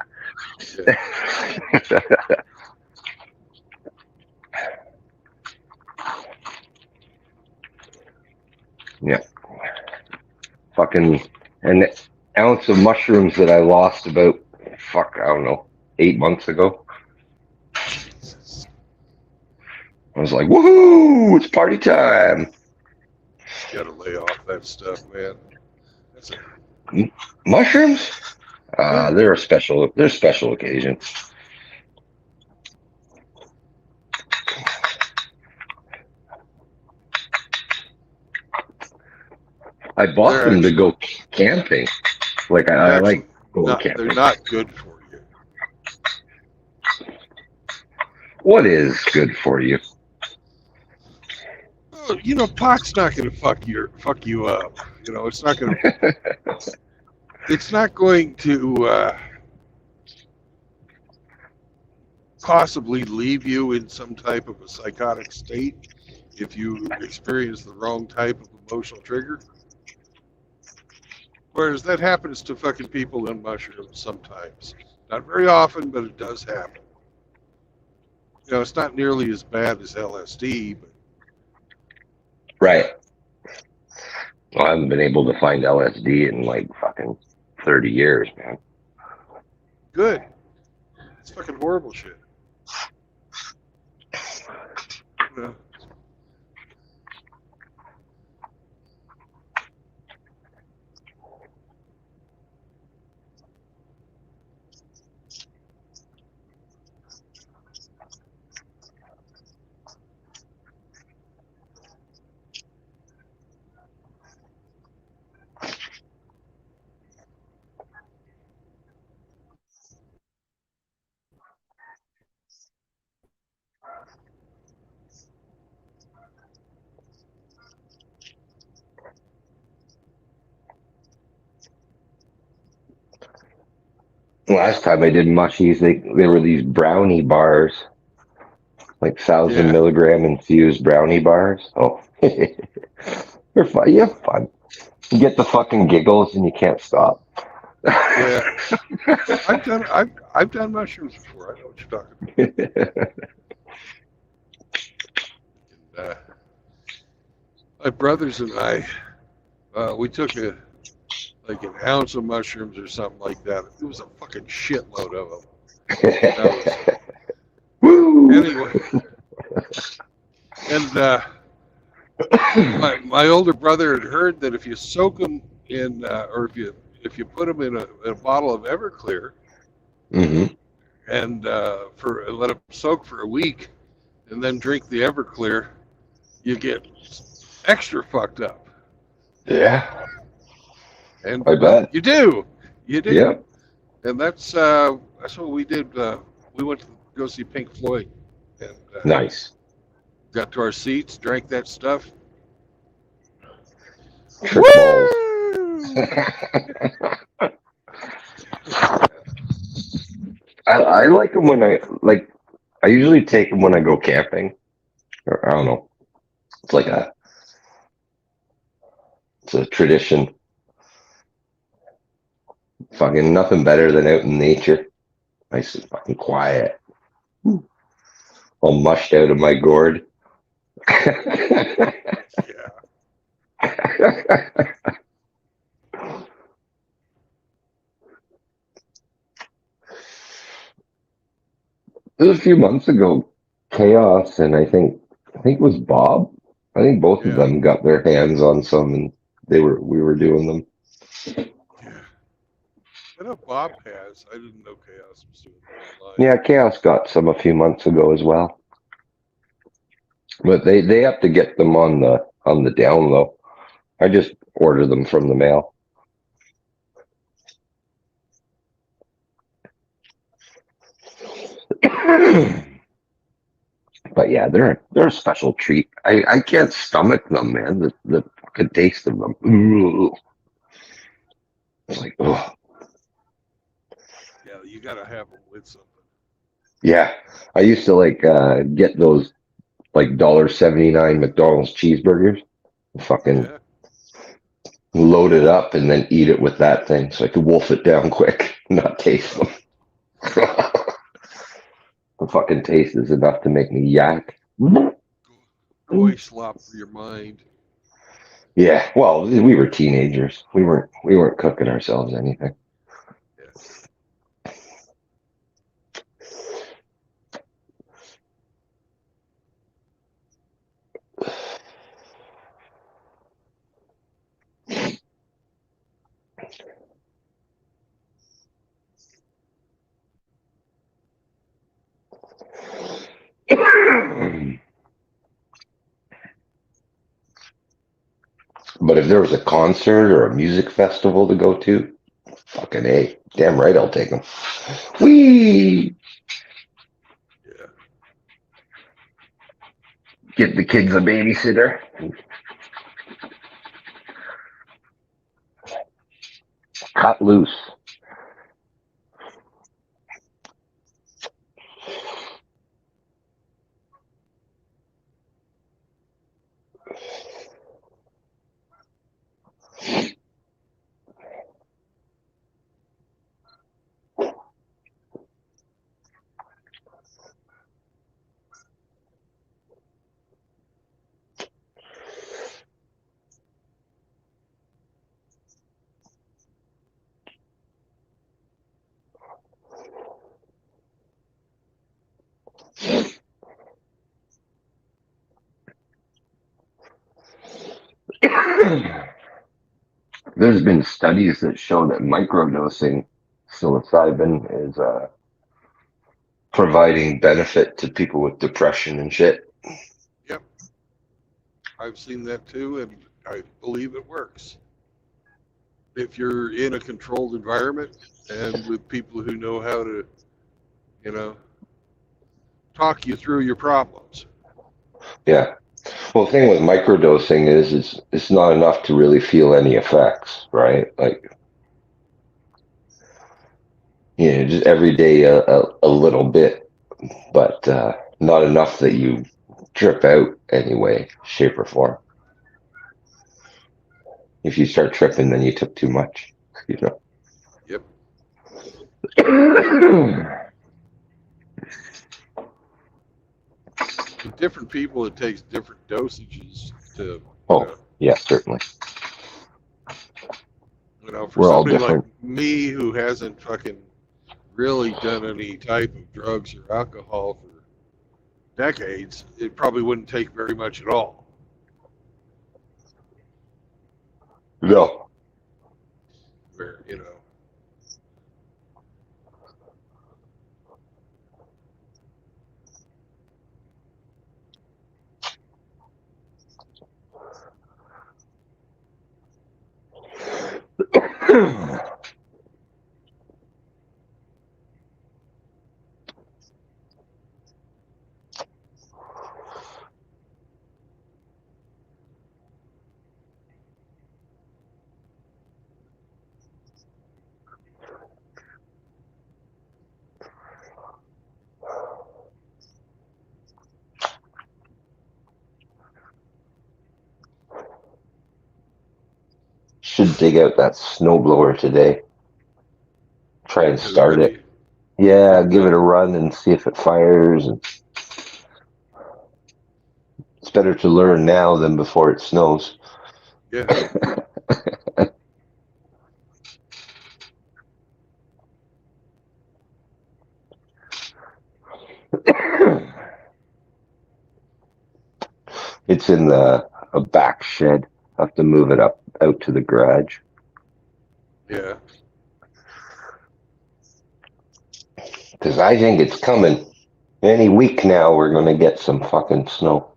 Yeah. Fucking an ounce of mushrooms that I lost about, I don't know, 8 months ago. I was like, woohoo, it's party time. You gotta lay off that stuff, man. That's a Mushrooms? They're special occasion. I bought them to go camping. Like I like going camping. They're not good for you. What is good for you? Well, you know, pot's not going to fuck you up. You know, it's not going to. It's not going to possibly leave you in some type of a psychotic state if you experience the wrong type of emotional trigger. Whereas that happens to fucking people in mushrooms sometimes. Not very often, but it does happen. You know, it's not nearly as bad as LSD, but right. Well, I haven't been able to find LSD in like fucking 30 years, man. Good. It's fucking horrible shit. You know? Last time I did mushies, there were these brownie bars, like 1,000 milligram infused brownie bars. Oh, they're fun. You have fun. You get the fucking giggles and you can't stop. Yeah, I've done mushrooms before. I know what you're talking about. And, my brothers and I, we took an ounce of mushrooms or something like that. It was a fucking shitload of them. Woo! Anyway, and my older brother had heard that if you soak them in, or if you put them in a bottle of Everclear, mm-hmm. and let them soak for a week, and then drink the Everclear, you get extra fucked up. Yeah. And I bet. You do. Yeah. And that's what we did. We went to go see Pink Floyd. And, nice. Got to our seats, drank that stuff. Woo! I like them when I usually take them when I go camping. Or, I don't know. It's it's a tradition. Fucking nothing better than out in nature. Nice and fucking quiet. All mushed out of my gourd. Yeah. It was a few months ago, Chaos, and I think it was Bob. I think both of them got their hands on some, and we were doing them. Yeah. I know Bob has. I didn't know Chaos was doing them online. Yeah, Chaos got some a few months ago as well. But they have to get them on the down low. I just order them from the mail. But yeah, they're a special treat. I can't stomach them, man. The fucking taste of them. Ooh. It's like, oh Yeah, you got to have them with something. yeah. I used to get those like $1.79 McDonald's cheeseburgers. Fucking Yeah. load it up and then eat it with that thing, so I could wolf it down quick, not taste them. The fucking taste is enough to make me yak. Boy slop for your mind. Yeah, well, we were teenagers. We weren't cooking ourselves anything. But if there was a concert or a music festival to go to, fucking A. Damn right I'll take them. Whee! Yeah. Get the kids a babysitter. Cut loose. There's been studies that show that microdosing psilocybin is providing benefit to people with depression and shit. Yep. I've seen that too, and I believe it works. If you're in a controlled environment and with people who know how to, talk you through your problems. Yeah. Well, the thing with microdosing is it's not enough to really feel any effects, right? Like, just every day a little bit, but not enough that you trip out any way, shape, or form. If you start tripping, then you took too much, Yep. With different people, it takes different dosages to. Yeah, certainly. For We're all somebody like different. me who hasn't fucking really done any type of drugs or alcohol for decades, it probably wouldn't take very much at all. No. Where, Should dig out that snowblower today. Try and start it. Yeah, give it a run and see if it fires. And it's better to learn now than before it snows. Yeah. It's in a back shed. Have to move it up out to the garage. Yeah. Because I think it's coming. Any week now, we're going to get some fucking snow.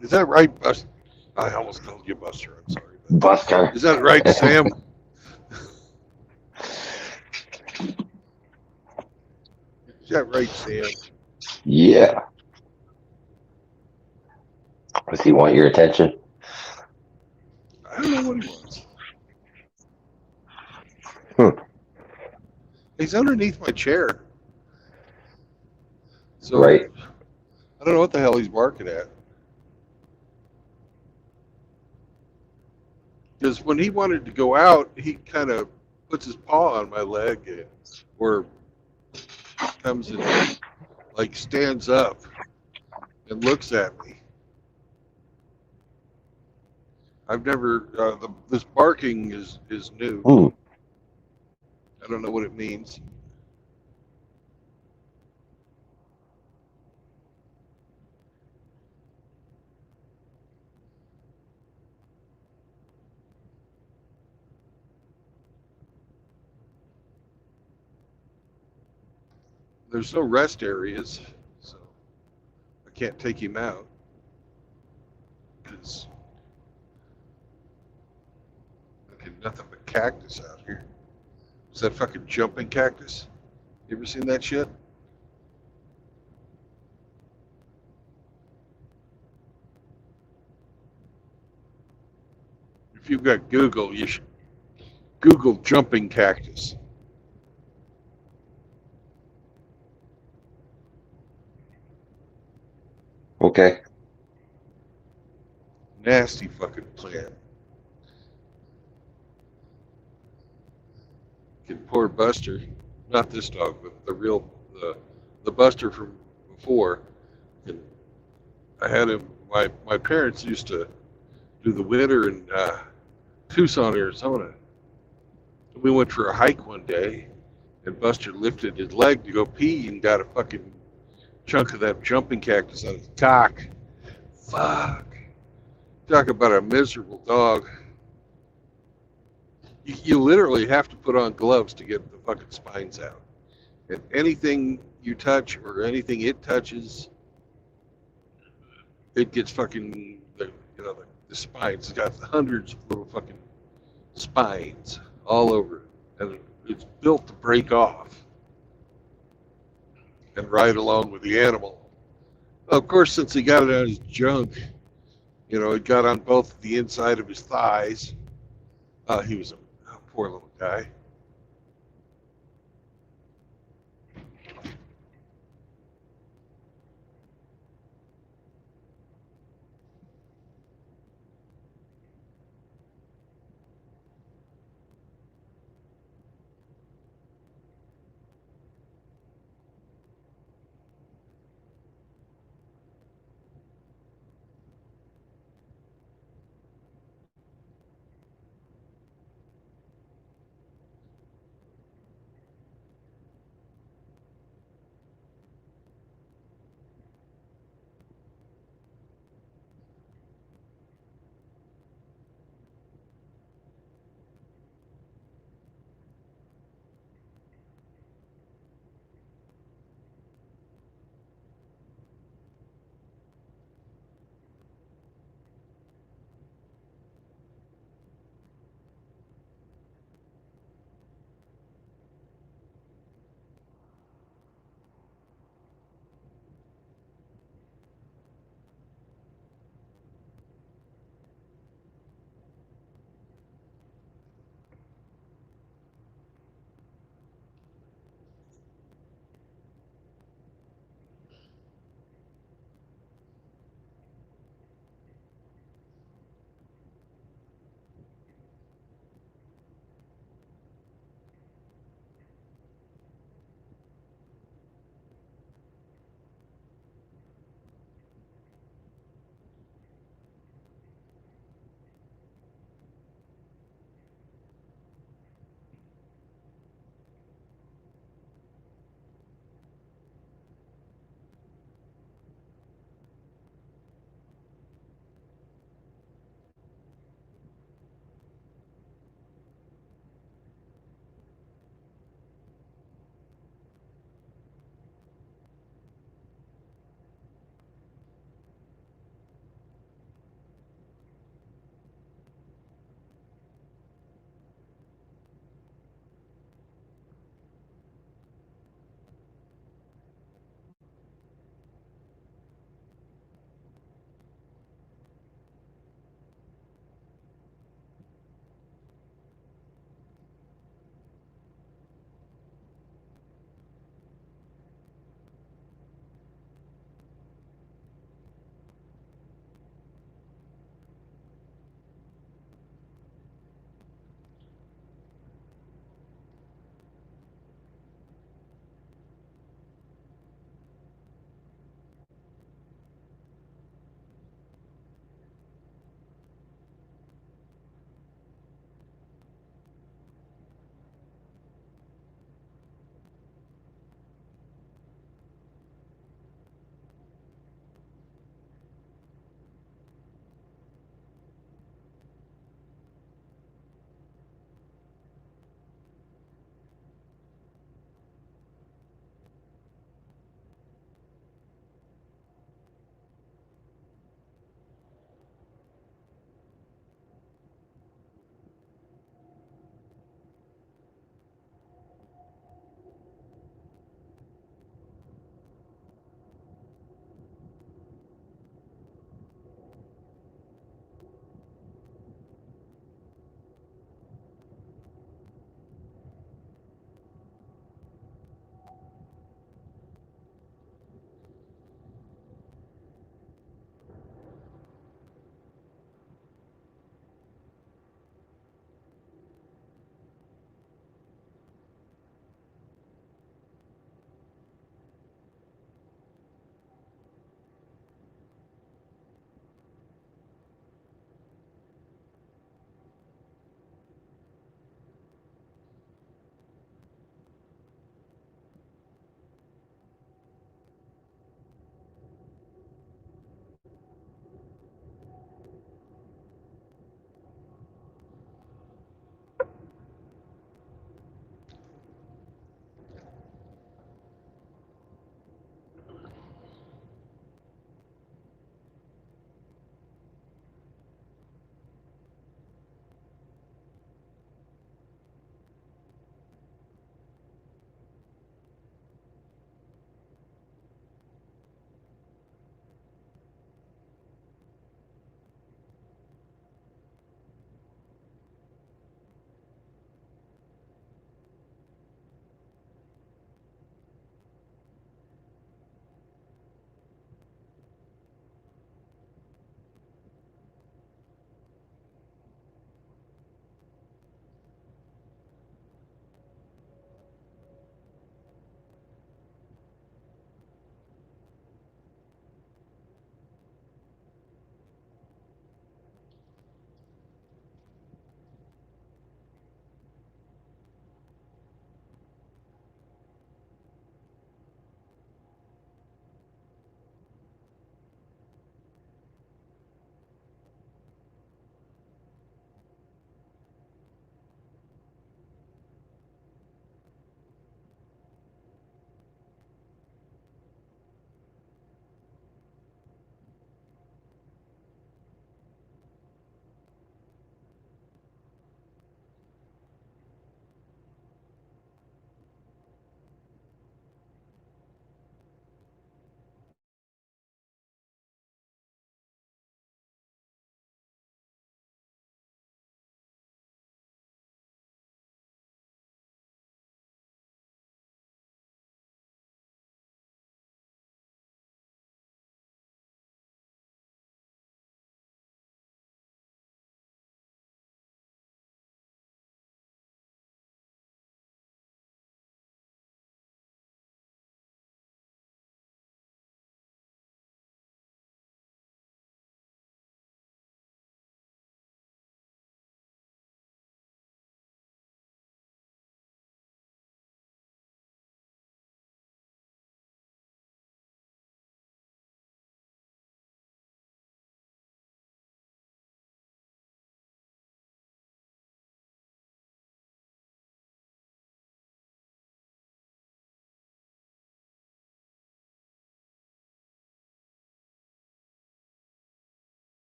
Is that right, Buster? I almost called you Buster. I'm sorry. Buster. Is that right, Sam? Is that right, Sam? Yeah. Does he want your attention? I don't know what he wants. He's underneath my chair. So Right. I don't know what the hell he's barking at. Because when he wanted to go out, he kind of puts his paw on my leg, or comes and like stands up and looks at me. I've never this barking is new. Hmm. I don't know what it means. There's no rest areas, so I can't take him out because fucking nothing but cactus out here. Is that fucking jumping cactus? You ever seen that shit? If you've got Google, you should Google jumping cactus. Okay. Nasty fucking plant. Poor Buster, not this dog, but the Buster from before. And I had him. My parents used to do the winter in Tucson, Arizona. We went for a hike one day, and Buster lifted his leg to go pee and got a fucking chunk of that jumping cactus on his cock. Fuck. Talk about a miserable dog. You literally have to put on gloves to get the fucking spines out. And anything you touch or anything it touches, it gets fucking the spines. It's got hundreds of little fucking spines all over it, and it's built to break off and ride along with the animal. Of course, since he got it on his junk, it got on both the inside of his thighs. He was a poor little guy.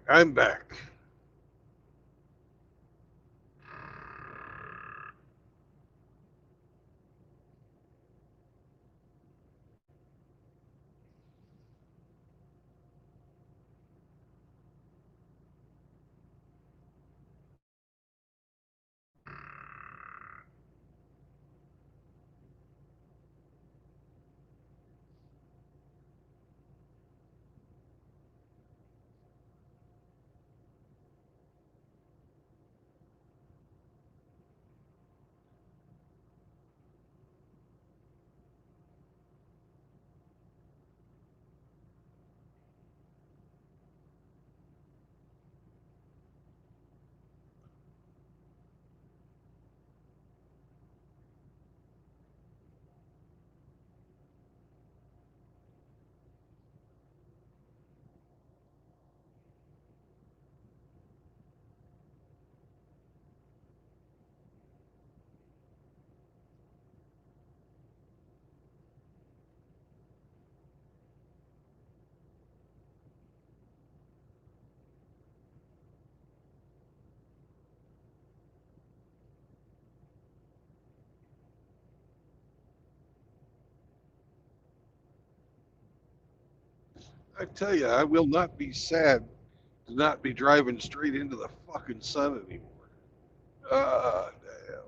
I'm back. I tell you, I will not be sad to not be driving straight into the fucking sun anymore. Ah, damn.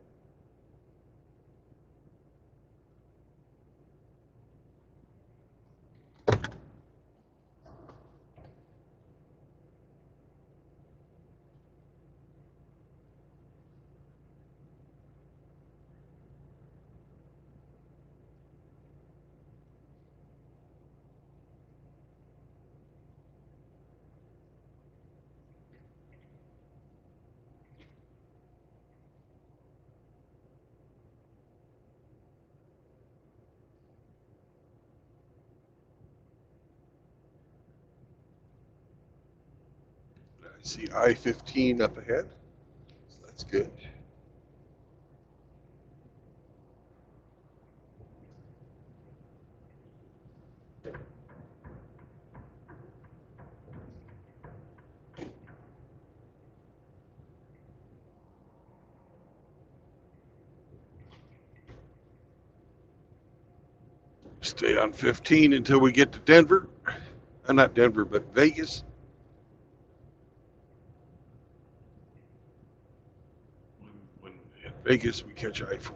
I see I-15 up ahead. So that's good. Stay on 15 until we get to Denver. Not Denver, but Vegas. When in Vegas, we catch I-40.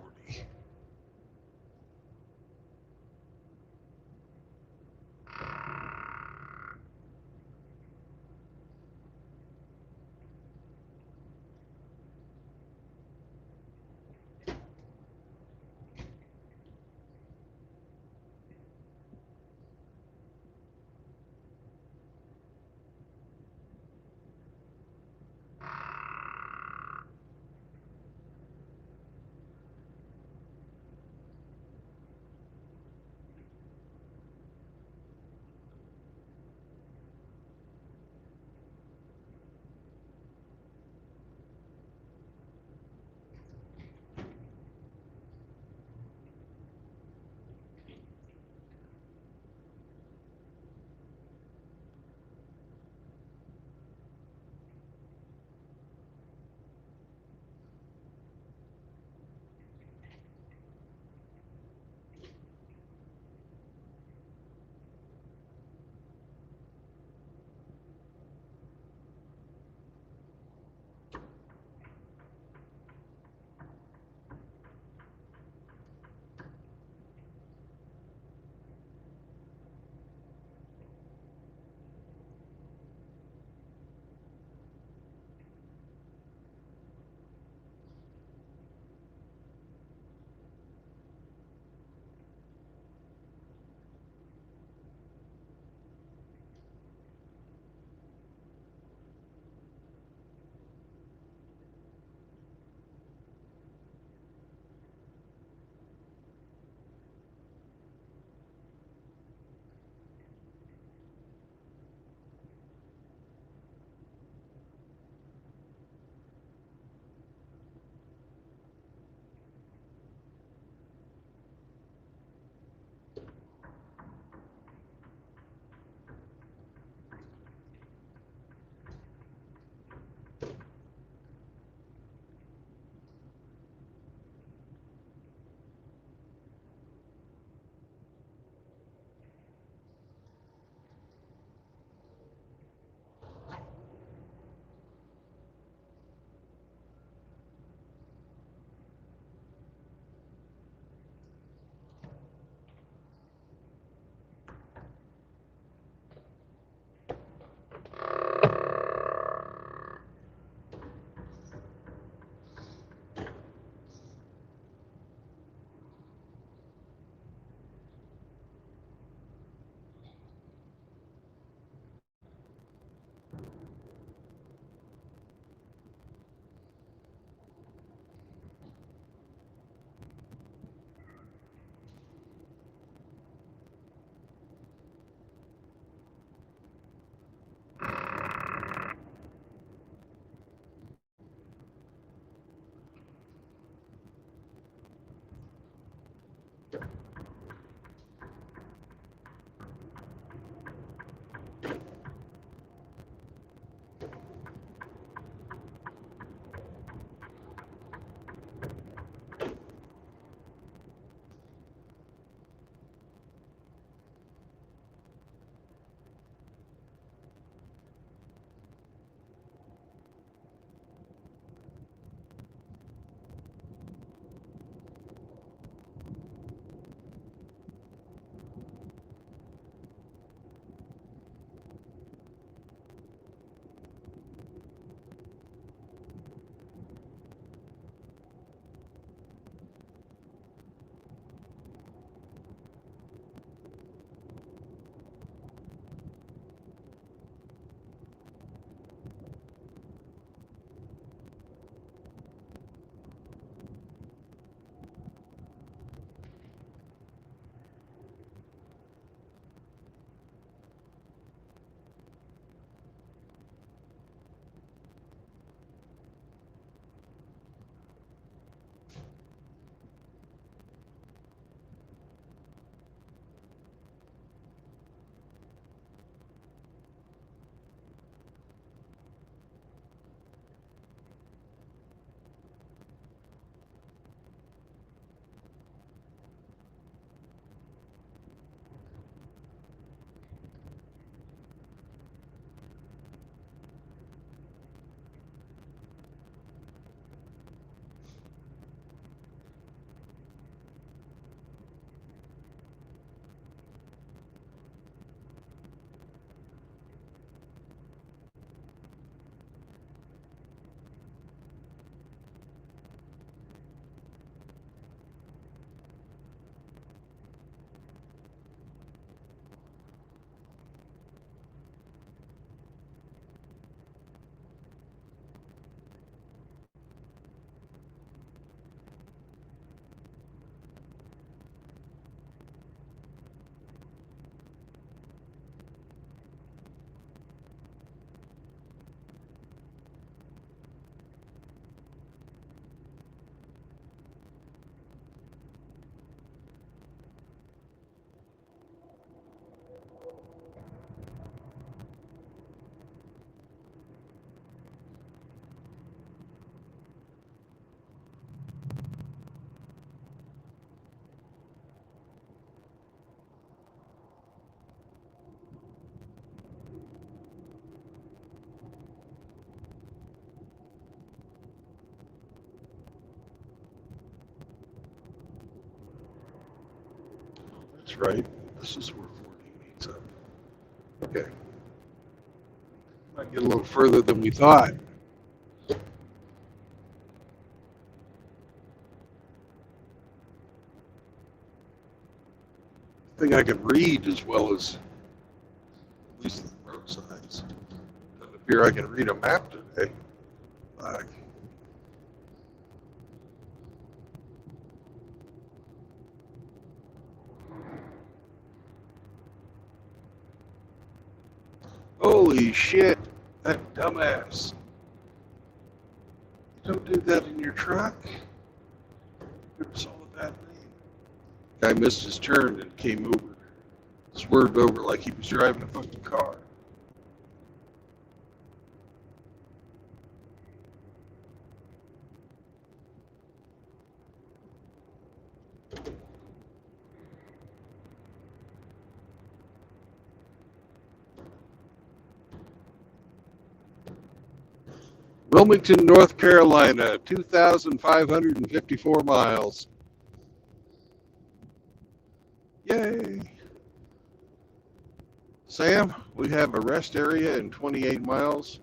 That's right. This is where 40 meets up. Okay. Might get a little further than we thought. I think I can read as well as at least the road signs. Doesn't appear I can read a map today. Holy shit, that dumbass. Don't do that in your truck. Never saw that name. Guy missed his turn and came over, swerved over like he was driving a fucking car. Wilmington, North Carolina, 2,554 miles. Yay. Sam, we have a rest area in 28 miles.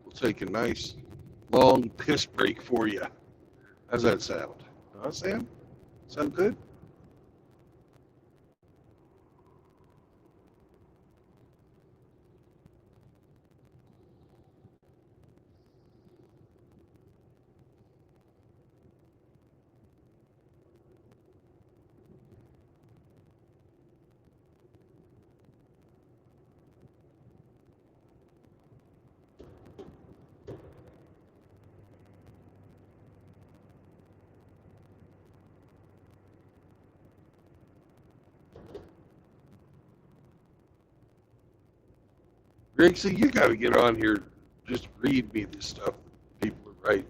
We'll take a nice long piss break for you. How's that sound? Huh, Sam? Sound good? Greg, see, you got to get on here. Just read me the stuff that people are writing.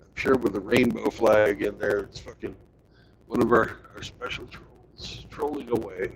I'm sure with a rainbow flag in there, it's fucking one of our special trolls trolling away.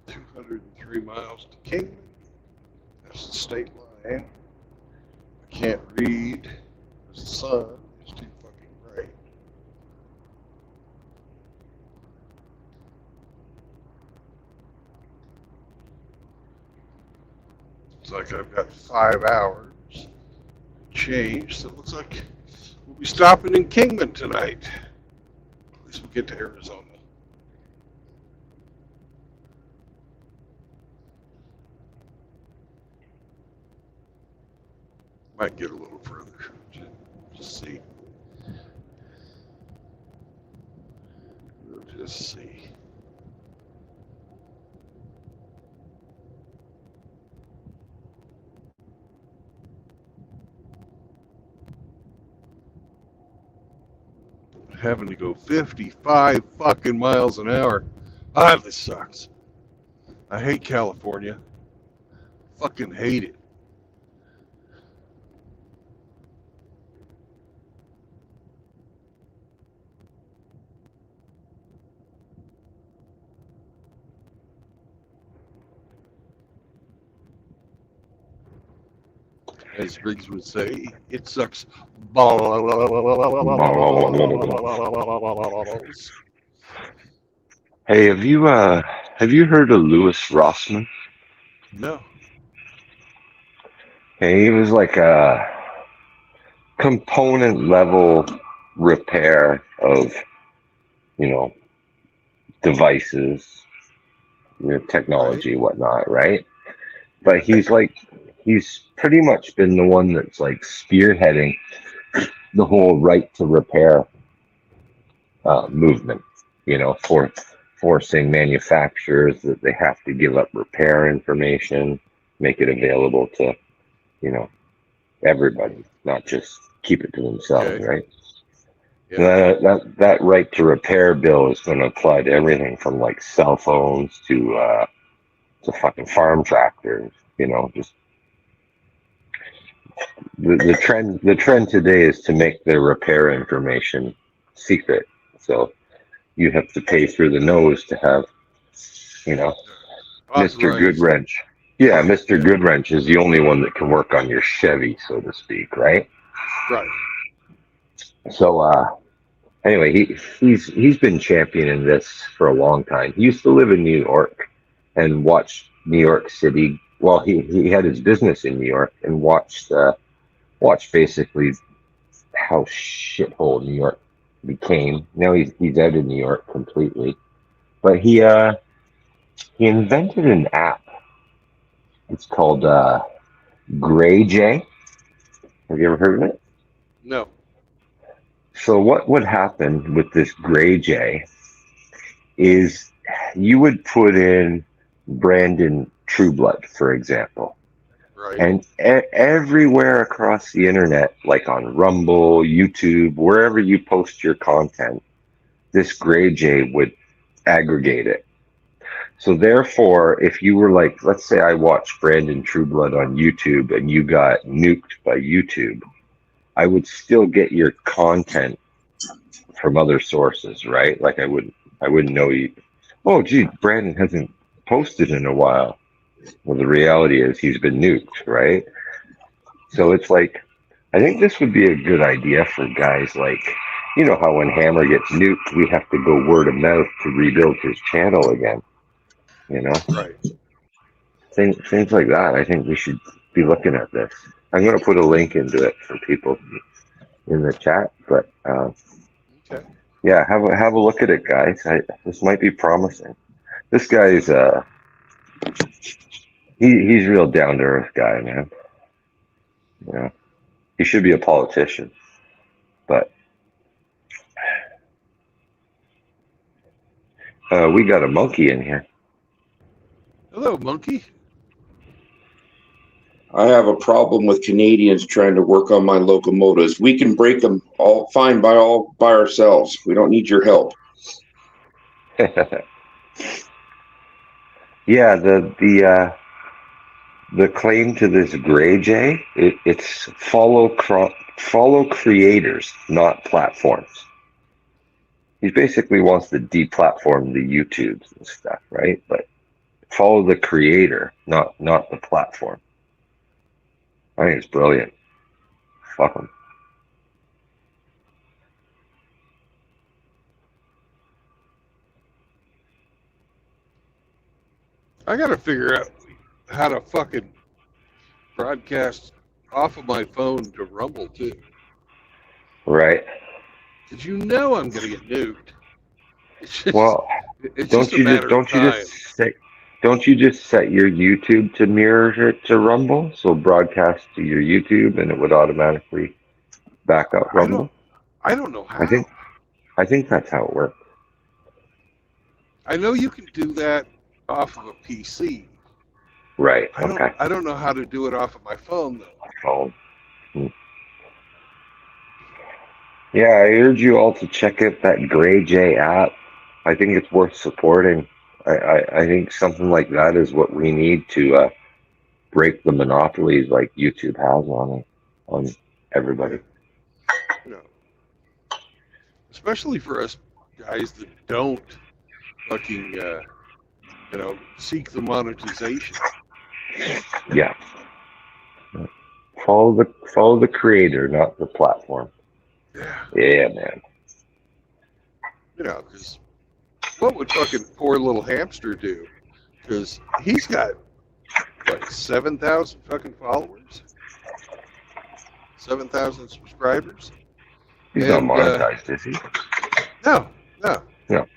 .203 miles to Kingman. That's the state line. I can't read because the sun is too fucking bright. Looks like I've got 5 hours to change, so it looks like we'll be stopping in Kingman tonight. At least we'll get to Arizona. Might get a little further. Just see. We'll just see. having to go 55 fucking miles an hour. Ah, this sucks. I hate California. Fucking hate it. As Briggs would say, it sucks balls. Hey, have you heard of Louis Rossman? No. Hey, he was like a component level repair of, devices, technology, whatnot, right? But he's pretty much been the one that's like spearheading the whole right to repair movement, for forcing manufacturers that they have to give up repair information, make it available to, everybody, not just keep it to themselves, Okay. right? Yeah. That right to repair bill is going to apply to everything from like cell phones to fucking farm tractors, just the trend today is to make their repair information secret. So you have to pay through the nose to have, Mr. Authorized. Goodwrench. Yeah, Mr. Yeah. Goodwrench is the only one that can work on your Chevy, so to speak, right? Right. So anyway, he's been championing this for a long time. He used to live in New York and watched New York City. Well, he had his business in New York and watched basically how shithole New York became. Now he's out of New York completely, but he invented an app. It's called Gray J. Have you ever heard of it? No. So what would happen with this Gray J is you would put in Brandon Trueblood, for example. Right. And everywhere across the internet, like on Rumble, YouTube, wherever you post your content, this Gray J would aggregate it. So therefore, if you were like, let's say I watched Brandon Trueblood on YouTube and you got nuked by YouTube, I would still get your content from other sources, right? Like I wouldn't know you. Oh, gee, Brandon hasn't posted in a while. Well, the reality is he's been nuked, right? So it's like, I think this would be a good idea for guys like, how when Hammer gets nuked, we have to go word of mouth to rebuild his channel again. Right. Things like that. I think we should be looking at this. I'm going to put a link into it for people in the chat, but Okay. yeah, have a look at it, guys. This might be promising. This guy's he's real down to earth guy, man. He should be a politician, but we got a monkey in here. Hello, monkey. I have a problem with Canadians trying to work on my locomotives. We can break them all fine by ourselves. We don't need your help. Yeah, the claim to this Gray J, it's follow creators, not platforms. He basically wants to deplatform the YouTubes and stuff, right? But follow the creator, not the platform. I think it's brilliant. Fuck him. I gotta figure out how to fucking broadcast off of my phone to Rumble too. Right. Because I'm gonna get nuked. It's just, Well, it's just a matter of time. Don't you just set your YouTube to mirror it to Rumble? So broadcast to your YouTube and it would automatically back up Rumble? I don't know how. I think that's how it works. I know you can do that off of a PC. Right. Okay. I don't know how to do it off of my phone though. Phone. Yeah, I urge you all to check out that Gray J app. I think it's worth supporting. I think something like that is what we need to break the monopolies like YouTube has on everybody. You know, especially for us guys that don't fucking, seek the monetization. Yeah. Follow the creator, not the platform. Yeah. Yeah, man. Because what would fucking poor little hamster do? Because he's got, 7,000 fucking followers? 7,000 subscribers? He's not monetized, is he? No. No.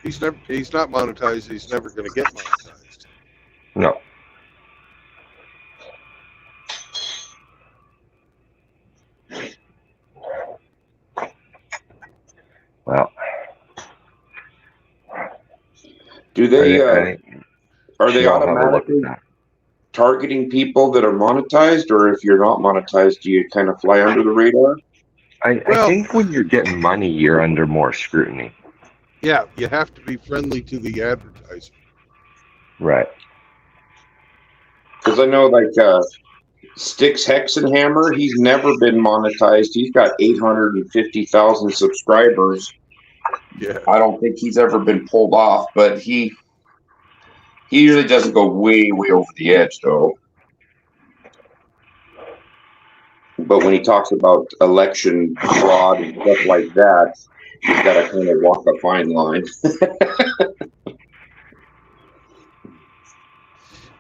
He's not monetized. He's never going to get monetized. No. Well, Do they I are they I'll have a look automatically at that. targeting people that are monetized, or if you're not monetized, do you kind of fly under the radar? I think when you're getting money, you're under more scrutiny. Yeah, you have to be friendly to the advertiser. Right. Because I know, like, Styx Hexenhammer, he's never been monetized. He's got 850,000 subscribers. Yeah. I don't think he's ever been pulled off, but he usually doesn't go way over the edge, though. But when he talks about election fraud and stuff like that, he's got to kind of walk a fine line.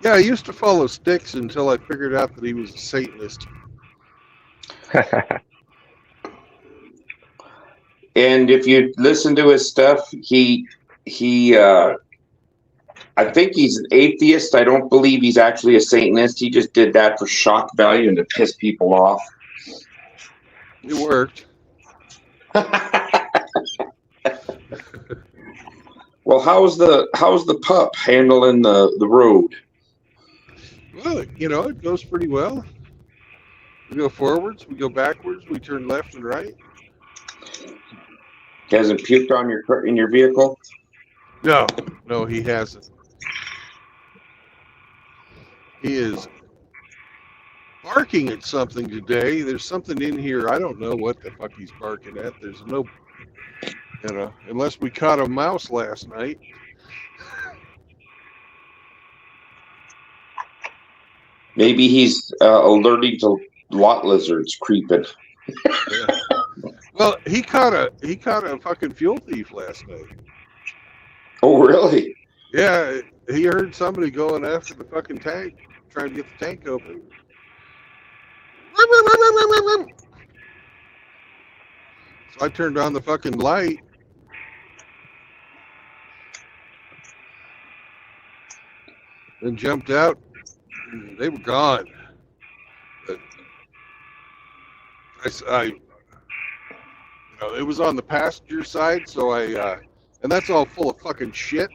Yeah, I used to follow Styx until I figured out that he was a Satanist. And if you listen to his stuff, he I think he's an atheist. I don't believe he's actually a Satanist. He just did that for shock value and to piss people off. It worked. Well, how's the pup handling the road? Well, it goes pretty well. We go forwards, we go backwards, we turn left and right. He hasn't puked on in your vehicle? No, he hasn't. He is barking at something today. There's something in here. I don't know what the fuck he's barking at. There's no, unless we caught a mouse last night. Maybe he's allergic to lot lizards creeping. Yeah. Well, he caught a fucking fuel thief last night. Oh, really? Yeah, he heard somebody going after the fucking tank, trying to get the tank open. So I turned on the fucking light. Then jumped out. And they were gone. But it was on the passenger side, so and that's all full of fucking shit.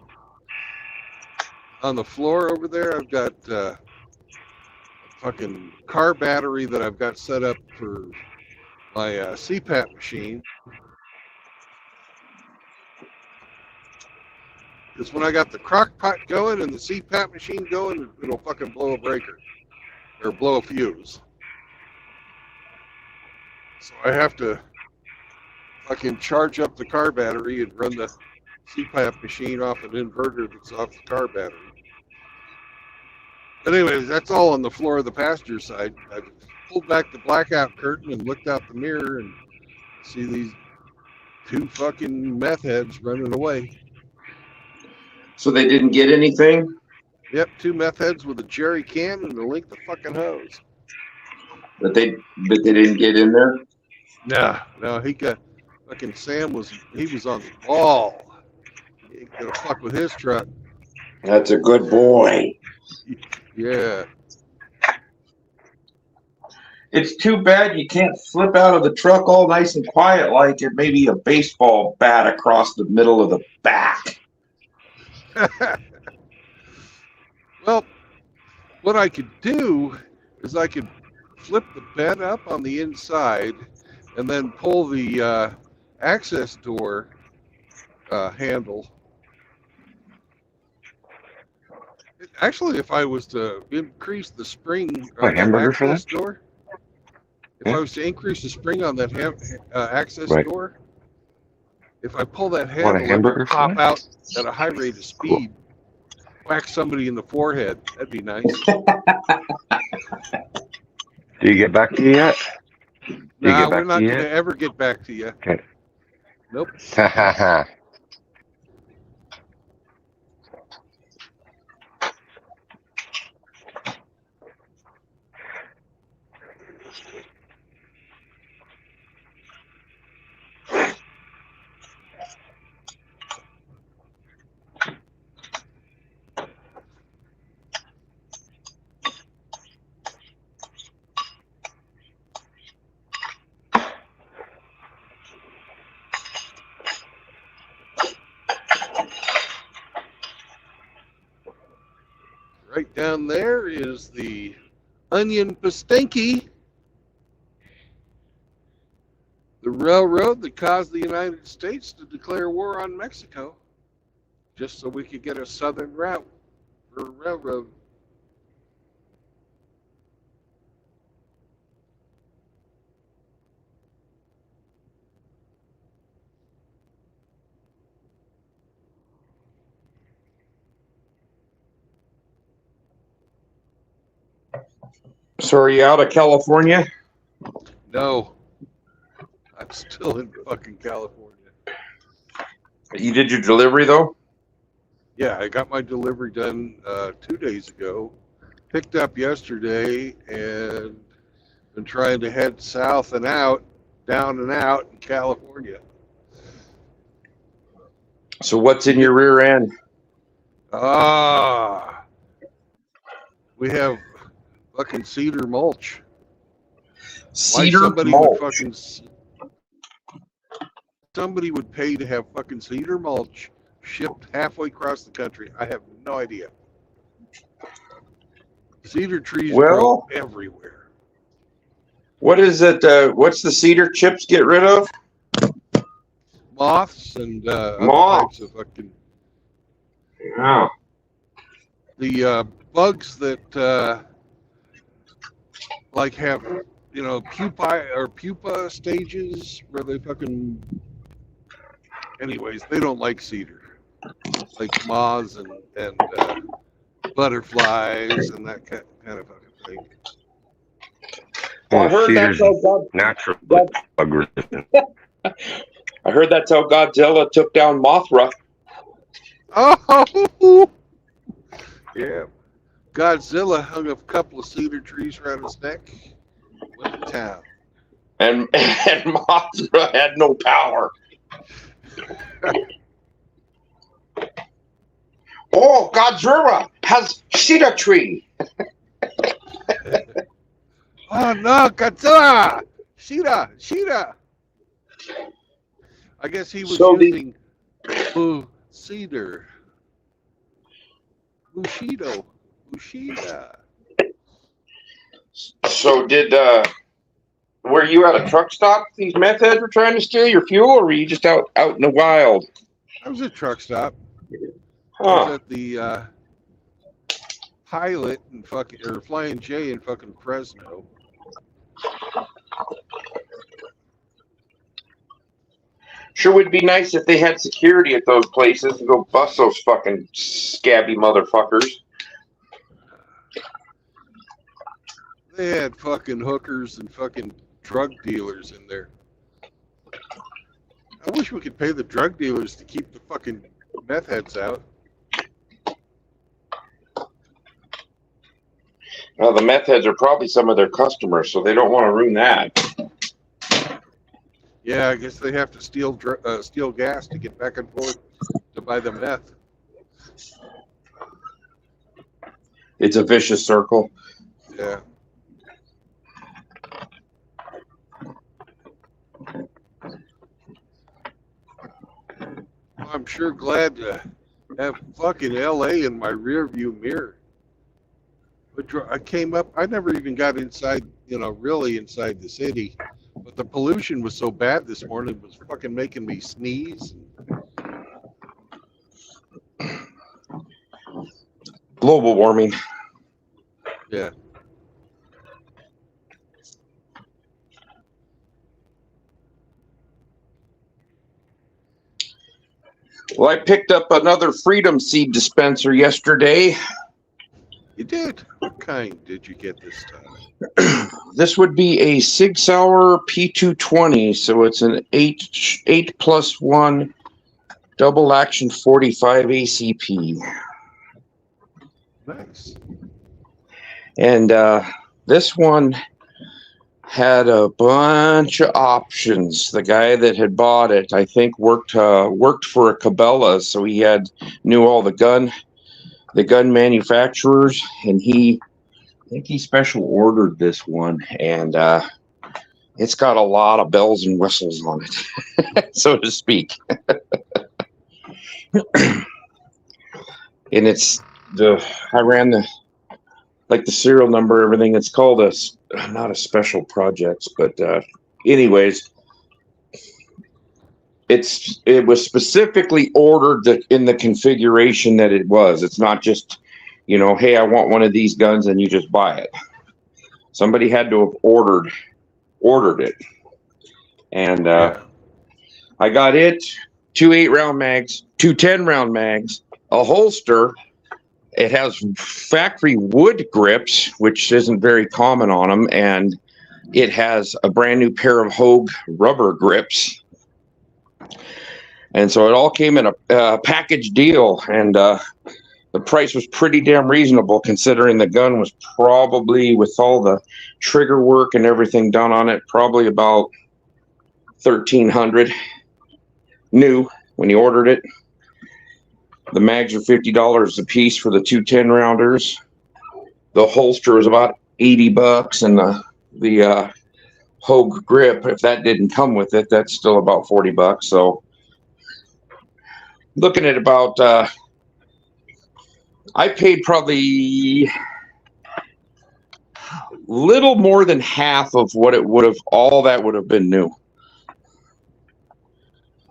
On the floor over there, I've got a fucking car battery that I've got set up for my CPAP machine. Because when I got the crock pot going and the CPAP machine going, it'll fucking blow a breaker. Or blow a fuse. So I have to fucking charge up the car battery and run the CPAP machine off an inverter that's off the car battery. But anyways, that's all on the floor of the passenger side. I pulled back the blackout curtain and looked out the mirror and see these two fucking meth heads running away. So they didn't get anything? Yep, two meth heads with a jerry can and a length of fucking hose. But they didn't get in there? No, he got fucking Sam was on the ball. He ain't gonna fuck with his truck. That's a good boy. Yeah. It's too bad you can't flip out of the truck all nice and quiet like it may be a baseball bat across the middle of the back. Well, what I could do is I could flip the bed up on the inside and then pull the access door handle. Actually, if I was to increase the spring on that hamburger for access that? door, if Yeah. I was to increase the spring on that access Right. door, if I pull that Want a handle, it hamburger would for pop that? out at a high rate of speed, whack somebody in the forehead. That'd be nice. Do you get back to you yet? Nah, we're not going to ever get back to you. Okay. Nope. Ha ha ha. Right down there is the Onion Pastenki, the railroad that caused the United States to declare war on Mexico, just so we could get a southern route for a railroad. So are you out of California? No, I'm still in fucking California. You did your delivery though? Yeah, I got my delivery done 2 days ago, picked up yesterday, and been trying to head south and out, down and out in California. So what's in your rear end? We have fucking cedar mulch. Cedar somebody mulch. Somebody would pay to have fucking cedar mulch shipped halfway across the country. I have no idea. Cedar trees grow everywhere. What is it? What's the cedar chips get rid of? Moths and other types of fucking. Yeah. The bugs that like have, you know, pupa stages where they fucking. Anyways, they don't like cedar, like moths and butterflies and that kind of fucking thing. Well, I heard that's how natural bug resistant. I heard that's how Godzilla took down Mothra. Oh, yeah. Godzilla hung a couple of cedar trees around his neck. Went to town. And Mothra had no power. Oh, Godzilla has cedar tree. Oh no, Godzilla! Sheeta! I guess he was using cedar. Bushido. Bushida. So were you at a truck stop? These meth heads were trying to steal your fuel, or were you just out in the wild? I was at a truck stop. Huh. I was at the Pilot and Flying J in fucking Fresno. Sure would be nice if they had security at those places to go bust those fucking scabby motherfuckers. They had fucking hookers and fucking drug dealers in there. I wish we could pay the drug dealers to keep the fucking meth heads out. Well, the meth heads are probably some of their customers, so they don't want to ruin that. Yeah, I guess they have to steal gas to get back and forth to buy the meth. It's a vicious circle. Yeah. I'm sure glad to have fucking LA in my rear view mirror. But I came up, I never even got inside, really inside the city. But the pollution was so bad this morning, it was fucking making me sneeze. Global warming. Yeah. Well, I picked up another Freedom Seed dispenser yesterday. You did? What kind did you get this time? This would be a Sig Sauer P220, so it's an 8+1 double action 45 ACP. Nice. And this one had a bunch of options. The guy that had bought it, I think, worked for a Cabela, so he knew all the gun manufacturers, and I think he special ordered this one, and it's got a lot of bells and whistles on it, so to speak. And I ran the serial number, everything. It's called not a special projects, but anyways, it was specifically ordered in the configuration that it was. It's not just, hey, I want one of these guns and you just buy it. Somebody had to have ordered it. And I got it, 2 8-round mags, 2 10-round mags, a holster. It has factory wood grips, which isn't very common on them, and it has a brand new pair of Hogue rubber grips. And so it all came in a package deal, and the price was pretty damn reasonable, considering the gun was probably, with all the trigger work and everything done on it, probably about $1,300 new when you ordered it. The mags are $50 a piece for the 2 10-rounders. The holster was about $80, and the Hogue grip, if that didn't come with it, that's still about $40. So looking at about, I paid probably little more than half of what it would have, all that would have been new.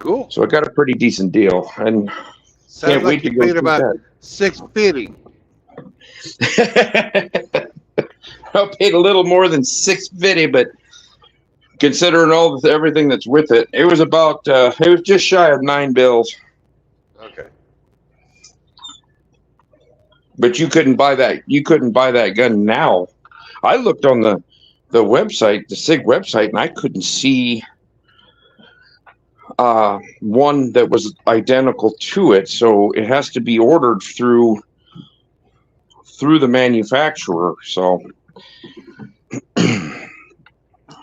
Cool. So I got a pretty decent deal, and Sounds can't like wait to you go paid about $650. I paid a little more than $650, but considering everything that's with it, it was about it was just shy of $9. Okay. But you couldn't buy that. You couldn't buy that gun now. I looked on the website, the SIG website, and I couldn't see one that was identical to it. So it has to be ordered through the manufacturer. So,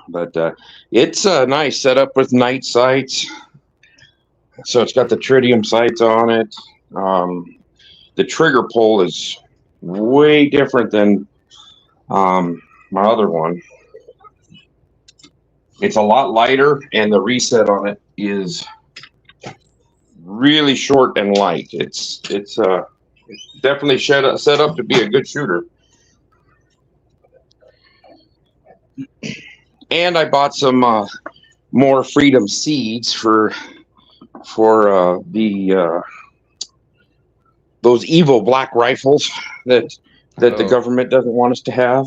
but it's a nice setup with night sights. So it's got the tritium sights on it. The trigger pull is way different than my other one. It's a lot lighter, and the reset on it is really short and light. It's definitely set up to be a good shooter. And I bought some more Freedom seeds for those evil black rifles that the government doesn't want us to have.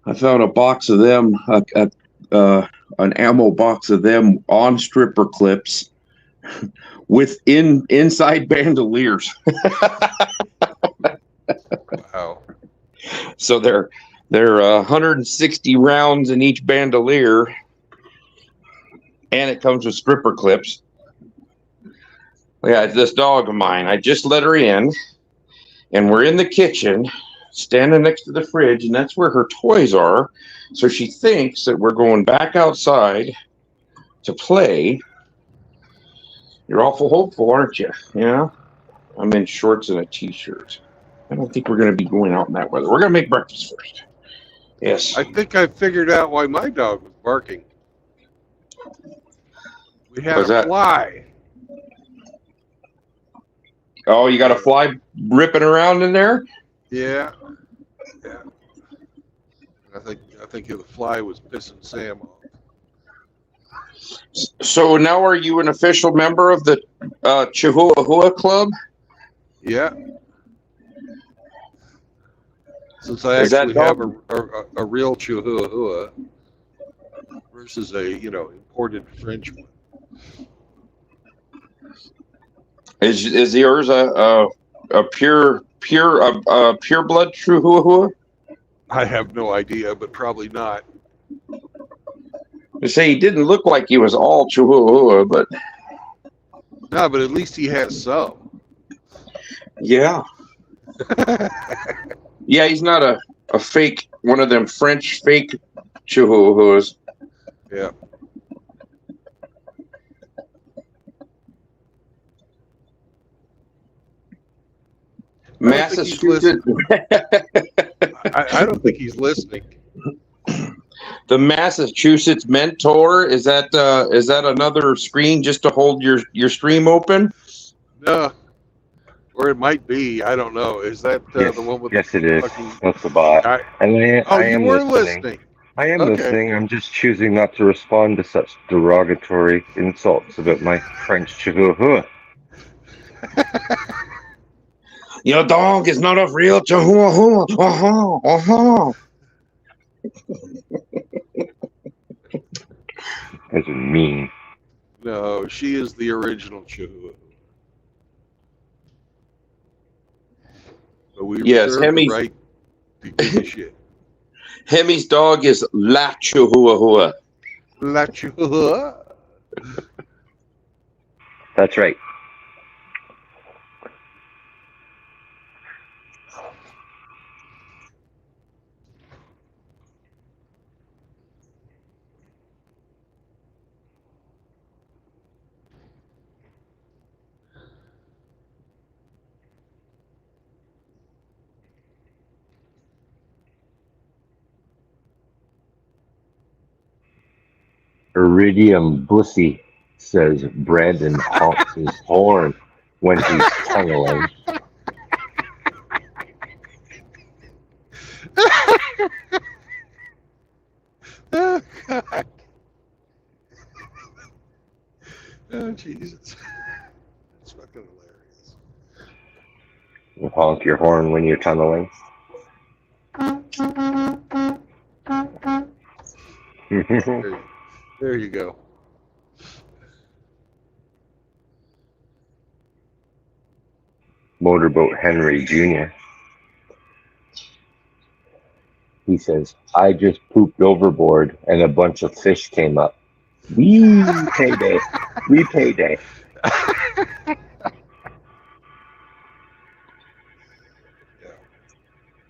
I found a box of them, an ammo box of them on stripper clips with inside bandoliers. Wow. So they're 160 rounds in each bandolier, and it comes with stripper clips. Yeah, it's this dog of mine. I just let her in, and we're in the kitchen, standing next to the fridge, and that's where her toys are. So she thinks that we're going back outside to play. You're awful hopeful, aren't you? Yeah. I'm in shorts and a t-shirt. I don't think we're going to be going out in that weather. We're going to make breakfast first. Yes. I think I figured out why my dog was barking. We had What's a that? fly. Oh, you got a fly ripping around in there? Yeah. Yeah. I think the fly was pissing Sam off. So now, are you an official member of the Chihuahua Club? Yeah. Since I Is that actually have dog- a real Chihuahua versus a imported French one. Is yours a pure blood Chihuahua? I have no idea, but probably not. They say he didn't look like he was all Chihuahua, but No, but at least he has some. yeah, yeah, he's not a fake one of them French fake Chihuahuas. Yeah. Massachusetts. I don't think he's listening. The Massachusetts Mentor, is that another screen just to hold your stream open? No. Or it might be. I don't know. Is that Yes, the one with yes, the it is. fucking... That's the bot. And I you am were listening. listening. I am Okay. listening. I'm just choosing not to respond to such derogatory insults about my French Chihuahua. Your dog is not a real Chihuahua. Those are mean. No, she is the original Chihuahua. But we Yes, reserve the Hemi's- right to give a shit. Hemi's dog is La Chihuahua. La Chihuahua. That's right. Iridium Bussy says Brandon honks his horn when he's tunneling. Oh, God. Oh, Jesus. That's fucking hilarious. You honk your horn when you're tunneling. There you go. Motorboat Henry Jr. He says, I just pooped overboard and a bunch of fish came up. Wee payday. Wee payday.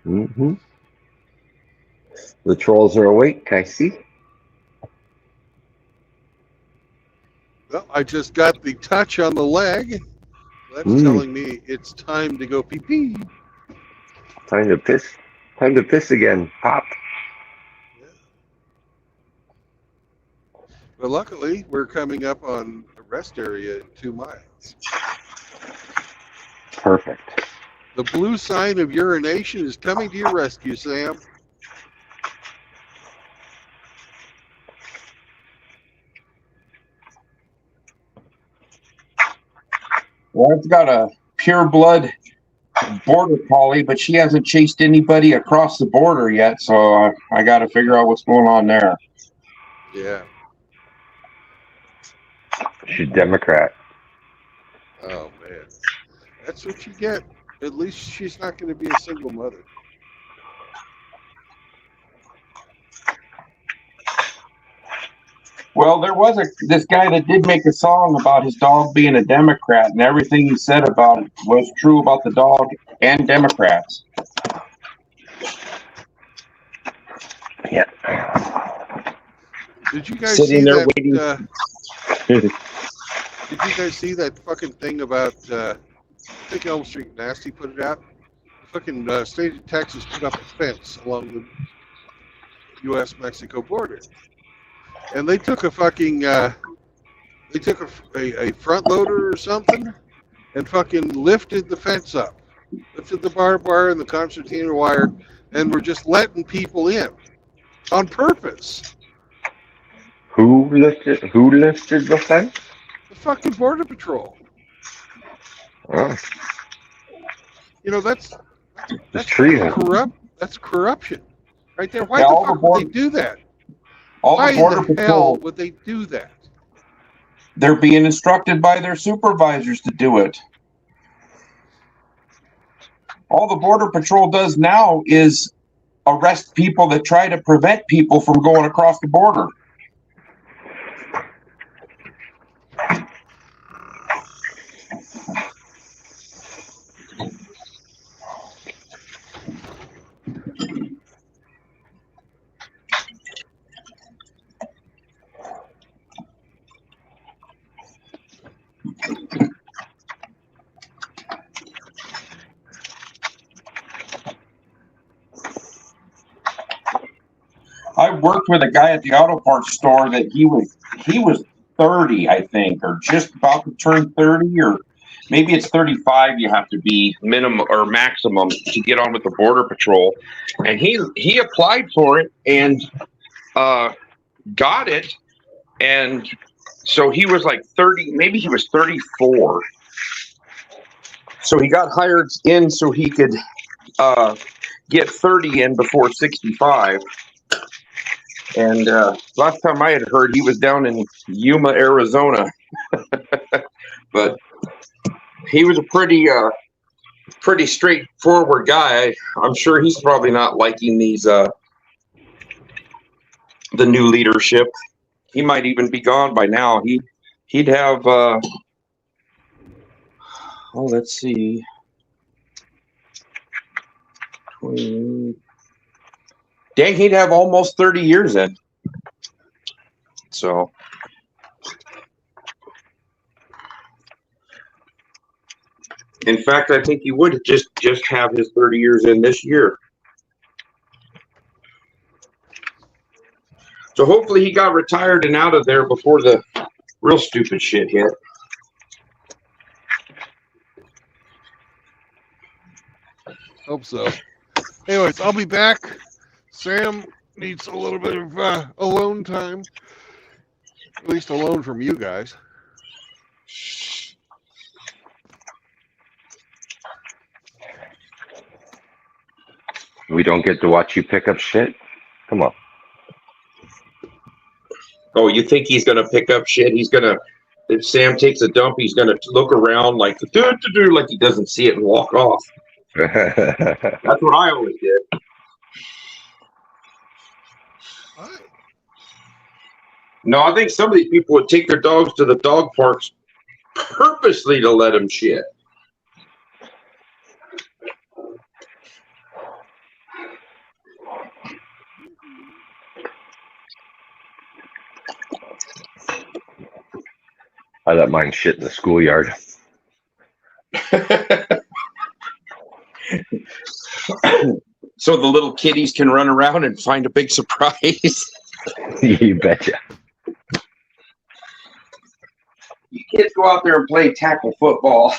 Mm-hmm. The trolls are awake, I see. Well, I just got the touch on the leg. That's telling me it's time to go pee-pee. Time to piss. Time to piss again. Pop. Yeah. But luckily, we're coming up on a rest area in 2 miles. Perfect. The blue sign of urination is coming to your rescue, Sam. Well, I've got a pure blood border collie, but she hasn't chased anybody across the border yet, so I got to figure out what's going on there. Yeah. She's Democrat. Oh, man. That's what you get. At least she's not going to be a single mother. Well, there was this guy that did make a song about his dog being a Democrat, and everything he said about it was true about the dog and Democrats. Yeah. Did you guys Sitting see there that? waiting. Did you guys see that fucking thing about? I think Elm Street Nasty put it out. The fucking state of Texas put up a fence along the U.S.-Mexico border, and they took a fucking they took a front loader or something, and fucking lifted the fence up, lifted the barbed wire and the concertina wire, and were just letting people in. on purpose. Who lifted the fence? The fucking border patrol. Oh, You know that's it's treason. That's corruption, right there. Why Yeah, the fuck would they do that? all Why the border the hell patrol, would they do that? they're being instructed by their supervisors to do it. All the border patrol does now is arrest people that try to prevent people from going across the border. I worked with a guy at the auto parts store that he was 30, I think, or just about to turn 30, or maybe it's 35 you have to be minimum or maximum to get on with the border patrol. And he applied for it and got it. And so he was like 30, maybe he was 34. So he got hired in so he could get 30 in before 65. And last time I had heard, he was down in Yuma, Arizona. But he was a pretty straightforward guy. I'm sure he's probably not liking these the new leadership. He might even be gone by now. He'd have let's see, 20, dang, he'd have almost 30 years in. So in fact, I think he would just have his 30 years in this year. So hopefully he got retired and out of there before the real stupid shit hit. Hope so. Anyways, I'll be back. Sam needs a little bit of alone time. At least alone from you guys. We don't get to watch you pick up shit? Come on. Oh, you think he's going to pick up shit? If Sam takes a dump, he's going to look around like he doesn't see it and walk off. That's what I always did. What? No, I think some of these people would take their dogs to the dog parks purposely to let them shit. I let mine shit in the schoolyard. So the little kitties can run around and find a big surprise. You betcha. You kids go out there and play tackle football.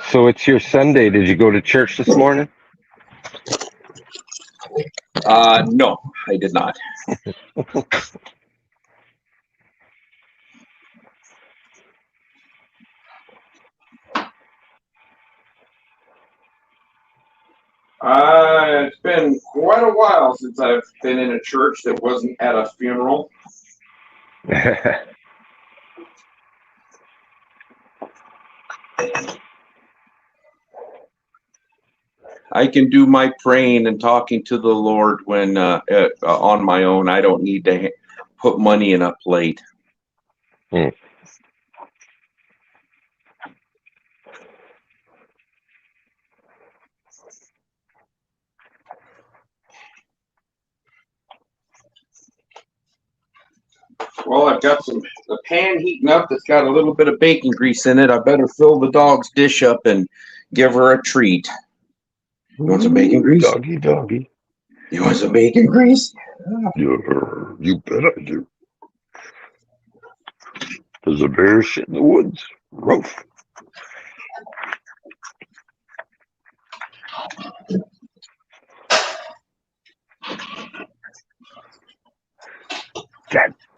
So it's your Sunday. Did you go to church this morning? No, I did not. It's been quite a while since I've been in a church that wasn't at a funeral. I can do my praying and talking to the Lord when on my own. I don't need to put money in a plate. Well, I've got the pan heating up that's got a little bit of bacon grease in it. I better fill the dog's dish up and give her a treat. You want some bacon grease? Doggy. You want some bacon grease? You bet I do. There's a bear shit in the woods. Roof.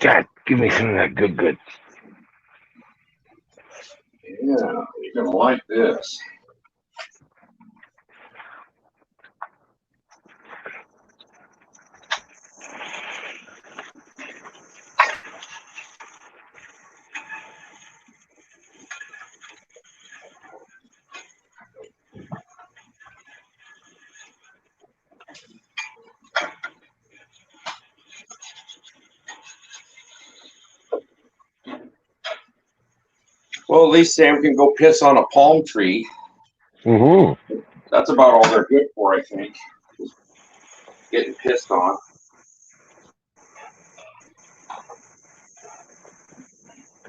Dad, give me some of that good. Yeah, you're gonna like this. Well, at least Sam can go piss on a palm tree. Mm-hmm. That's about all they're good for, I think. Just getting pissed on.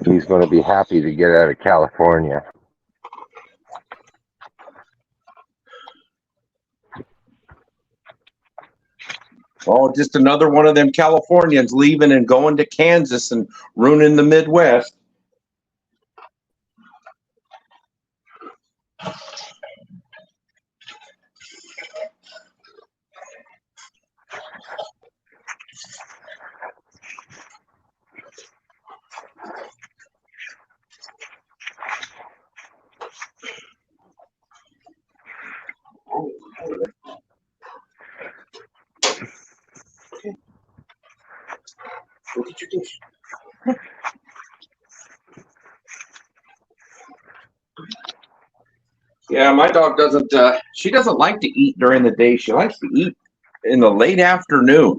He's going to be happy to get out of California. Oh, just another one of them Californians leaving and going to Kansas and ruining the Midwest. Look at your dish. Yeah, my dog doesn't, she doesn't like to eat during the day. She likes to eat in the late afternoon.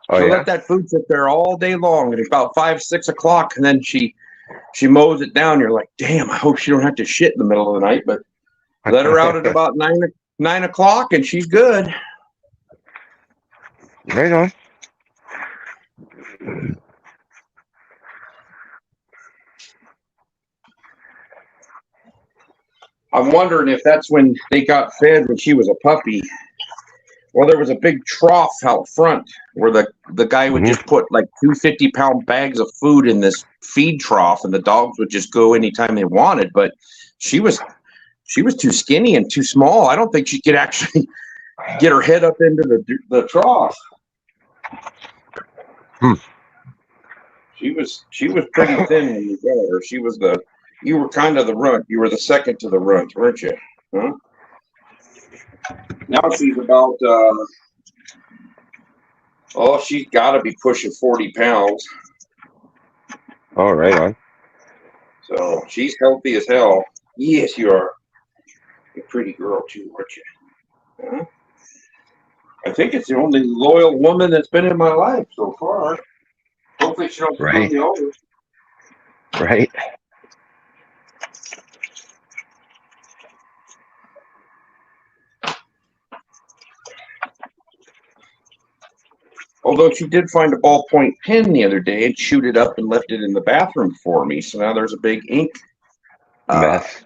Oh, She'll yeah? let that food sit there all day long, and it's about 5, 6 o'clock, and then she mows it down. You're like, damn, I hope she don't have to shit in the middle of the night, but let her out at about 9 o'clock, and she's good. Right on. I'm wondering if that's when they got fed when she was a puppy. Well, there was a big trough out front where the guy would just put like 2 50-pound bags of food in this feed trough, and the dogs would just go anytime they wanted. But she was too skinny and too small. I don't think she could actually get her head up into the trough. She was pretty thin when you got her. You were kind of the runt. You were the second to the runt, weren't you? Huh? Now she's about she's got to be pushing 40 pounds. Oh, right on. So she's healthy as hell. Yes, you are. You're a pretty girl too, aren't you? Huh? I think it's the only loyal woman that's been in my life so far. Hopefully she don't screw me over. Right. Although she did find a ballpoint pen the other day and shoot it up and left it in the bathroom for me. So now there's a big ink mess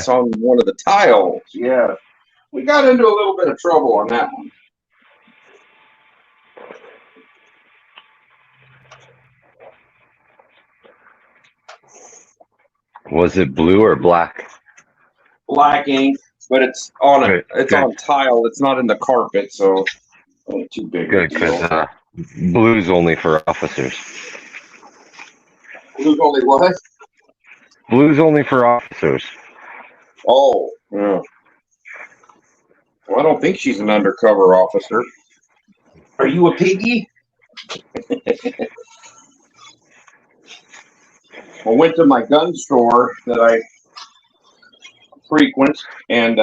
on one of the tiles. Yeah. We got into a little bit of trouble on that one. Was it blue or black? Black ink, but it's on Good, it's good. on tile. It's not in the carpet, so ain't too big. Good, because blue's only for officers. Blue's only what? Blue's only for officers. Oh, yeah. Well, I don't think she's an undercover officer. Are you a piggy? I went to my gun store that I frequent, and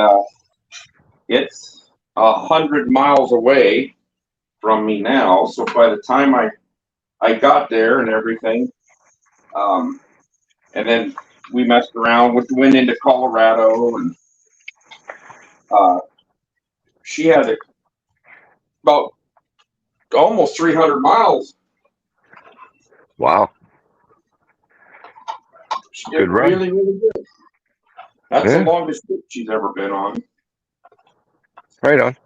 it's 100 miles away from me now. So by the time I got there and everything, and then we messed around, went into Colorado, and she had about almost 300 miles Wow. She did Good run. really, really good. That's Yeah. the longest trip she's ever been on. Right on.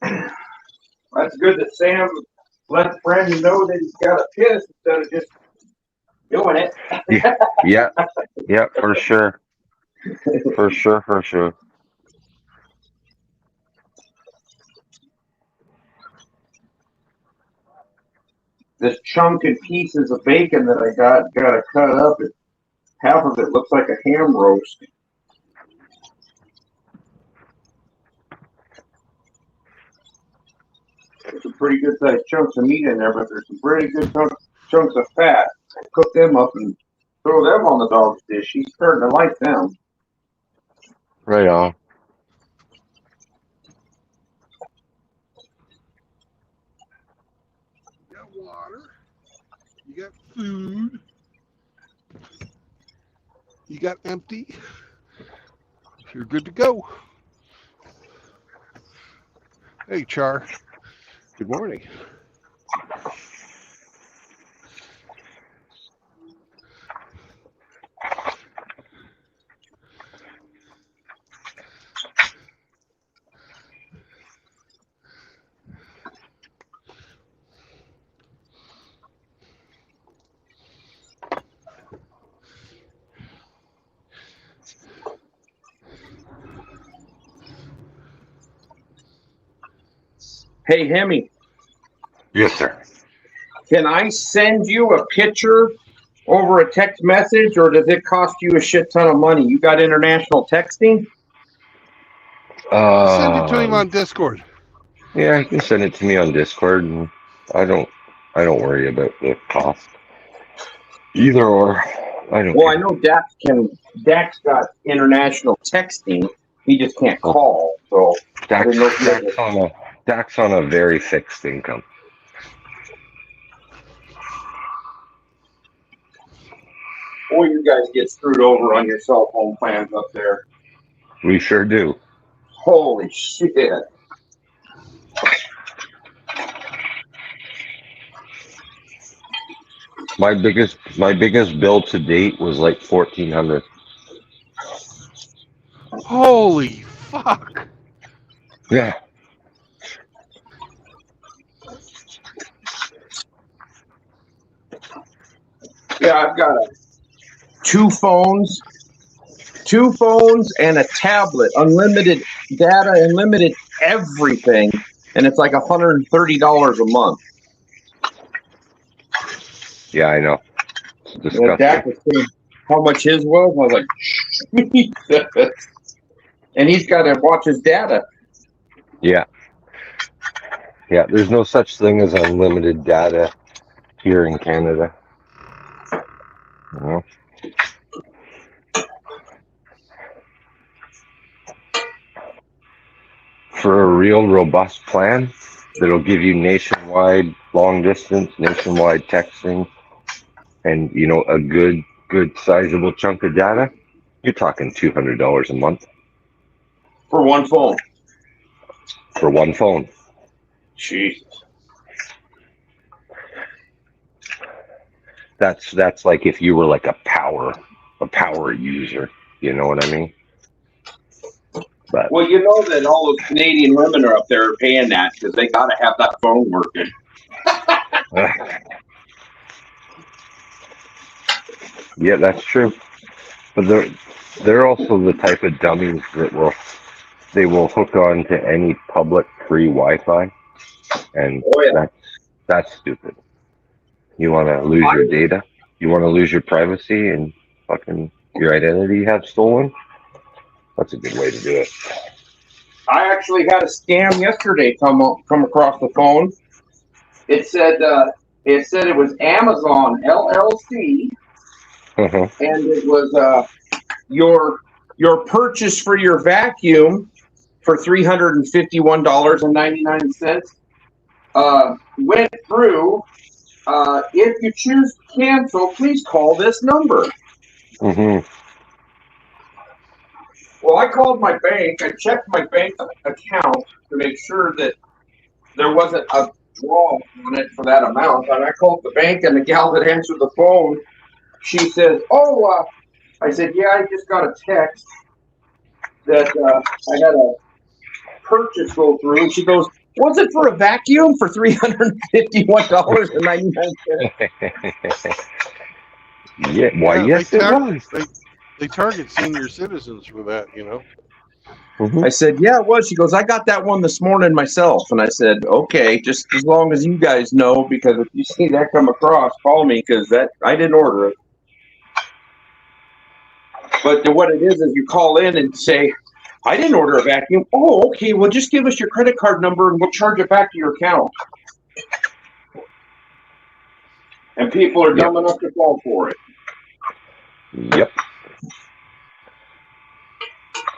That's good that Sam lets Brandon know that he's got to piss instead of just doing it. Yeah. Yeah, for sure. For sure, for sure. This chunk and pieces of bacon that I got to cut up. Half of it looks like a ham roast. There's some pretty good sized chunks of meat in there, but there's some pretty good chunks of fat. I cook them up and throw them on the dog's dish. He's starting to like them. Right on. You got water. You got food. You got empty. You're good to go. Hey, Char. Good morning. Hey, Hemi, Yes, sir. can I send you a picture over a text message, or does it cost you a shit ton of money? You got international texting? Send it to him on Discord. Yeah, you can send it to me on Discord, and I don't worry about the cost. Either or, I don't. Well, I know Dax got international texting. He just can't call. So Dax on a very fixed income. boy, you guys get screwed over on your cell phone plans up there. We sure do. Holy shit. My biggest bill to date was like $1,400. Holy fuck. Yeah. Yeah, I've got two phones and a tablet, unlimited data, unlimited everything, and it's like $130 a month. Yeah, I know. It's disgusting. And Dak was saying how much his was. I was like, Jesus. And he's got to watch his data. Yeah. Yeah, there's no such thing as unlimited data here in Canada. You know? For a real robust plan that'll give you nationwide long distance, nationwide texting, and a good sizable chunk of data, you're talking $200 a month For one phone. for one phone. Jesus. That's like if you were like a power user, you know what I mean? But Well, you know that all those Canadian women are up there paying that because they got to have that phone working. yeah, that's true. But they're also the type of dummies that will hook on to any public free Wi-Fi, and that's stupid. You want to lose your data? You want to lose your privacy and fucking your identity you have stolen? That's a good way to do it. I actually had a scam yesterday come across the phone. It said it was Amazon LLC, and it was your purchase for your vacuum for $351.99 went through. If you choose to cancel, please call this number. Mm-hmm. Well, I called my bank. I checked my bank account to make sure that there wasn't a draw on it for that amount. And I called the bank, and the gal that answered the phone, she says, "Oh," I said, "Yeah, I just got a text that I had a purchase go through." And she goes, "Was it for a vacuum for $351.99?" Yeah, why? Yeah, Yes, it was. they target senior citizens for that, you know. I said, "Yeah, it was." She goes, "I got that one this morning myself." And I said, "Okay, just as long as you guys know, because if you see that come across, call me, because that I didn't order it." But what it is you call in and say, "I didn't order a vacuum." "Oh, okay. Well, just give us your credit card number and we'll charge it back to your account." And people are dumb enough to fall for it. Yep.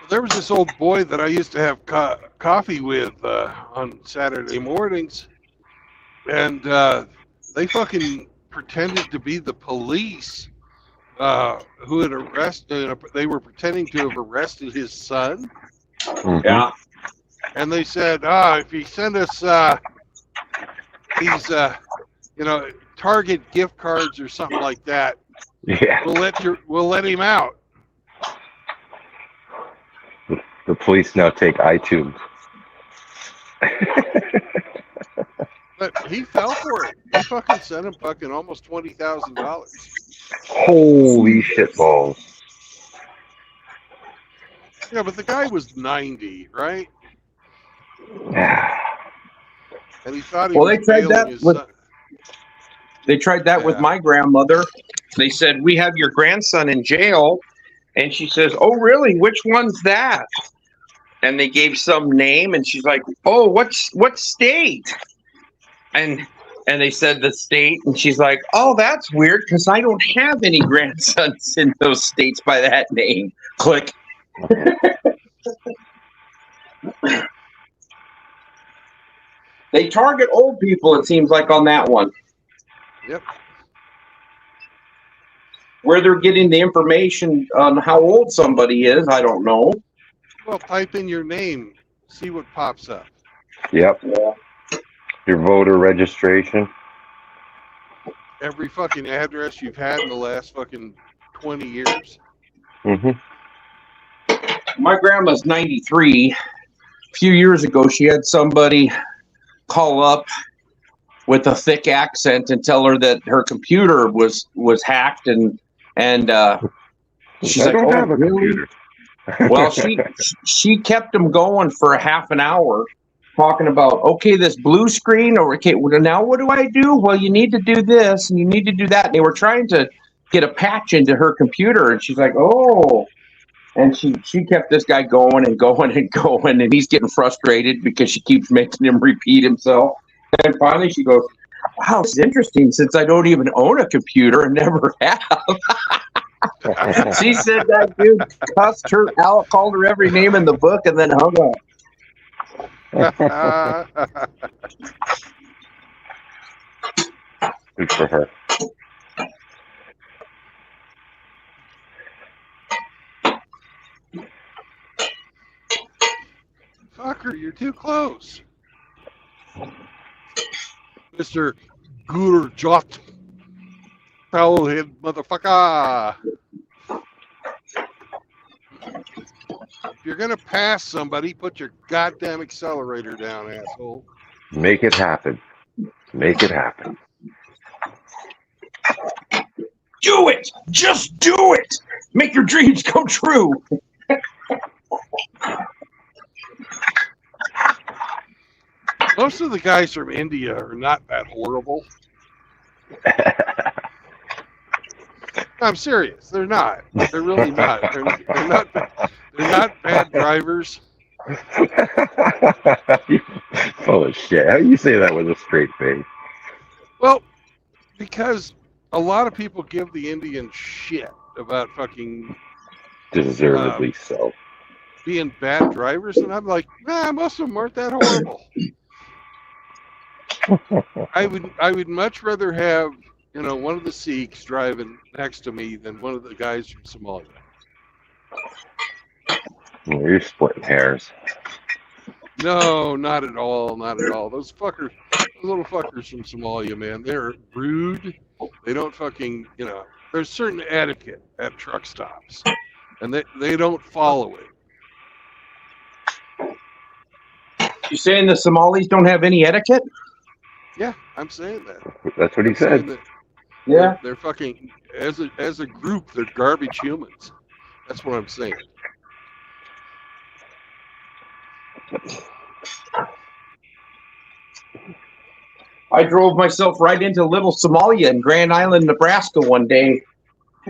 There was this old boy that I used to have coffee with on Saturday mornings, and they fucking pretended to be the police who had arrested. They were pretending to have arrested his son. Yeah. And they said, if you send us these, Target gift cards or something like that, Yeah. we'll let him out. The police now take iTunes. But he fell for it. He fucking sent him fucking almost $20,000. Holy shitballs. Yeah, but the guy was 90, right? And he thought he was bailing his son. They tried that with my grandmother. They said, "We have your grandson in jail." And she says, "Oh, really? Which one's that?" And they gave some name, and she's like, "Oh, what state?" And they said the state, and she's like, "Oh, that's weird, because I don't have any grandsons in those states by that name." Click. They target old people, it seems like, on that one. Yep. Where they're getting the information on how old somebody is, I don't know. Well, type in your name, see what pops up. Yep. Your voter registration. Every fucking address you've had in the last fucking 20 years. Mm-hmm. My grandma's 93. A few years ago, she had somebody call up with a thick accent and tell her that her computer was hacked, and she's like, "Oh, have a really?" Well, she kept them going for a half an hour, talking about, "Okay, this blue screen, or okay, well, now what do I do? Well, you need to do this and you need to do that." And they were trying to get a patch into her computer, and she's like, "Oh." And she kept this guy going and going and going, and he's getting frustrated because she keeps making him repeat himself. And finally she goes, "Wow, it's interesting, since I don't even own a computer and never have." She said that dude cussed her out, called her every name in the book, and then hung up. Good for her. Fucker, you're too close. Mr. Gurjot. Foulhead motherfucker. If you're going to pass somebody, put your goddamn accelerator down, asshole. Make it happen. Make it happen. Do it! Just do it! Make your dreams come true! Most of the guys from India are not that horrible. I'm serious. They're not. They're really not. They're not. They're not bad drivers. Full of shit. How do you say that with a straight face? Well, because a lot of people give the Indians shit about fucking deservedly so being bad drivers, and I'm like, nah, most of them aren't that horrible. I would much rather have, one of the Sikhs driving next to me than one of the guys from Somalia. You're splitting hairs. No, not at all. Not at all. Those fuckers, those little fuckers from Somalia, man, they're rude. They don't fucking, there's certain etiquette at truck stops, and they don't follow it. You saying the Somalis don't have any etiquette? Yeah, I'm saying that. That's what he said. Yeah. They're fucking, as a group, they're garbage humans. That's what I'm saying. I drove myself right into Little Somalia in Grand Island, Nebraska one day.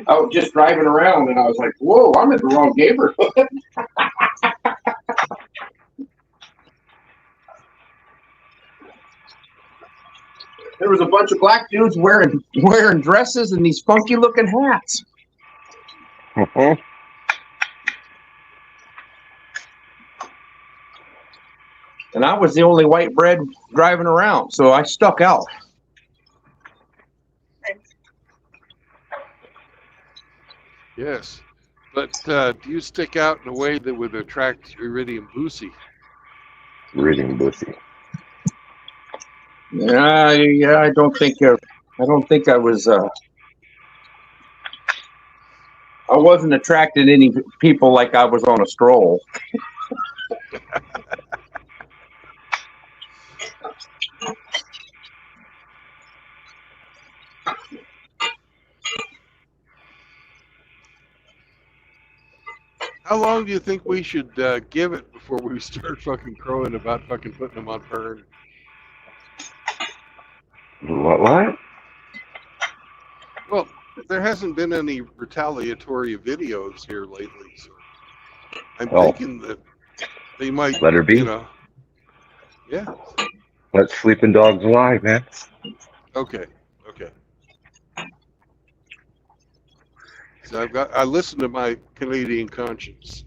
I was just driving around and I was like, whoa, I'm in the wrong neighborhood. There was a bunch of black dudes wearing dresses and these funky looking hats. And I was the only white bread driving around, so I stuck out. Yes, but do you stick out in a way that would attract Iridium Boosie? Iridium Boosie. Yeah, I don't think I was. I wasn't attracting any people like I was on a stroll. How long do you think we should give it before we start fucking crowing about fucking putting them on burn? What? Well, there hasn't been any retaliatory videos here lately, so I'm thinking that they might let her be. Yeah. Let sleeping dogs lie, man. Okay. So I listen to my Canadian conscience.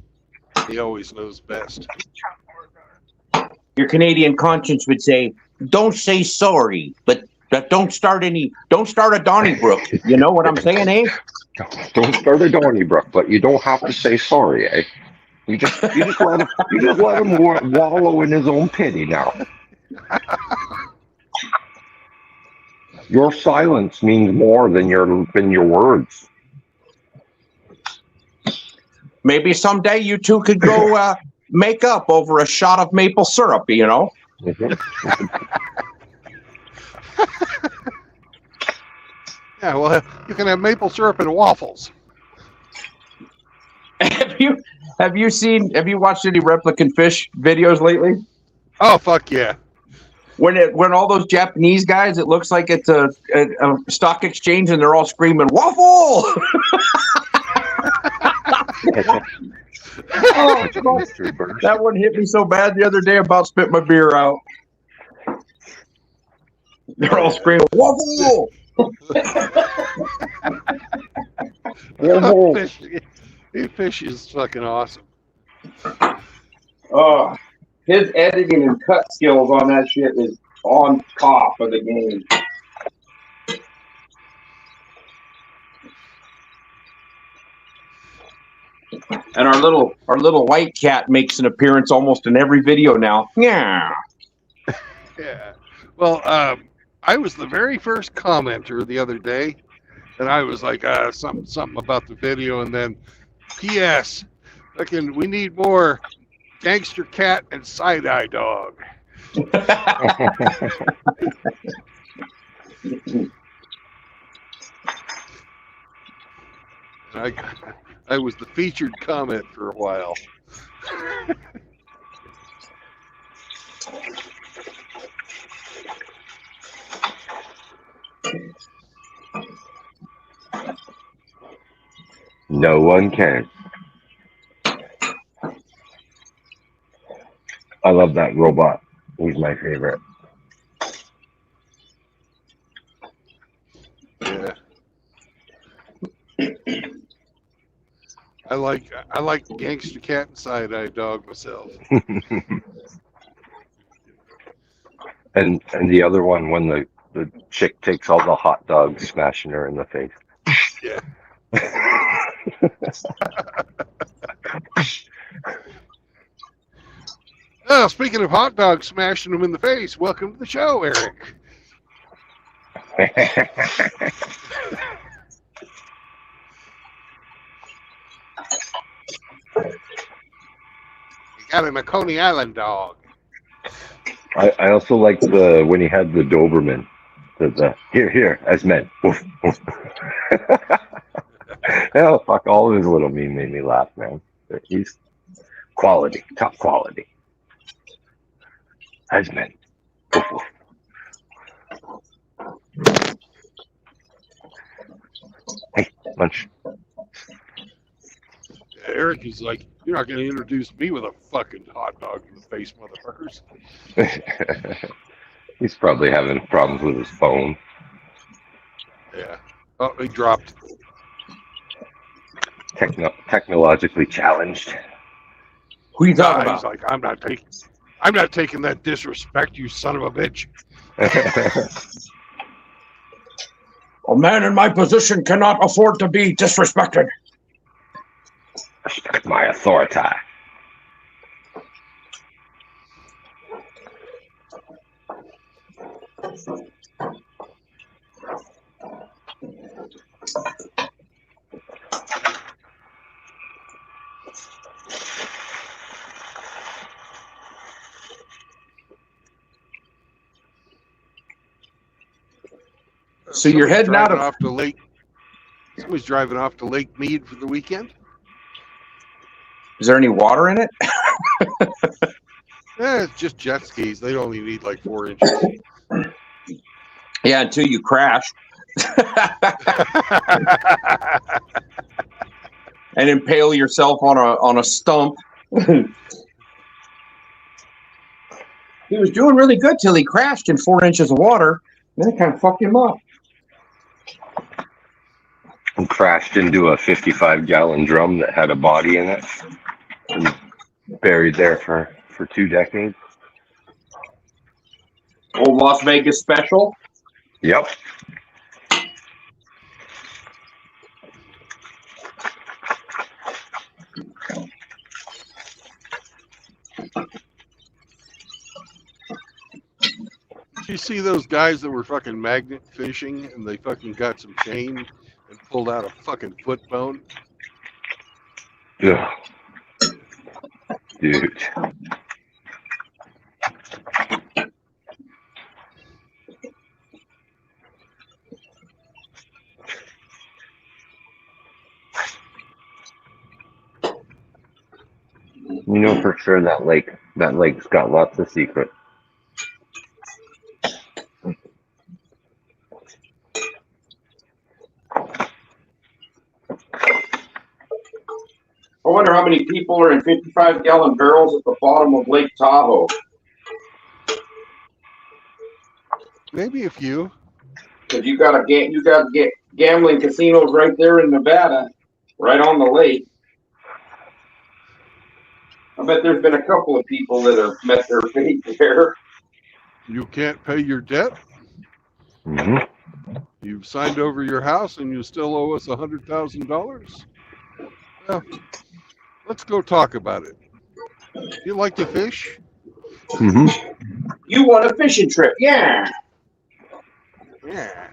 He always knows best. Your Canadian conscience would say, "Don't say sorry, but don't start a Donnybrook." You know what I'm saying, eh? Don't start a Donnybrook, but you don't have to say sorry, eh? You just let him wallow in his own pity now. Your silence means more than your words. Maybe someday you two could go make up over a shot of maple syrup, you know? Yeah, well, you can have maple syrup and waffles. Have you watched any replicant fish videos lately? Oh, fuck yeah. When all those Japanese guys, it looks like it's a stock exchange and they're all screaming, "Waffle!" Oh, that one hit me so bad the other day, about spit my beer out. They're all screaming, "Waffle!" Fish is fucking awesome. Oh, his editing and cut skills on that shit is on top of the game. And our little white cat makes an appearance almost in every video now. Yeah. Yeah. Well, I was the very first commenter the other day, and I was like, something about the video, and then, P.S. We need more gangster cat and side-eye dog. I was the featured comment for a while. No one can. I love that robot. He's my favorite. Yeah. I like gangster cat and side-eye dog myself. and the other one when the chick takes all the hot dogs, smashing her in the face. Yeah. Oh, speaking of hot dogs smashing them in the face, welcome to the show, Eric. You got him a Coney Island dog. I also like when he had the Doberman. Here, as men. Woof, woof. Hell, fuck, all of his little meme made me laugh, man. He's quality, top quality. As men. Woof, woof. Hey, lunch. Eric is like, you're not going to introduce me with a fucking hot dog in the face, motherfuckers. He's probably having problems with his phone. Yeah. Oh, he dropped. Technologically challenged. Who you talking He's about? like, I'm not taking that disrespect, you son of a bitch. A man in my position cannot afford to be disrespected. Respect my authority. So you're heading out off to Lake. Somebody's driving off to Lake Mead for the weekend. Is there any water in it? It's just jet skis. They only need like 4 inches. Yeah, until you crash and impale yourself on a stump. He was doing really good till he crashed in 4 inches of water. Then it kind of fucked him up. And crashed into a 55-gallon drum that had a body in it. And buried there for 2 decades. Old Las Vegas special. Yep. Did you see those guys that were fucking magnet fishing and they fucking got some chain and pulled out a fucking foot bone? Ugh. Dude. You know for sure that lake's got lots of secrets. I wonder how many people are in 55-gallon barrels at the bottom of Lake Tahoe. Maybe a few. Because you got gambling casinos right there in Nevada, right on the lake. I bet there's been a couple of people that have met their fate there. You can't pay your debt. Mm-hmm. You've signed over your house and you still owe us $100,000. Well, let's go talk about it. You like to fish? Mm-hmm. You want a fishing trip? Yeah. Yeah.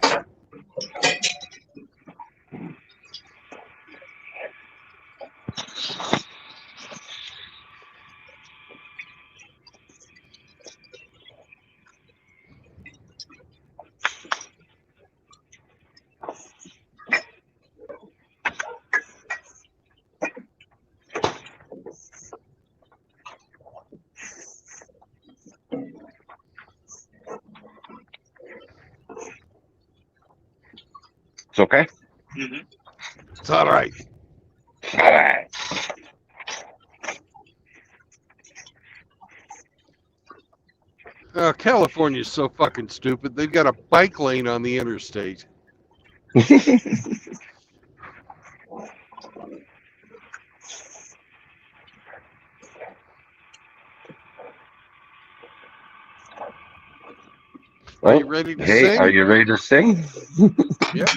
It's okay? Mm-hmm. It's all right. All right. California's so fucking stupid. They've got a bike lane on the interstate. Are you ready to sing? Are you ready to sing? Yep.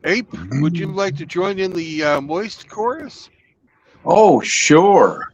Ape, would you like to join in the moist chorus? Oh, sure.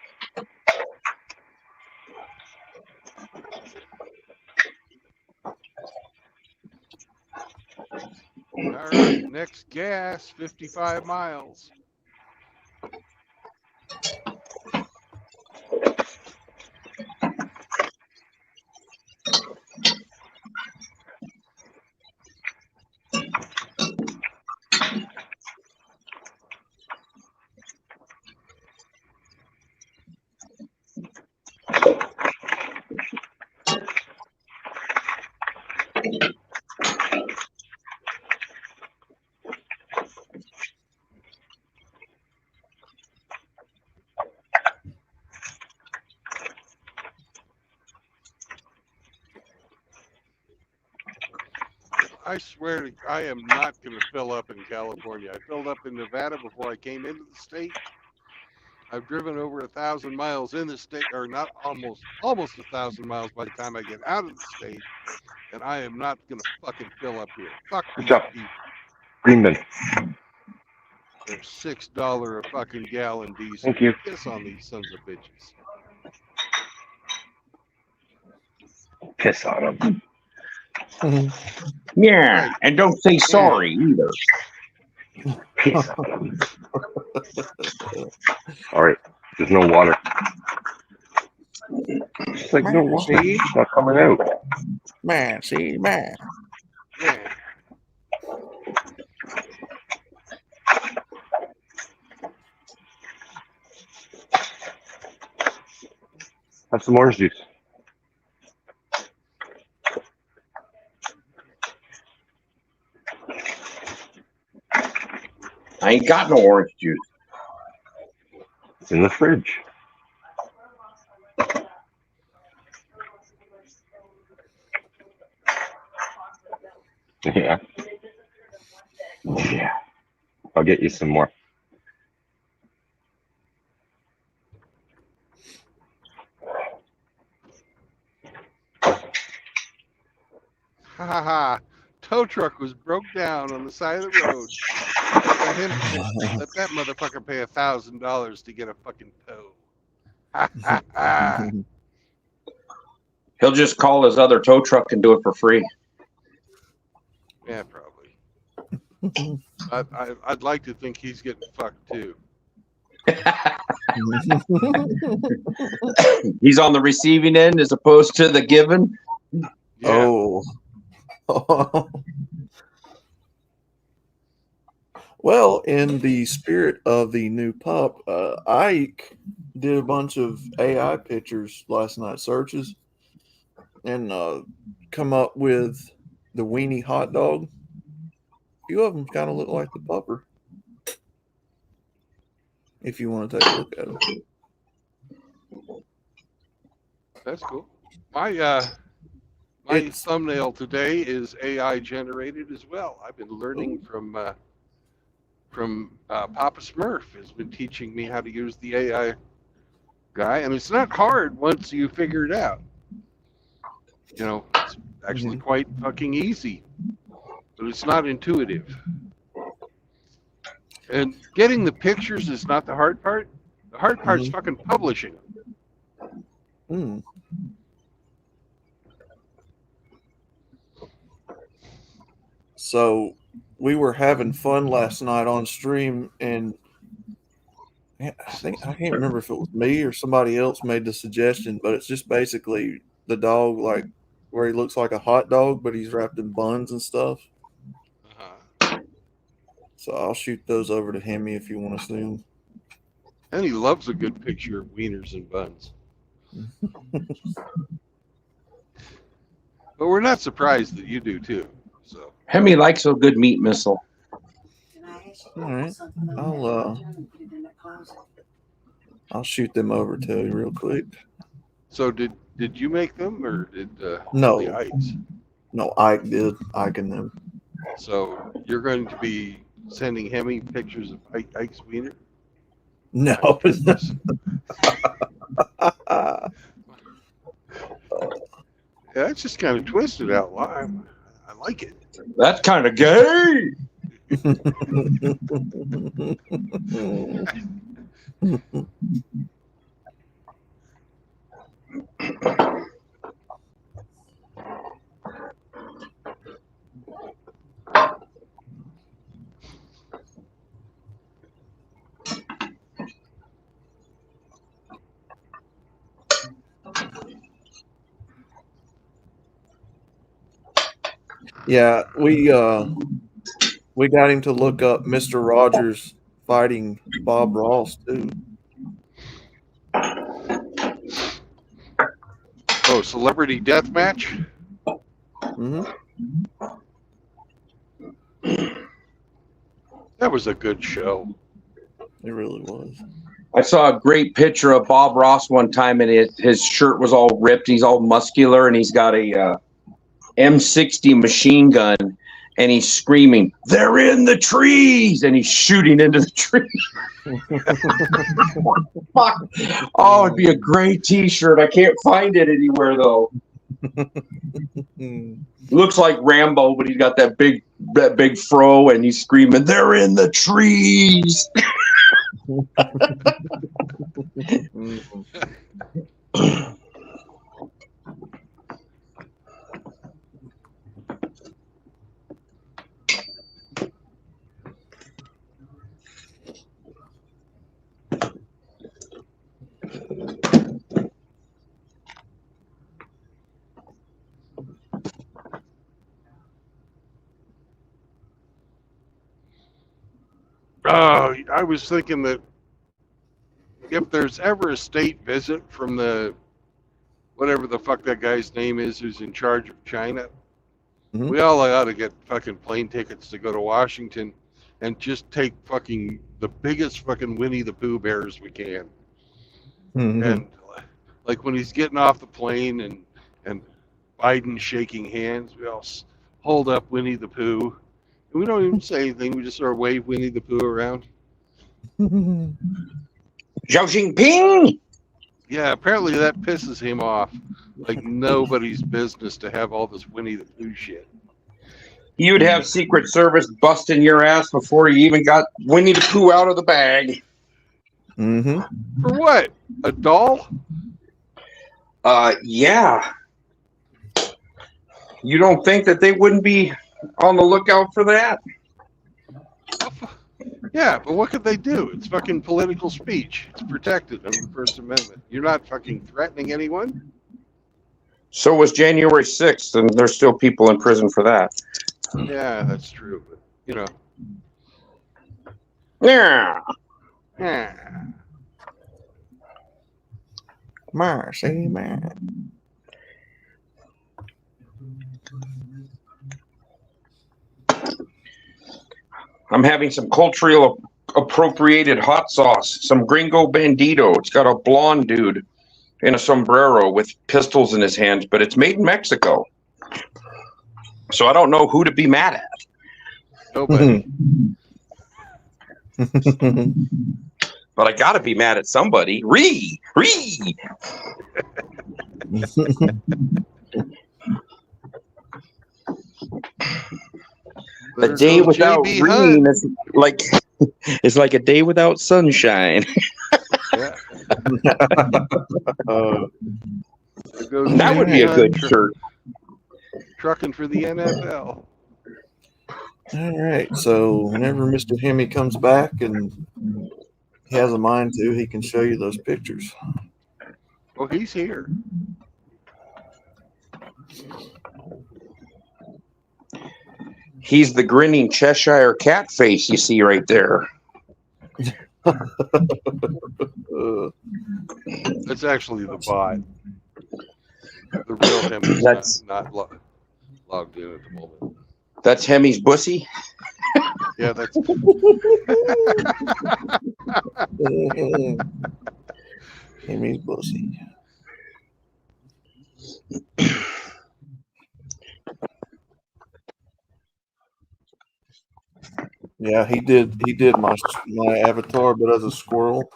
All right, next gas, 55 miles. I swear to, I am not going to fill up in California. I filled up in Nevada before I came into the state. I've driven over 1,000 miles in the state, or not almost 1,000 miles by the time I get out of the state. And I am not going to fucking fill up here. Fuck Good these job. people. Greenman. They're $6 a fucking gallon diesel. Thank you. Piss on these sons of bitches. Piss on him. Yeah, Right. and don't say sorry either. Piss on him. All right. There's no water. It's like no water. See? It's not coming out. Man, see, man. Yeah. Have some orange juice. I ain't got no orange juice. It's in the fridge. Yeah. Yeah. I'll get you some more. Ha ha ha. Tow truck was broke down on the side of the road. Let that motherfucker pay $1,000 to get a fucking tow. Ha ha ha. He'll just call his other tow truck and do it for free. Yeah, probably. I'd like to think he's getting fucked too. He's on the receiving end as opposed to the given. Yeah. Oh. Well, in the spirit of the new pup, Ike did a bunch of AI pictures last night, searches, and come up with the weenie hot dog. A few of them kind of look like the pupper. If you want to take a look at them. That's cool. My thumbnail today is AI generated as well. I've been learning from Papa Smurf has been teaching me how to use the AI guy, and it's not hard once you figure it out. You know, it's actually quite fucking easy, but it's not intuitive. And getting the pictures is not the hard part. The hard part's fucking publishing them. Mm. So we were having fun last night on stream, and I can't remember if it was me or somebody else made the suggestion, but it's just basically the dog, like where he looks like a hot dog, but he's wrapped in buns and stuff. So I'll shoot those over to Hemi if you want to see them. And he loves a good picture of wieners and buns. But we're not surprised that you do too. So Hemi likes a good meat missile. All right, I'll shoot them over to you real quick. So did you make them, or did No. the Ikes? No, Ike did. Ike and them. So you're going to be sending Hemi pictures of Ike's wiener? No. Yeah, that's just kind of twisted out live. I like it. That's kind of gay. Yeah, we got him to look up Mr. Rogers fighting Bob Ross too. Oh, Celebrity Death Match? Mm-hmm. That was a good show. It really was. I saw a great picture of Bob Ross one time, and his shirt was all ripped. He's all muscular, and he's got a M60 machine gun, and he's screaming, "They're in the trees!" and he's shooting into the trees. Oh, it'd be a great T-shirt. I can't find it anywhere though. Looks like Rambo, but he's got that big fro, and he's screaming, "They're in the trees!" Oh, I was thinking that if there's ever a state visit from the whatever the fuck that guy's name is who's in charge of China, we all ought to get fucking plane tickets to go to Washington and just take fucking the biggest fucking Winnie the Pooh bears we can. And like when he's getting off the plane and Biden's shaking hands, we all hold up Winnie the Pooh. And we don't even say anything. We just sort of wave Winnie the Pooh around. Xi Jinping. Yeah, apparently that pisses him off. Like nobody's business to have all this Winnie the Pooh shit. You'd have Secret Service busting your ass before you even got Winnie the Pooh out of the bag. Mm-hmm. For what? A doll? Yeah. You don't think that they wouldn't be on the lookout for that? Yeah, but what could they do? It's fucking political speech. It's protected under the First Amendment. You're not fucking threatening anyone. So was January 6th, and there's still people in prison for that. Yeah, that's true. But, you know. Yeah. Yeah. Mercy, man. I'm having some culturally appropriated hot sauce, some gringo bandito. It's got a blonde dude in a sombrero with pistols in his hands, but it's made in Mexico. So I don't know who to be mad at. Nobody. But I got to be mad at somebody. Ree! A day without rain is like it's like a day without sunshine. Yeah. That would be a good shirt. Trucking for the NFL. All right. So whenever Mr. Hemi comes back and he has a mind to, he can show you those pictures. Oh, he's here. He's the grinning Cheshire cat face you see right there. That's actually the bot. The real Hemi's not logged in at the moment. That's Hemi's bussy? Yeah, that's... Hemi's bussy. Yeah, he did my avatar, but as a squirrel.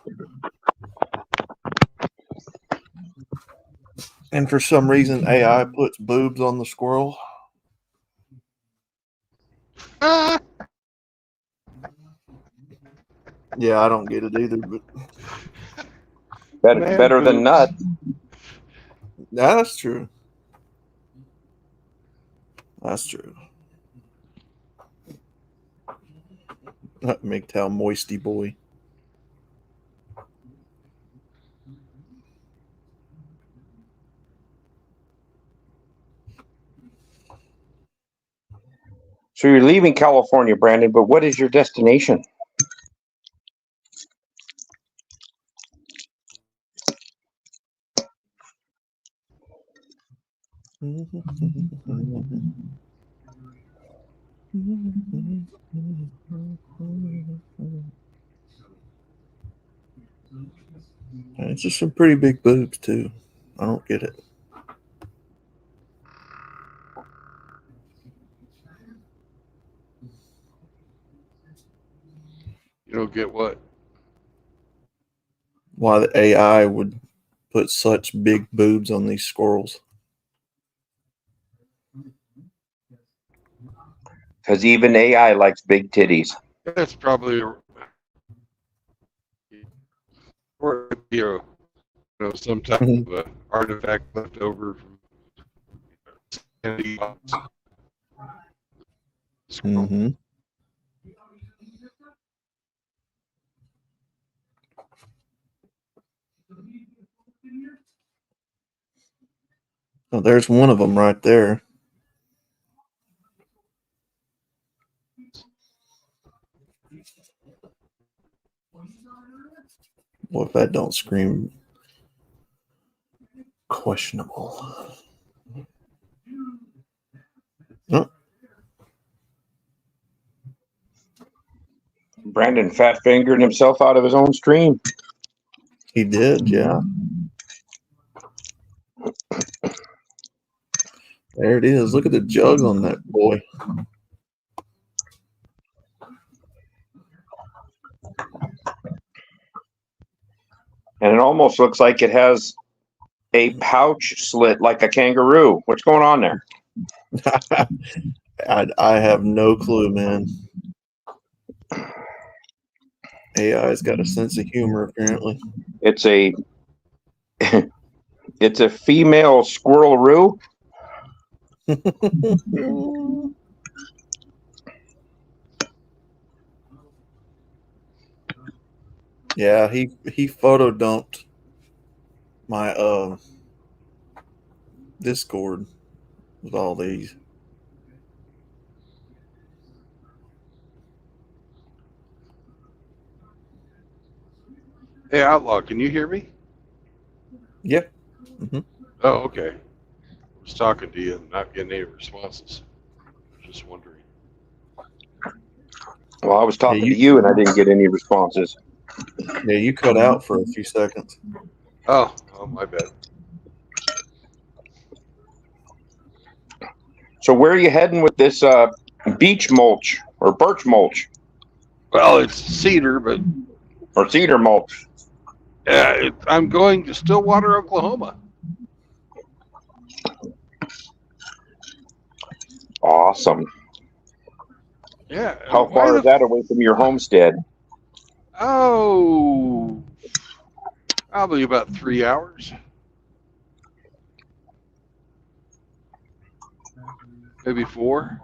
And for some reason, AI puts boobs on the squirrel. Yeah, I don't get it either, but better than nut. Yeah, that's true. That's true. MGTOW moisty boy. So you're leaving California, Brandon, but what is your destination? It's just some pretty big boobs too. I don't get it. You don't get what? Why the AI would put such big boobs on these squirrels. Because even AI likes big titties. That's probably or some type of artifact left over from Mm-hmm. Oh, there's one of them right there. What if that don't scream questionable? Oh. Brandon fat fingered himself out of his own stream. He did, yeah. There it is. Look at the jug on that boy. And it almost looks like it has a pouch slit like a kangaroo. What's going on there? I have no clue, man. AI's got a sense of humor, apparently. It's a it's a female squirrel-roo. Yeah, he photo dumped my Discord with all these. Hey, Outlaw, can you hear me? Yep. Mm-hmm. Oh, okay. I was talking to you and not getting any responses. I was just wondering. Well, I was talking to you and I didn't get any responses. Yeah, you cut out for a few seconds. Oh, my bad. So where are you heading with this beech mulch or birch mulch? Well, it's cedar, but or cedar mulch. I'm going to Stillwater, Oklahoma. Awesome. Yeah. How far is that away from your homestead? Oh, probably about 3 hours. Maybe 4.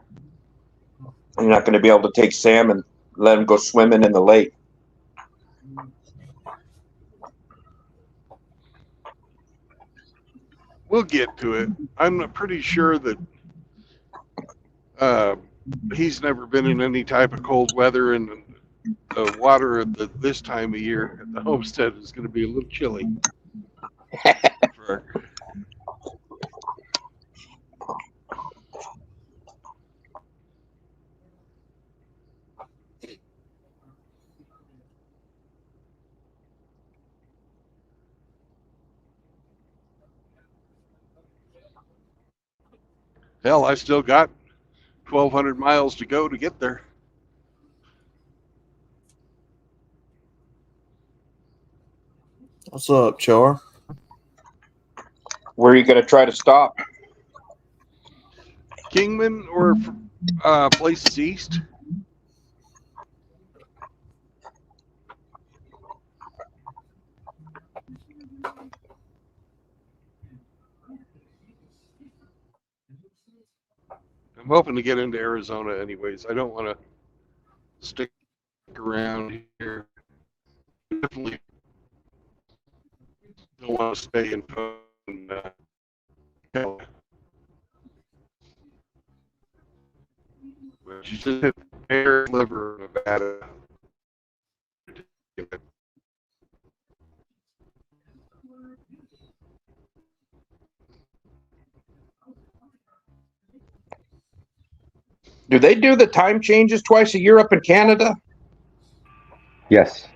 You're not going to be able to take Sam and let him go swimming in the lake. We'll get to it. I'm pretty sure that he's never been in any type of cold weather, and the water at this time of year at the homestead is going to be a little chilly. Hell, I still got 1,200 miles to go to get there. What's up, Char? Where are you going to try to stop? Kingman or places east? I'm hoping to get into Arizona anyways. I don't want to stick around here. Definitely don't want to stay in California. But you just hit Bear Liver, Nevada. Do they do the time changes twice a year up in Canada? Yes.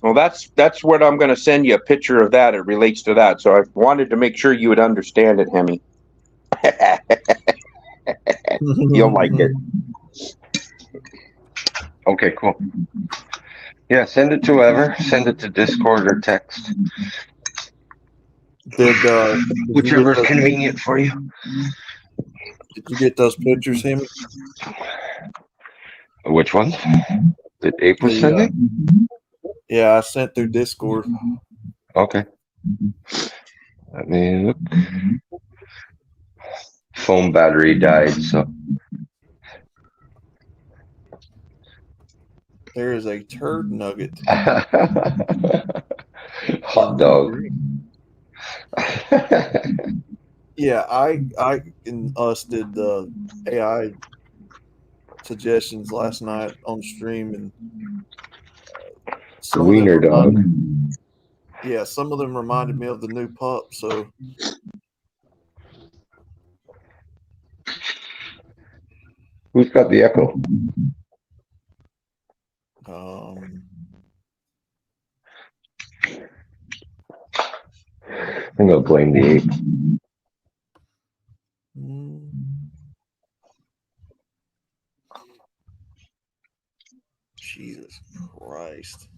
Well, that's what I'm going to send you a picture of that. It relates to that. So I wanted to make sure you would understand it, Hemi. You'll like it. Okay, cool. Yeah, send it to whoever. Send it to Discord or text. Did Whichever is you get convenient for you. did you get those pictures, Hemi? Which one? Did April send it? Yeah, I sent through Discord. Okay. Let me look. Phone battery died, so. There is a turd nugget. Hot dog. Yeah, I and us did the AI suggestions last night on stream, and some of them Wiener dog. some of them reminded me of the new pup. So Who's got the echo? I'm gonna blame the ape. Jesus Christ.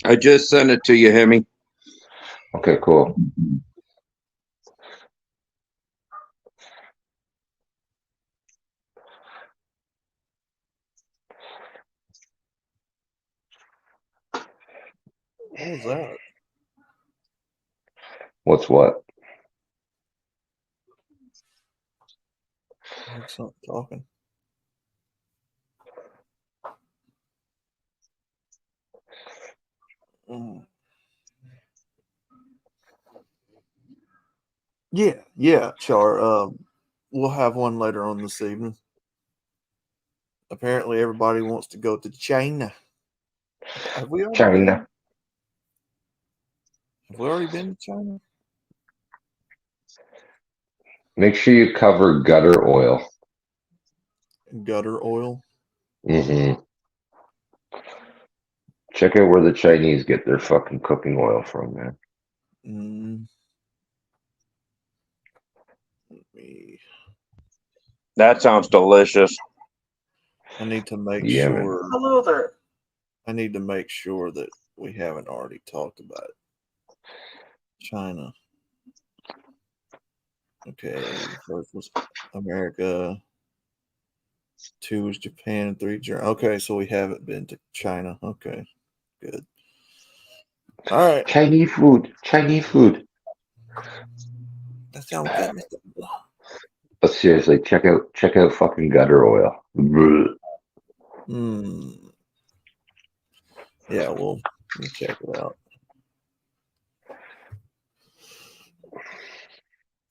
I just sent it to you, Hemi. Okay, cool. What was that? What's what? I heard something talking. Yeah, Char. We'll have one later on this evening. Apparently, everybody wants to go to China. Have we already been? Have we already been to China? Make sure you cover gutter oil. Gutter oil? Mm-hmm. Check out where the Chinese get their fucking cooking oil from, man. That sounds delicious. I need to make Yeah, sure. man. Hello there. I need to make sure that we haven't already talked about China. Okay, first was America, 2 was Japan, 3 Germany. Okay, so we haven't been to China. Okay, good. All right. Chinese food. Chinese food. That sounds good, Mr. But seriously, check out fucking gutter oil. Yeah, we'll check it out.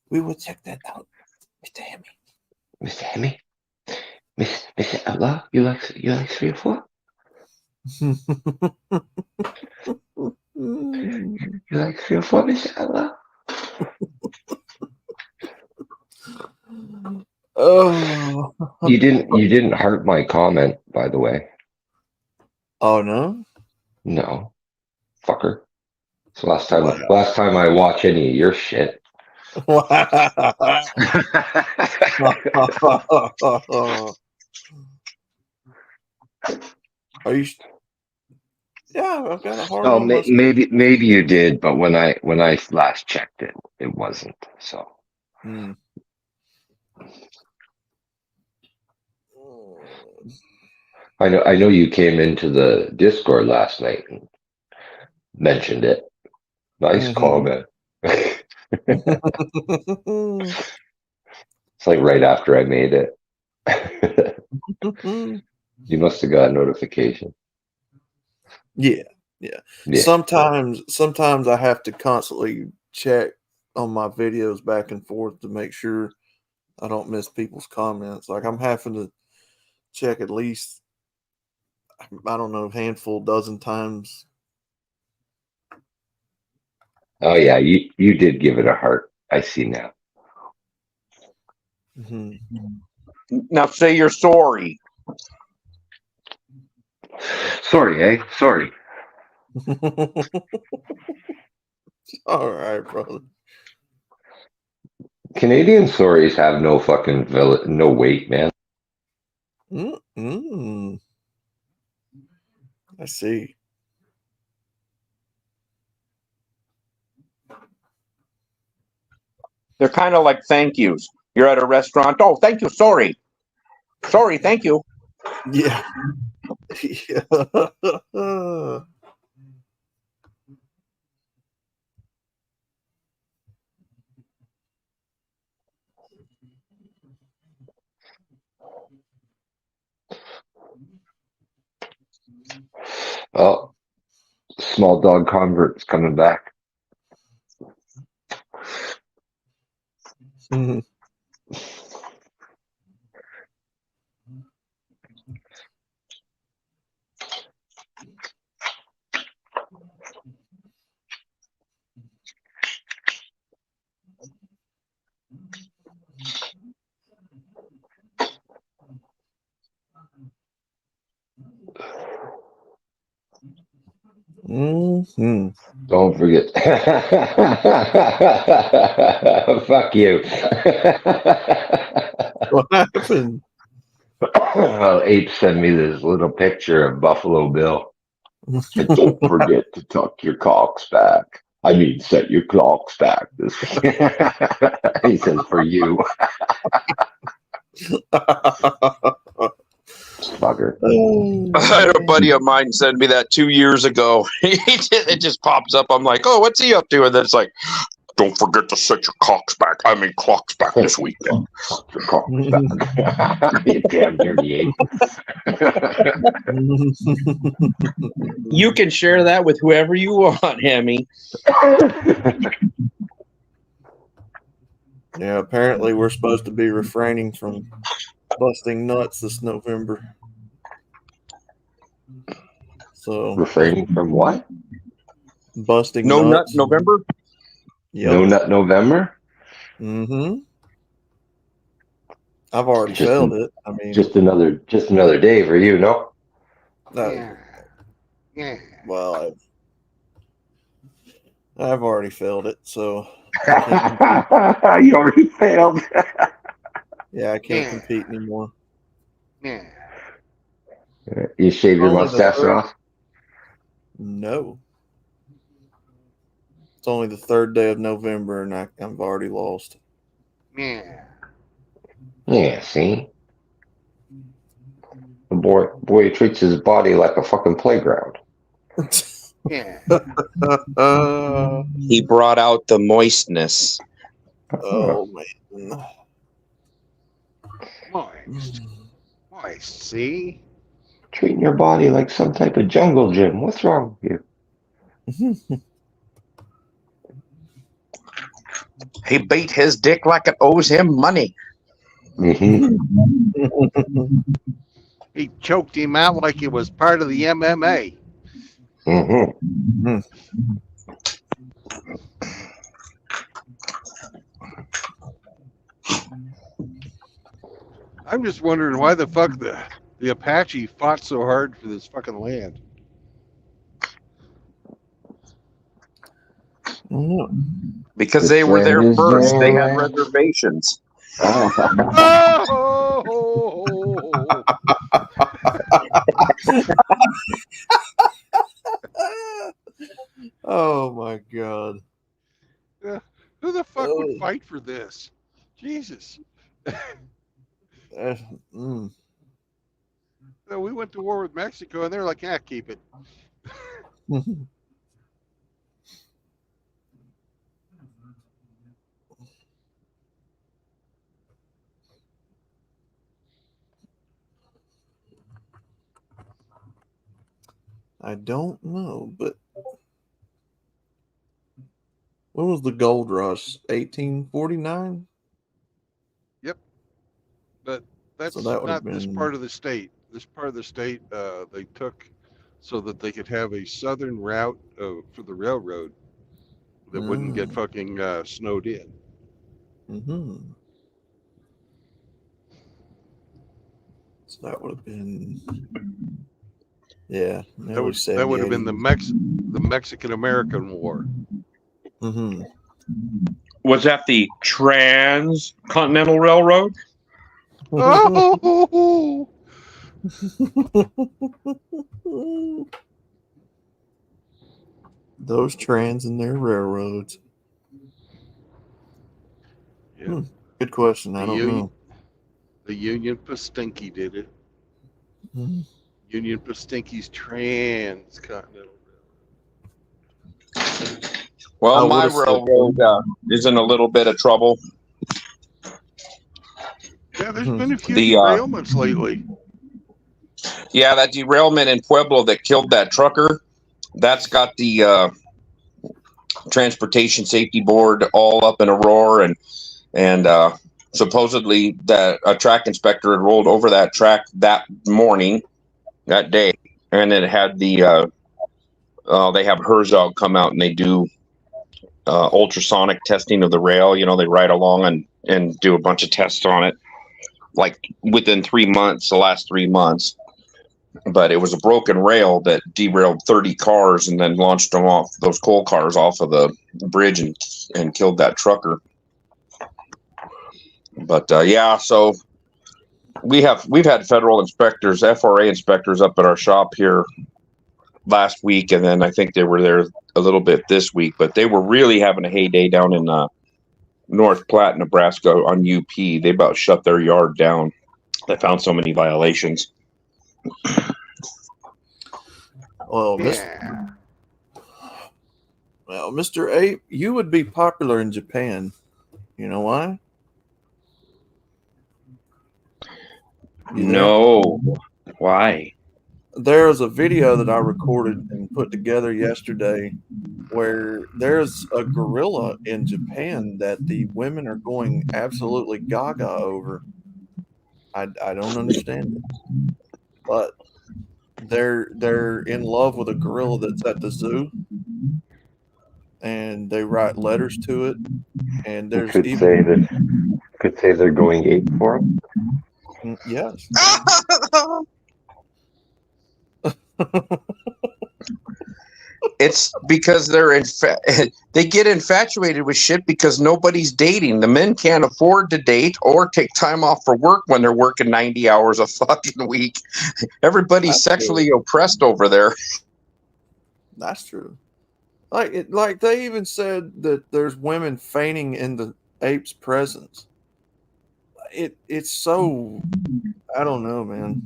We will check that out, Mr. Hemi. Mr. Hemi? Mr. Outlaw? You like 3 or 4? You like 3 or 4, Mr. Outlaw? Oh, You didn't heart my comment, by the way. Oh no? No. Fucker. It's the last time I watch any of your shit. Are you? Yeah, I've got a hard Oh, on my maybe you did, but when I last checked it, it wasn't. So Hmm. I know you came into the Discord last night and mentioned it. Nice comment. It's like right after I made it. You must have got a notification. Yeah. Yeah. Sometimes I have to constantly check on my videos back and forth to make sure I don't miss people's comments. Like I'm having to check at least, I don't know, handful, dozen times. Oh yeah, you did give it a heart. I see now. Now say you're sorry. Sorry, eh? Sorry. All right, brother. Canadian stories have no fucking no weight, man. I see. They're kind of like thank yous. You're at a restaurant. Oh, thank you. Sorry. Sorry. Thank you. Yeah. Oh, small dog convert's coming back. Don't forget. Fuck you. What happened? Well, Ape sent me this little picture of Buffalo Bill. And don't forget to tuck your cocks back. I mean, set your clocks back. He says for you. Bugger. I had a buddy of mine send me that 2 years ago. It just pops up. I'm like, oh, what's he up to? And then it's like, don't forget to set your cocks back. I mean, clocks back this weekend. Your cocks back. You damn dirty ape. You can share that with whoever you want, Hemi. Yeah, apparently we're supposed to be refraining from busting nuts this November. So refraining from what? Busting no nuts. nut November? Yep. No nut November? I've already failed it. I mean, just another day for you, no? Well, I've already failed it, so you already failed. Yeah, I can't compete anymore. You shave your Only the mustache third- off? No. It's only the 3rd day of November, and I've already lost. Yeah, see? The boy treats his body like a fucking playground. He brought out the moistness. Oh, man. Moist, see? Treating your body like some type of jungle gym. What's wrong with you? He beat his dick like it owes him money. He choked him out like it was part of the MMA. I'm just wondering why the fuck the Apache fought so hard for this fucking land. Because they were there first. They had reservations. Oh my God. Who the fuck would fight for this? Jesus. Mm. So we went to war with Mexico, and they're like, "Yeah, keep it." I don't know, but when was the gold rush? 1849? Yep. But that's So that would have not this been. part of the state. This part of the state they took so that they could have a southern route for the railroad that wouldn't get fucking snowed in. Mm-hmm. So that would have been. Yeah, That would have been the Mexican American War. Mm-hmm. Was that the Transcontinental Railroad? Oh! Those trans and their railroads. Yeah. Good question. I don't know. The Union Pastinky did it. Mm-hmm. Union Pastinky's Transcontinental Railroad. Well, my railroad is in a little bit of trouble. Yeah, there's been a few derailments lately. Yeah, that derailment in Pueblo that killed that trucker, that's got the Transportation Safety Board all up in a roar, and supposedly that a track inspector had rolled over that track that morning, that day, and it had the they have Herzog come out and they do ultrasonic testing of the rail. You know, they ride along and do a bunch of tests on it, like within 3 months, the last 3 months. But it was a broken rail that derailed 30 cars and then launched them off, those coal cars, off of the bridge and killed that trucker. But yeah, so we've had federal inspectors, FRA inspectors up at our shop here last week, and then I think they were there a little bit this week, but they were really having a heyday down in North Platte, Nebraska on UP. They about shut their yard down. They found so many violations. Well, Mr. Ape, you would be popular in Japan. You know why? No. Why? There was a video that I recorded and put together yesterday where there's a gorilla in Japan that the women are going absolutely gaga over. I don't understand it. But they're in love with a gorilla that's at the zoo, and they write letters to it. And there's could say they're going ape for him. Yes. It's because they get infatuated with shit because nobody's dating. The men can't afford to date or take time off for work when they're working 90 hours a fucking week. Everybody's sexually oppressed over there. That's true. Like they even said that there's women fainting in the ape's presence. It's so, I don't know, man.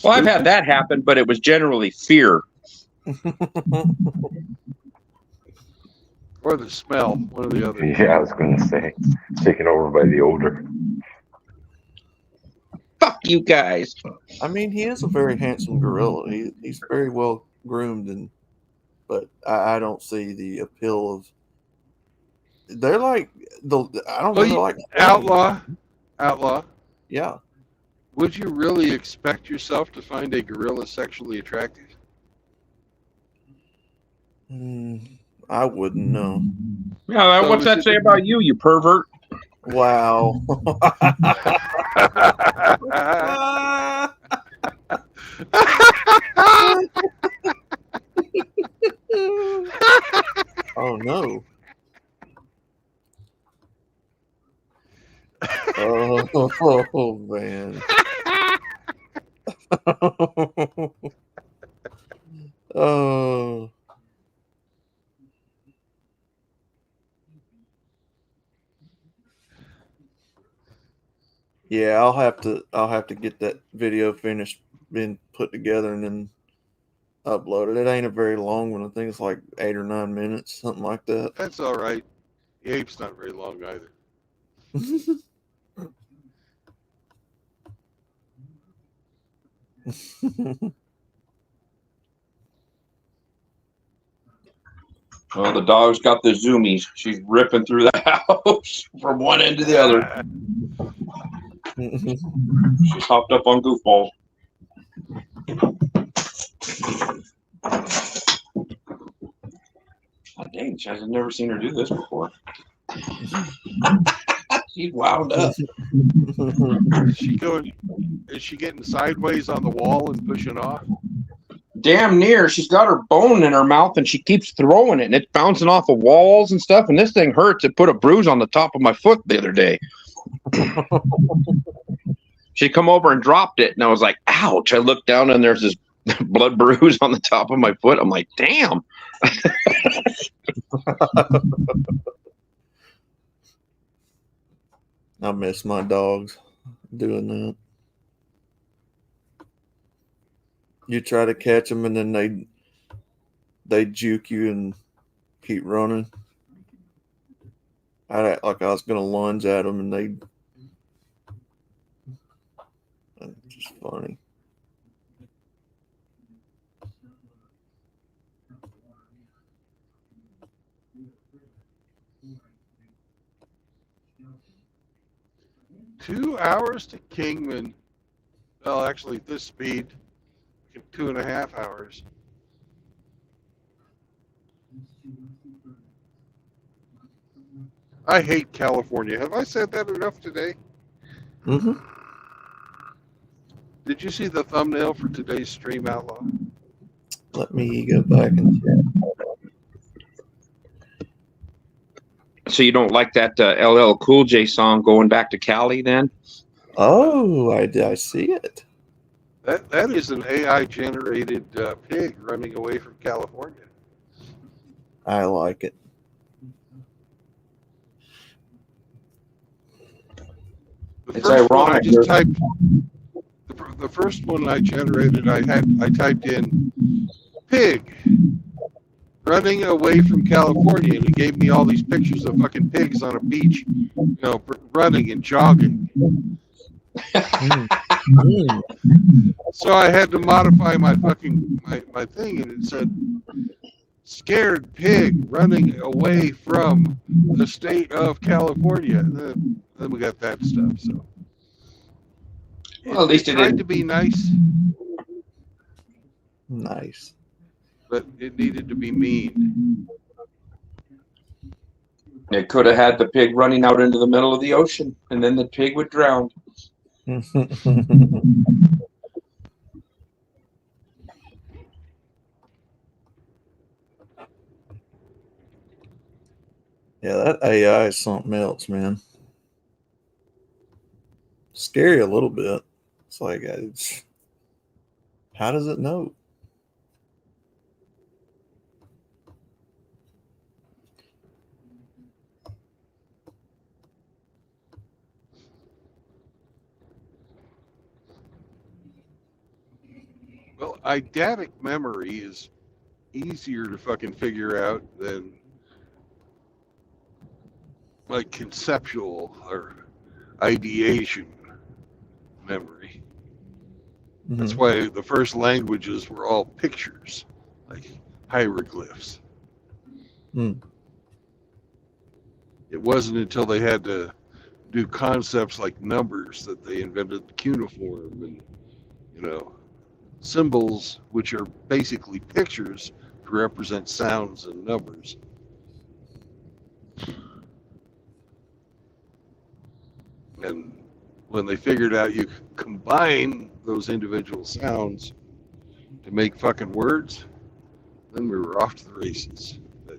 Well, I've had that happen, but it was generally fear. Or the smell, one or the other. Yeah, I was going to say, taken over by the odor. Fuck you guys. I mean, he is a very handsome gorilla. He's very well groomed, but I don't see the appeal of. They're like I don't know. They're like outlaw. Yeah. Would you really expect yourself to find a gorilla sexually attractive? I wouldn't know. Yeah, what's that say about you, you pervert? Wow. Oh no. Oh man. Oh. Yeah, I'll have to get that video finished, being put together, and then upload it. It ain't a very long one. I think it's like 8 or 9 minutes, something like that. That's all right. The ape's not very long either. Well, the dog's got the zoomies. She's ripping through the house from one end to the other. She's hopped up on goofballs. Oh, dang, I've never seen her do this before. She's wound up. Is she getting sideways on the wall and pushing off? Damn near. She's got her bone in her mouth and she keeps throwing it and it's bouncing off of walls and stuff. And this thing hurts. It put a bruise on the top of my foot the other day. She come over and dropped it. And I was like, ouch. I looked down and there's this blood bruise on the top of my foot. I'm like, damn. I miss my dogs doing that. You try to catch them and then they juke you and keep running. I'd act like I was going to lunge at them and it's just funny. Two hours to Kingman. Well, actually, at this speed, 2.5 hours. I hate California. Have I said that enough today? Mm-hmm. Did you see the thumbnail for today's stream, Outlaw? Let me go back and check. So you don't like that LL Cool J song, Going Back to Cali, then? Oh, I see it. That is an AI-generated pig running away from California. I like it. It's ironic. The first one I generated, I typed in pig running away from California, and it gave me all these pictures of fucking pigs on a beach, running and jogging. So I had to modify my fucking my thing, and it said scared pig running away from the state of California. And then we got that stuff. So well, at least it tried to be nice. Nice. But it needed to be mean. It could have had the pig running out into the middle of the ocean, and then the pig would drown. Yeah, that AI is something else, man. Scary a little bit. It's like, how does it know? Well, eidetic memory is easier to fucking figure out than like conceptual or ideation memory. Mm-hmm. That's why the first languages were all pictures, like hieroglyphs. Mm. It wasn't until they had to do concepts like numbers that they invented cuneiform and, symbols, which are basically pictures to represent sounds and numbers. And when they figured out you could combine those individual sounds to make fucking words, then we were off to the races. But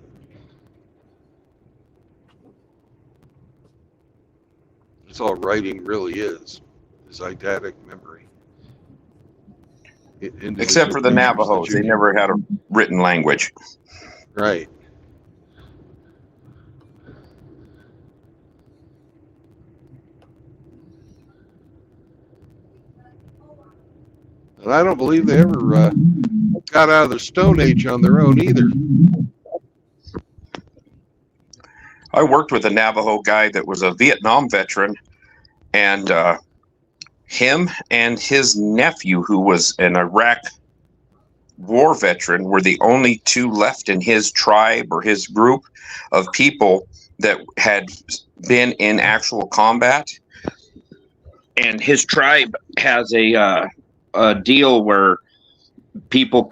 that's all writing really is eidetic memory. Except for the Navajos. They never had a written language. Right. And I don't believe they ever got out of the Stone Age on their own either. I worked with a Navajo guy that was a Vietnam veteran, and him and his nephew, who was an Iraq war veteran, were the only two left in his tribe or his group of people that had been in actual combat. And his tribe has a deal where people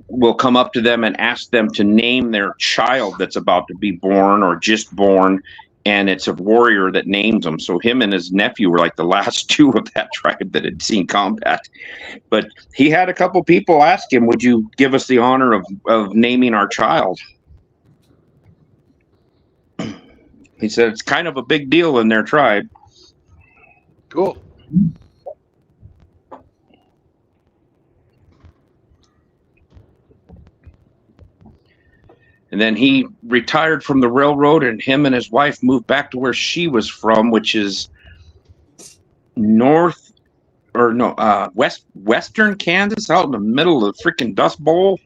will come up to them and ask them to name their child that's about to be born or just born, and it's a warrior that names them. So him and his nephew were like the last two of that tribe that had seen combat. But he had a couple people ask him, would you give us the honor of naming our child? He said it's kind of a big deal in their tribe. Cool. And then he retired from the railroad, and him and his wife moved back to where she was from, which is western Kansas, out in the middle of the freaking Dust Bowl.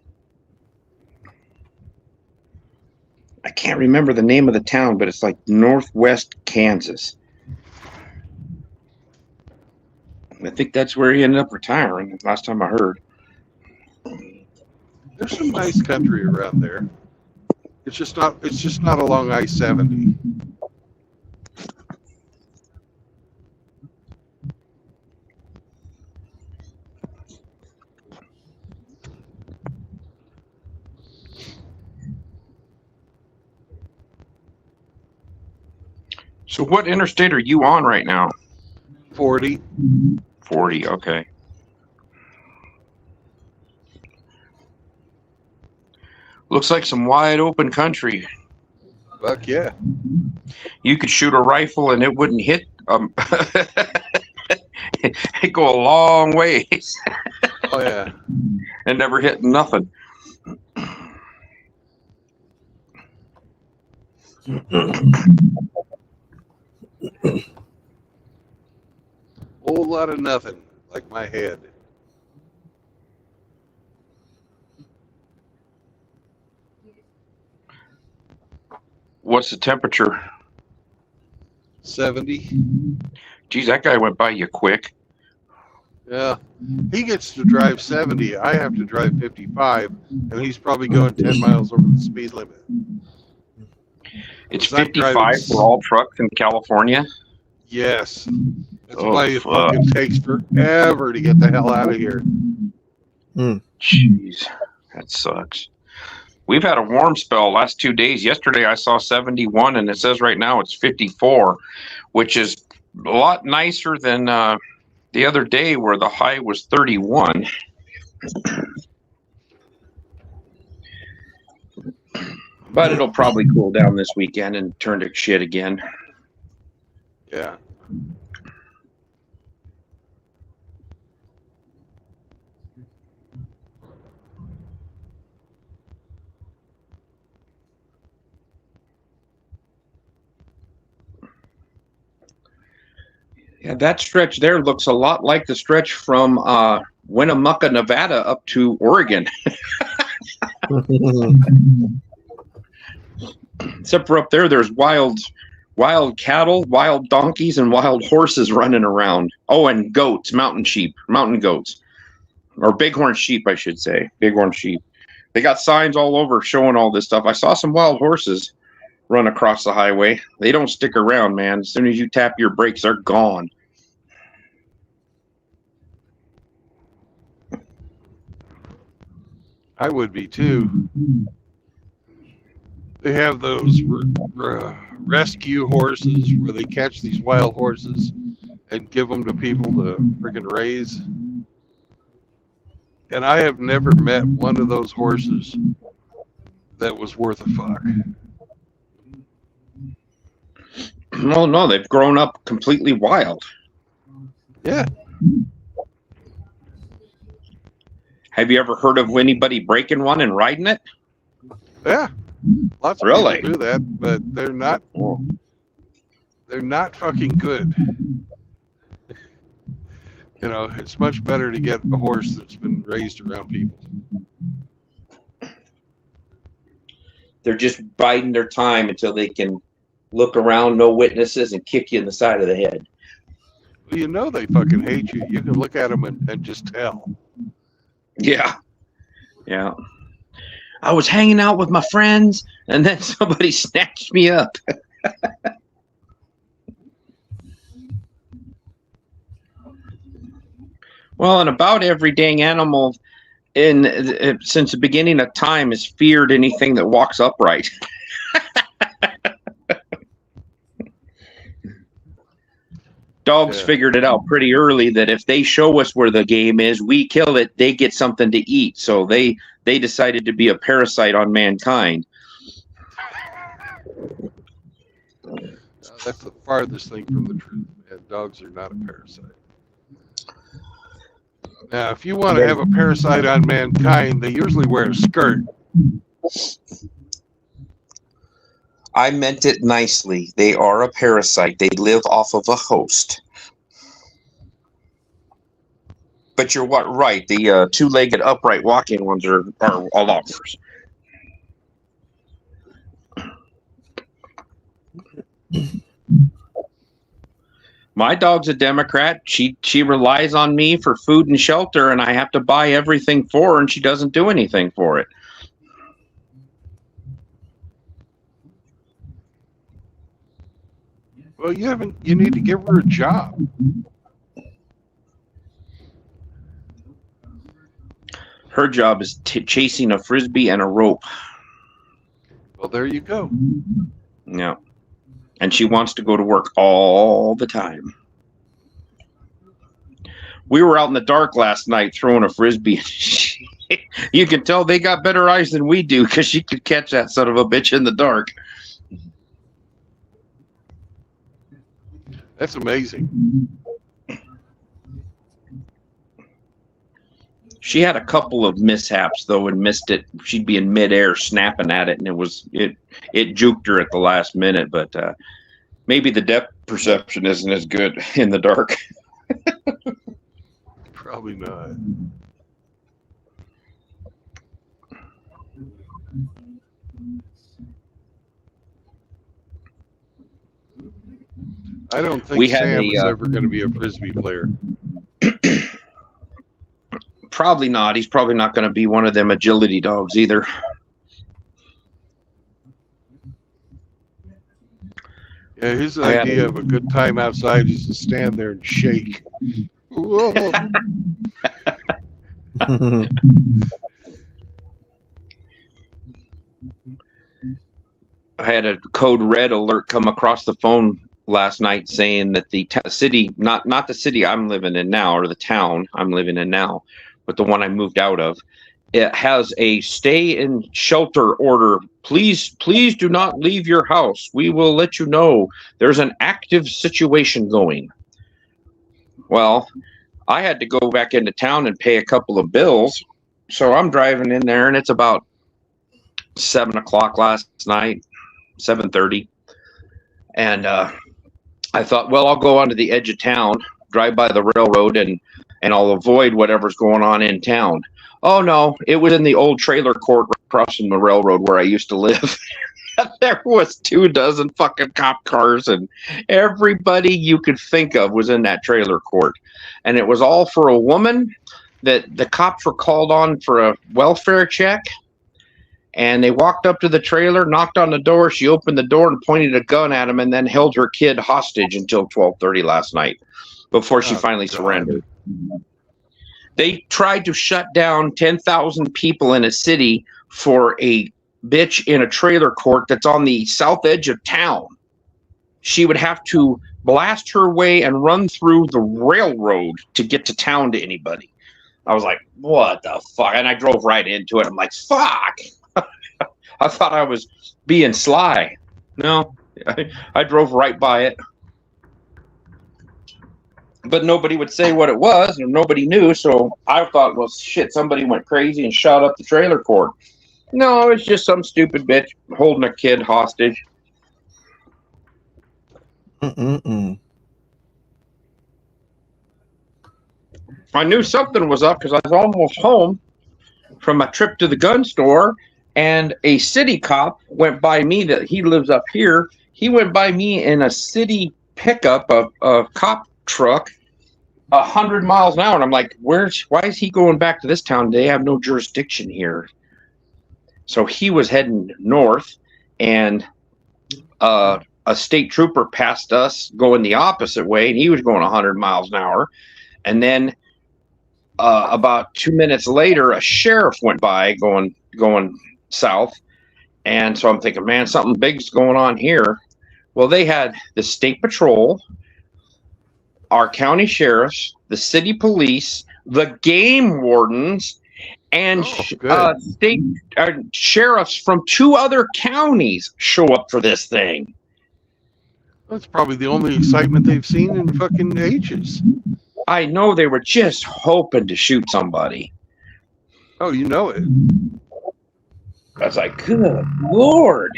I can't remember the name of the town, but it's like northwest Kansas. I think that's where he ended up retiring last time I heard. There's some nice country around there. It's just not along I-70. So what interstate are you on right now? 40. 40, okay. Looks like some wide open country. Fuck yeah. You could shoot a rifle and it wouldn't hit. It'd go a long ways. Oh yeah. And never hit nothing. Whole lot of nothing, like my head. What's the temperature? 70. Geez, that guy went by you quick. Yeah. He gets to drive 70. I have to drive 55, and he's probably going 10 miles over the speed limit. It's 55 for all trucks in California? Yes. That's why it fucking takes forever to get the hell out of here. Jeez, that sucks. We've had a warm spell last 2 days. Yesterday I saw 71, and it says right now it's 54, which is a lot nicer than the other day where the high was 31. But it'll probably cool down this weekend and turn to shit again. Yeah. Yeah, that stretch there looks a lot like the stretch from Winnemucca, Nevada up to Oregon. Except for up there, there's wild cattle, wild donkeys, and wild horses running around. Oh, and goats, mountain goats. Or bighorn sheep, I should say. Bighorn sheep. They got signs all over showing all this stuff. I saw some wild horses run across the highway. They don't stick around, man. As soon as you tap your brakes, they're gone. I would be too. They have those rescue horses where they catch these wild horses and give them to people to freaking raise. And I have never met one of those horses that was worth a fuck. Well, no, they've grown up completely wild. Yeah. Have you ever heard of anybody breaking one and riding it? Yeah. Lots of Really? people do that, but they're not fucking good. You know, it's much better to get a horse that's been raised around people. They're just biding their time until they can look around, no witnesses, and kick you in the side of the head. Well, you know they fucking hate you. You can look at them and just tell. Yeah. Yeah. I was hanging out with my friends, and then somebody snatched me up. Well, and about every dang animal since the beginning of time has feared anything that walks upright. Dogs figured it out pretty early that if they show us where the game is, we kill it, they get something to eat. So they decided to be a parasite on mankind. That's the farthest thing from the truth, man. Dogs are not a parasite. Now, if you want to have a parasite on mankind, they usually wear a skirt. I meant it nicely. They are a parasite. They live off of a host. But you're right. The two-legged upright walking ones are a lot worse. My dog's a Democrat. She relies on me for food and shelter, and I have to buy everything for her, and she doesn't do anything for it. Well, you need to give her a job. Her job is chasing a Frisbee and a rope. Well, there you go. Yeah. And she wants to go to work all the time. We were out in the dark last night throwing a Frisbee. You can tell they got better eyes than we do because she could catch that son of a bitch in the dark. That's amazing. She had a couple of mishaps though and missed it. She'd be in midair snapping at it, and it juked her at the last minute. But maybe the depth perception isn't as good in the dark. Probably not. I don't think Sam is ever going to be a Frisbee player. Probably not. He's probably not going to be one of them agility dogs either. Yeah, his idea of a good time outside is to stand there and shake. Whoa. I had a code red alert come across the phone last night saying that the city, not the city I'm living in now, or the town I'm living in now, but the one I moved out of, it has a stay in shelter order. Please do not leave your house. We will let you know there's an active situation going. Well, I had to go back into town and pay a couple of bills. So I'm driving in there, and it's about 7 o'clock last night, 7:30. And I thought, well, I'll go onto the edge of town, drive by the railroad, and I'll avoid whatever's going on in town. Oh, no, it was in the old trailer court across from the railroad where I used to live. There was 24 fucking cop cars, and everybody you could think of was in that trailer court. And it was all for a woman that the cops were called on for a welfare check. And they walked up to the trailer, knocked on the door. She opened the door and pointed a gun at him, and then held her kid hostage until 12:30 last night before she finally surrendered. They tried to shut down 10,000 people in a city for a bitch in a trailer court that's on the south edge of town. She would have to blast her way and run through the railroad to get to town to anybody. I was like, what the fuck? And I drove right into it. I'm like, fuck. I thought I was being sly. No, I drove right by it. But nobody would say what it was, or nobody knew. So I thought, well, shit, somebody went crazy and shot up the trailer court. No, it's just some stupid bitch holding a kid hostage. I knew something was up because I was almost home from a trip to the gun store, and a city cop went by me. That he lives up here. He went by me in a city pickup, a cop truck, 100 miles an hour. And I'm like, why is he going back to this town? They have no jurisdiction here. So he was heading north, and a state trooper passed us going the opposite way, and he was going 100 miles an hour. And then about 2 minutes later, a sheriff went by going south. And so I'm thinking, man, something big's going on here. Well, they had the state patrol, our county sheriffs, the city police, the game wardens, and state sheriffs from 2 other counties show up for this thing. That's probably the only excitement they've seen in fucking ages. I know they were just hoping to shoot somebody. Oh, you know it. I was like, good Lord.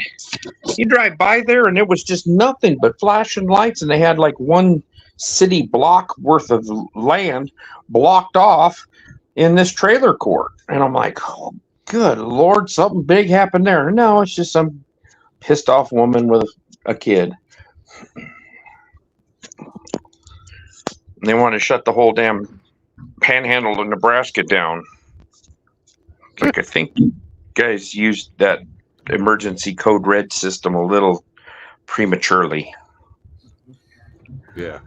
You drive by there and it was just nothing but flashing lights, and they had like 1 city block worth of land blocked off in this trailer court. And I'm like, oh, good Lord, something big happened there. No, it's just some pissed off woman with a kid. And they want to shut the whole damn panhandle of Nebraska down. Like, I think you guys used that emergency code red system a little prematurely. Yeah.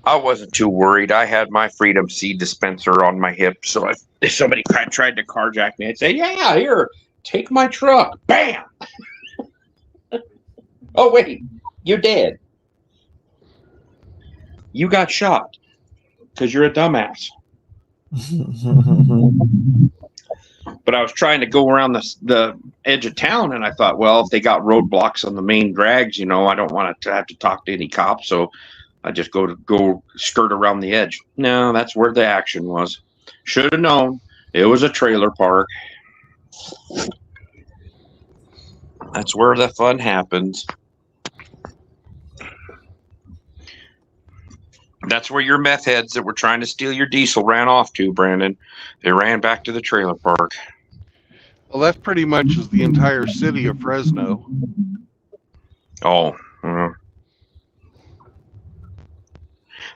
I wasn't too worried. I had my Freedom Seed dispenser on my hip, so if somebody tried to carjack me, I'd say, yeah, here, take my truck. Bam! Oh, wait, you're dead. You got shot because you're a dumbass. But I was trying to go around the edge of town, and I thought, well, if they got roadblocks on the main drags, I don't want to have to talk to any cops, so I just go skirt around the edge. No, that's where the action was. Should have known. It was a trailer park. That's where the fun happens. That's where your meth heads that were trying to steal your diesel ran off to, Brandon. They ran back to the trailer park. Well, that pretty much is the entire city of Fresno. Oh.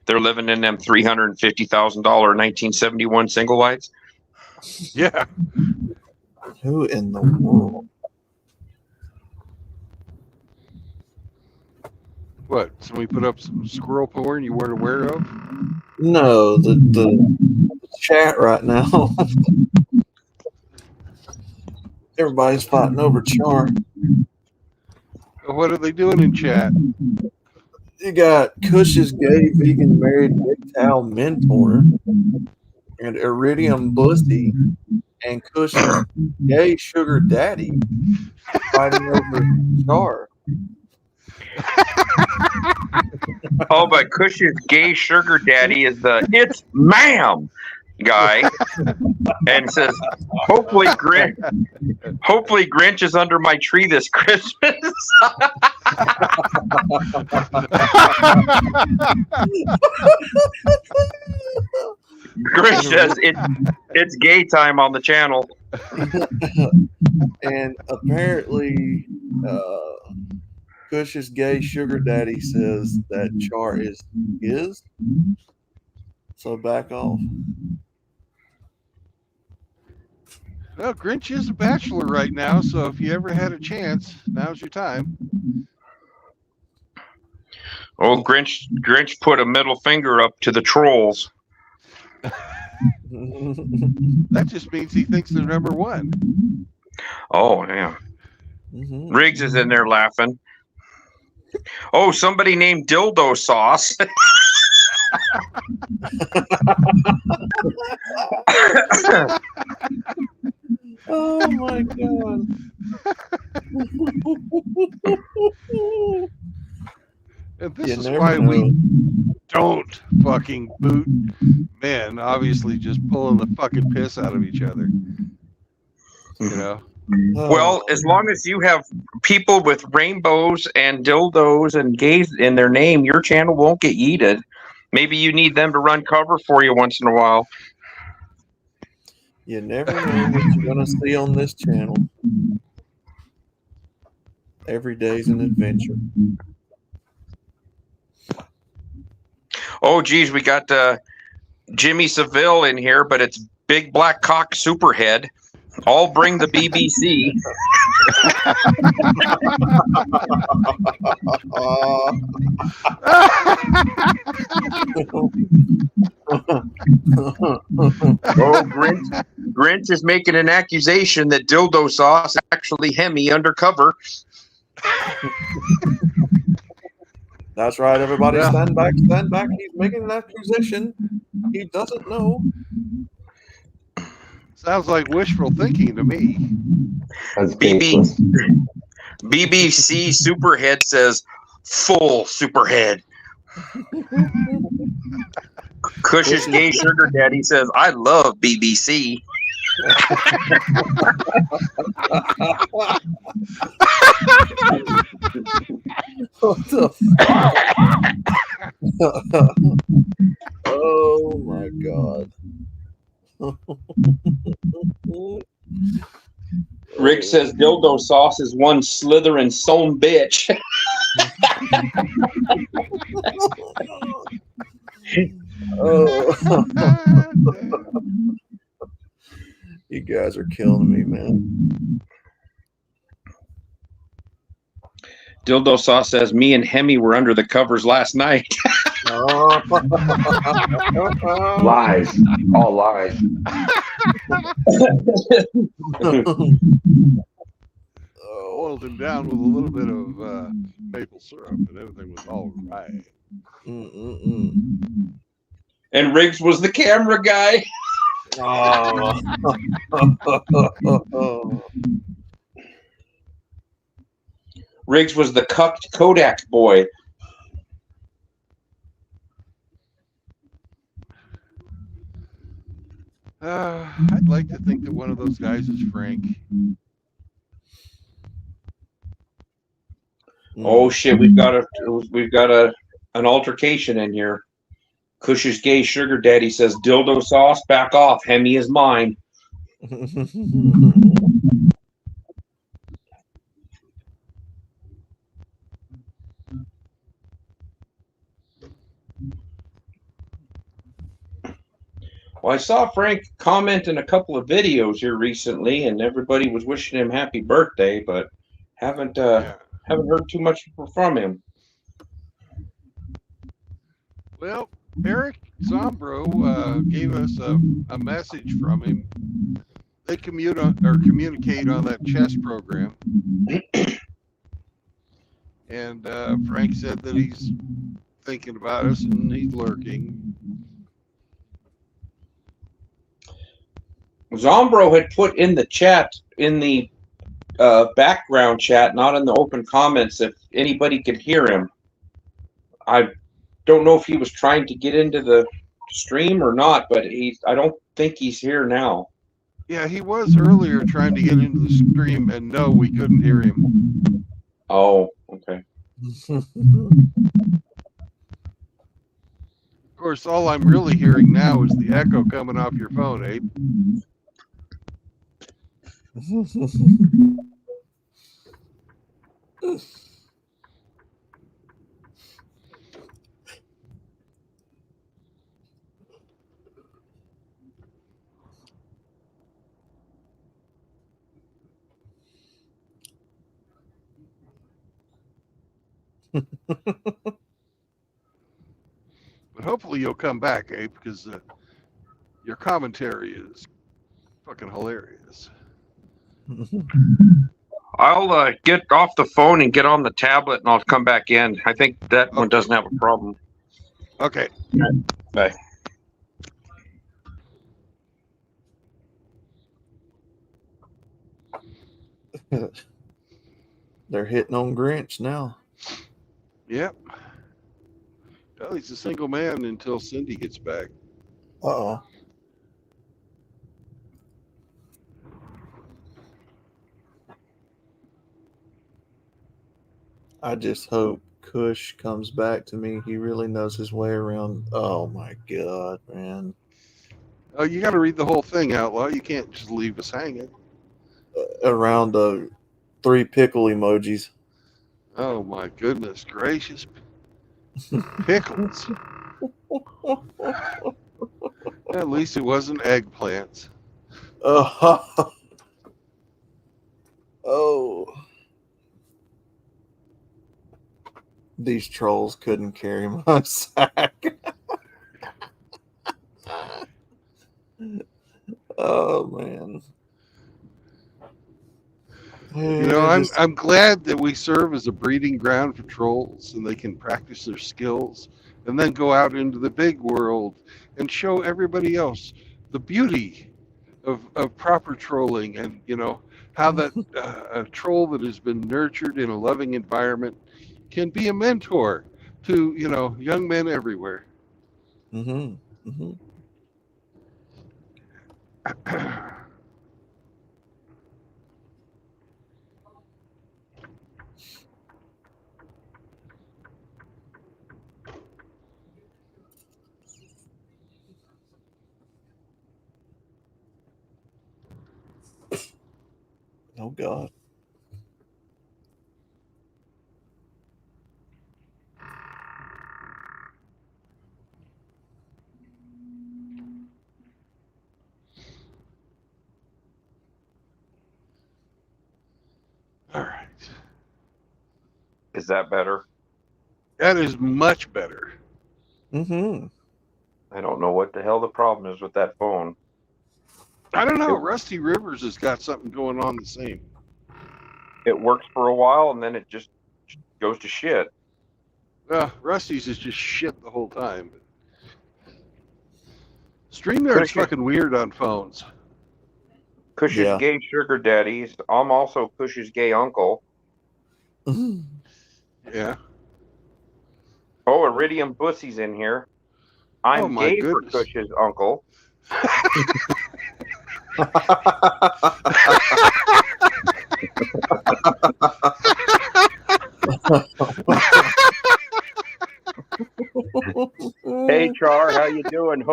They're living in them $350,000 1971 single wides. Yeah. Who in the world? What? Somebody put up some squirrel porn you weren't aware of? No, the chat right now. Everybody's fighting over Char. What are they doing in chat? You got Cush's gay vegan married MGTOW mentor and Iridium Bussy and Cush's gay sugar daddy fighting over Char. Oh, but Cush's gay sugar daddy is the "it's ma'am" guy, and says, "Hopefully Grinch is under my tree this Christmas." Grinch says it's gay time on the channel. And apparently, Cush's gay sugar daddy says that Char is his. So back off. Well, Grinch is a bachelor right now, so if you ever had a chance, now's your time. Oh, Grinch put a middle finger up to the trolls. That just means he thinks they're number one. Oh, yeah. Mm-hmm. Riggs is in there laughing. Oh, somebody named Dildo Sauce. Oh my god. And this is why we don't fucking boot men, obviously just pulling the fucking piss out of each other. You know? Well, as long as you have people with rainbows and dildos and gays in their name, your channel won't get yeeted. Maybe you need them to run cover for you once in a while. You never know what you're going to see on this channel. Every day's an adventure. Oh, geez, we got Jimmy Seville in here, but it's Big Black Cock Superhead. I'll bring the BBC. Oh, Grinch is making an accusation that dildo sauce actually Hemi undercover. That's right, everybody. Stand back, stand back. He's making an accusation. He doesn't know. Sounds like wishful thinking to me. BBC Superhead says, full Superhead. Cush's gay sugar daddy says, I love BBC. What the fuck? Oh my god. Rick says dildo sauce is one Slytherin son bitch. Oh. You guys are killing me, man. Dildo sauce says me and Hemi were under the covers last night. Lies. All lies. Oiled him down with a little bit of maple syrup, and everything was all right. And Riggs was the camera guy. Riggs was the cucked Kodak boy. I'd like to think that one of those guys is Frank. Oh shit, we've got an altercation in here. Cush's gay sugar daddy says dildo sauce, back off. Hemi is mine. Well, I saw Frank comment in a couple of videos here recently, and everybody was wishing him happy birthday, but haven't heard too much from him. Well, Eric Zombro gave us a message from him. They communicate on that chess program, and Frank said that he's thinking about us and he's lurking. Zombro had put in the chat, in the background chat, not in the open comments, if anybody could hear him. I don't know if he was trying to get into the stream or not, but I don't think he's here now. Yeah, he was earlier trying to get into the stream, and no, we couldn't hear him. Oh, okay. Of course, all I'm really hearing now is the echo coming off your phone, Abe. But hopefully you'll come back, Abe, because your commentary is fucking hilarious. I'll get off the phone and get on the tablet, and I'll come back in. I think that one doesn't have a problem. Okay. Bye. They're hitting on Grinch now. Yep. Well, he's a single man until Cindy gets back. Uh-oh. I just hope Kush comes back to me. He really knows his way around. Oh my god, man! Oh, you got to read the whole thing, Outlaw. You can't just leave us hanging. Around the 3 pickle emojis. Oh my goodness gracious! Pickles. At least it wasn't eggplants. Oh. Oh. These trolls couldn't carry my sack. Oh man. You know, I'm glad that we serve as a breeding ground for trolls, and they can practice their skills, and then go out into the big world and show everybody else the beauty of proper trolling, and how that a troll that has been nurtured in a loving environment can be a mentor to young men everywhere. Mm-hmm. Mm-hmm. Oh God. All right. Is that better? That is much better. Mm-hmm. I don't know what the hell the problem is with that phone. I don't know. Rusty Rivers has got something going on the same. It works for a while and then it just goes to shit. Rusty's is just shit the whole time. StreamYard's fucking weird on phones. Cush's gay sugar daddies. I'm also Cush's gay uncle. Yeah. Oh, Iridium Bussy's in here. I'm gay goodness. for Cush's uncle. Hey, Char, how you doing?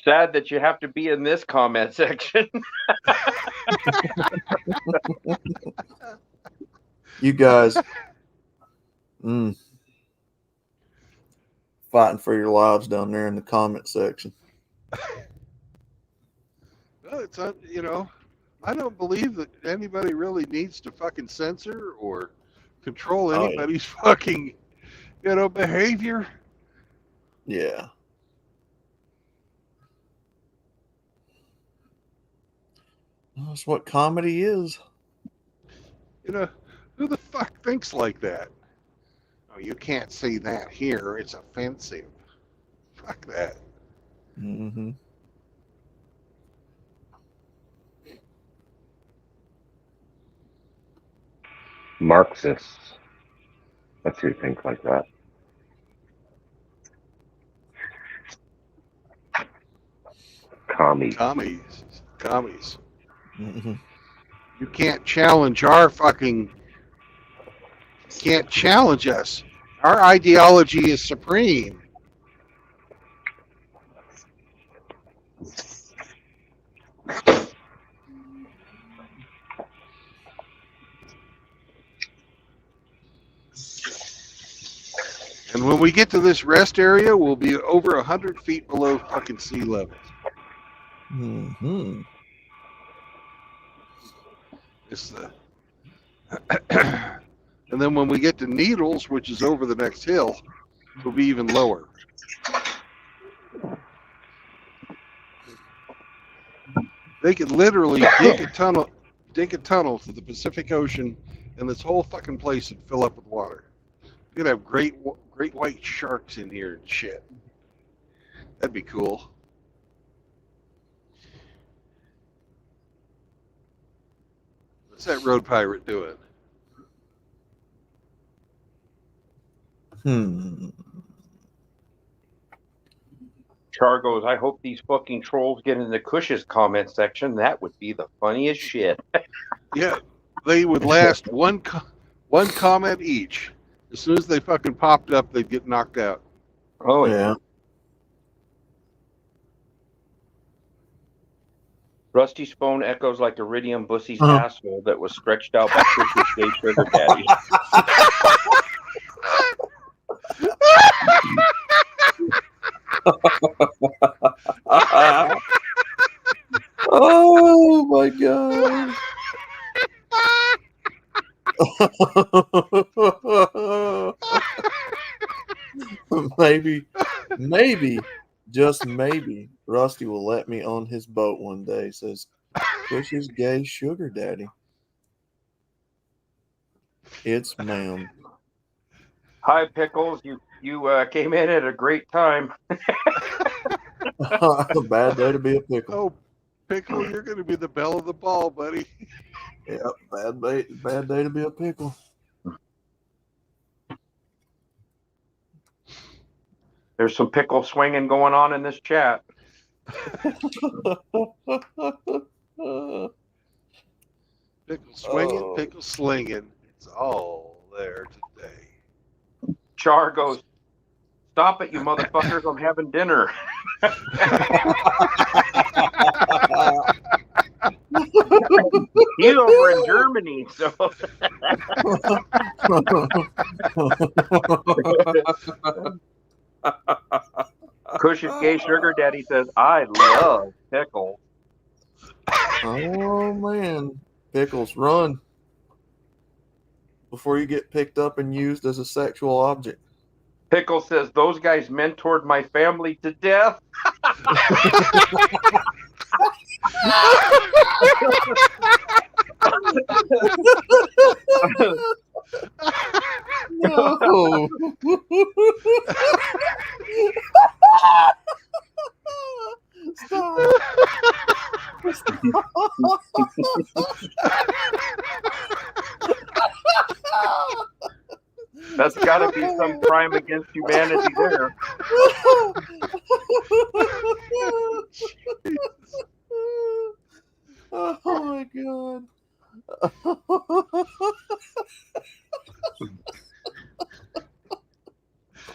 Sad that you have to be in this comment section. You guys fighting for your lives down there in the comment section. Well, it's I don't believe that anybody really needs to fucking censor or control anybody's fucking behavior. Yeah. That's what comedy is. Who the fuck thinks like that? Oh, you can't say that here. It's offensive. Fuck that. Mm-hmm. Marxists. That's who thinks like that. Commies. Mm-hmm. You can't challenge our fucking. Can't challenge us. Our ideology is supreme. And when we get to this rest area, we'll be over 100 feet below fucking sea level. Mm-hmm. It's the and then when we get to Needles, which is over the next hill, we'll be even lower. They could literally dig a tunnel to the Pacific Ocean, and this whole fucking place would fill up with water. You could have great white sharks in here and shit. That'd be cool. What's that road pirate doing? Char goes, I hope these fucking trolls get in the Cush's comment section. That would be the funniest shit. Yeah, they would last one One comment each. As soon as they fucking popped up, they'd get knocked out. Oh yeah. Yeah. Rusty's phone echoes like Iridium Bussy's asshole that was stretched out by Chris's gay sugar daddy. Oh my god. maybe, just maybe, Rusty will let me on his boat one day. Says, Cush's gay sugar daddy. It's ma'am. Hi, Pickles. You came in at a great time. A bad day to be a pickle. Oh, Pickle, you're going to be the belle of the ball, buddy. Yep, bad day to be a pickle. There's some pickle swinging going on in this chat. Pickle swinging, pickle slinging. It's all there today. Char goes, "Stop it, you motherfuckers! I'm having dinner." He's over in Germany, so. Cush's gay sugar daddy says, "I love pickles." Oh man, Pickles, run before you get picked up and used as a sexual object. Pickle says, "Those guys mentored my family to death." No. Stop. That's got to be some crime against humanity there. Oh my god.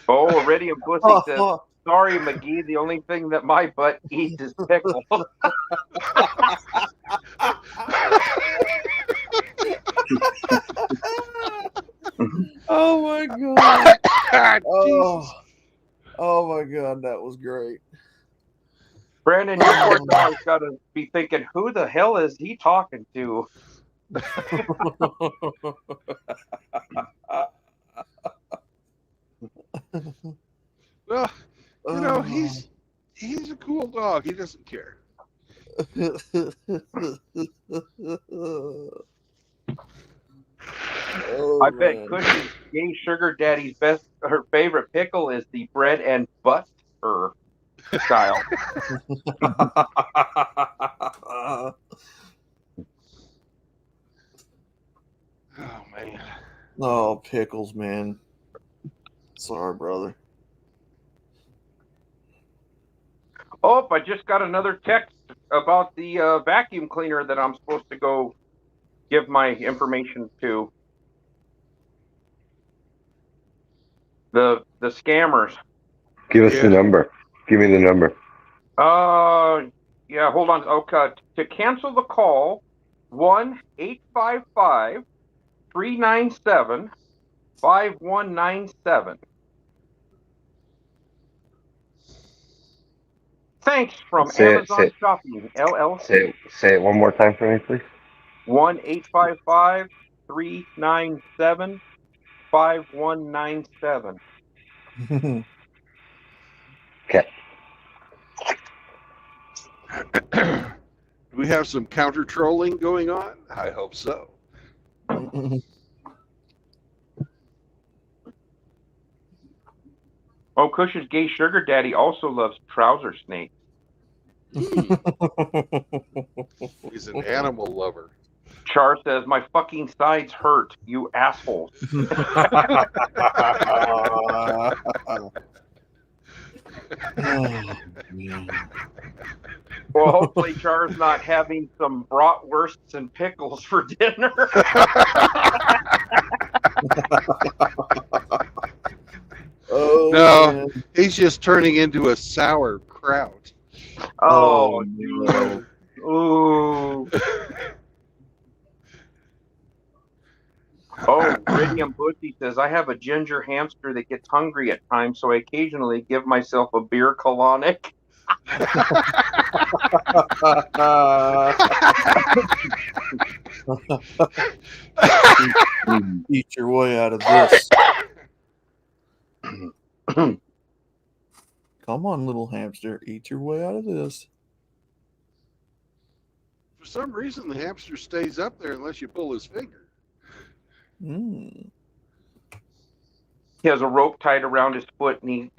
Oh, Iridium Pussy says, "Sorry, McGee, the only thing that my butt eats is pickles." Oh my god. Oh my god, that was great. Brandon, your poor dog's got to be thinking, who the hell is he talking to? Well, you know, he's a cool dog. He doesn't care. I bet Cush's gay sugar daddy's her favorite pickle is the bread and butter style. Oh man. Oh, Pickles, man. Sorry, brother. Oh, I just got another text about the vacuum cleaner that I'm supposed to go give my information to. The scammers. Give us the number. Give me the number. Yeah, hold on. Okay, to cancel the call, 1-855-397-5197. Thanks from Amazon Shopping LLC. Say it one more time for me, please. 1-855-397-5197. Okay. Do we have some counter trolling going on? I hope so. Oh, Cush's gay sugar daddy also loves trouser snakes. He's an animal lover. Char says, "My fucking sides hurt, you assholes." Well, hopefully Char's not having some bratwursts and pickles for dinner. He's just turning into a sauerkraut. Oh, no. dude. Ooh. Oh, Radium Bussy says, I have a ginger hamster that gets hungry at times, so I occasionally give myself a beer colonic. Eat your way out of this. Come on, little hamster. Eat your way out of this. For some reason, the hamster stays up there unless you pull his finger. Mm. He has a rope tied around his foot, and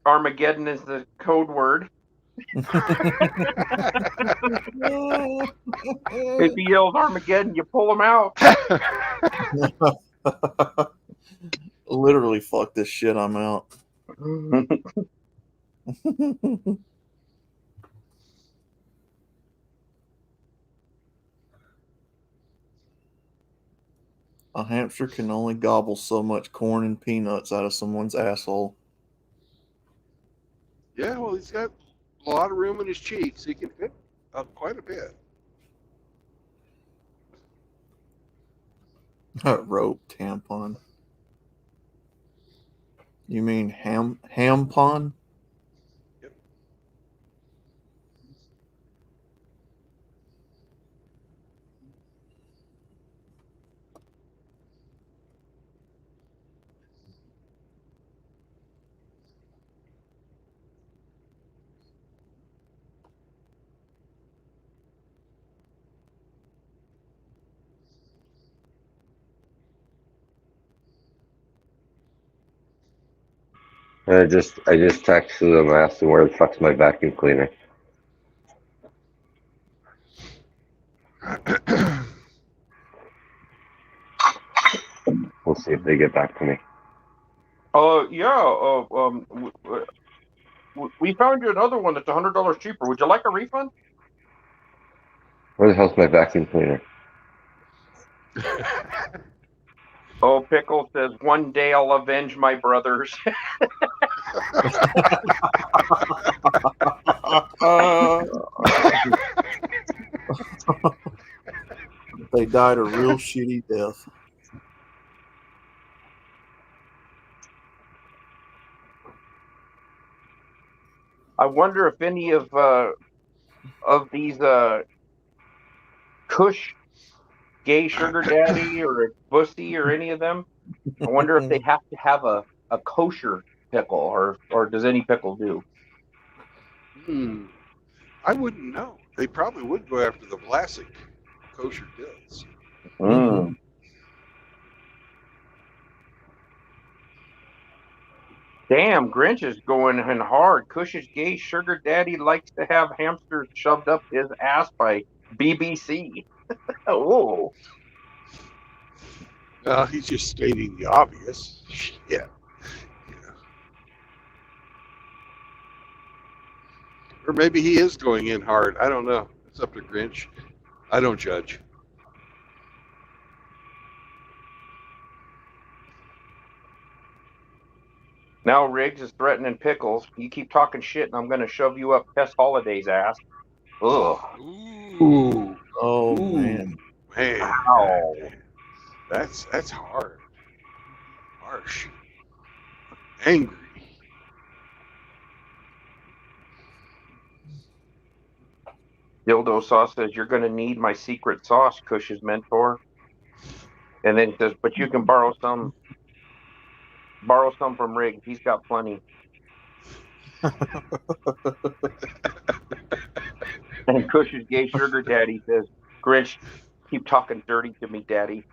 Armageddon is the code word. If he yells Armageddon, you pull him out. Literally, fuck this shit. I'm out. A hamster can only gobble so much corn and peanuts out of someone's asshole. Yeah, well, he's got a lot of room in his cheeks. He can fit quite a bit. Rope tampon. You mean hampon? Yep. I just texted them, asked them where the fuck's my vacuum cleaner. We'll see if they get back to me. Yeah. We found you another one that's $100 cheaper. Would you like a refund? Where the hell's my vacuum cleaner? Oh, Pickle says, one day I'll avenge my brothers. They died a real shitty death. I wonder if any of these Kush, gay sugar daddy, or Bussy, or any of them, I wonder if they have to have a kosher pickle, or does any pickle do? I wouldn't know. They probably would go after the Vlasic kosher dills. Mm. Damn, Grinch is going in hard. Kush's gay sugar daddy likes to have hamsters shoved up his ass by BBC. Oh. He's just stating the obvious. Shit. Yeah. Or maybe he is going in hard. I don't know. It's up to Grinch. I don't judge. Now Riggs is threatening Pickles. You keep talking shit, and I'm going to shove you up Tess Holiday's ass. Ugh. Ooh. Oh, Ooh. man. Man. Ow. That's hard. Harsh. Angry. Dildo Sauce says, you're going to need my secret sauce, Cush's mentor. And then says, but you can borrow some from Riggs. He's got plenty. And Cush's gay sugar daddy says, Grinch, keep talking dirty to me, daddy.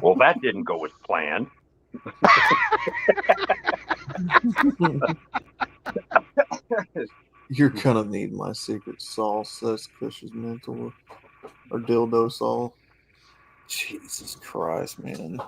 Well, that didn't go as planned. You're gonna need my secret sauce. That's Kush's mentor. Or Dildo Saul. Jesus Christ, man.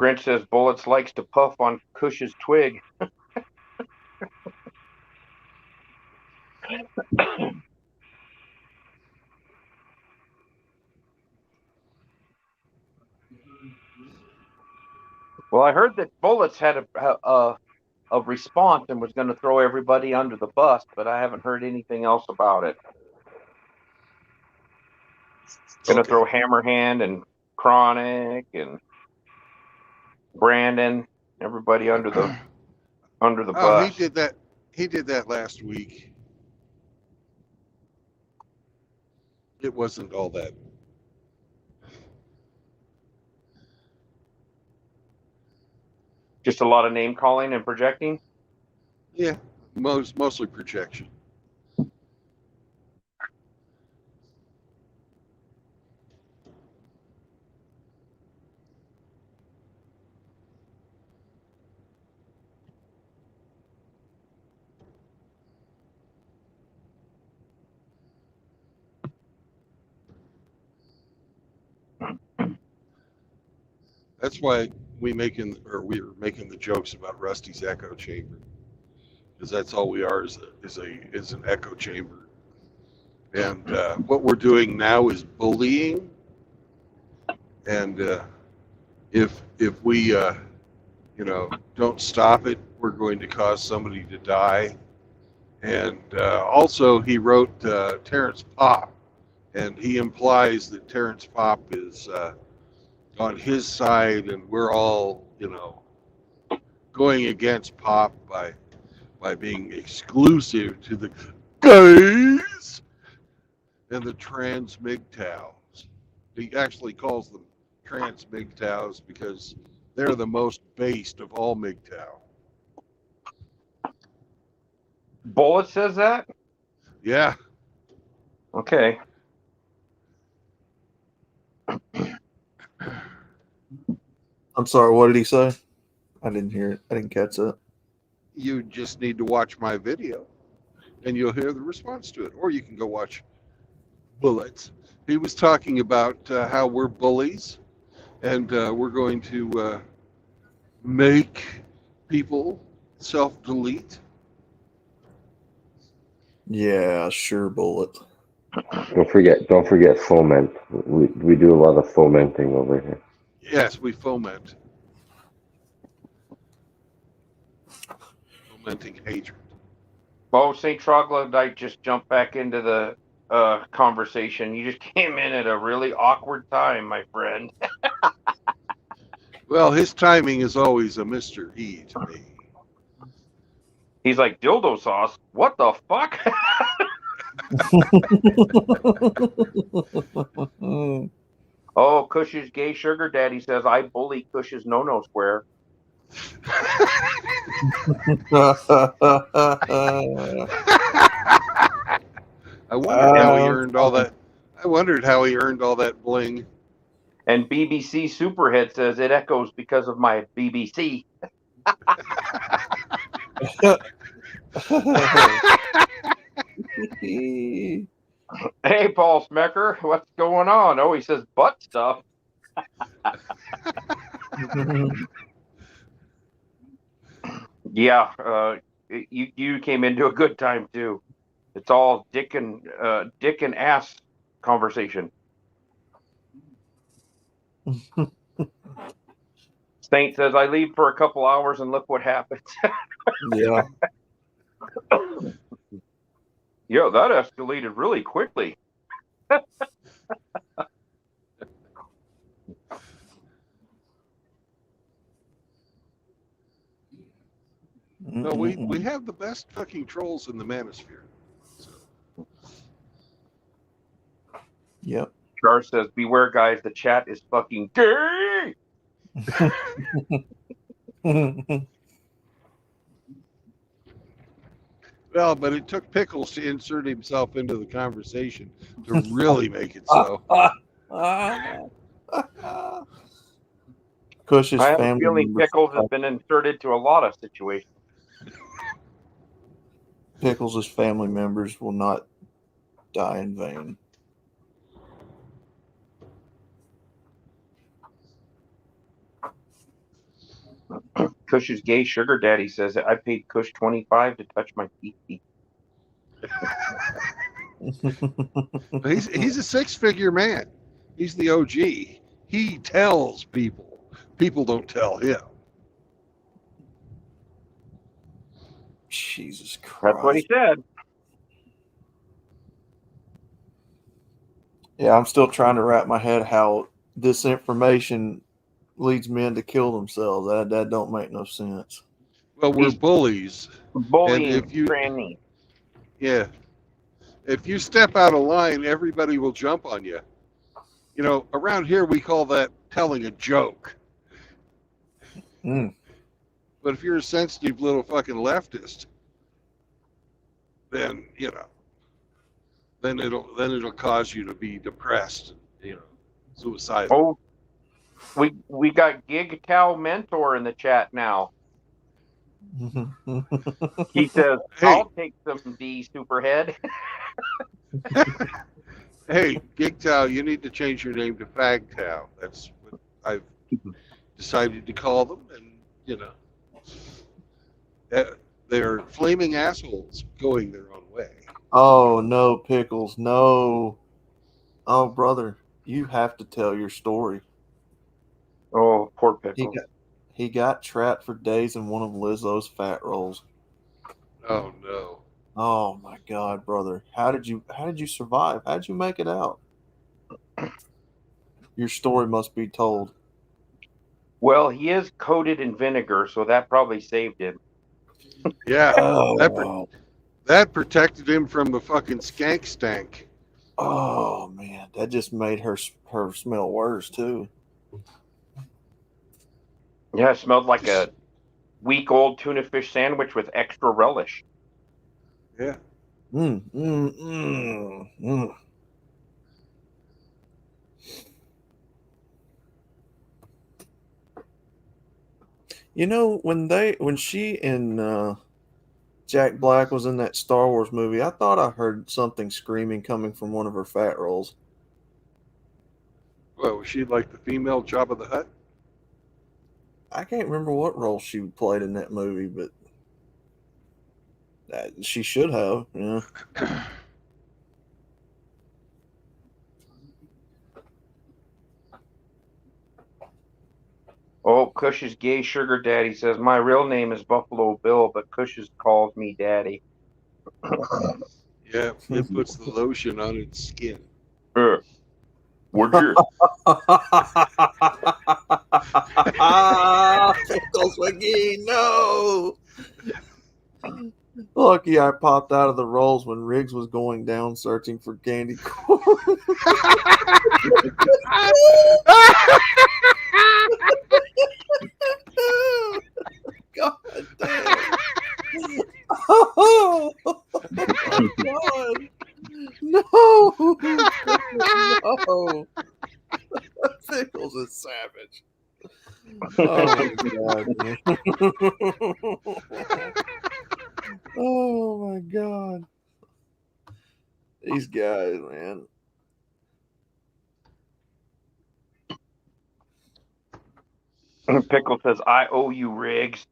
Grinch says Bullets likes to puff on Cush's twig. Well, I heard that Bullets had a response and was going to throw everybody under the bus, but I haven't heard anything else about it. Going to throw Hammerhand and Chronic and Brandon, everybody under the bus. He did that. He did that last week. It wasn't all that. Just a lot of name calling and projecting? Yeah, mostly projection. That's why we were making the jokes about Rusty's echo chamber, because that's all we are is an echo chamber. And what we're doing now is bullying. And if we don't stop it, we're going to cause somebody to die. And also, he wrote Terrence Popp, and he implies that Terrence Popp is on his side, and we're all, going against Pop by being exclusive to the gays and the trans MGTOWs. He actually calls them trans MGTOWs because they're the most based of all MGTOW. Bullet says that? Yeah. Okay. I'm sorry, what did he say? I didn't hear it. I didn't catch that. You just need to watch my video and you'll hear the response to it. Or you can go watch Bullets. He was talking about how we're bullies and we're going to make people self-delete. Yeah, sure, Bullet. Don't forget foment. We do a lot of fomenting over here. Yes, we foment. Fomenting hatred. Oh, St. Troglodyte just jumped back into the conversation. You just came in at a really awkward time, my friend. Well, his timing is always a Mr. E to me. He's like, dildo sauce? What the fuck? Oh, Cush's gay sugar daddy says, I bully Cush's no-no square. I wondered how he earned all that. I wondered how he earned all that bling. And BBC Superhead says it echoes because of my BBC. Hey, Paul Smecker, what's going on? Oh, he says butt stuff. Yeah, you came into a good time too. It's all dick and ass conversation. Saint says I leave for a couple hours and look what happens. Yeah. Yo, that escalated really quickly. No, we have the best fucking trolls in the manosphere. So. Yep. Char says, beware, guys, the chat is fucking gay. Well, but it took Pickles to insert himself into the conversation to really make it so. Cush's I have a family feeling members. Pickles has been inserted to a lot of situations. Pickles' family members will not die in vain. Cush's gay sugar daddy says I paid Cush $25 to touch my pee. He's a six-figure man. He's the OG. He tells people. People don't tell him. Jesus Christ. That's what he said. Yeah, I'm still trying to wrap my head how this information leads men to kill themselves. That don't make no sense. Well, we're bullies. Bullying, And if you, tranny. yeah, if you step out of line, everybody will jump on you. You know, around here we call that telling a joke. Mm. But if you're a sensitive little fucking leftist, then then it'll cause you to be depressed, suicidal. Oh, we got MGTOW Mentor in the chat now. He says, Hey. I'll take some D, Superhead. Hey, MGTOW, you need to change your name to FagTOW. That's what I've decided to call them, and they're flaming assholes going their own way. Oh no, Pickles, no. Oh brother, you have to tell your story. Oh, poor Pickles. He got trapped for days in one of Lizzo's fat rolls. Oh no. Oh my God, brother. How did you survive? How did you make it out? Your story must be told. Well, he is coated in vinegar, so that probably saved him. Yeah. Oh. That protected him from the fucking skank stank. Oh man, that just made her smell worse too. Yeah, it smelled like a week-old tuna fish sandwich with extra relish. Yeah. You know, when she and Jack Black was in that Star Wars movie, I thought I heard something screaming coming from one of her fat rolls. Well, was she like the female Jabba the Hutt? I can't remember what role she played in that movie, but she should have. Yeah. Oh, Cush's gay sugar daddy says, my real name is Buffalo Bill, but Cush's calls me daddy. Yeah, it puts the lotion on its skin. Would you? Pickles McGee, no! Lucky I popped out of the rolls when Riggs was going down searching for candy corn. God damn. Oh, God. No. No. Pickles is savage. Oh, my God. Oh, my God. These guys, man. Pickle says, I owe you, Riggs.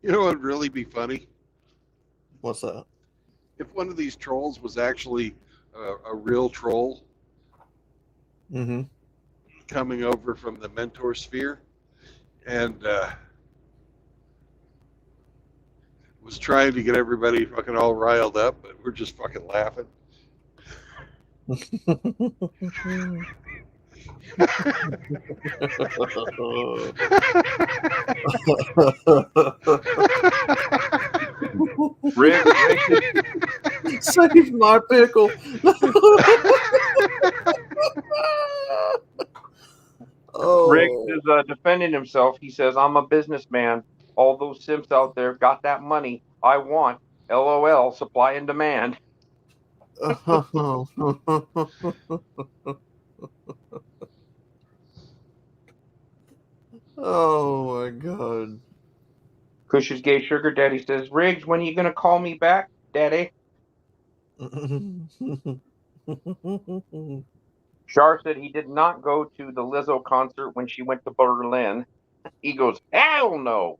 You know what would really be funny? What's that? If one of these trolls was actually a real troll coming over from the mentor sphere and was trying to get everybody fucking all riled up, but we're just fucking laughing. Rick, save my pickle. Riggs Oh. is defending himself. He says, "I'm a businessman. All those simps out there got that money. I want. LOL. Supply and demand." Oh my god. Cush's gay sugar daddy says, "Riggs, when are you gonna call me back, daddy?" Shar said he did not go to the Lizzo concert when she went to Berlin. He goes, "Hell no."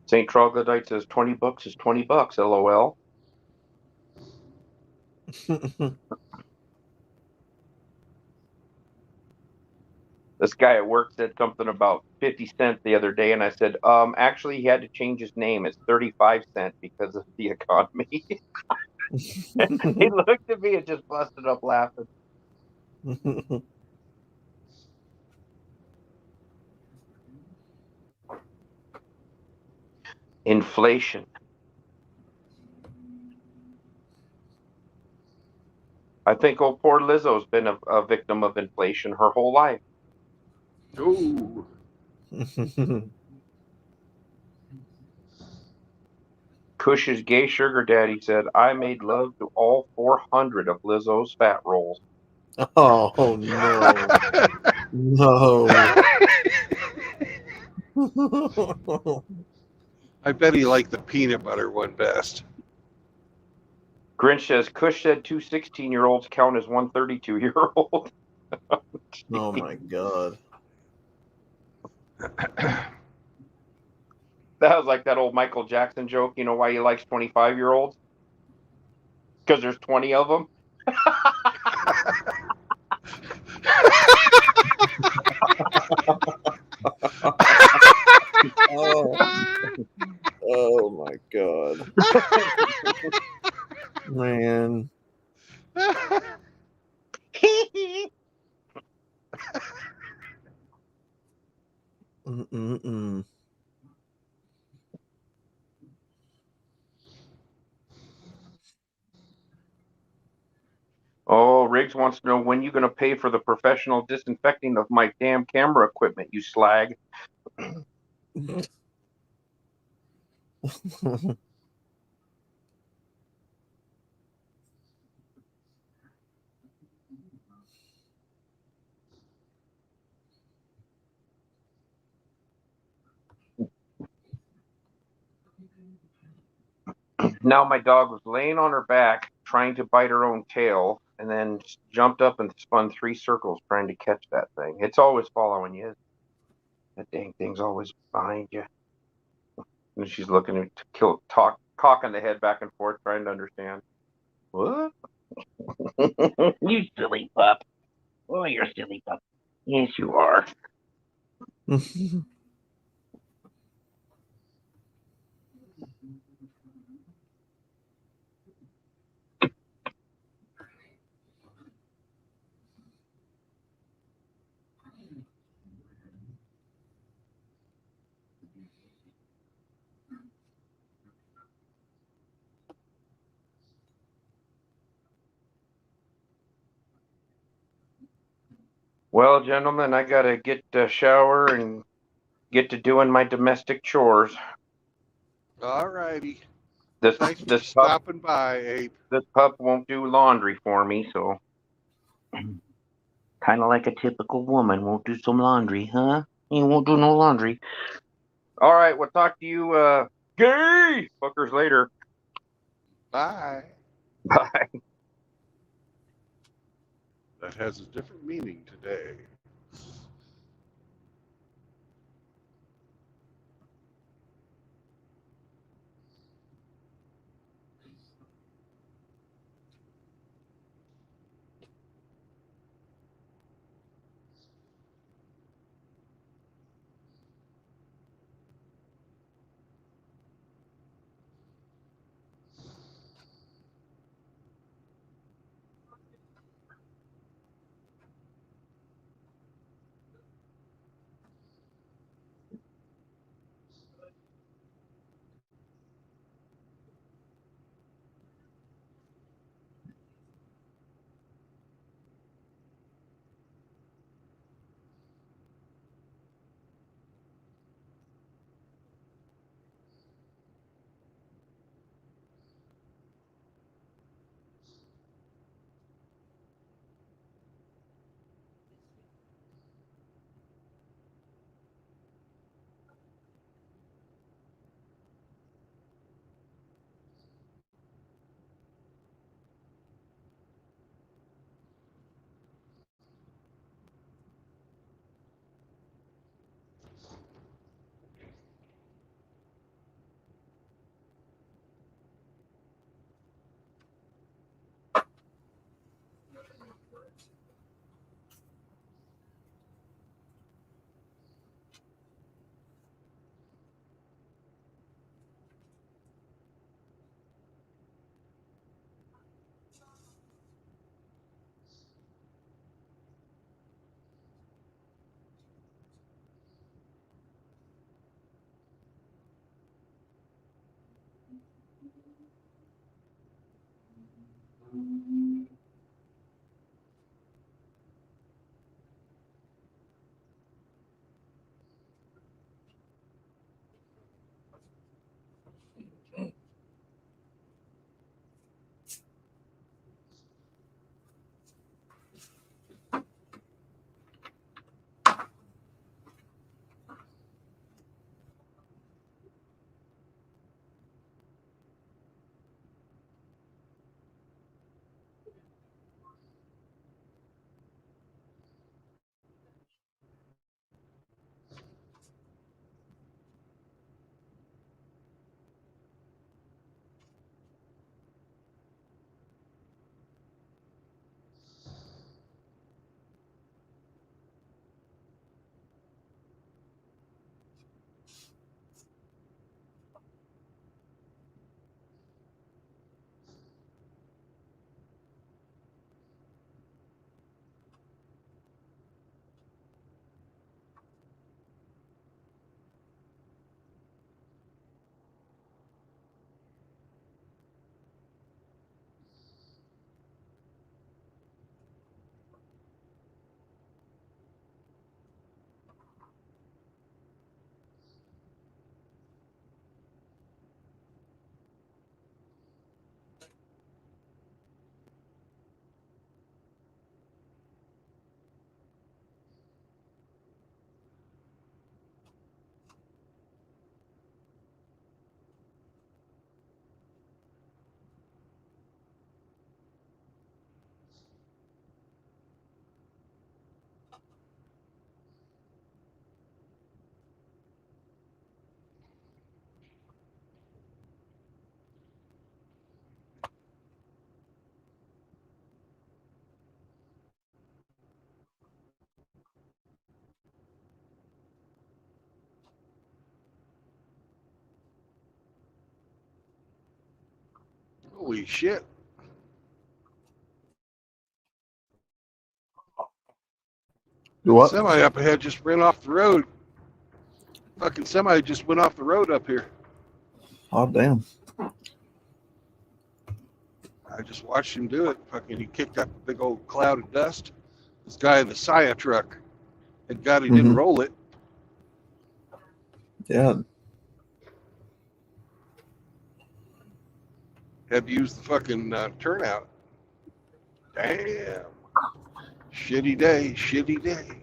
St. Troglodyte says $20 is $20, LOL. This guy at work said something about 50 cents the other day, and I said, actually, he had to change his name. It's 35 cents because of the economy. He looked at me and just busted up laughing. Inflation. I think old poor Lizzo's been a victim of inflation her whole life. Ooh. Cush's gay sugar daddy said, "I made love to all 400 of Lizzo's fat rolls." Oh no. No. I bet he liked the peanut butter one best. Grinch says, "Cush said two 16-year-olds count as one 32-year-old." Oh my god. That was like that old Michael Jackson joke. You know why he likes 25-year-olds? Because there's 20 of them. Oh, oh my god. Man. Mm-mm-mm. Oh, Riggs wants to know when you going to pay for the professional disinfecting of my damn camera equipment, you slag. Now my dog was laying on her back trying to bite her own tail and then jumped up and spun 3 circles trying to catch that thing. It's always following you. That dang thing's always behind you. And she's looking at cocking the head back and forth trying to understand. What? You silly pup. Oh, you're a silly pup. Yes, you are. Well, gentlemen, I gotta get a shower and get to doing my domestic chores. All righty. This Thanks for this pup stopping by, Abe. this pup won't do laundry for me, so kind of like a typical woman won't do some laundry, huh? He won't do no laundry. All right, we'll talk to you gay fuckers later. Bye. Bye. That has a different meaning today. Holy shit. What? Semi up ahead just ran off the road. Fucking semi just went off the road up here. Oh, damn. I just watched him do it. Fucking, he kicked up a big old cloud of dust. This guy in the Saya truck had got, he didn't roll it. Yeah. Had to use the fucking turnout. Damn. Shitty day, shitty day.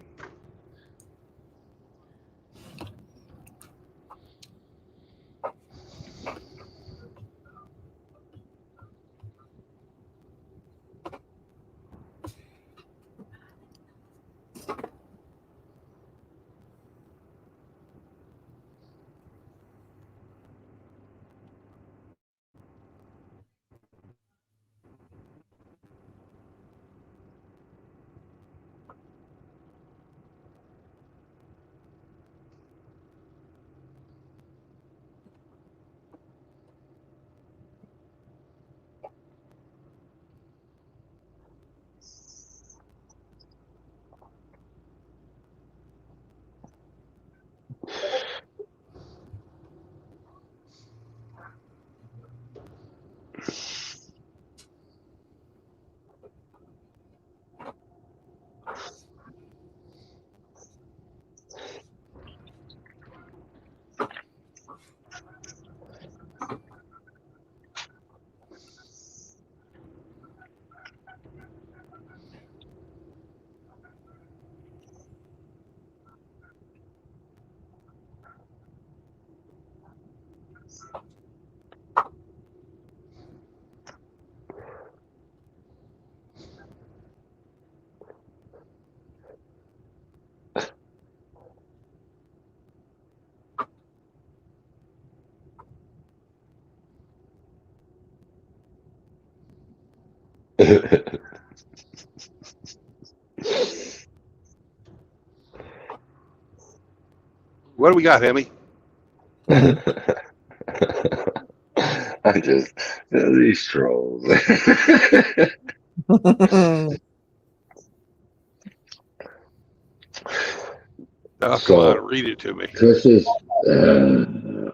What do we got, Hemi? I just, these trolls. Oh, come on, read it to me. Cush's Oh.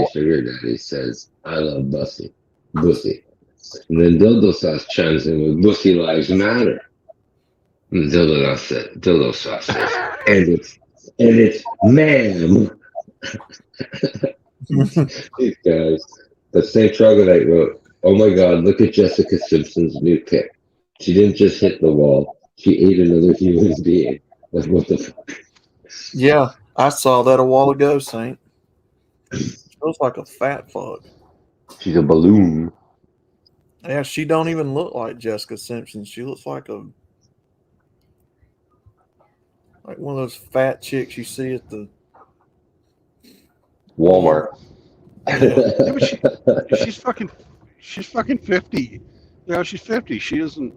gay sugar daddy says, I love Bussy. And then Dildo Sauce chimes in with Lucy Lives Matter. And Dildo Sauce says, and it's ma'am. These guys. The same troglodyte wrote, "Oh my God, look at Jessica Simpson's new pic. She didn't just hit the wall, she ate another human being." Like, what the fuck? Yeah, I saw that a while ago, Saint. She looks like a fat fuck. She's a balloon. Yeah, she don't even look like Jessica Simpson. She looks like one of those fat chicks you see at the Walmart. Yeah, but she's fucking 50. She's 50. She doesn't.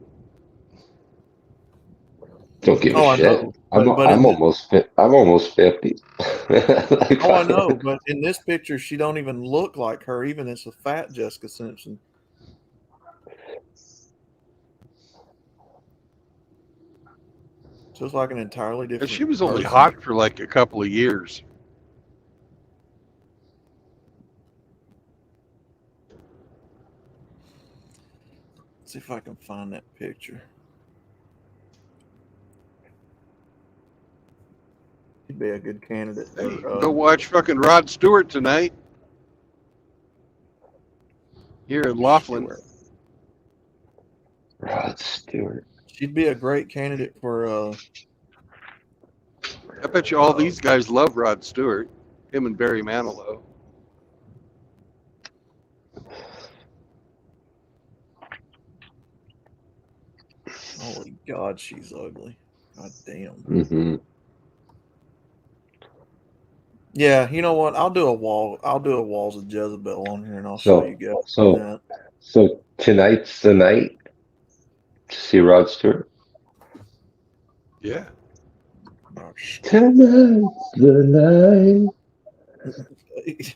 Don't give a I shit. know. I'm almost 50. Like, I know, but in this picture, she don't even look like her, even as a fat Jessica Simpson. Just like an entirely different. And she was only person. hot for like a couple of years. Let's see if I can find that picture. He'd be a good candidate. Hey, go watch fucking Rod Stewart tonight here in Laughlin. Rod Stewart. She'd be a great candidate for. I bet you all these guys love Rod Stewart. Him and Barry Manilow. Holy God, she's ugly. God damn. Mm-hmm. Yeah, you know what? I'll do a Walls of Jezebel on here, and I'll show you guys that. So tonight's the night to see Rod Stewart. Yeah. Tonight's the night.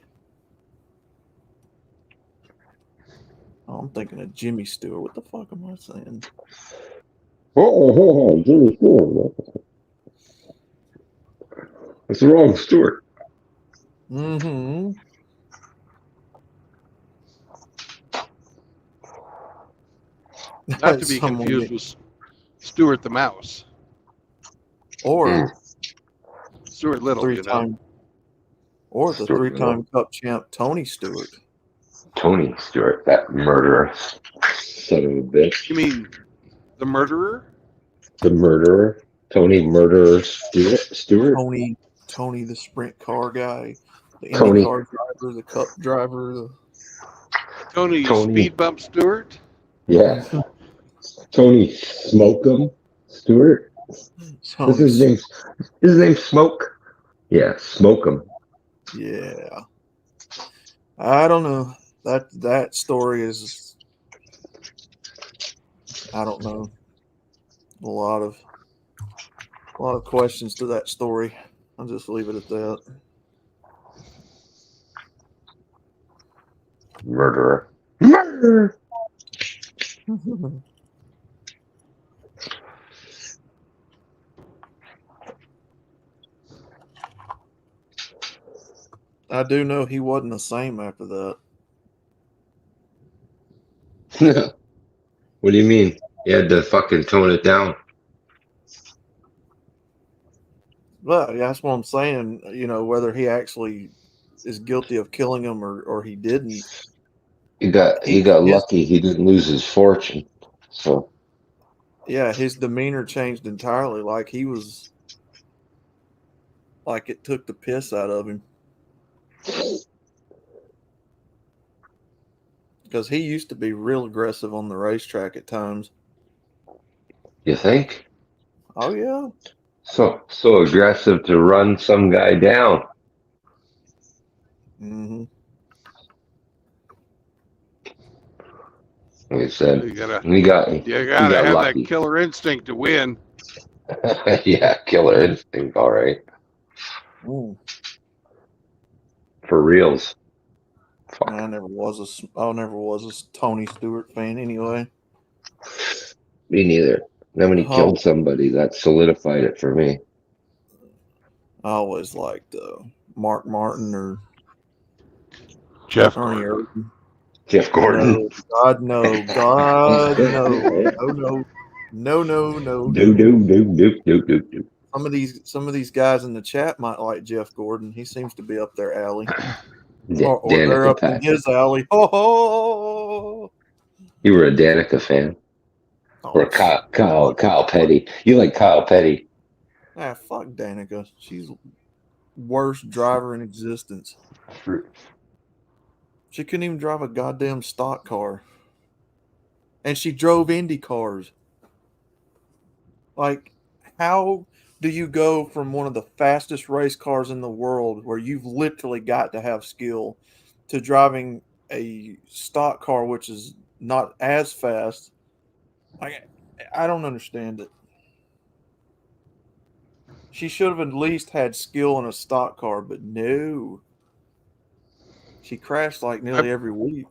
Oh, I'm thinking of Jimmy Stewart. What the fuck am I saying? Oh, Jimmy Stewart. That's the wrong Stewart. Mm-hmm. Not to be confused with Stuart the Mouse. Or Stuart Little, or the three-time Cup champ Tony Stewart. Tony Stewart, that murderer son of a bitch. You mean the murderer? The murderer? Tony Murderer Stewart? Tony the sprint car guy, the Tony. IndyCar driver, the Cup driver. Tony Speed Bump Stewart? Yeah. Tony Smoke'em Stewart? Is his name Smoke? Yeah, Smoke'em. Yeah. I don't know. That story is, I don't know. A lot of questions to that story. I'll just leave it at that. Murderer. Murderer. I do know he wasn't the same after that. What do you mean? You had to fucking tone it down. But that's what I'm saying. You know, whether he actually is guilty of killing him or he didn't. He got lucky. He didn't lose his fortune. So. Yeah, his demeanor changed entirely. Like he was, like it took the piss out of him. Because he used to be real aggressive on the racetrack at times. You think? Oh yeah. So aggressive to run some guy down. Mm-hmm. Like I said, You gotta have that killer instinct to win. Yeah, killer instinct, all right. Ooh. For reals. Fuck. I never was a Tony Stewart fan anyway. Me neither. Then when he killed somebody, that solidified it for me. I always liked Mark Martin or Jeff Ernie Irvin. Jeff Gordon. No, God, no. God, no. No, no. No, no, no, Do, no. do. Some of these guys in the chat might like Jeff Gordon. He seems to be up their alley. Or they're Danica up in his alley. Oh, You were a Danica fan. Or Kyle Petty. You like Kyle Petty. Ah, fuck Danica. She's worst driver in existence. She couldn't even drive a goddamn stock car. And she drove Indy cars. Like, how do you go from one of the fastest race cars in the world, where you've literally got to have skill, to driving a stock car which is not as fast? I don't understand it. She should have at least had skill in a stock car, but no. She crashed like nearly every week.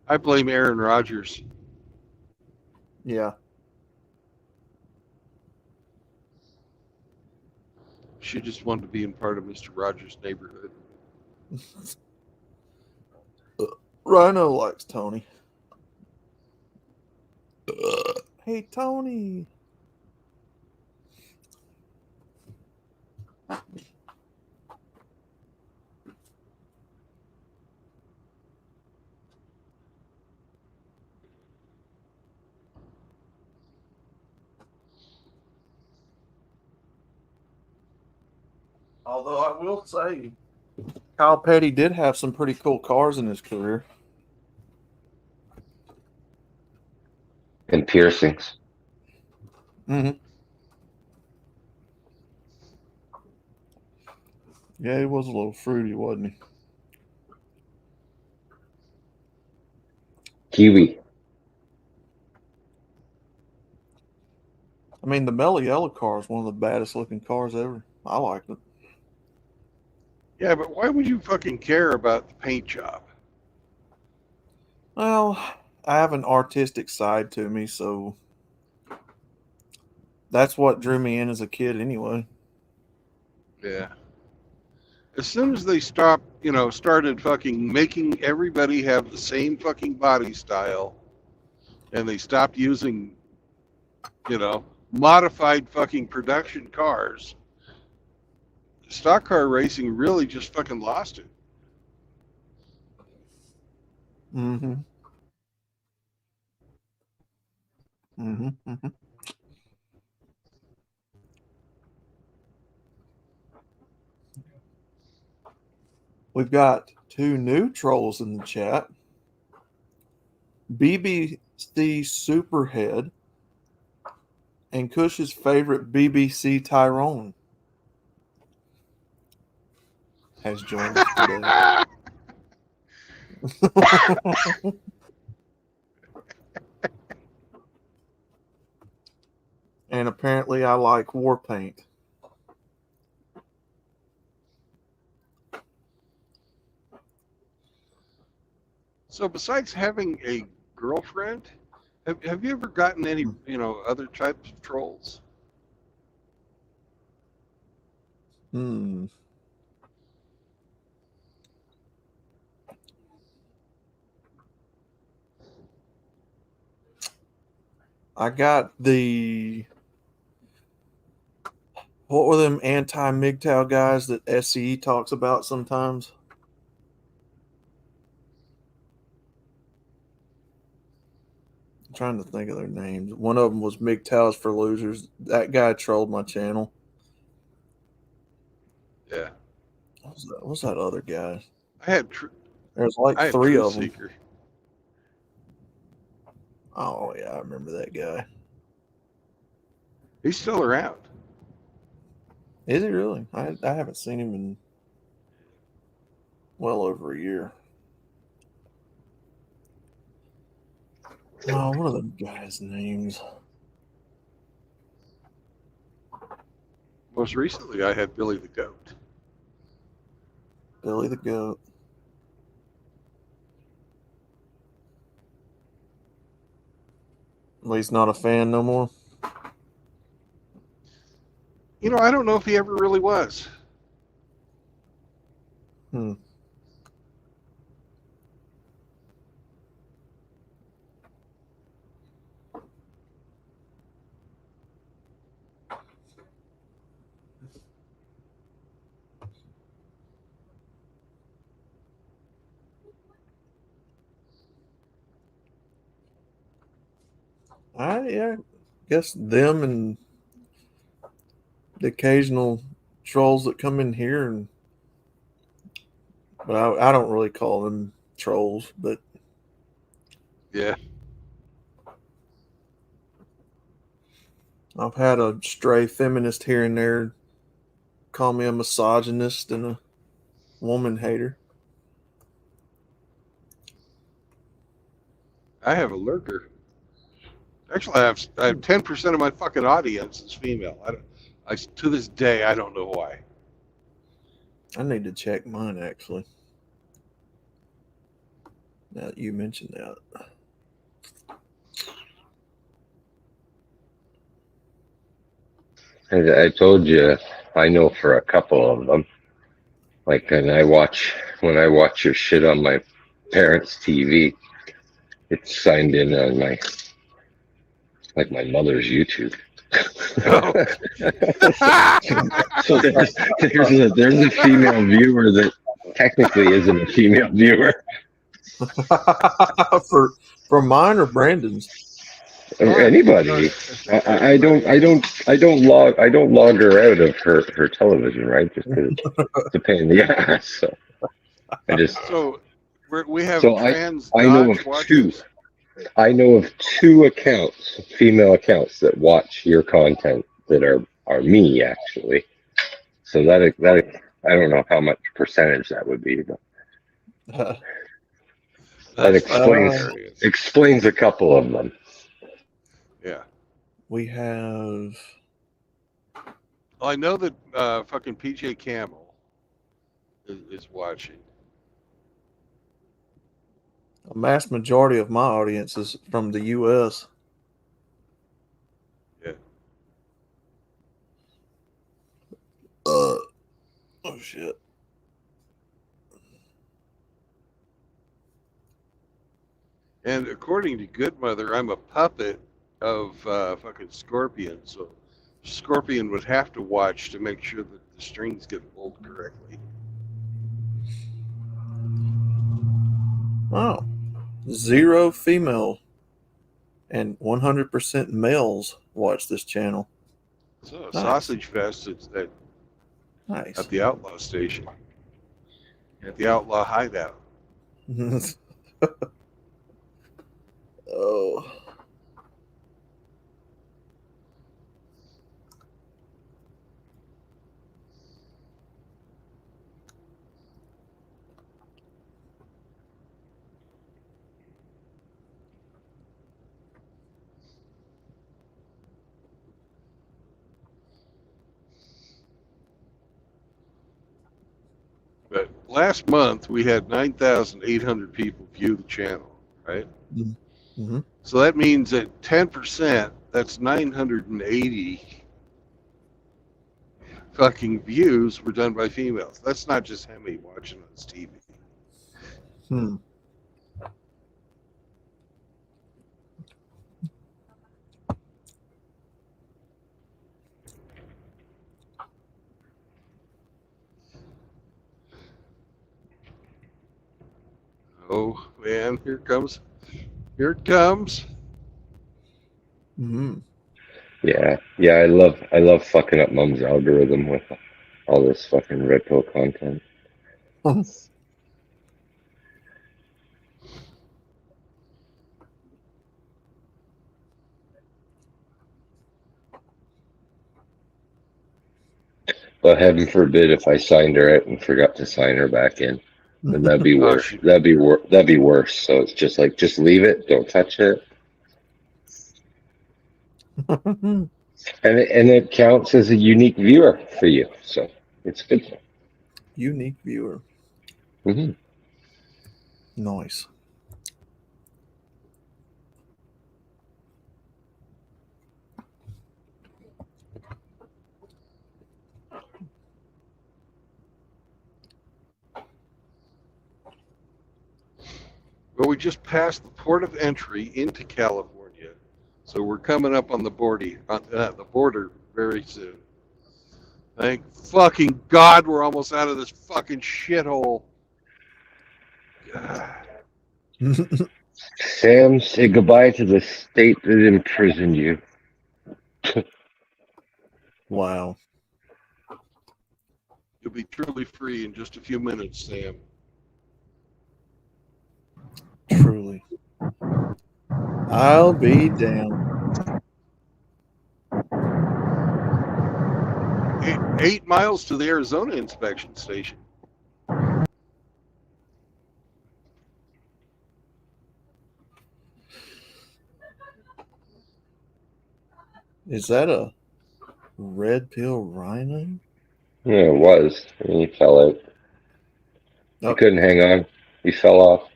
I blame Aaron Rodgers. Yeah. She just wanted to be in part of Mr. Rogers' neighborhood. Rhino likes Tony. Hey, Tony. Although I will say, Kyle Petty did have some pretty cool cars in his career. And piercings. Mm-hmm. Yeah, he was a little fruity, wasn't he? Kiwi. I mean, the Mellow Yellow car is one of the baddest looking cars ever. I liked it. Yeah, but why would you fucking care about the paint job? Well, I have an artistic side to me, so that's what drew me in as a kid anyway. Yeah. As soon as they started fucking making everybody have the same fucking body style, and they stopped using, modified fucking production cars, stock car racing really just fucking lost it. Mm-hmm. Mm-hmm. Mm-hmm. We've got two new trolls in the chat. BBC Superhead and Cush's favorite BBC Tyrone has joined us today. And apparently I like war paint. So besides having a girlfriend, have you ever gotten any, other types of trolls? I got what were them anti-MGTOW guys that SCE talks about sometimes? I'm trying to think of their names. One of them was MGTOWs for Losers. That guy trolled my channel. Yeah. What's that other guy? There's like three of them. Seeker. Oh, yeah, I remember that guy. He's still around. Is he really? I haven't seen him in well over a year. Oh, what are the guys' names? Most recently, I had Billy the Goat. Billy the Goat. Well, he's not a fan no more. I don't know if he ever really was. I guess them and the occasional trolls that come in here, but I don't really call them trolls. But Yeah. I've had a stray feminist here and there call me a misogynist and a woman hater. I have a lurker. Actually, I have 10% of my fucking audience is female. I to this day I don't know why. I need to check mine actually. Now that you mentioned that. I told you, I know for a couple of them. Like, when I watch your shit on my parents' TV, it's signed in on my mother's YouTube. So there's a female viewer that technically isn't a female viewer. for mine or Brandon's? Or anybody. I don't log her out of her television, right? Just because it's a pain in the ass. So I just we have trans. I know of watchers. I know of 2 accounts, female accounts, that watch your content that are me actually. So that I don't know how much percentage that would be, but that explains a couple of them. Yeah. We have. Well, I know that fucking PJ Camel is watching. A mass majority of my audience is from the U.S. Yeah. Oh shit. And according to Good Mother, I'm a puppet of fucking Scorpion. So Scorpion would have to watch to make sure that the strings get pulled correctly. Wow. 0 female and 100% males watch this channel. So Nice. Sausage Fest, it's Nice. at the Outlaw Station, at the Outlaw Hideout. Oh. But last month we had 9,800 people view the channel, right? Mm-hmm. So that means that 10%, that's 980 fucking views were done by females. That's not just Hemi watching on his TV. Hmm. Oh man, here it comes. Here it comes. Mm-hmm. Yeah, I love fucking up Mom's algorithm with all this fucking red pill content. But heaven forbid if I signed her out and forgot to sign her back in, then that'd be worse. That'd be worse. So it's just like, just leave it, don't touch it, and it counts as a unique viewer for you. So it's good. Unique viewer. Mm-hmm. Nice. Well, we just passed the port of entry into California, so we're coming up on the border very soon. Thank fucking God we're almost out of this fucking shithole. Sam, say goodbye to the state that imprisoned you. Wow. You'll be truly free in just a few minutes, Sam. Truly. I'll be damned. 8 miles to the Arizona inspection station. Is that a red pill rhino? Yeah, it was. And he fell out. He Oh. couldn't hang on. He fell off.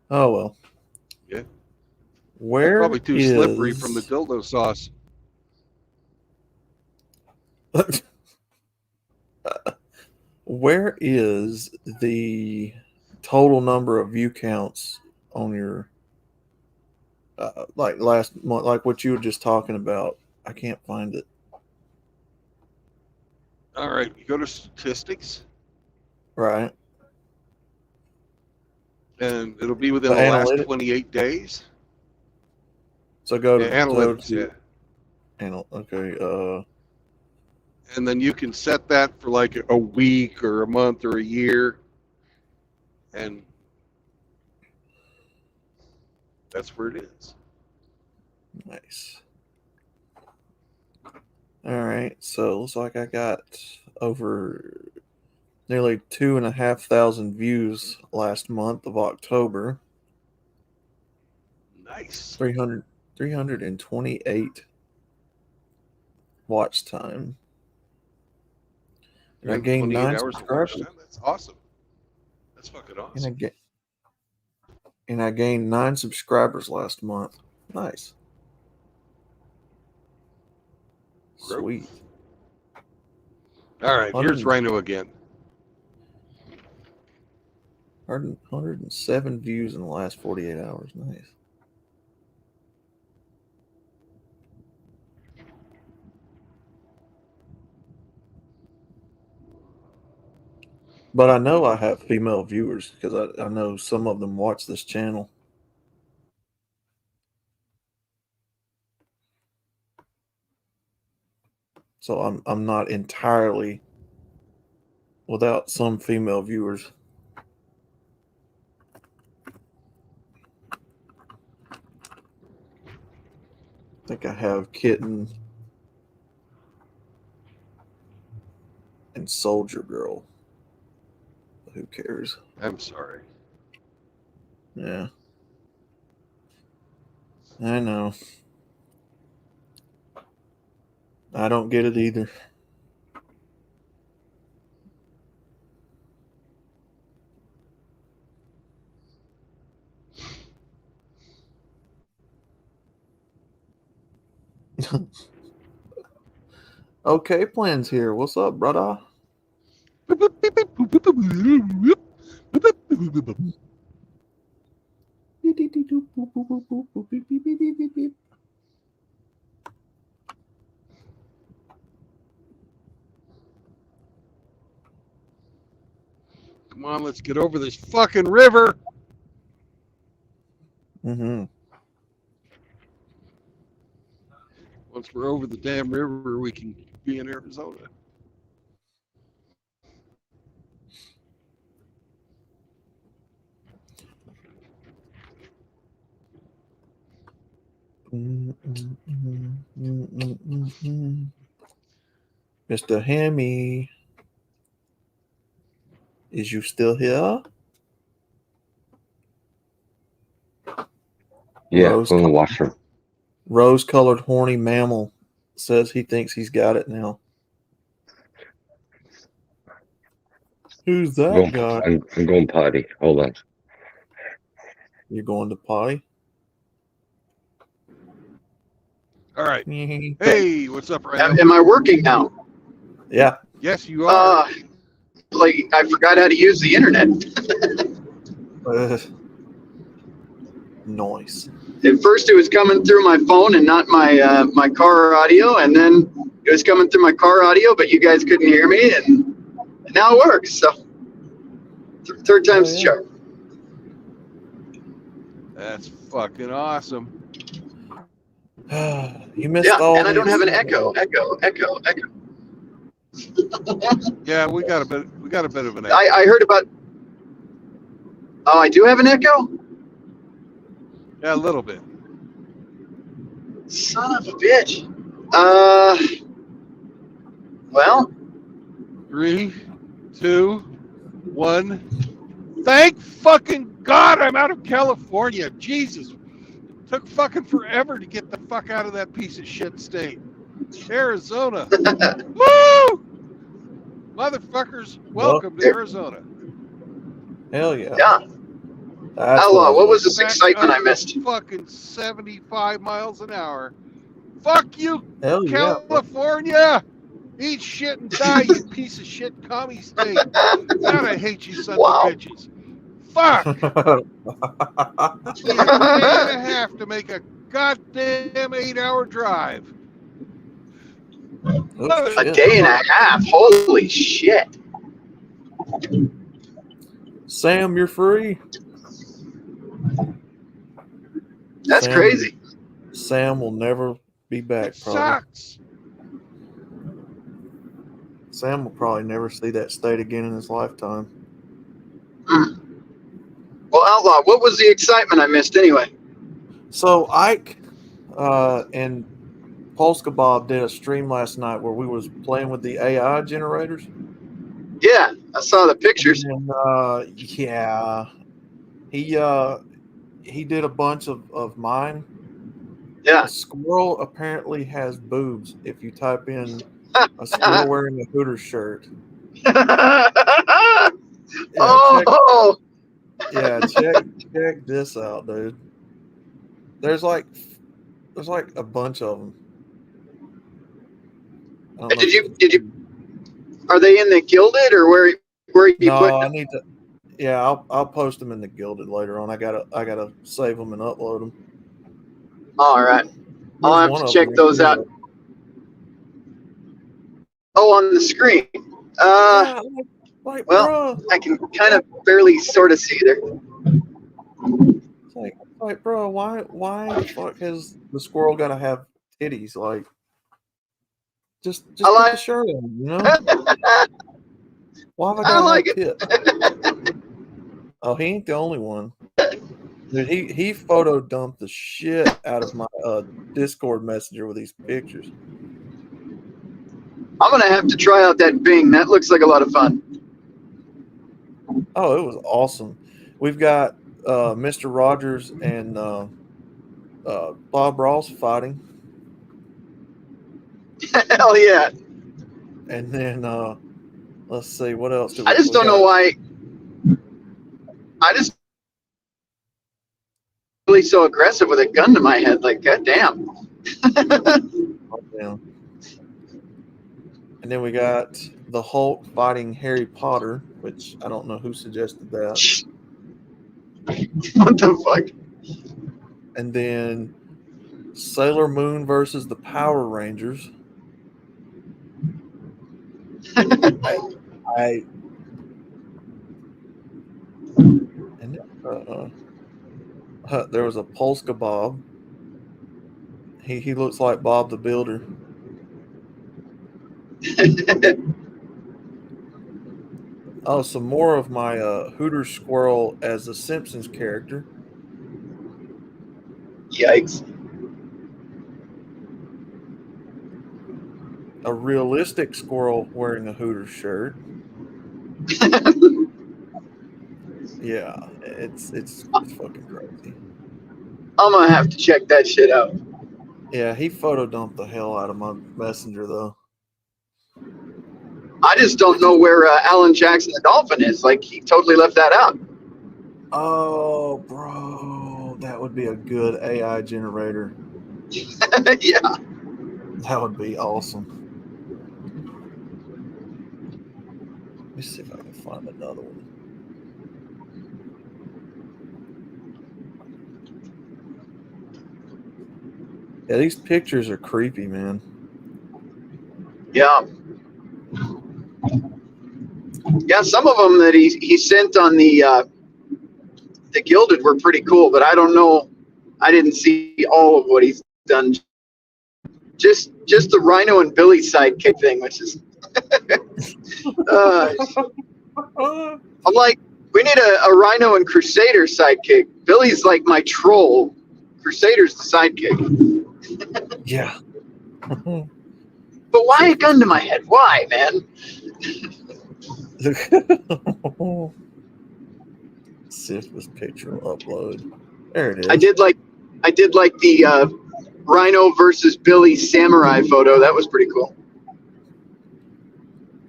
Oh well. Yeah. Where Probably too is... slippery from the dildo sauce. Where is the total number of view counts on your like last month, like what you were just talking about? I can't find it. All right, you go to statistics, Right. and it'll be within The the last analytics? 28 days. So go to Analytics, yeah. Okay. And then you can set that for like a week or a month or a year, and that's where it is. Nice. All right. So looks like I got over nearly 2,500 views last month of October. Nice. 328 watch time. And I gained 28 9 hours of watch subscribers. time. That's awesome. That's fucking awesome. And I gained 9 subscribers last month. Nice. Sweet. All right, here's Rhino again. 107 views in the last 48 hours. Nice. But I know I have female viewers because I know some of them watch this channel. So I'm not entirely without some female viewers. I think I have Kitten and Soldier Girl. Who cares? I'm sorry. Yeah. I know. I don't get it either. Okay, Plans here. What's up, brother? Come on, let's get over this fucking river. Mm-hmm. Once we're over the damn river, we can be in Arizona. Mr. Hammy, is you still here? Yeah, go in the washroom. Rose-colored horny mammal says he thinks he's got it now. Who's that guy? I'm going potty. Hold on. You're going to potty? All right. Hey, what's up, Rhino? Am I working now? Yeah. Yes, you are. Like I forgot how to use the internet. Noise. At first, it was coming through my phone and not my my car audio, and then it was coming through my car audio, but you guys couldn't hear me, and now it works. So third time's the charm. That's fucking awesome. You missed Yeah, all and I the don't have an excitement. echo. Yeah, we got a bit of an echo. I heard about. Oh, I do have an echo? Yeah, a little bit. Son of a bitch. Well, 3, 2, 1. Thank fucking God I'm out of California. Jesus. It took fucking forever to get the fuck out of that piece of shit state. Arizona. Woo! Motherfuckers, welcome to Arizona. Hell yeah. yeah. That's Outlaw, what was looking this excitement I missed? Fucking 75 miles an hour. Fuck you, Hell yeah. California! Eat shit and die, you piece of shit commie state. God, I hate you sons Wow. of bitches. Fuck! Took me a day and a half to make a goddamn 8-hour drive. Oh, A shit. day and a half. Holy shit. Sam, you're free. That's Sam, crazy. Sam will never be back, It probably. sucks. Sam will probably never see that state again in his lifetime. Well, Outlaw, what was the excitement I missed anyway? So Ike and Polska Bob did a stream last night where we was playing with the AI generators. Yeah, I saw the pictures. And, yeah, he did a bunch of mine. Yeah. A squirrel apparently has boobs if you type in a squirrel wearing a Hooters shirt. Oh, Check this out, dude. There's like a bunch of them. did you? Are they in the Gilded or where are you No, putting I them? need to. Yeah, I'll post them in the Gilded later on. I gotta save them and upload them. All right, I'll There's have one to of check them those here, out. though. Oh, on the screen. Yeah, like, Well, bro, I can kind of barely sort of see there. it's like, bro, why the fuck has the squirrel gotta have titties? Like, just I put like- the shirt on, you know? Why have I I gotta like have it. tits? Oh, he ain't the only one. Dude, he photo dumped the shit out of my Discord messenger with these pictures. I'm gonna have to try out that Bing. That looks like a lot of fun. Oh, it was awesome. We've got Mr. Rogers and Bob Ross fighting, Hell yeah! and then let's see what else. I just don't know why. I just really so aggressive with a gun to my head. Like, goddamn. Yeah. And then we got the Hulk fighting Harry Potter, which I don't know who suggested that. What the fuck? And then Sailor Moon versus the Power Rangers. There was a Polska Bob. He looks like Bob the Builder. Oh, some more of my Hooters squirrel as a Simpsons character. Yikes. A realistic squirrel wearing a Hooters shirt. Yeah, it's fucking crazy. I'm gonna have to check that shit out. Yeah, he photo dumped the hell out of my messenger though. I just don't know where Alan Jackson the Dolphin is. Like, he totally left that out. Oh, bro, that would be a good AI generator. Yeah. That would be awesome. Let me see if I can find another one. Yeah, these pictures are creepy, man. Yeah. Yeah, some of them that he sent on the the Gilded were pretty cool, but I don't know. I didn't see all of what he's done. Just the Rhino and Billy sidekick thing, which is. I'm like, we need a Rhino and Crusader sidekick. Billy's like my troll. Crusader's the sidekick. Yeah. But why a gun to my head? Why, man? See if this picture will upload. There it is. I did like the Rhino versus Billy samurai photo. That was pretty cool.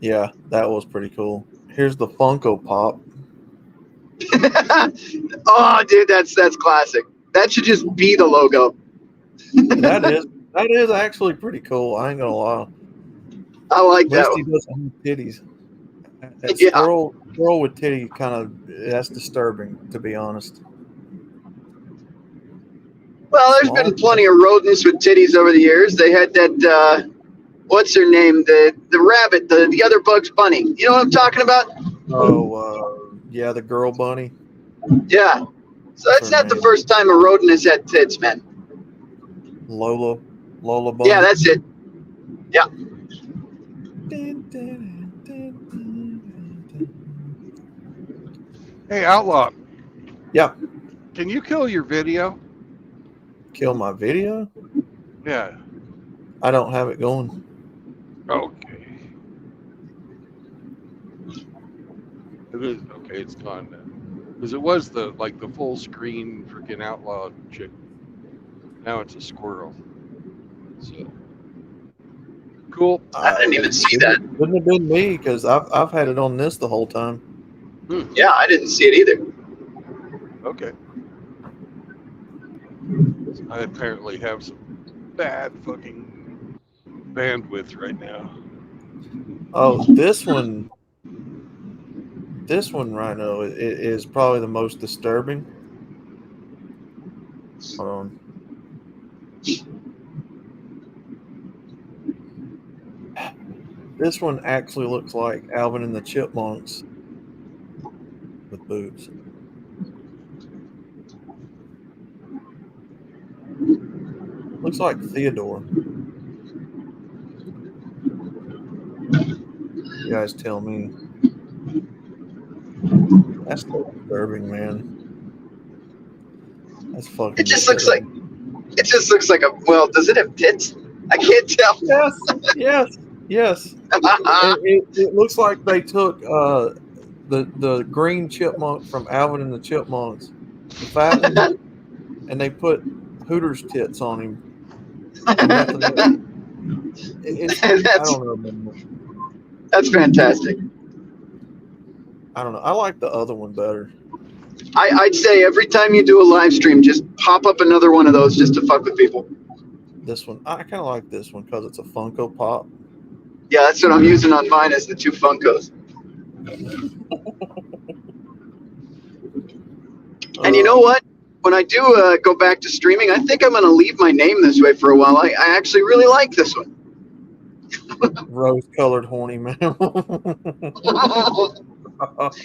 Yeah, that was pretty cool. Here's the Funko Pop. Oh, dude, that's classic. That should just be the logo. That is actually pretty cool. I ain't gonna lie. I like that At least he one. doesn't have titties. That Yeah. squirrel with titty that's disturbing, to be honest. Well, there's been plenty of rodents with titties over the years. They had that what's her name? The rabbit, the other Bugs Bunny. You know what I'm talking about? Oh, yeah, the girl bunny. Yeah. So it's not the first time a rodent has had tits, man. Lola bunny. Yeah, that's it. Yeah. Hey, Outlaw. Yeah. Can you kill your video? Kill my video? Yeah. I don't have it going. Okay. It is okay. It's gone now. Because it was the full screen freaking Outlaw chick. Now it's a squirrel. So cool. I didn't even see that. Wouldn't have been me because I've had it on this the whole time. Yeah, I didn't see it either. Okay. I apparently have some bad fucking bandwidth right now. Oh, this one, Rhino, is probably the most disturbing. Hold on. This one actually looks like Alvin and the Chipmunks with boobs. Looks like Theodore. You guys tell me. That's so disturbing, man. That's fucking. It just looks like a. Well, does it have tits? I can't tell. Yes. It looks like they took the green chipmunk from Alvin and the Chipmunks, the fat one, and they put Hooters tits on him. And nothing else. I don't remember. That's fantastic. I don't know. I like the other one better. I'd say every time you do a live stream, just pop up another one of those just to fuck with people. This one, I kind of like this one because it's a Funko Pop. Yeah, that's what I'm using on mine as the two Funkos. And you know what? When I do go back to streaming, I think I'm going to leave my name this way for a while. I actually really like this one. Rose-colored horny man.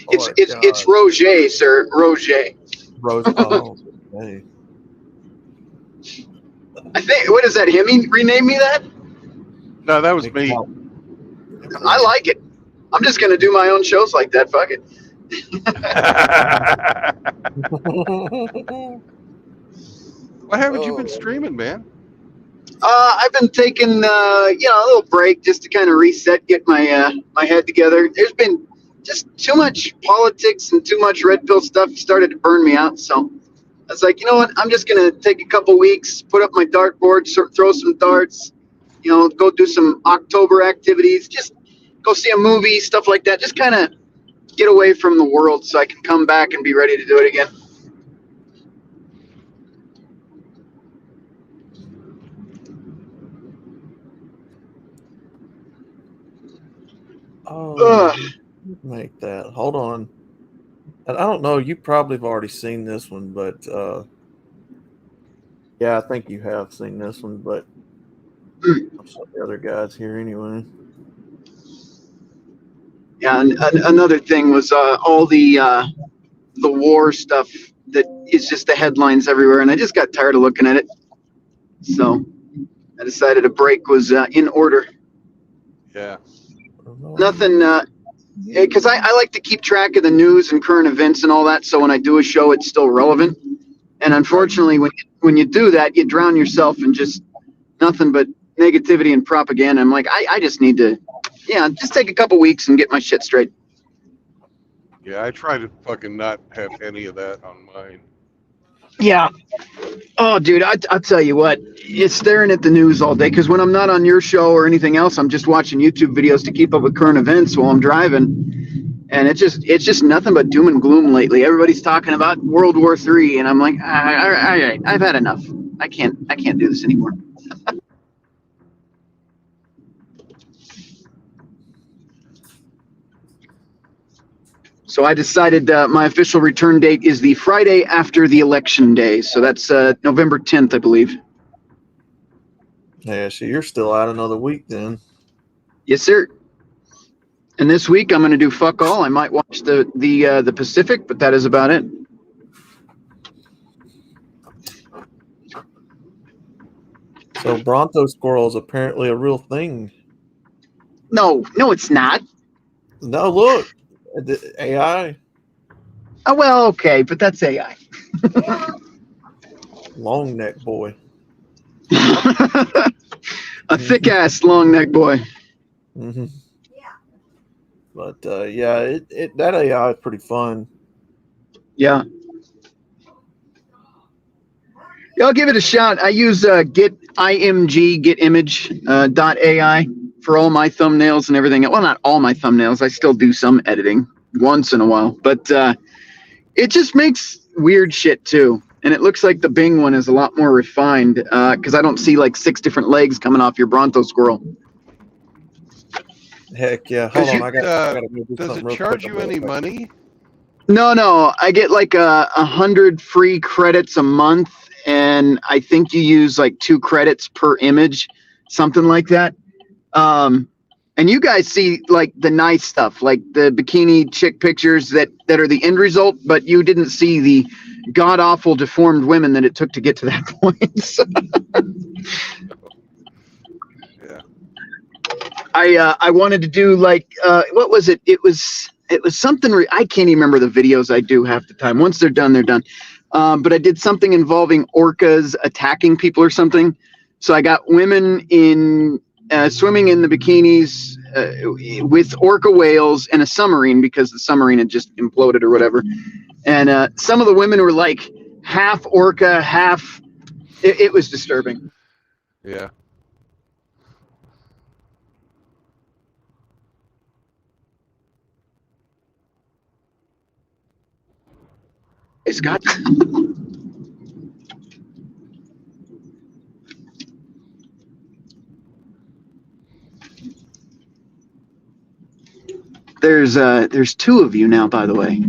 It's Roger, sir. Roger. Rose. Oh, hey. I think. What is that? Him? He renamed me that? No, that was me. I like it. I'm just going to do my own shows like that. Fuck it. What haven't you been streaming, man? I've been taking a little break just to kind of reset, get my my head together. There's been just too much politics and too much red pill stuff started to burn me out. So I was like, you know what? I'm just gonna take a couple weeks, put up my dartboard, throw some darts, go do some October activities, just go see a movie, stuff like that. Just kind of get away from the world so I can come back and be ready to do it again. Oh, make that. Hold on. And I don't know. You probably have already seen this one, but yeah, I think you have seen this one. But I'm some of the other guys here anyway. Yeah, and another thing was all the war stuff that is just the headlines everywhere, and I just got tired of looking at it. So I decided a break was in order. Yeah. Nothing, because I like to keep track of the news and current events and all that. So when I do a show, it's still relevant. And unfortunately, when you do that, you drown yourself in just nothing but negativity and propaganda. I'm like, I just need to, just take a couple weeks and get my shit straight. Yeah, I try to fucking not have any of that on mine. Yeah. Oh, dude, I'll tell you what, it's staring at the news all day, because when I'm not on your show or anything else, I'm just watching YouTube videos to keep up with current events while I'm driving. And it's just nothing but doom and gloom lately. Everybody's talking about World War III, and I'm like, all right, I've had enough. I can't do this anymore. So I decided my official return date is the Friday after the election day. So that's November 10th, I believe. Yeah, so you're still out another week then. Yes, sir. And this week I'm going to do fuck all. I might watch the Pacific, but that is about it. So Bronto squirrel is apparently a real thing. No, it's not. No, look, the AI. Oh, well, okay, but that's AI. Long neck boy. A thick ass long neck boy. Mm-hmm. But yeah, that AI is pretty fun. Yeah. Yeah, I'll give it a shot. I use getimage.ai for all my thumbnails and everything. Well, not all my thumbnails. I still do some editing once in a while, but it just makes weird shit too. And it looks like the Bing one is a lot more refined because I don't see like 6 different legs coming off your Bronto squirrel. Heck yeah! Hold on, I gotta do does something it real charge quick. you any money? No. I get like 100 free credits a month, and I think you use like 2 credits per image, something like that. And you guys see like the nice stuff, like the bikini chick pictures that are the end result, but you didn't see the god awful deformed women that it took to get to that point. So, yeah. I wanted to do like what was it? It was something I can't even remember the videos I do half the time. Once they're done, they're done. But I did something involving orcas attacking people or something. So I got women in swimming in the bikinis with orca whales and a submarine because the submarine had just imploded or whatever. And some of the women were like half orca, half. It was disturbing. Yeah. Hey, Scott. There's 2 of you now, by the way.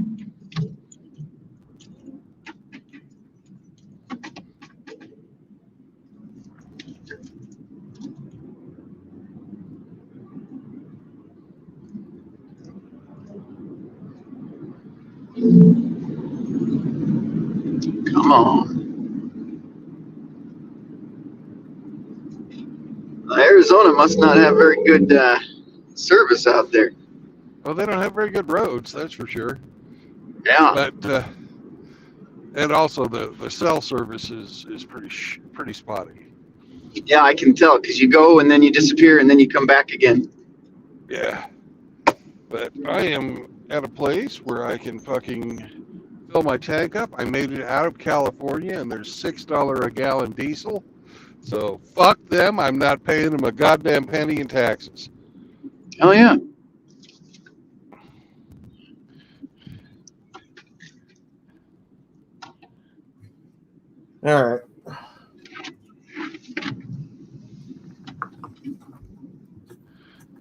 Come on. Arizona must not have very good service out there. Well, they don't have very good roads, that's for sure. Yeah. But and also the cell service is pretty spotty. Yeah, I can tell because you go and then you disappear and then you come back again. Yeah. But I am at a place where I can fucking fill my tank up. I made it out of California, and there's $6 a gallon diesel. So fuck them. I'm not paying them a goddamn penny in taxes. Oh yeah. All right.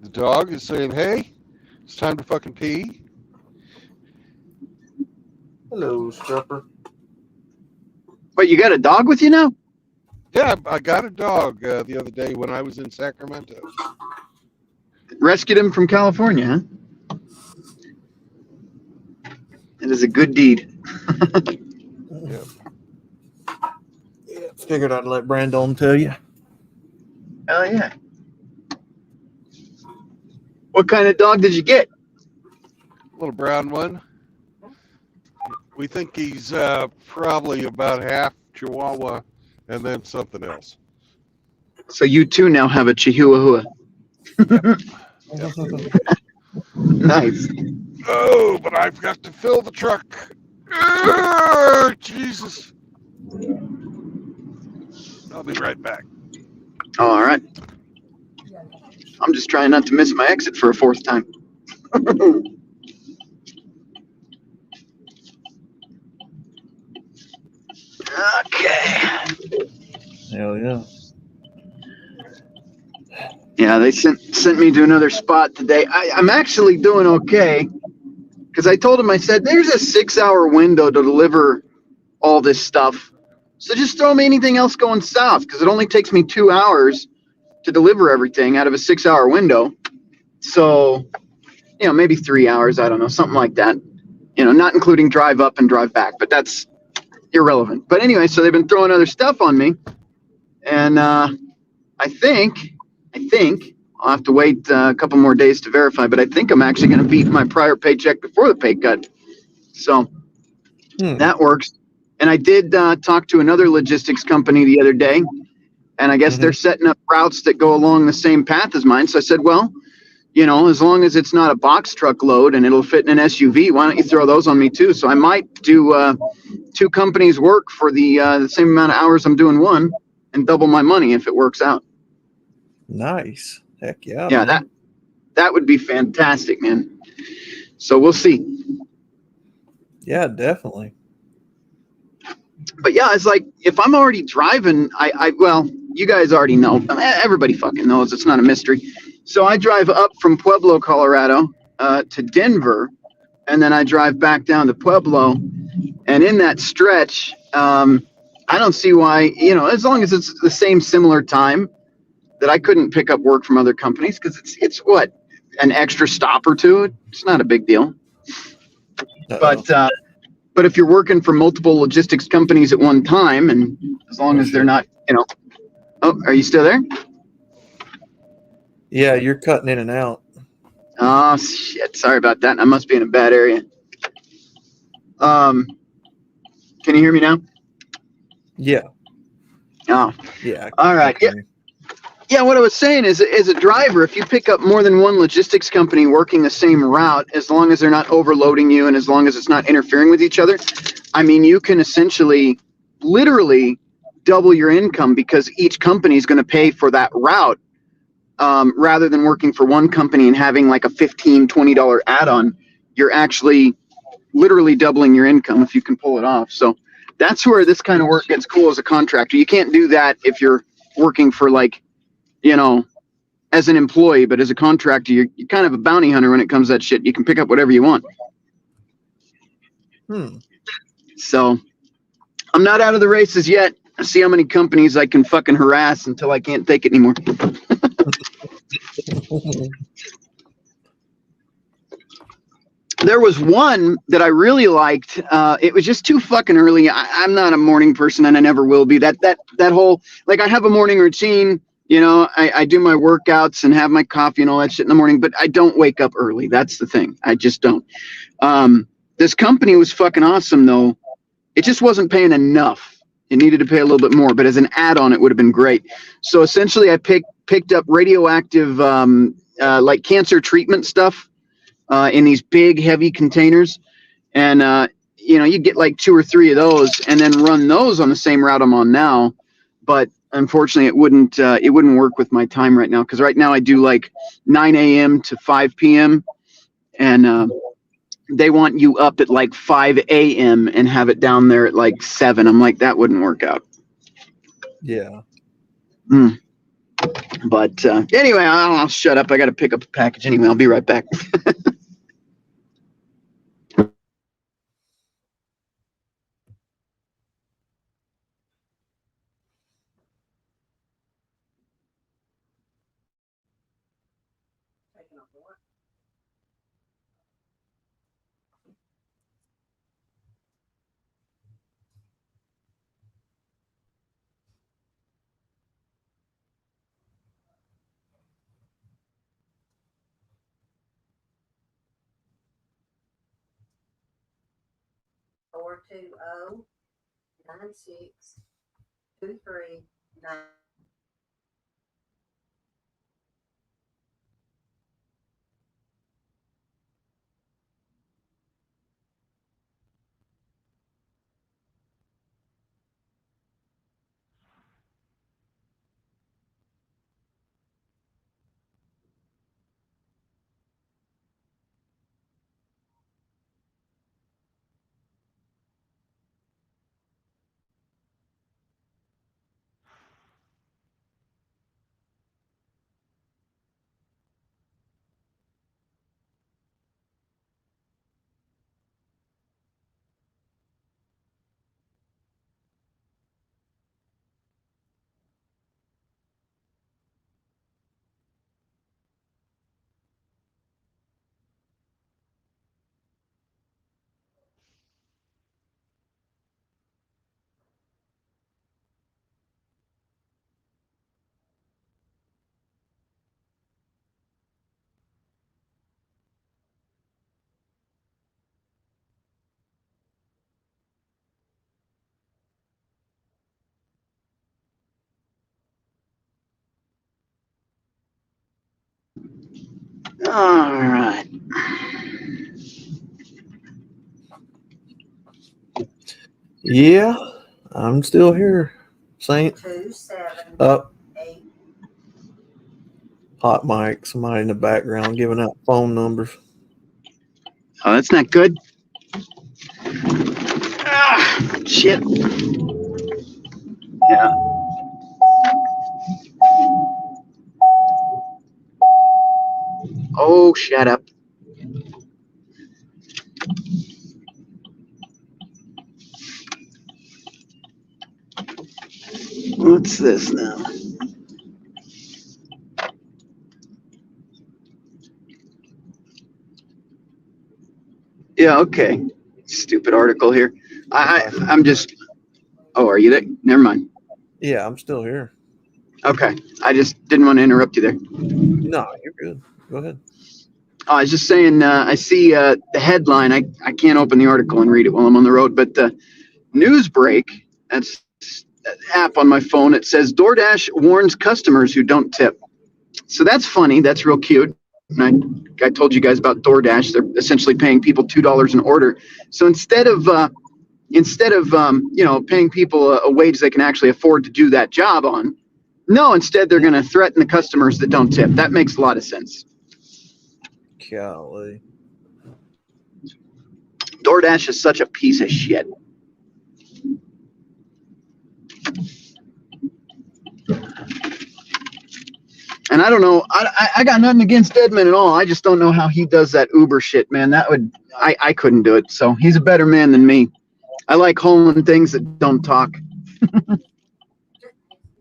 The dog is saying, "Hey, it's time to fucking pee." Hello, stripper. Wait, you got a dog with you now? Yeah, I got a dog the other day when I was in Sacramento. Rescued him from California, huh? It is a good deed. Yeah. Yeah, figured I'd let Brandon tell you. Hell yeah. What kind of dog did you get? Little brown one. We think he's probably about half Chihuahua and then something else. So you too now have a Chihuahua. Yep. Nice. Oh, but I've got to fill the truck. Oh, Jesus. I'll be right back. All right. I'm just trying not to miss my exit for a fourth time. Okay. Hell yeah. Yeah, they sent me to another spot today. I'm actually doing okay because I told him, I said, there's a 6-hour window to deliver all this stuff. So just throw me anything else going south because it only takes me 2 hours to deliver everything out of a 6-hour window. So, maybe 3 hours. I don't know, something like that. Not including drive up and drive back, but that's irrelevant. But anyway, so they've been throwing other stuff on me. And I think I'll have to wait a couple more days to verify, but I think I'm actually going to beat my prior paycheck before the pay cut. So that works. And I did talk to another logistics company the other day, and I guess they're setting up routes that go along the same path as mine. So I said, well, as long as it's not a box truck load and it'll fit in an SUV, why don't you throw those on me too? So I might do 2 companies' work for the same amount of hours I'm doing one and double my money if it works out. Nice. Heck yeah. Yeah, man. that would be fantastic, man. So we'll see. Yeah, definitely. But yeah, it's like if I'm already driving, well, you guys already know. Everybody fucking knows. It's not a mystery. So I drive up from Pueblo, Colorado, to Denver, and then I drive back down to Pueblo. And in that stretch, I don't see why, as long as it's the same similar time, that I couldn't pick up work from other companies because it's what, an extra stop or two. It's not a big deal. But if you're working for multiple logistics companies at one time, and as long as they're not, oh, are you still there? Yeah, you're cutting in and out. Oh shit! Sorry about that. I must be in a bad area. Can you hear me now? Yeah. Oh, yeah. All right. Yeah. Yeah, what I was saying is, as a driver, if you pick up more than one logistics company working the same route, as long as they're not overloading you and as long as it's not interfering with each other, I mean, you can essentially, literally double your income because each company is going to pay for that route rather than working for one company and having like a $15, $20 add-on. You're actually literally doubling your income if you can pull it off. So that's where this kind of work gets cool as a contractor. You can't do that if you're working for like, as an employee, but as a contractor, you're kind of a bounty hunter when it comes to that shit. You can pick up whatever you want. So I'm not out of the races yet. I see how many companies I can fucking harass until I can't take it anymore. There was one that I really liked. It was just too fucking early. I'm not a morning person, and I never will be. That whole, like, I have a morning routine. I do my workouts and have my coffee and all that shit in the morning, but I don't wake up early. That's the thing. I just don't. This company was fucking awesome, though. It just wasn't paying enough. It needed to pay a little bit more, but as an add-on, it would have been great. So essentially, I picked up radioactive, like cancer treatment stuff in these big, heavy containers. And, you get like 2 or 3 of those and then run those on the same route I'm on now. But unfortunately, it wouldn't work with my time right now because right now I do like 9 a.m. to 5 p.m. and they want you up at like 5 a.m. and have it down there at like 7. I'm like, that wouldn't work out. Yeah. But anyway, I'll shut up. I got to pick up a package anyway. I'll be right back. 420-9623. All right. Yeah, I'm still here, Saint. 278. Up, hot mic. Somebody in the background giving out phone numbers. Oh, that's not good. Shit. Yeah. Oh, shut up. What's this now? Yeah, okay. Stupid article here. I'm just. Oh, are you there? Never mind. Yeah, I'm still here. Okay. I just didn't want to interrupt you there. No, you're good. Go ahead. I was just saying, I see the headline. I can't open the article and read it while I'm on the road, but news break. That's an app on my phone. It says DoorDash warns customers who don't tip. So that's funny. That's real cute. And I told you guys about DoorDash. They're essentially paying people $2 an order. So instead of paying people a wage they can actually afford to do that job on, no, instead they're going to threaten the customers that don't tip. That makes a lot of sense. Golly. DoorDash is such a piece of shit. And I don't know. I got nothing against Edmund at all. I just don't know how he does that Uber shit, man. I couldn't do it. So he's a better man than me. I like hauling things that don't talk.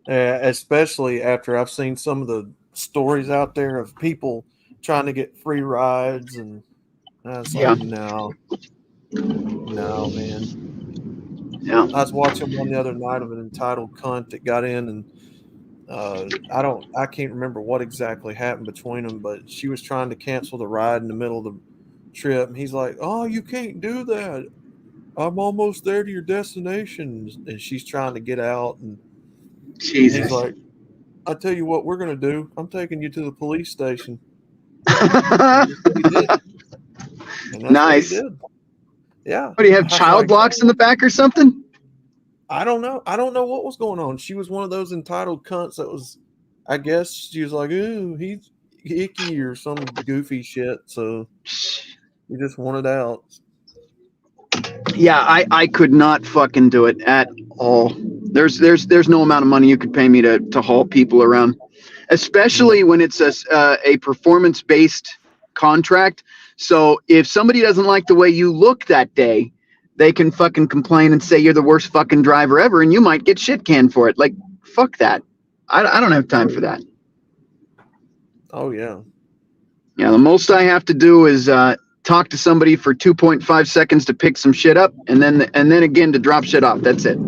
Especially after I've seen some of the stories out there of people trying to get free rides, and I was like, no, man. Yeah. I was watching one the other night of an entitled cunt that got in, and I can't remember what exactly happened between them, but she was trying to cancel the ride in the middle of the trip, and he's like, "Oh, you can't do that. I'm almost there to your destination," and she's trying to get out, and Jesus. he's like, "I tell you what, we're gonna do. I'm taking you to the police station." Nice. Yeah. What do you have? Child locks in the back or something? I don't know. I don't know what was going on. She was one of those entitled cunts that was, I guess she was like, "Ooh, he's icky" or some goofy shit. So he just wanted out. Yeah, I could not fucking do it at all. There's no amount of money you could pay me to haul people around, especially when it's a performance based contract. So if somebody doesn't like the way you look that day, they can fucking complain and say you're the worst fucking driver ever, and you might get shit canned for it. Like, fuck that. I don't have time for that. Oh yeah. Yeah, the most I have to do is talk to somebody for 2.5 seconds to pick some shit up, and then again to drop shit off. That's it.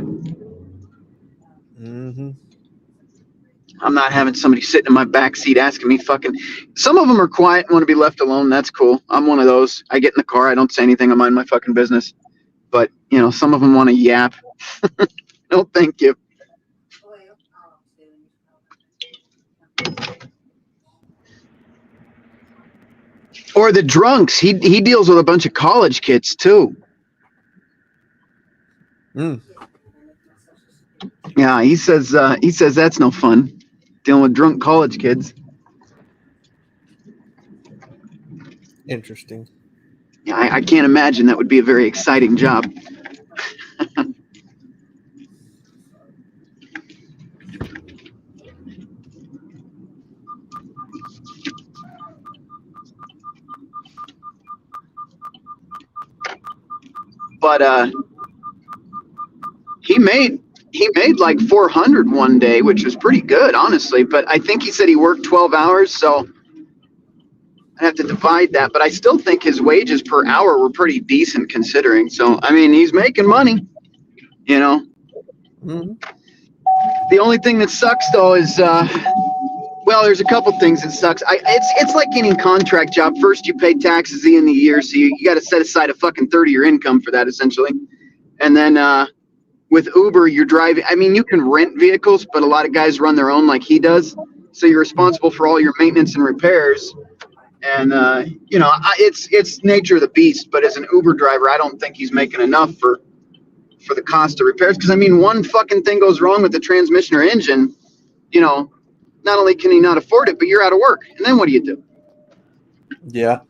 Mm-hmm. I'm not having somebody sitting in my back seat asking me fucking. Some of them are quiet and want to be left alone. That's cool. I'm one of those. I get in the car. I don't say anything. I mind my fucking business. But some of them want to yap. No, thank you. Or the drunks. He deals with a bunch of college kids too. Mm. Yeah, he says that's no fun, dealing with drunk college kids. Interesting. Yeah, I can't imagine that would be a very exciting job. But he made like 400 one day, which was pretty good, honestly. But I think he said he worked 12 hours, so I have to divide that. But I still think his wages per hour were pretty decent considering. So I mean, he's making money, Mm-hmm. The only thing that sucks though is well, there's a couple things that sucks. It's like any contract job. First, you pay taxes at the end of the year, so you got to set aside a fucking third of your income for that, essentially. And then with Uber, you're driving. I mean, you can rent vehicles, but a lot of guys run their own, like he does. So you're responsible for all your maintenance and repairs. And it's nature of the beast. But as an Uber driver, I don't think he's making enough for the cost of repairs. Because I mean, one fucking thing goes wrong with the transmission or engine, not only can he not afford it, but you're out of work. And then what do you do? Yeah.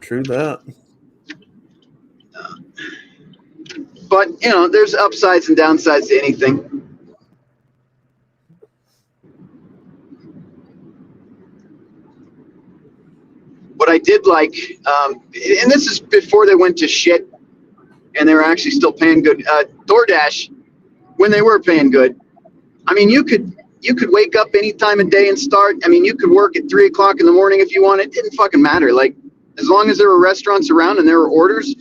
True that. But, there's upsides and downsides to anything. What I did like, and this is before they went to shit and they were actually still paying good, DoorDash, when they were paying good, I mean, you could wake up any time of day and start. I mean, you could work at 3 o'clock in the morning if you wanted. It didn't fucking matter. Like, as long as there were restaurants around and there were orders,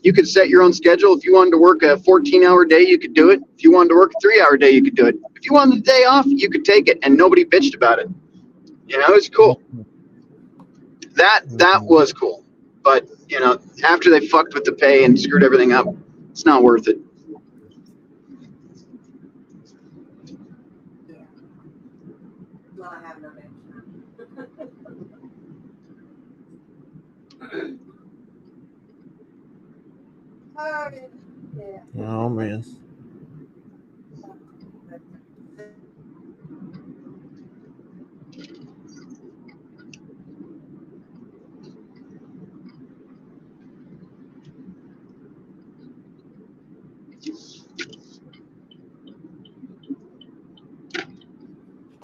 you could set your own schedule. If you wanted to work a 14-hour day, you could do it. If you wanted to work a 3-hour day, you could do it. If you wanted the day off, you could take it, and nobody bitched about it. It was cool. That was cool. But, after they fucked with the pay and screwed everything up, it's not worth it. Well, I have no extra. Oh man.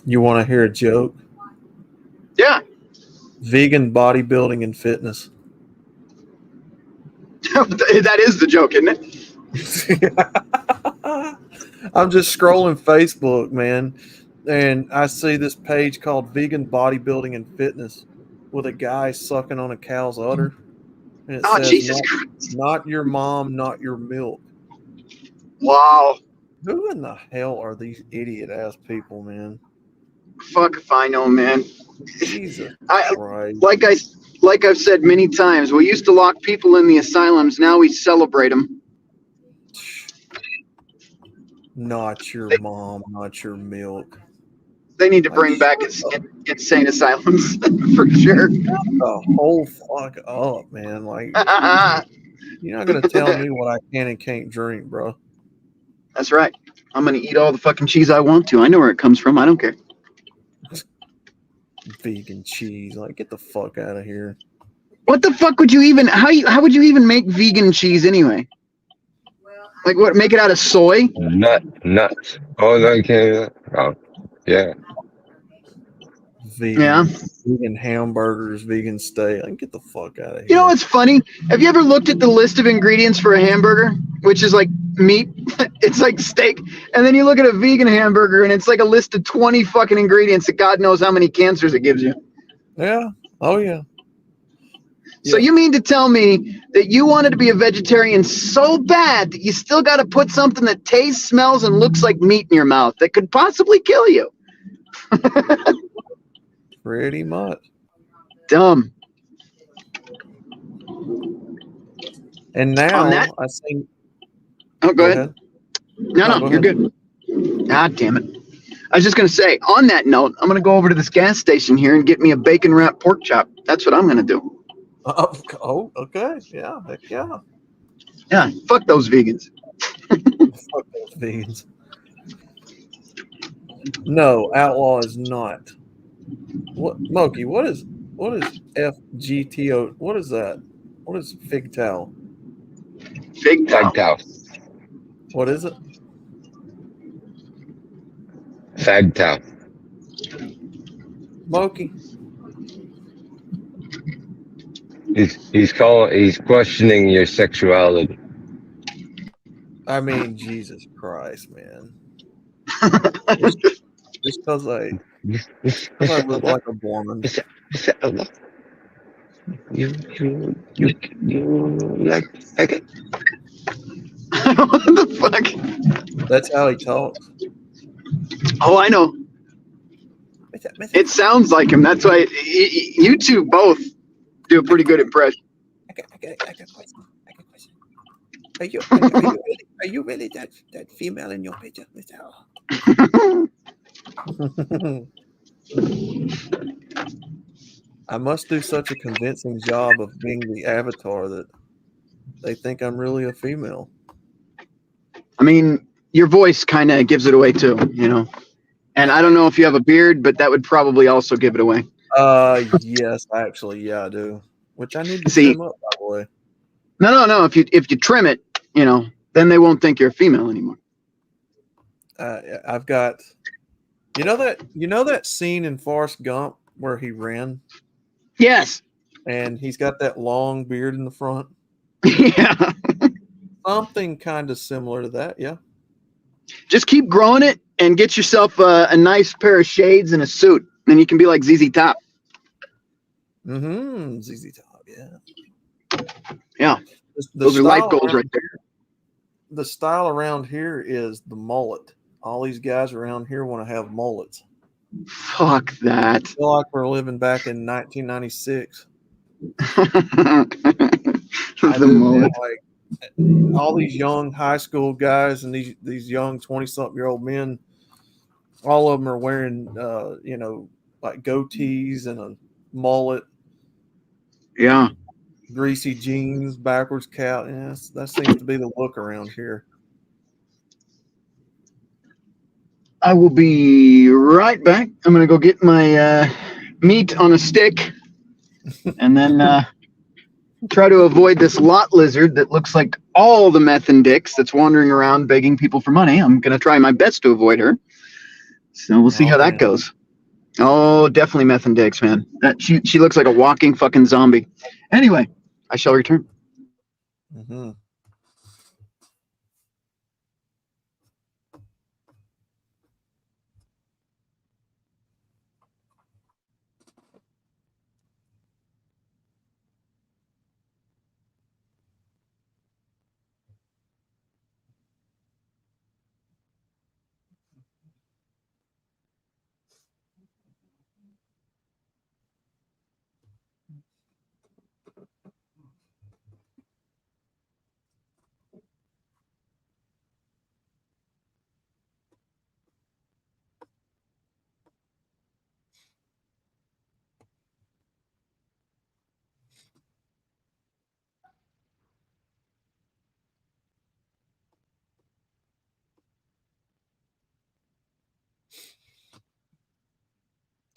You want to hear a joke? Yeah. Vegan bodybuilding and fitness. That is the joke, isn't it? I'm just scrolling Facebook, man, and I see this page called Vegan Bodybuilding and Fitness with a guy sucking on a cow's udder. And it says, Jesus Christ. Not your mom, not your milk. Wow. Who in the hell are these idiot-ass people, man? Fuck if I know, man. Jesus Christ. Like I've said many times, we used to lock people in the asylums. Now we celebrate them. Not your mom, not your milk. They need to bring back insane asylums for sure. The whole fuck up, man. Like, you're not gonna tell me what I can and can't drink, bro. That's right. I'm gonna eat all the fucking cheese I want to. I know where it comes from. I don't care. Vegan cheese, like, get the fuck out of here. What the fuck would you even? How would you even make vegan cheese anyway? Like what? Make it out of soy? Nuts. Oh no, you can't. Oh, yeah. Vegan hamburgers, vegan steak. Like, get the fuck out of here. You know what's funny? Have you ever looked at the list of ingredients for a hamburger, which is like meat? It's like steak, and then you look at a vegan hamburger, and it's like a list of 20 fucking ingredients that God knows how many cancers it gives you. Yeah. Oh yeah. So you mean to tell me that you wanted to be a vegetarian so bad that you still got to put something that tastes, smells, and looks like meat in your mouth that could possibly kill you? Pretty much. Dumb. And now I see. Oh, go ahead. No, you're good. God damn it. I was just going to say, on that note, I'm going to go over to this gas station here and get me a bacon wrapped pork chop. That's what I'm going to do. Oh, okay. Yeah, heck yeah. Yeah, fuck those vegans. Fuck those vegans. No, outlaw is not. What, Moki? What is FGTO? What is that? What is FigTow? Fagtow. What is it? Fagtow. Moki. He's questioning your sexuality. I mean, Jesus Christ, man. Just because I look like a woman. You like it? What the fuck? That's how he talks. Oh, I know. It sounds like him. That's why you two both do a pretty good impression. I got a question. Are you really that female in your picture, Mr. I must do such a convincing job of being the avatar that they think I'm really a female. I mean, your voice kind of gives it away too, you know. And I don't know if you have a beard, but that would probably also give it away. Yes, actually, yeah, I do. Which I need to See, trim up, by the way. No. If you trim it, you know, then they won't think you're a female anymore. I've got, you know that scene in Forrest Gump where he ran? Yes. And he's got that long beard in the front. Yeah. Something kind of similar to that, yeah. Just keep growing it and get yourself a nice pair of shades and a suit. Then you can be like ZZ Top. ZZ Top, yeah. Yeah. Those are life goals right there. The style around here is the mullet. All these guys around here want to have mullets. Fuck that. I feel like we're living back in 1996. The mullet. Like all these young high school guys and these young 20-something-year-old men, all of them are wearing, like goatees and a mullet. Yeah. Greasy jeans, backwards cap. Yeah, that seems to be the look around here. I will be right back. I'm going to go get my meat on a stick and then try to avoid this lot lizard that looks like all the meth and dicks that's wandering around begging people for money. I'm going to try my best to avoid her. So we'll see how that goes. Oh, definitely meth and dicks, man. She looks like a walking fucking zombie. Anyway, I shall return. Mm-hmm.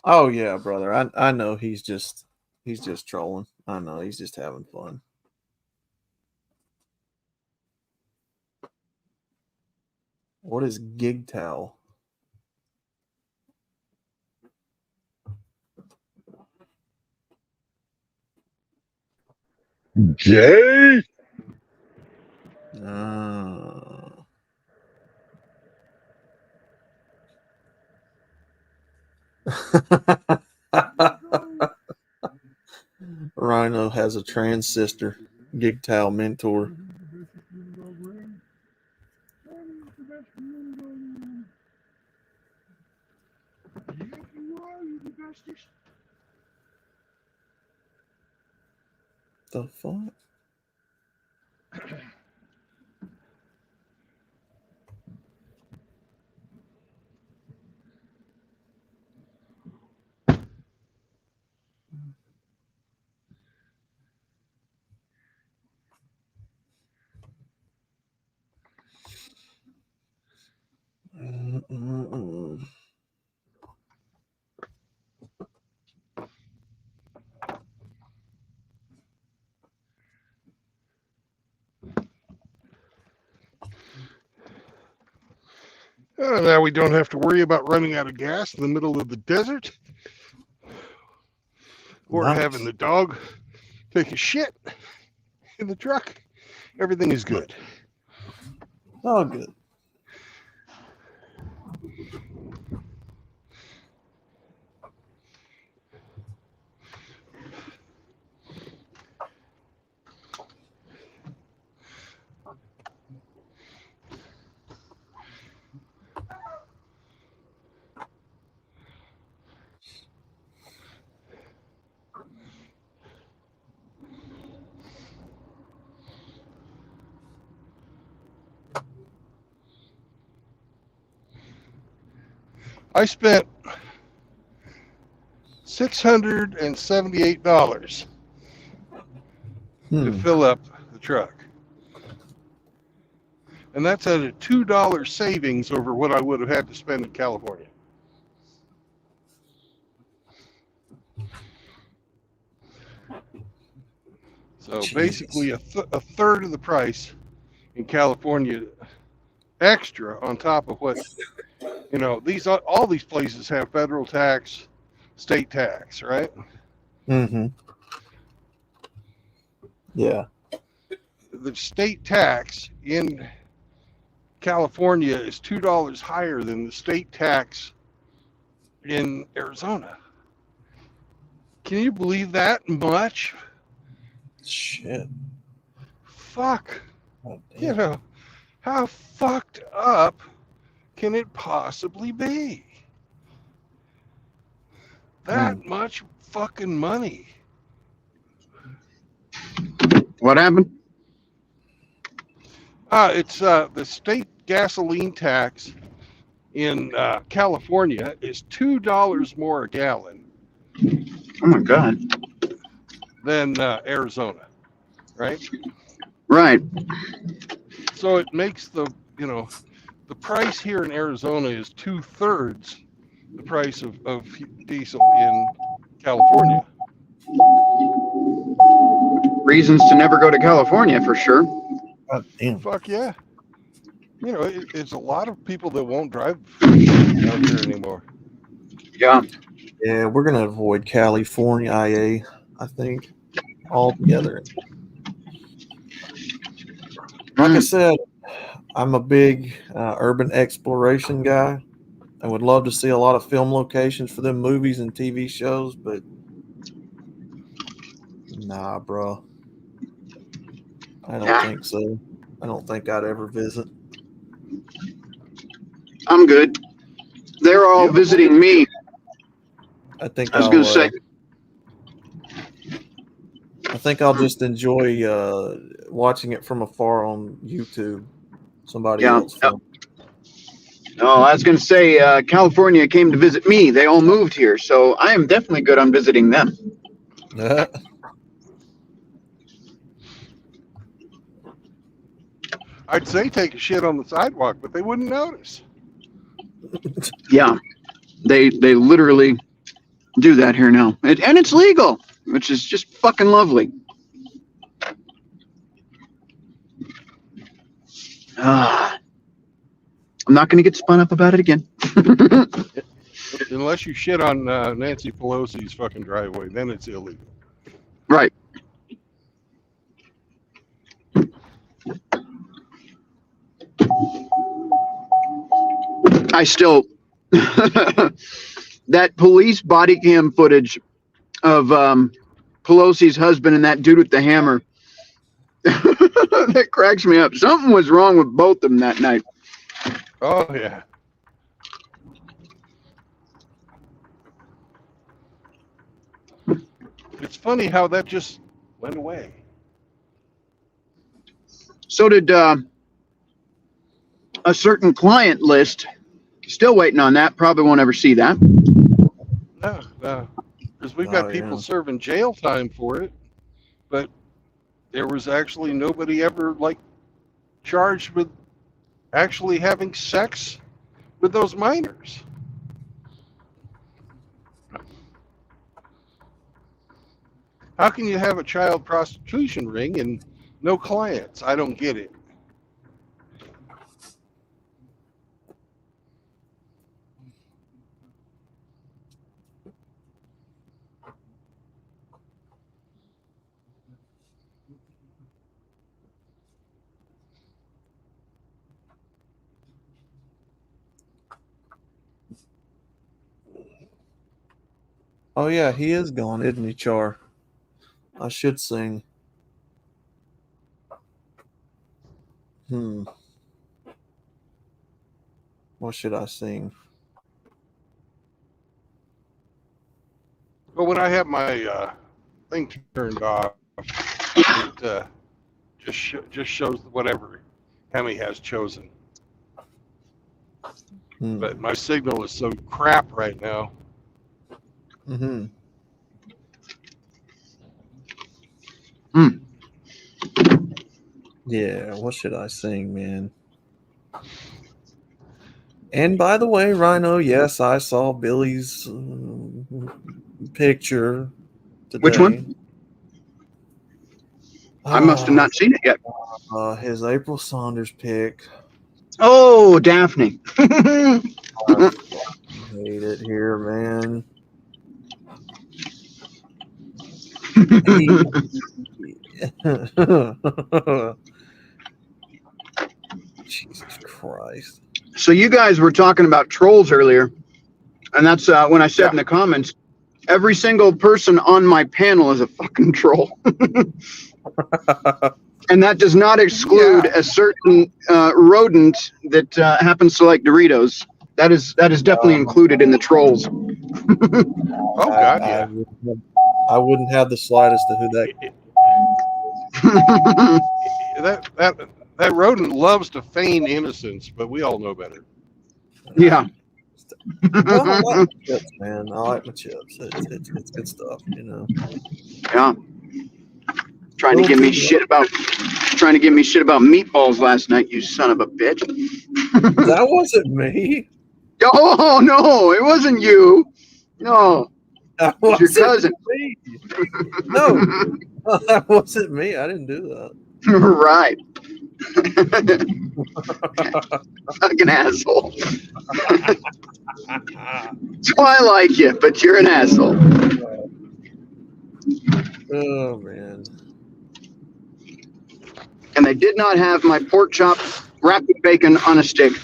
Oh yeah, brother. I know he's just trolling. I know he's just having fun. What is MGTOW? Jay. Rhino has a trans sister, MGTOW mentor. The fuck? Mm-mm. Now we don't have to worry about running out of gas in the middle of the desert or Nice. having the dog take a shit in the truck. Everything is good. Oh, good. I spent $678 to fill up the truck. And that's at a $2 savings over what I would have had to spend in California. So basically a third of the price in California extra on top of what, all these places have federal tax, state tax, right? Mm-hmm. Yeah. The state tax in California is $2 higher than the state tax in Arizona. Can you believe that much? Shit. Fuck. Oh, You know, how fucked up can it possibly be? That much fucking money. What happened? It's the state gasoline tax in California is $2 more a gallon Oh my God. than Arizona, right? Right. So it makes the price here in Arizona is 2/3 the price of diesel in California. Reasons to never go to California for sure. God damn. Fuck yeah. It's a lot of people that won't drive out here anymore. Yeah. Yeah, we're gonna avoid California IA, I think, altogether. Like I said, I'm a big urban exploration guy. I would love to see a lot of film locations for them movies and TV shows, but nah, bro. I don't think so. I don't think I'd ever visit. I'm good. They're all visiting me. I think I was going to say. I think I'll just enjoy watching it from afar on YouTube. Somebody else film. Oh, I was going to say, California came to visit me. They all moved here, so I am definitely good on visiting them. I'd say take a shit on the sidewalk, but they wouldn't notice. Yeah, they literally do that here now, and it's legal, which is just fucking lovely. I'm not going to get spun up about it again. Unless you shit on Nancy Pelosi's fucking driveway, then it's illegal. Right. I still that police body cam footage of Pelosi's husband and that dude with the hammer that cracks me up. Something was wrong with both of them that night. Oh yeah. It's funny how that just went away. So did a certain client list. Still waiting on that. Probably won't ever see that. No. Because we've got people serving jail time for it, but there was actually nobody ever charged with actually having sex with those minors. How can you have a child prostitution ring and no clients? I don't get it. Oh yeah, he is gone, isn't he, Char? I should sing. What should I sing? But when I have my thing turned off, it just shows whatever Hemi has chosen. But my signal is so crap right now. Yeah, what should I sing, man? And by the way, Rhino, yes, I saw Billy's picture today. Which one? I must have not seen it yet. His April Saunders pic. Oh, Daphne. I hate it here, man. Jesus Christ. So you guys were talking about trolls earlier, and that's when I said in the comments, every single person on my panel is a fucking troll. And that does not exclude a certain rodent that happens to like Doritos. That is definitely included in the trolls. Oh God, yeah. I wouldn't have the slightest of who that rodent loves to feign innocence, but we all know better. Yeah. Well, I like my chips, man. I like my chips. It's good stuff, you know. Yeah. Trying to give me shit about meatballs last night, you son of a bitch. That wasn't me. Oh no, it wasn't you. No. That was your cousin. Me. No, that wasn't me. I didn't do that. Right. Fucking asshole. That's why I like you, but you're an asshole. Oh man. And they did not have my pork chop wrapped with bacon on a stick,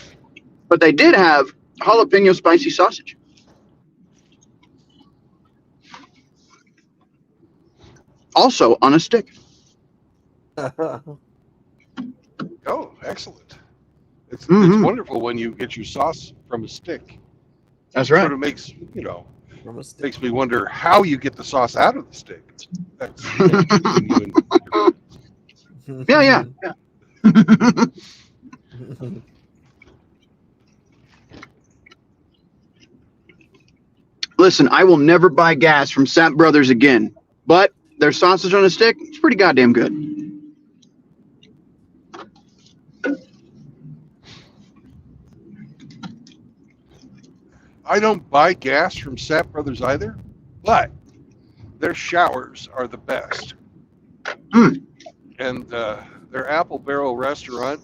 but they did have jalapeno spicy sausage. Also on a stick. Oh, excellent. It's wonderful when you get your sauce from a stick. That's right. Sort of makes, makes me wonder how you get the sauce out of the stick. That's yeah. Listen, I will never buy gas from Sap Brothers again, but their sausage on a stick, it's pretty goddamn good. I don't buy gas from Sap Brothers either, but their showers are the best. And their Apple Barrel restaurant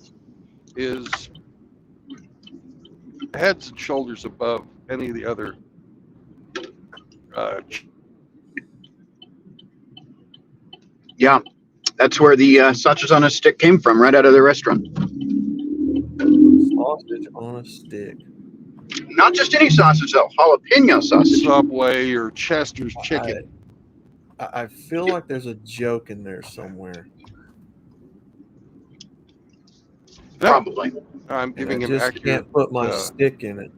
is heads and shoulders above any of the other Yeah, that's where the sausage on a stick came from, right out of the restaurant. Sausage on a stick. Not just any sausage, though. Jalapeno sausage. Subway or Chester's chicken. I feel like there's a joke in there somewhere. Probably. I'm giving him just accurate. Can't put my stick in it.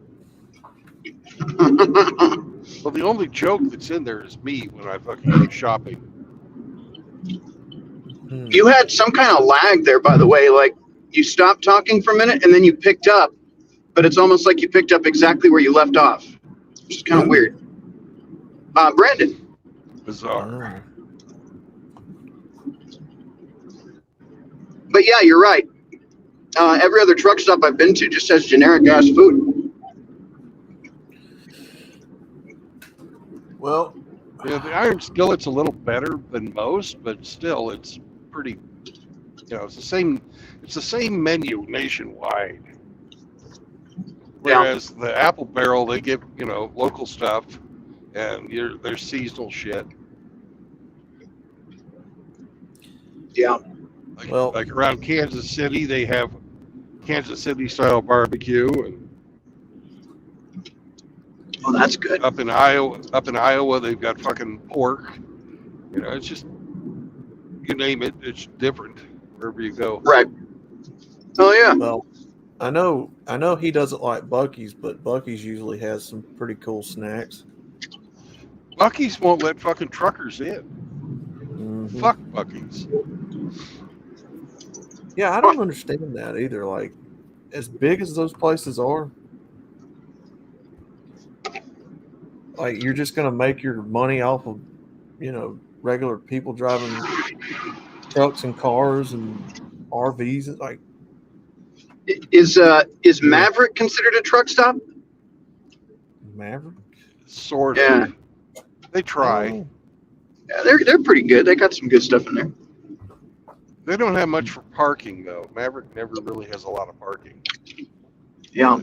Well, the only joke that's in there is me when I fucking go shopping. You had some kind of lag there, by the way. Like, you stopped talking for a minute and then you picked up, but it's almost like you picked up exactly where you left off, which is kind of weird. Brandon. Bizarre. But yeah, you're right. Every other truck stop I've been to just has generic ass food. Well, You know, the iron skillet's a little better than most, but still, it's pretty. You know, it's the same. It's the same menu nationwide. Whereas the Apple Barrel, they get local stuff, and there's seasonal shit. Yeah. Like around Kansas City, they have Kansas City style barbecue, and Oh, that's good. up in Iowa, they've got fucking pork. You know, it's just you name it, it's different wherever you go. Right. Oh yeah. Well, I know he doesn't like Buc-ee's, but Buc-ee's usually has some pretty cool snacks. Buc-ee's won't let fucking truckers in. Mhm. Fuck Buc-ee's. Yeah, I don't understand that either. Like, as big as those places are, like you're just gonna make your money off of, regular people driving trucks and cars and RVs. It's like, Is Maverick considered a truck stop? Maverick? Sort of. Yeah. They try. Yeah, they're pretty good. They got some good stuff in there. They don't have much for parking though. Maverick never really has a lot of parking. Yeah.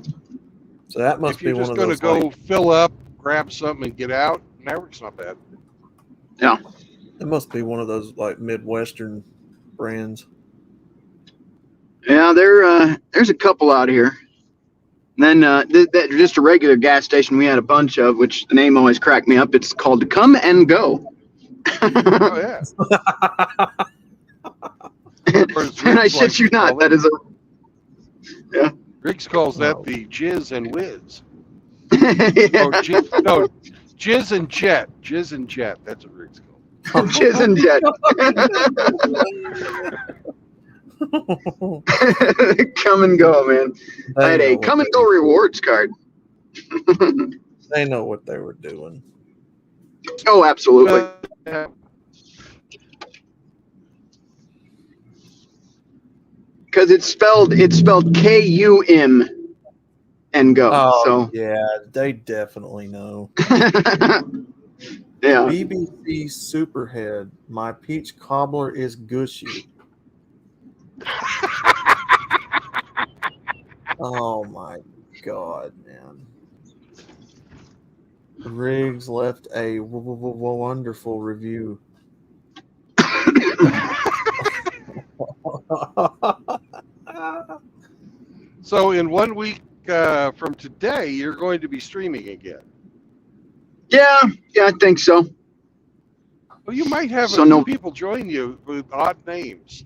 So that must If you're be one just of going those. to go Like, fill up, grab something, and get out, Maverick's not bad. Yeah. it must be one of those like Midwestern brands. Yeah, there's a couple out here. And then just a regular gas station we had a bunch of, which the name always cracked me up. It's called Come and Go. Oh yeah. And I shit you not, that is a yeah. Riggs calls that No. the Jizz and Whiz. Yeah. Oh, Jizz and Jet. Jizz and Jet. That's what Riggs calls. Jizz and Jet. Come and Go, man. I had a Come and Go rewards card. They know what they were doing. Oh, absolutely. Because it's spelled K-U-M and Go. Oh, So yeah, they definitely know. yeah. BBC Superhead, my peach cobbler is gushy. Oh my God, man. Riggs left a wonderful review. So in 1 week from today, you're going to be streaming again. Yeah, I think so. Well, you might have So a few no- people join you with odd names.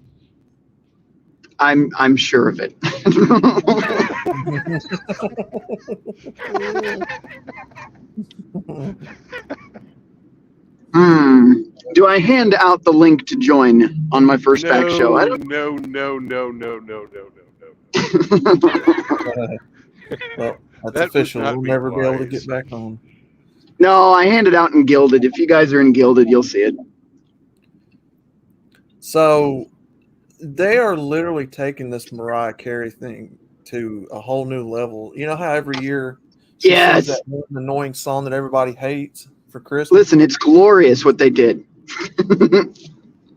I'm sure of it. Do I hand out the link to join on my first back show? I don't. No. Well, that's That would official. not We'll be never be able to wise. get back on. No, I hand it out in Gilded. If you guys are in Gilded, you'll see it. So they are literally taking this Mariah Carey thing to a whole new level. You know how every year she Yes. sings that one annoying song that everybody hates for Christmas? Listen, it's glorious what they did.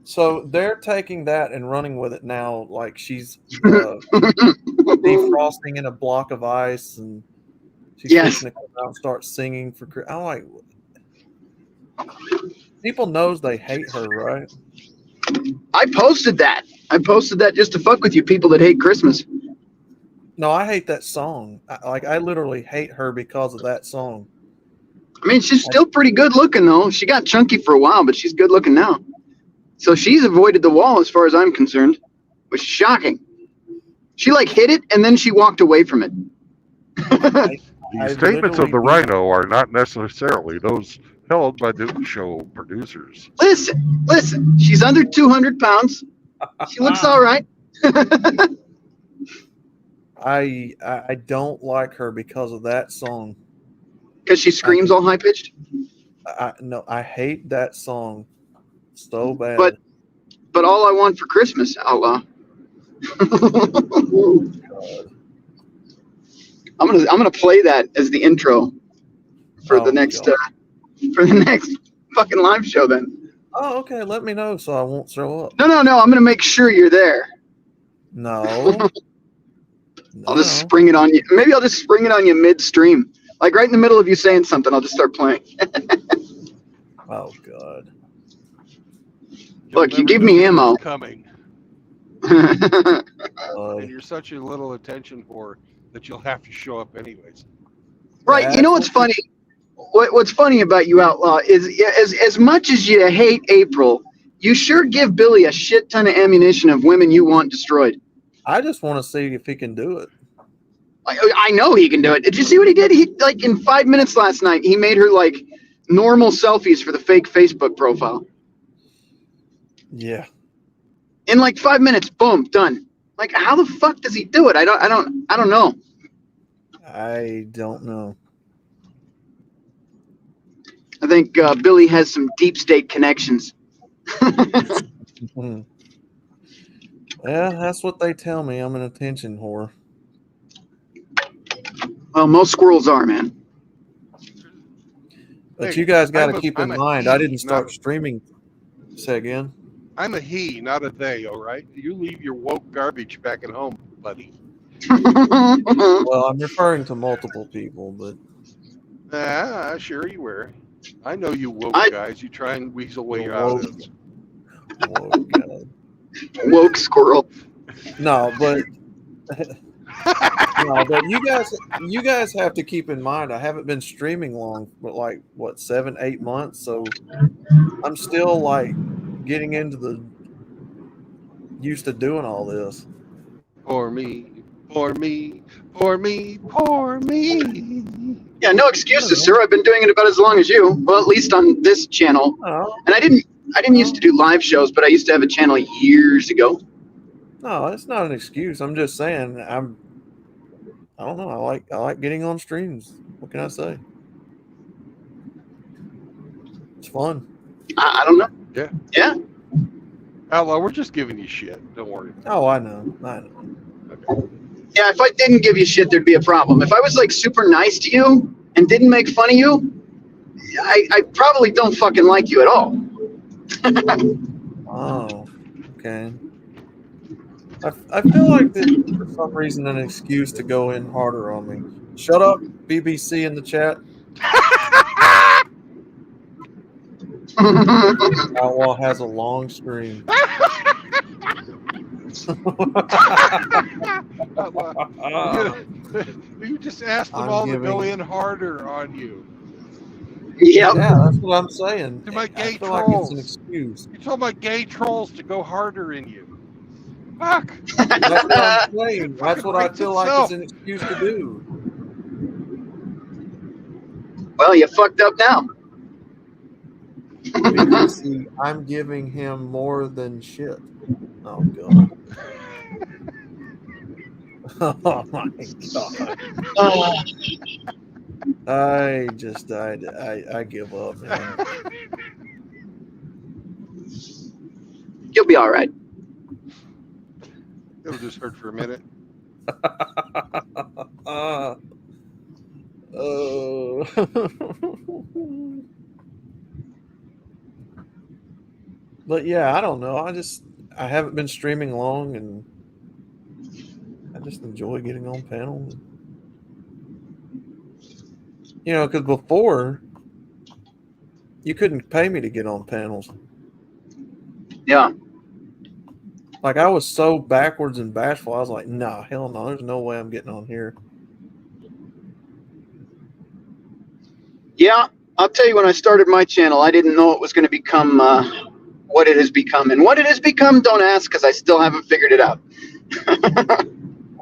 So they're taking that and running with it now, like she's defrosting in a block of ice, and she's Yes. fixing to come out and start singing for Christmas. I'm like, people knows they hate her, right? I posted that. Just to fuck with you people that hate Christmas. No, I hate that song. I literally hate her because of that song. I mean, she's still pretty good looking, though. She got chunky for a while, but she's good looking now. So she's avoided the wall as far as I'm concerned, which is shocking. She hit it and then she walked away from it. The I statements of the literally- Rhino are not necessarily those held by the show producers. Listen. She's under 200 pounds. She looks all right. I don't like her because of that song. Because she screams all high pitched. No, I hate that song so bad. But all I want for Christmas, outlaw. I'm gonna play that as the intro for Oh, the next God. for the next fucking live show then. Oh, okay. Let me know so I won't show up. No. I'm gonna make sure you're there. No. I'll just spring it on you. Maybe I'll just spring it on you midstream. Like right in the middle of you saying something, I'll just start playing. Oh God. Look, you give me ammo. Coming. Uh, And you're such a little attention whore that you'll have to show up anyways. Right. You know what's funny? What's funny about you, Outlaw, is as much as you hate April, you sure give Billy a shit ton of ammunition of women you want destroyed. I just want to see if he can do it. I know he can do it. Did you see what he did? He like in 5 minutes last night, he made her like normal selfies for the fake Facebook profile. Yeah. In like 5 minutes, boom, done. Like, how the fuck does he do it? I don't know. I don't know. I think Billy has some deep state connections. Mhm. Yeah, that's what they tell me. I'm an attention whore. Well, most squirrels are, man. But Hey, you guys got to I'm keep I'm in a mind, he, I didn't start not- streaming. Say again. I'm a he, not a they, all right? You leave your woke garbage back at home, buddy. Well, I'm referring to multiple people, but Sure you were. I know you woke guys. You try and weasel way The out woke- of it. oh God. Woke squirrel. No, but no, but you guys have to keep in mind I haven't been streaming long, but like what 7-8 months, so I'm still like getting into the used to doing all this. Poor me, poor me, poor me, poor me. Yeah, no excuses, sir. I've been doing it about as long as you. Well, at least on this channel. Oh, And I didn't used to do live shows, but I used to have a channel years ago. no, it's not an excuse. I'm just saying I don't know. I like getting on streams. What can I say? It's fun. I don't know. Yeah. Yeah. Outlaw, we're just giving you shit. Don't worry. Oh, I know. Okay. Yeah, if I didn't give you shit, there'd be a problem. If I was like super nice to you and didn't make fun of you, I probably don't fucking like you at all. Oh, okay. I feel like this is for some reason an excuse to go in harder on me. Shut up, BBC in the chat. Outlaw has a long stream. You just asked them I'm all to go giving- in harder on you. Yep. Yeah, that's what I'm saying. To my I gay feel like it's trolls. an excuse. You told my gay trolls to go harder in you. Fuck. That's what I'm saying. That's Fucking what I writes feel like itself. it's an excuse to do. Well, you fucked up now. BBC, I'm giving him more than shit. Oh god. Oh my god. I give up, man. You'll be all right. It'll just hurt for a minute. But yeah, I don't know. I haven't been streaming long, and I just enjoy getting on panels. You know, because before you couldn't pay me to get on panels. Yeah. Like I was so backwards and bashful. I was like, nah, hell no. There's no way I'm getting on here. Yeah, I'll tell you, when I started my channel, I didn't know it was going to become what it has become. And what it has become, don't ask, because I still haven't figured it out.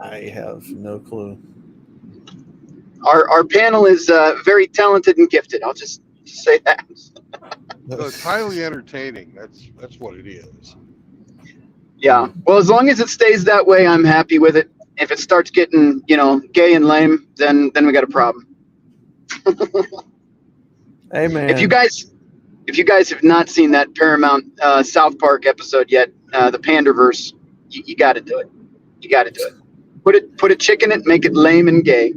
I have no clue. Our panel is very talented and gifted. I'll just say that. So it's highly entertaining. That's what it is. Yeah. Well, as long as it stays that way, I'm happy with it. If it starts getting, gay and lame, then we got a problem. Hey man. If you guys have not seen that Paramount South Park episode yet, the Panderverse, you got to do it. You got to do it. Put a chick in it, make it lame and gay.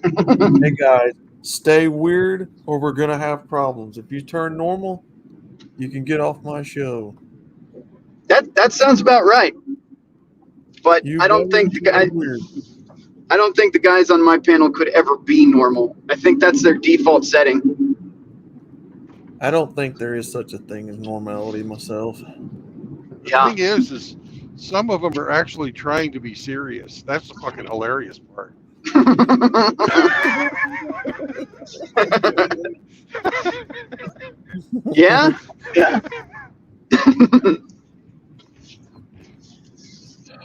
Hey guys, stay weird or we're going to have problems. If you turn normal, you can get off my show. That sounds about right. But You I don't think weird. I don't think the guys on my panel could ever be normal. I think that's their default setting. I don't think there is such a thing as normality myself. Yeah. The thing is some of them are actually trying to be serious. That's the fucking hilarious part. Yeah. Yeah.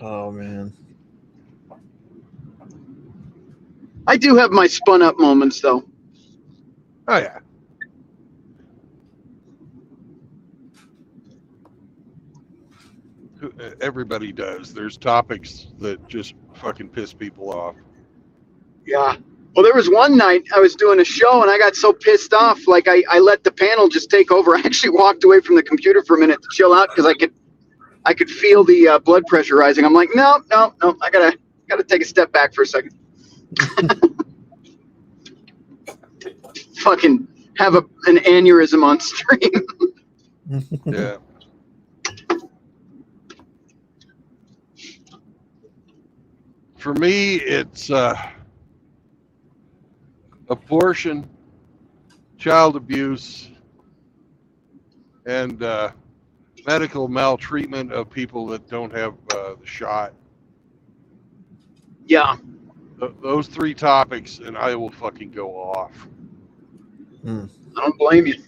Oh man. I do have my spun up moments though. Oh yeah. Everybody does. There's topics that just fucking piss people off. Yeah. Well, there was one night I was doing a show and I got so pissed off, like I let the panel just take over. I actually walked away from the computer for a minute to chill out because I could feel the blood pressure rising. I'm like, no, I gotta take a step back for a second. Fucking have an aneurysm on stream. Yeah. For me, it's abortion, child abuse, and medical maltreatment of people that don't have the shot. Yeah. Those three topics, and I will fucking go off. I don't blame you.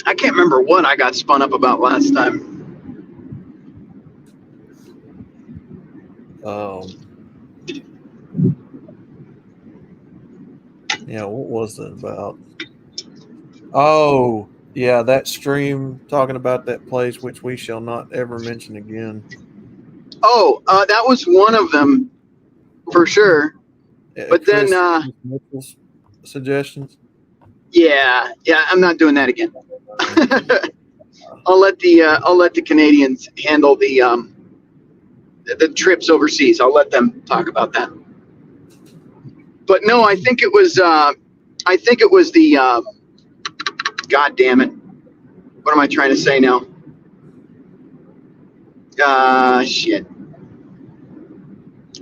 I can't remember what I got spun up about last time. Yeah, what was it about? Oh, yeah, that stream talking about that place which we shall not ever mention again. Oh, that was one of them for sure. But Chris then, Mitchell's suggestions. yeah, I'm not doing that again. I'll let the Canadians handle the trips overseas. I'll let them talk about that. But no, I think it was the God damn it. What am I trying to say now? Shit.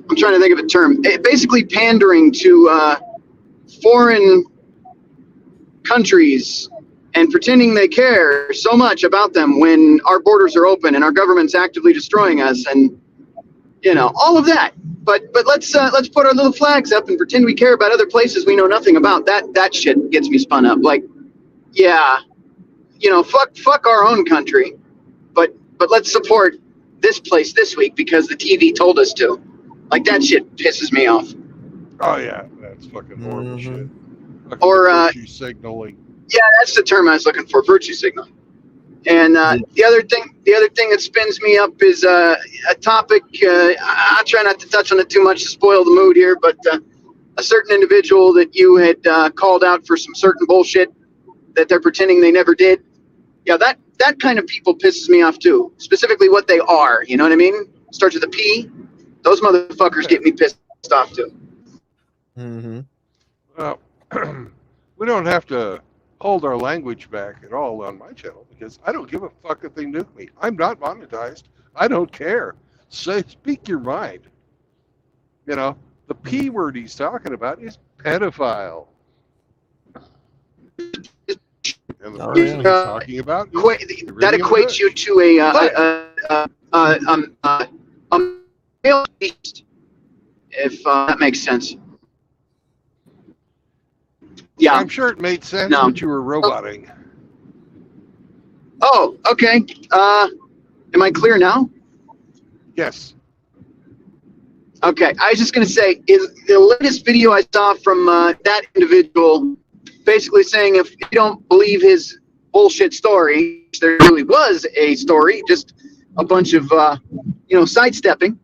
I'm trying to think of a term. Basically pandering to foreign countries and pretending they care so much about them when our borders are open and our government's actively destroying us, and all of that. But let's put our little flags up and pretend we care about other places we know nothing about. That shit gets me spun up. Like, yeah, fuck our own country, but let's support this place this week because the TV told us to. Like, that shit pisses me off. Oh yeah, that's fucking horrible shit. Fucking Or virtue signaling. yeah, that's the term I was looking for, virtue signaling. And the other thing that spins me up is a topic. I'll try not to touch on it too much to spoil the mood here, but a certain individual that you had called out for some certain bullshit that they're pretending they never did. Yeah, that kind of people pisses me off too. Specifically, what they are. You know what I mean? Starts with a P. Those motherfuckers get me pissed off too. Mm-hmm. Well, we don't have to hold our language back at all on my channel because I don't give a fuck if they nuke me. I'm not monetized. I don't care. Speak your mind. The P word he's talking about is pedophile. And the person he's talking about is that equates you to a male beast, if that makes sense. Yeah, I'm sure it made sense, No. but you were roboting. Oh, okay. Am I clear now? Yes. Okay, I was just going to say, in the latest video I saw from that individual, basically saying if you don't believe his bullshit story, there really was a story, just a bunch of, sidestepping.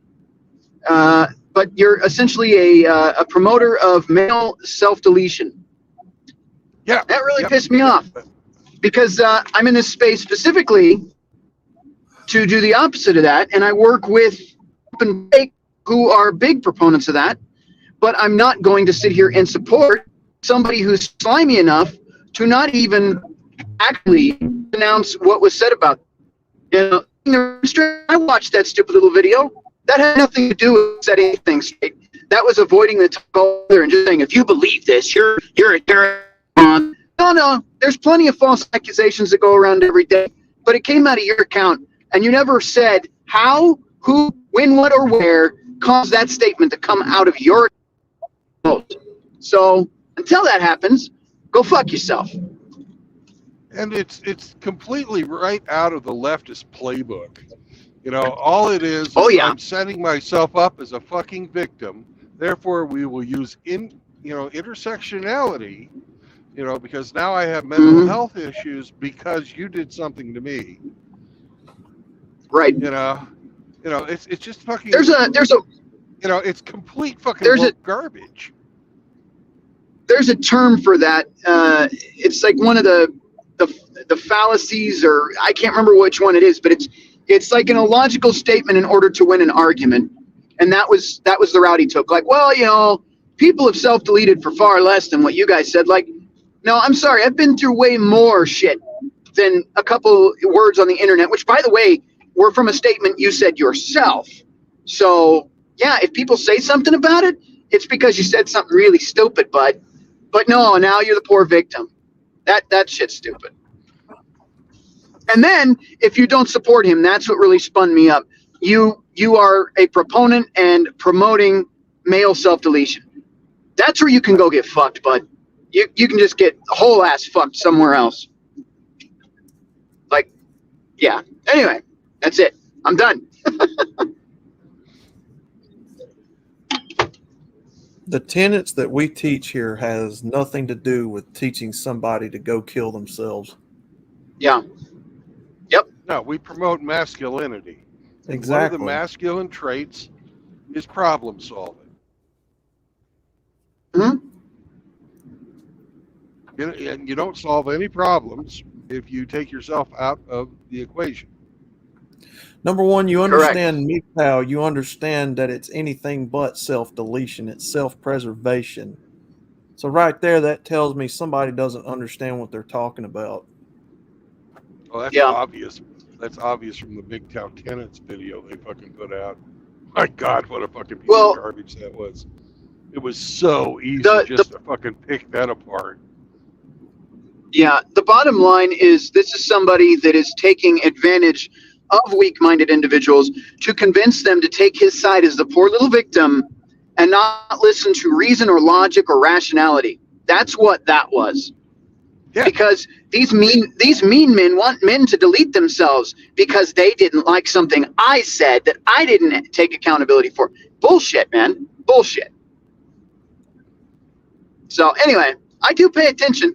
But you're essentially a promoter of male self-deletion. Yeah. That really pissed me off because I'm in this space specifically to do the opposite of that, and I work with open who are big proponents of that, but I'm not going to sit here and support somebody who's slimy enough to not even actually announce what was said about them. You know, I watched that stupid little video. That had nothing to do with setting things straight. That was avoiding the talk and just saying, if you believe this, you're a terrorist. No, there's plenty of false accusations that go around every day, but it came out of your account, and you never said how, who, when, what, or where caused that statement to come out of your account. So until that happens, go fuck yourself. And it's completely right out of the leftist playbook. You know, all it is I'm setting myself up as a fucking victim. Therefore, we will use intersectionality, you know, because now I have mental health issues because you did something to me. Right. You know, it's just fucking. There's a. You know, it's complete fucking garbage. There's a term for that. It's like one of the fallacies, or I can't remember which one it is, but it's like an illogical statement in order to win an argument. And that was the route he took. Like, well, you know, people have self-deleted for far less than what you guys said. Like, no, I'm sorry. I've been through way more shit than a couple words on the internet, which, by the way, were from a statement you said yourself. So, yeah, if people say something about it, it's because you said something really stupid, bud. But no, now you're the poor victim. That shit's stupid. And then, if you don't support him, that's what really spun me up. You are a proponent and promoting male self-deletion. That's where you can go get fucked, bud. You can just get whole ass fucked somewhere else. Like, yeah. Anyway, that's it. I'm done. The tenets that we teach here has nothing to do with teaching somebody to go kill themselves. Yeah. Yep. No, we promote masculinity. Exactly. One of the masculine traits is problem solving. Mm-hmm. And you don't solve any problems if you take yourself out of the equation. Number one, you understand MGTOW. You understand that it's anything but self-deletion. It's self-preservation. So right there, that tells me somebody doesn't understand what they're talking about. Well, that's obvious. That's obvious from the MGTOW tenants video they fucking put out. My God, what a fucking piece of garbage that was. It was so easy just to fucking pick that apart. Yeah, the bottom line is this is somebody that is taking advantage of weak-minded individuals to convince them to take his side as the poor little victim and not listen to reason or logic or rationality. That's what that was. Yeah. Because these mean men want men to delete themselves because they didn't like something I said that I didn't take accountability for. Bullshit, man. Bullshit. So anyway, I do pay attention.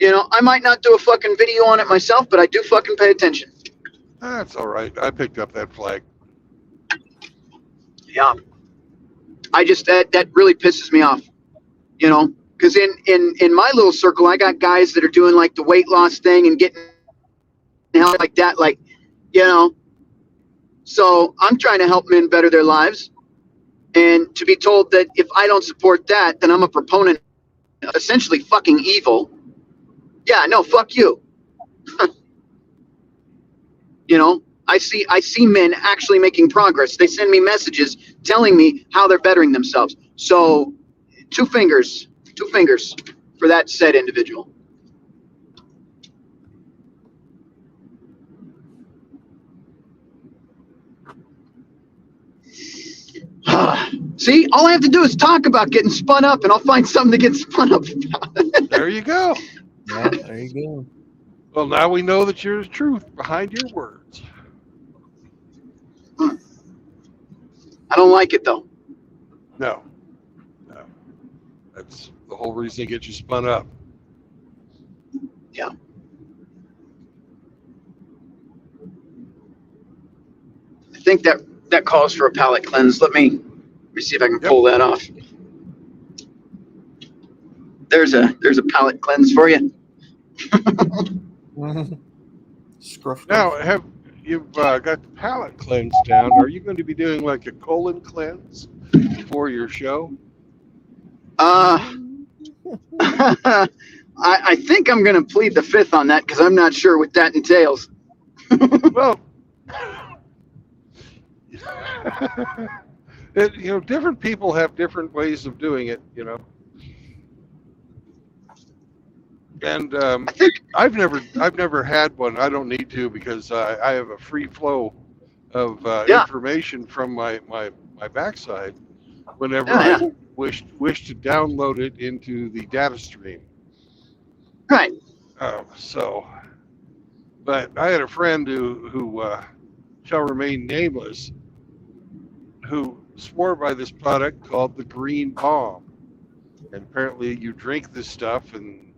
You know, I might not do a fucking video on it myself, but I do fucking pay attention. That's all right. I picked up that flag. Yeah. I just, that really pisses me off, you know, because in my little circle, I got guys that are doing like the weight loss thing and getting help like that, like, you know, so I'm trying to help men better their lives. And to be told that if I don't support that, then I'm a proponent of essentially fucking evil. Yeah, no, fuck you. You know, I see men actually making progress. They send me messages telling me how they're bettering themselves. So two fingers for that said individual. See, all I have to do is talk about getting spun up and I'll find something to get spun up about. There you go. Yeah, there you go. Well, now we know that you're the truth behind your words. I don't like it, though. No. That's the whole reason they get you spun up. Yeah. I think that calls for a palate cleanse. Let me see if I can pull that off. There's a palate cleanse for you. Now, you've got the palate cleanse down. Are you going to be doing like a colon cleanse before your show? Uh, I think I'm going to plead the fifth on that because I'm not sure what that entails. Well, different people have different ways of doing it. And I think, I've never had one. I don't need to because I have a free flow of yeah, information from my backside whenever yeah, I yeah, wish to download it into the data stream. right. But I had a friend who shall remain nameless, who swore by this product called the Green Bomb. And apparently, you drink this stuff and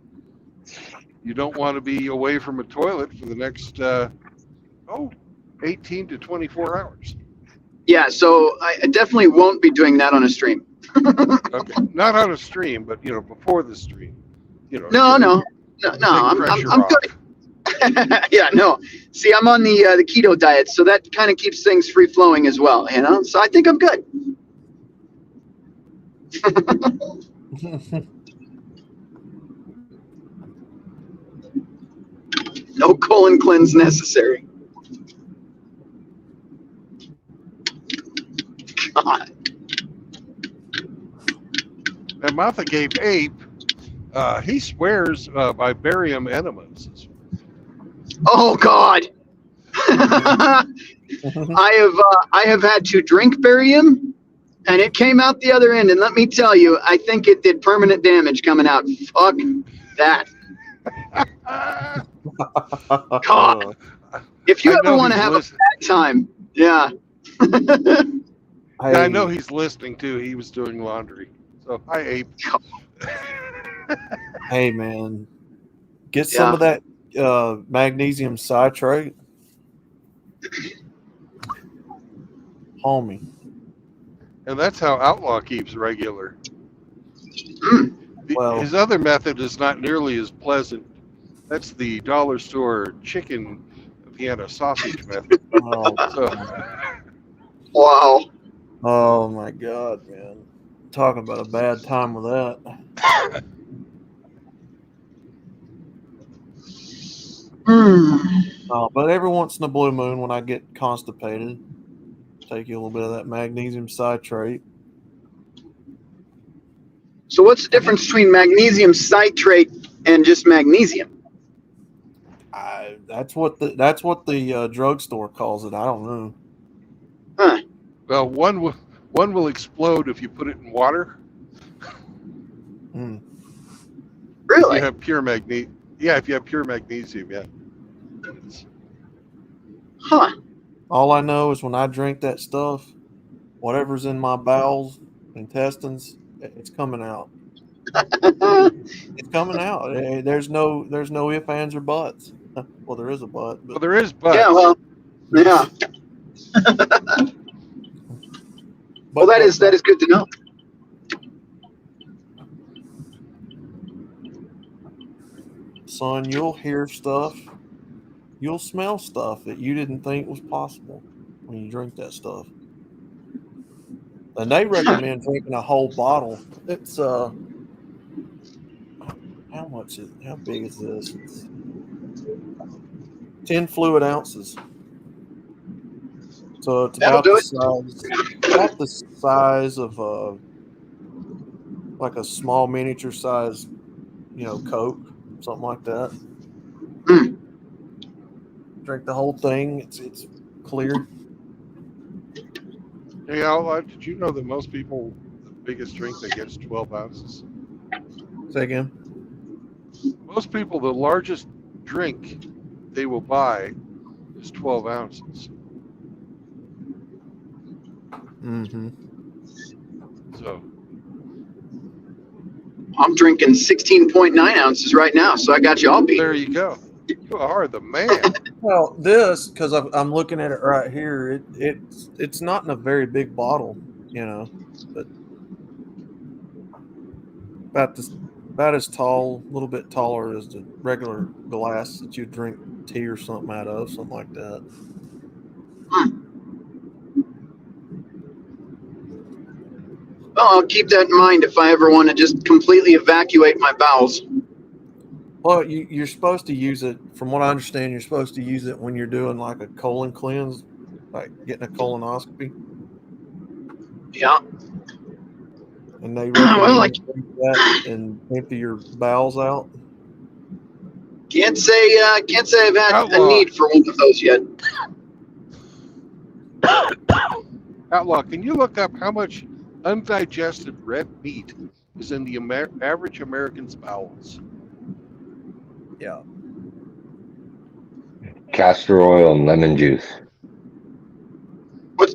you don't want to be away from a toilet for the next 18 to 24 hours. Yeah, so I definitely won't be doing that on a stream. Okay, not on a stream, but before the stream. No, to no, take I'm pressure I'm off. good. Yeah, no. See, I'm on the keto diet, so that kind of keeps things free flowing as well. So I think I'm good. No colon cleanse necessary. God. And Martha gave Ape. He swears by barium enemas. Oh God. I have had to drink barium, and it came out the other end. And let me tell you, I think it did permanent damage coming out. Fuck that. God. If you ever want to have a bad time, yeah. I know he's listening too. He was doing laundry. So hi, Ape. Hey man, get some of that magnesium citrate, homie. And that's how Outlaw keeps regular. Well, his other method is not nearly as pleasant. That's the dollar store chicken Vienna sausage method. Wow. Oh my God, man. Talking about a bad time with that. But every once in a blue moon when I get constipated, take you a little bit of that magnesium citrate. So what's the difference between magnesium citrate and just magnesium? That's what the drugstore calls it. I don't know. Huh. Well, one will explode if you put it in water. Really? If you have pure magnesium. Yeah, if you have pure magnesium, yeah. Huh. All I know is when I drink that stuff, whatever's in my bowels, intestines, it's coming out. It's coming out. There's no ifs, ands, or buts. Well, there is a but. Well, there is buts. Yeah, well, yeah. Well, that is good to know. Son, you'll hear stuff, you'll smell stuff that you didn't think was possible when you drink that stuff. And they recommend drinking a whole bottle. It's how big is this? It's 10 fluid ounces. So it's about the size of like a small miniature size, Coke, something like that. Drink the whole thing. It's clear. Hey, Outlaw, did you know that most people, the biggest drink they get is 12 ounces? Say again? Most people, the largest drink they will buy is 12 ounces. Mm-hmm. So I'm drinking 16.9 ounces right now, so I got you all beat. There you go. You are the man. Well, this, because I'm looking at it right here, it's not in a very big bottle, but about as tall, a little bit taller as the regular glass that you drink tea or something out of, something like that. Well, I'll keep that in mind if I ever want to just completely evacuate my bowels. Well, you're supposed to use it, from what I understand, you're supposed to use it when you're doing like a colon cleanse, like getting a colonoscopy. Yeah. And they recommend Well, I that and empty your bowels out. can't say I've had Outlaw. a need for one of those yet. Outlaw, can you look up how much undigested red meat is in the average American's bowels? Yeah. Castor oil and lemon juice. What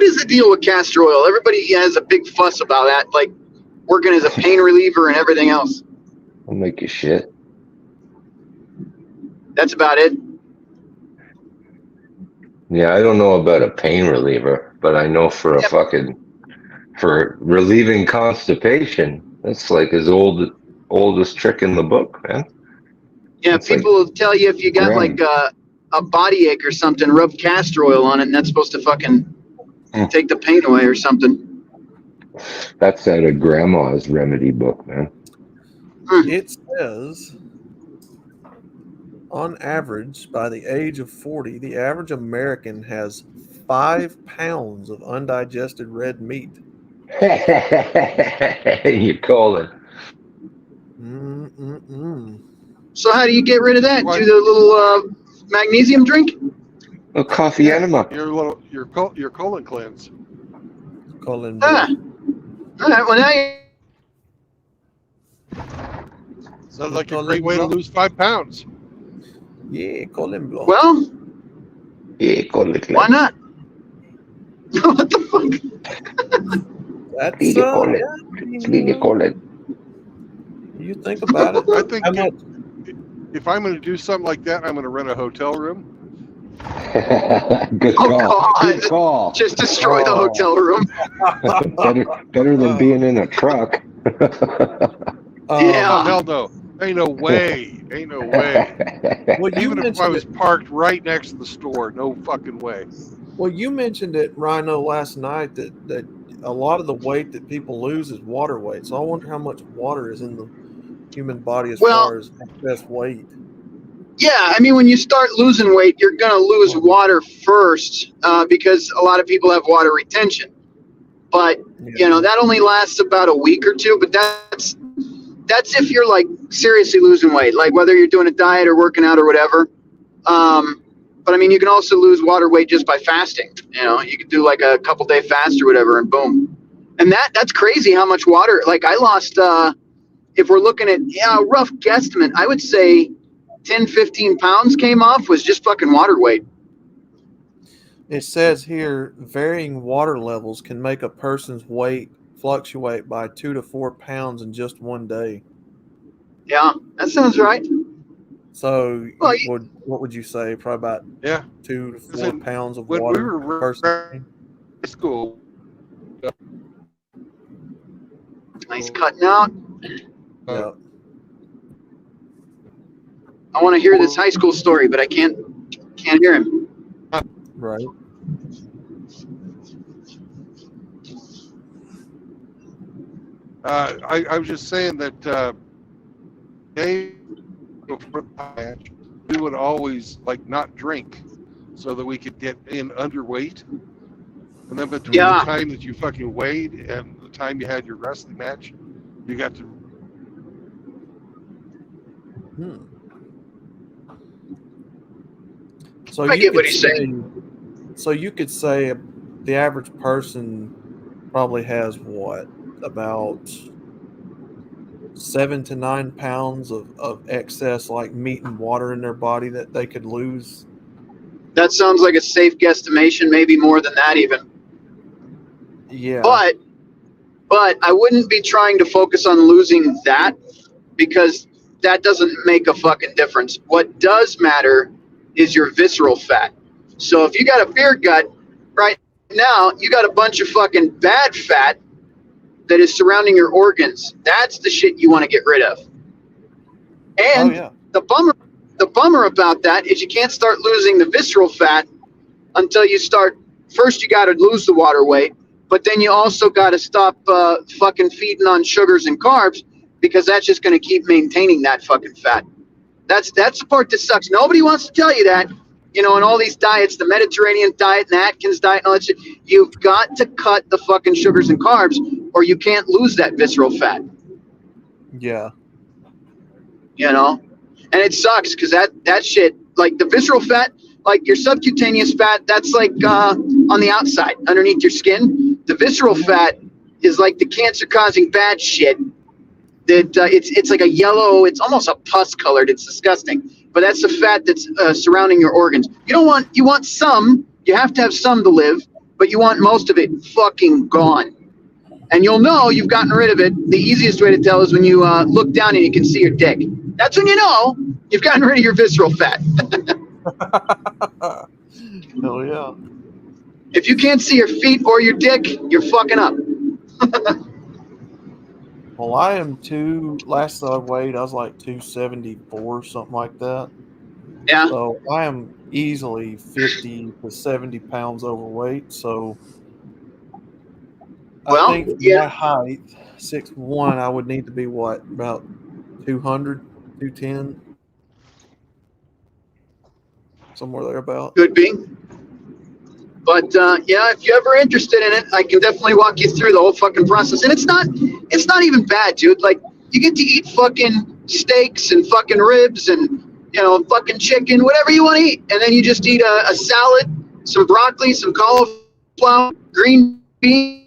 is the deal with castor oil? Everybody has a big fuss about that, like working as a pain reliever and everything else. I'll make you shit. That's about it. Yeah, I don't know about a pain reliever, but I know for a for relieving constipation, that's like as oldest trick in the book, man. Yeah, It's people will tell you if you got like a body ache or something, rub castor oil on it, and that's supposed to fucking take the pain away or something. That's out of grandma's remedy book, man. It says, on average, by the age of 40, the average American has 5 pounds of undigested red meat. You call it. So how do you get rid of that? Do the little magnesium drink? A coffee enema. Your colon cleanse. Colon. All right. Well, now Sounds like a great way to lose 5 pounds. Yeah, colon blow. Well, yeah, colon cleanse. Why not? What the fuck? That's you think about it. I think if I'm going to do something like that, I'm going to rent a hotel room. Good call. Good call. Just destroy the hotel room. better than being in a truck. Yeah. Oh, hell no. Ain't no way. Ain't no way. Well, even if I was parked right next to the store, no fucking way. Well, you mentioned it, Rhino, last night that a lot of the weight that people lose is water weight. So I wonder how much water is in the human body as far as excess weight. Yeah, I mean, when you start losing weight, you're going to lose water first because a lot of people have water retention. But, you know, that only lasts about a week or two. But that's if you're, like, seriously losing weight, like whether you're doing a diet or working out or whatever. But, I mean, you can also lose water weight just by fasting. You know, you could do, like, a couple-day fast or whatever, and boom. And that's crazy how much water. Like, I lost, if we're looking at, a rough guesstimate, I would say 10, 15 pounds came off was just fucking water weight. It says here, varying water levels can make a person's weight fluctuate by 2 to 4 pounds in just one day. Yeah, that sounds right. So, what would you say? Probably about 2 to 4 pounds of when water we per were person. in high school. Nice cutting out. Yeah. I want to hear this high school story, but I can't hear him. Right. I was just saying that before the match, we would always not drink so that we could get in underweight. And then between the time that you fucking weighed and the time you had your wrestling match, you got to. So I get what he's saying. So you could say the average person probably has about 7 to 9 pounds of excess like meat and water in their body that they could lose. That sounds like a safe guesstimation, maybe more than that even. Yeah. But I wouldn't be trying to focus on losing that because that doesn't make a fucking difference. What does matter is your visceral fat. So if you got a beer gut right now, you got a bunch of fucking bad fat that is surrounding your organs. That's the shit you want to get rid of. And the bummer about that is you can't start losing the visceral fat until you start. First, you got to lose the water weight, but then you also got to stop fucking feeding on sugars and carbs, because that's just going to keep maintaining that fucking fat. That's the part that sucks. Nobody wants to tell you that. You know, in all these diets, the Mediterranean diet and the Atkins diet and all that shit, you've got to cut the fucking sugars and carbs, or you can't lose that visceral fat. Yeah. You know? And it sucks because that shit, like the visceral fat, like your subcutaneous fat, that's like on the outside, underneath your skin. The visceral fat is like the cancer-causing bad shit. That it's like a yellow, it's almost a pus colored. It's disgusting. But that's the fat that's surrounding your organs. You want some. You have to have some to live, but you want most of it fucking gone. And you'll know you've gotten rid of it. The easiest way to tell is when you look down and you can see your dick. That's when you know you've gotten rid of your visceral fat. Hell yeah. If you can't see your feet or your dick, you're fucking up. Well, I am last I weighed, I was like 274, something like that. Yeah. So I am easily 50 to 70 pounds overweight. So I think my height, 6'1", I would need to be what, about 200, 210? Somewhere thereabout. Could be. But yeah, if you're ever interested in it, I can definitely walk you through the whole fucking process. And it's not even bad, dude. Like, you get to eat fucking steaks and fucking ribs and, you know, fucking chicken, whatever you want to eat. And then you just eat a salad, some broccoli, some cauliflower, green beans.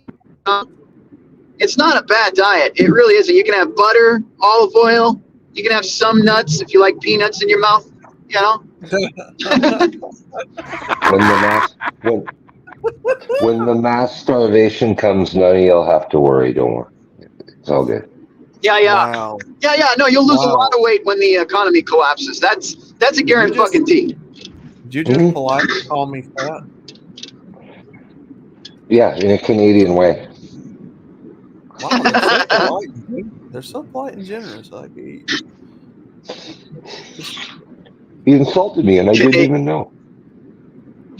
It's not a bad diet. It really isn't. You can have butter, olive oil. You can have some nuts if you like peanuts in your mouth, you know. When the mass starvation comes, none of you'll have to worry. Don't worry. It's all good. Yeah. Wow. Yeah. No, you'll lose a lot of weight when the economy collapses. That's a guarantee. Did you just politely call me fat? Yeah, in a Canadian way. Wow, they're so polite and generous. Like, he insulted me, and I didn't even know.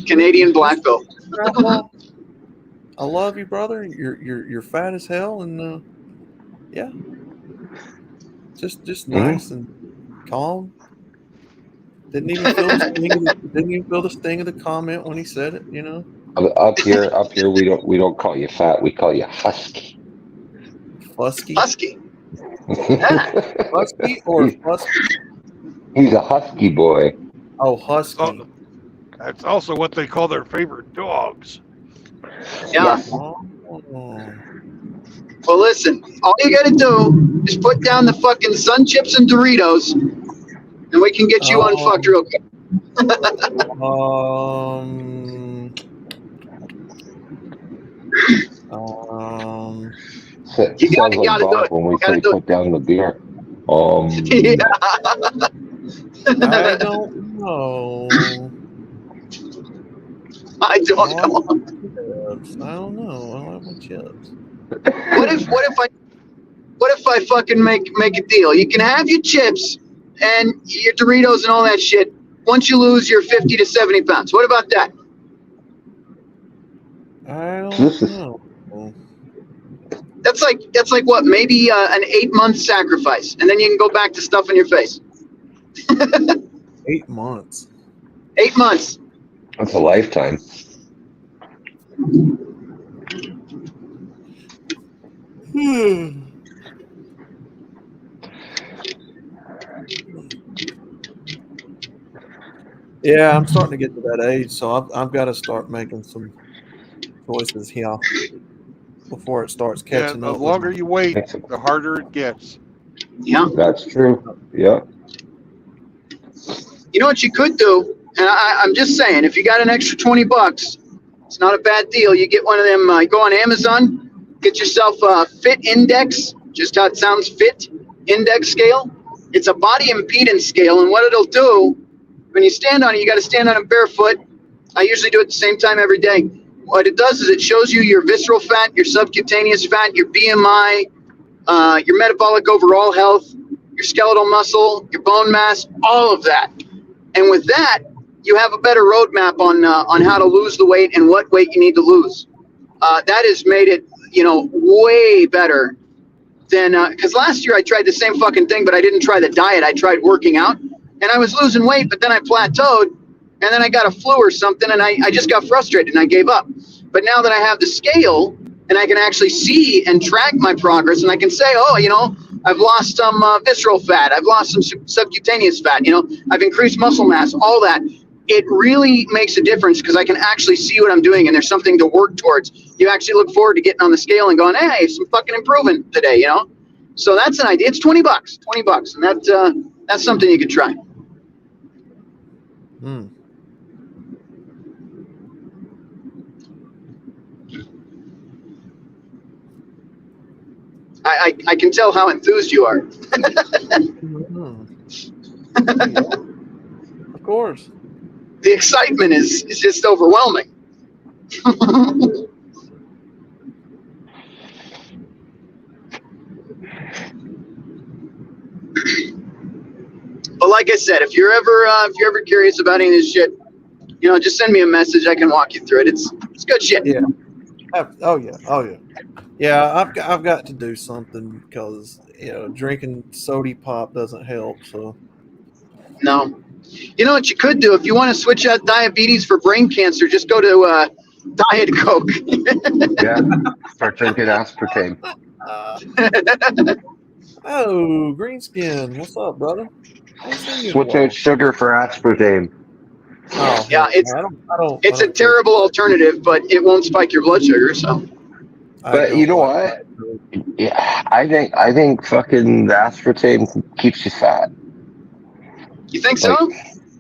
Canadian black belt. I love you, brother. You're fat as hell, and yeah, just nice and calm. Didn't even feel the sting of the comment when he said it. You know. Up here, we don't call you fat. We call you husky. Husky. Husky or husky? He's a husky boy. Oh, husky. That's also what they call their favorite dogs. Yeah. Oh. Well, listen. All you got to do is put down the fucking Sun Chips and Doritos, and we can get you unfucked real quick. You gotta do it. When we say put down the beer. Yeah. I don't know. I don't know. I don't know. I don't have my chips. What if I fucking make a deal? You can have your chips and your Doritos and all that shit once you lose your 50 to 70 pounds. What about that? I don't know. That's like what? Maybe an 8-month sacrifice, and then you can go back to stuffing your face. 8 months. 8 months. That's a lifetime. Yeah, I'm starting to get to that age, so I've got to start making some choices here before it starts catching up. The longer you wait, the harder it gets. Yeah, that's true. Yeah. You know what you could do, and I'm just saying, if you got an extra $20, it's not a bad deal. You get one of them. Go on Amazon, get yourself a Fit Index. Just how it sounds, Fit Index scale. It's a body impedance scale, and what it'll do, when you stand on it, you got to stand on it barefoot. I usually do it at the same time every day. What it does is it shows you your visceral fat, your subcutaneous fat, your BMI, your metabolic overall health, your skeletal muscle, your bone mass, all of that. And with that, you have a better roadmap on how to lose the weight and what weight you need to lose. That has made it, way better than because last year I tried the same fucking thing, but I didn't try the diet. I tried working out, and I was losing weight, but then I plateaued, and then I got a flu or something, and I just got frustrated and I gave up. But now that I have the scale and I can actually see and track my progress, and I can say, oh, I've lost some visceral fat, I've lost some subcutaneous fat, I've increased muscle mass, all that. It really makes a difference because I can actually see what I'm doing, and there's something to work towards. You actually look forward to getting on the scale and going, hey, some fucking improvement today, So that's an idea. It's $20, and that's something you could try. Hmm. I can tell how enthused you are. Of course. The excitement is just overwhelming. But like I said, if you're ever curious about any of this shit, just send me a message. I can walk you through it. It's good shit. Yeah. Oh yeah. Yeah, I've got to do something because drinking soda pop doesn't help. So no, you know what you could do if you want to switch out diabetes for brain cancer? Just go to Diet Coke. Yeah, start drinking aspartame. Oh, Greenskin, what's up, brother? Switch out sugar for aspartame. Oh, yeah, it's a terrible alternative, but it won't spike your blood sugar. So, but you know what? Yeah, I think fucking the aspartame keeps you fat. You think so?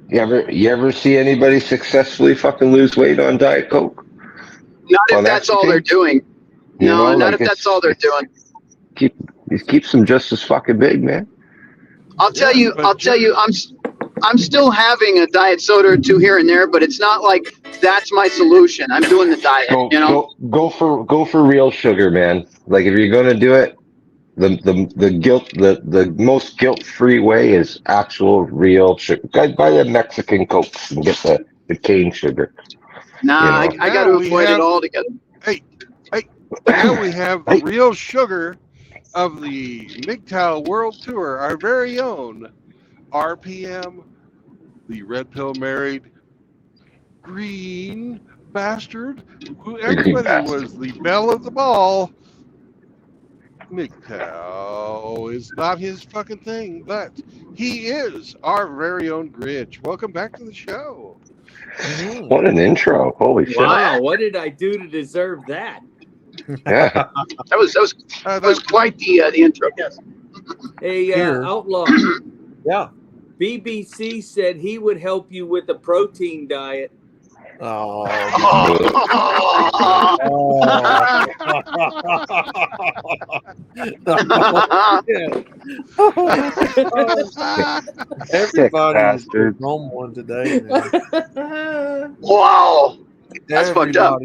You ever see anybody successfully fucking lose weight on Diet Coke? Not if that's all they're doing. No, not if that's all they're doing. It keeps them just as fucking big, man. I'll tell you, I'm still having a diet soda or two here and there, but it's not like that's my solution. I'm doing the diet, Go for real sugar, man. Like if you're gonna do it, the most guilt-free way is actual real sugar. Buy the Mexican Cokes and get the cane sugar. Nah, I got to avoid it altogether. Hey, now we have the real sugar of the MGTOW World Tour, our very own RPM, the Red Pill Married Green Bastard, who everybody was the belle of the ball. MGTOW is not his fucking thing, but he is our very own Grinch. Welcome back to the show. What an intro! Holy shit! Wow, what did I do to deserve that? Yeah, that was quite the intro. Yes. Hey, Outlaw. Yeah. BBC said he would help you with a protein diet. Oh. Everybody's on one today, man. Wow. That's fucked up.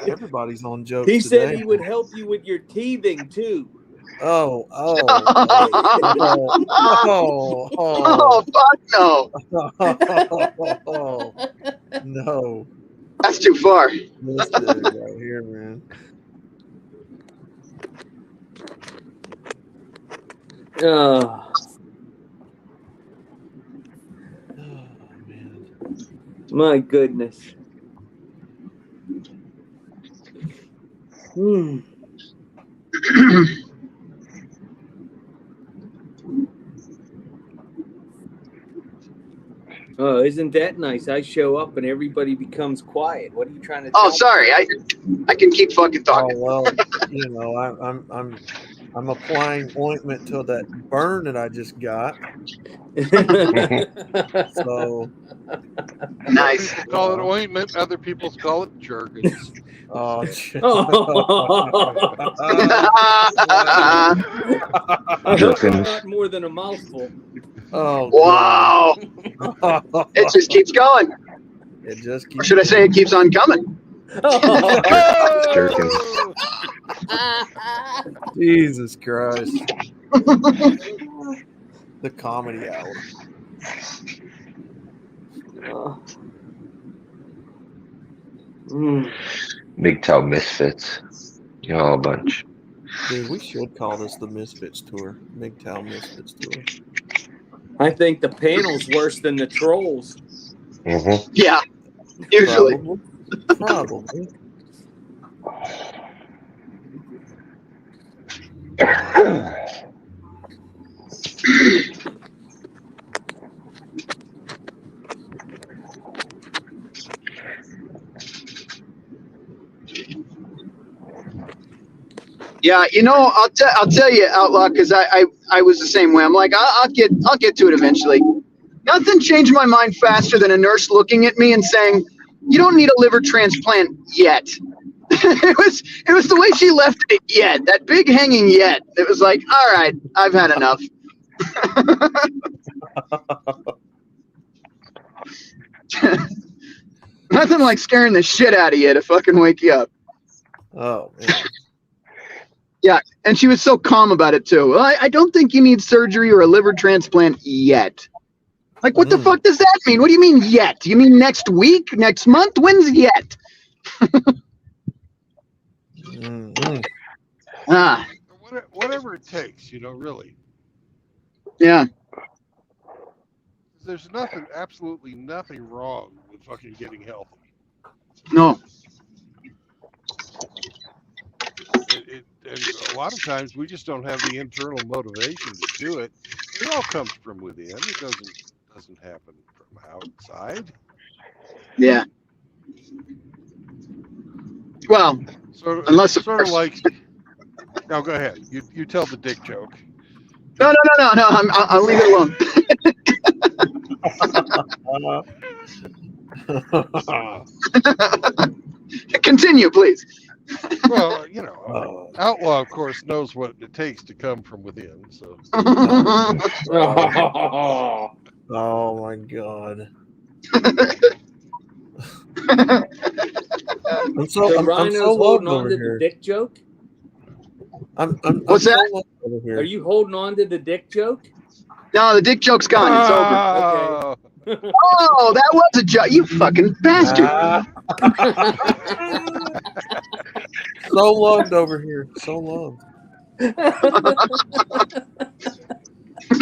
Everybody's on jokes. He said today. he would help you with your teething too. Oh, fuck no. No. That's too far. This dude right here, man. Oh, man. My goodness. Oh, isn't that nice? I show up and everybody becomes quiet. What are you trying to tell me? Sorry. I can keep fucking talking. Oh, well, I'm applying ointment to that burn that I just got. So nice. Some people call it ointment, other people call it jerkins. Oh, Jerkins. Not more than a mouthful. Oh, wow. It just keeps going. It just keeps. Or should I say it keeps on coming? Jerkins. Jesus Christ. The comedy hour. MGTOW misfits. You know, a bunch. Dude, we should call this the Misfits Tour. MGTOW Misfits Tour. I think the panel's worse than the trolls. Mm-hmm. Yeah, usually. Probably. Yeah, you know, I'll tell you, Outlaw, because I was the same way. I'm like, I'll get to it eventually. Nothing changed my mind faster than a nurse looking at me and saying, "You don't need a liver transplant yet." it was the way she left it yet. That big hanging yet. It was like, all right, I've had enough. Nothing like scaring the shit out of you to fucking wake you up. Oh, man. Yeah, and she was so calm about it too. Well, I don't think you need surgery or a liver transplant yet. Like, what the fuck does that mean? What do you mean yet? Do you mean next week? Next month? When's yet? Ah, Whatever it takes, you know, really. yeah. There's nothing, absolutely nothing wrong with fucking getting healthy. No. And a lot of times we just don't have the internal motivation to do it. It all comes from within. It doesn't happen from outside. Yeah. Well, unless sort of like. No, go ahead. You tell the dick joke. No. I'll leave it alone. Continue, please. Well, you know, Outlaw, of course, knows what it takes to come from within. So. Oh my God. I'm so holding on to here. the dick joke. What's that? Over here. Are you holding on to the dick joke? No, the dick joke's gone. It's over. Okay. Oh, that was a joke. You fucking bastard. So loved over here. So loved.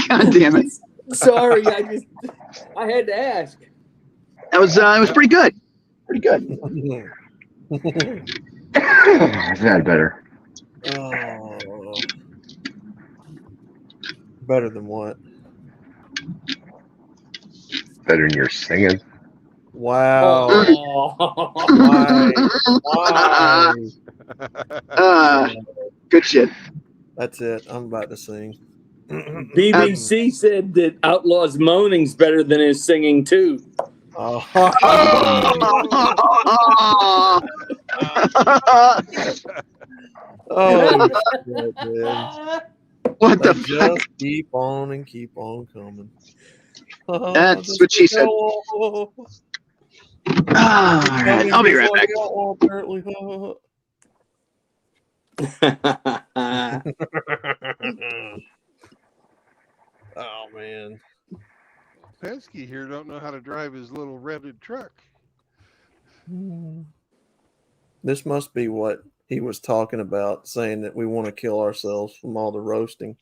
God damn it. Sorry, I had to ask. That was it was pretty good. Pretty good. I've had better. Oh. Better than what? Better than your singing. Wow. Why? Good shit. That's it. I'm about to sing. BBC said that Outlaw's moaning's better than his singing too. Oh. Oh shit, man. What the fuck? fuck? Keep on and keep on coming. That's what she said. All right, I'll be right back. Oh man. Penske here don't know how to drive his little rented truck. This must be what he was talking about, saying that we want to kill ourselves from all the roasting.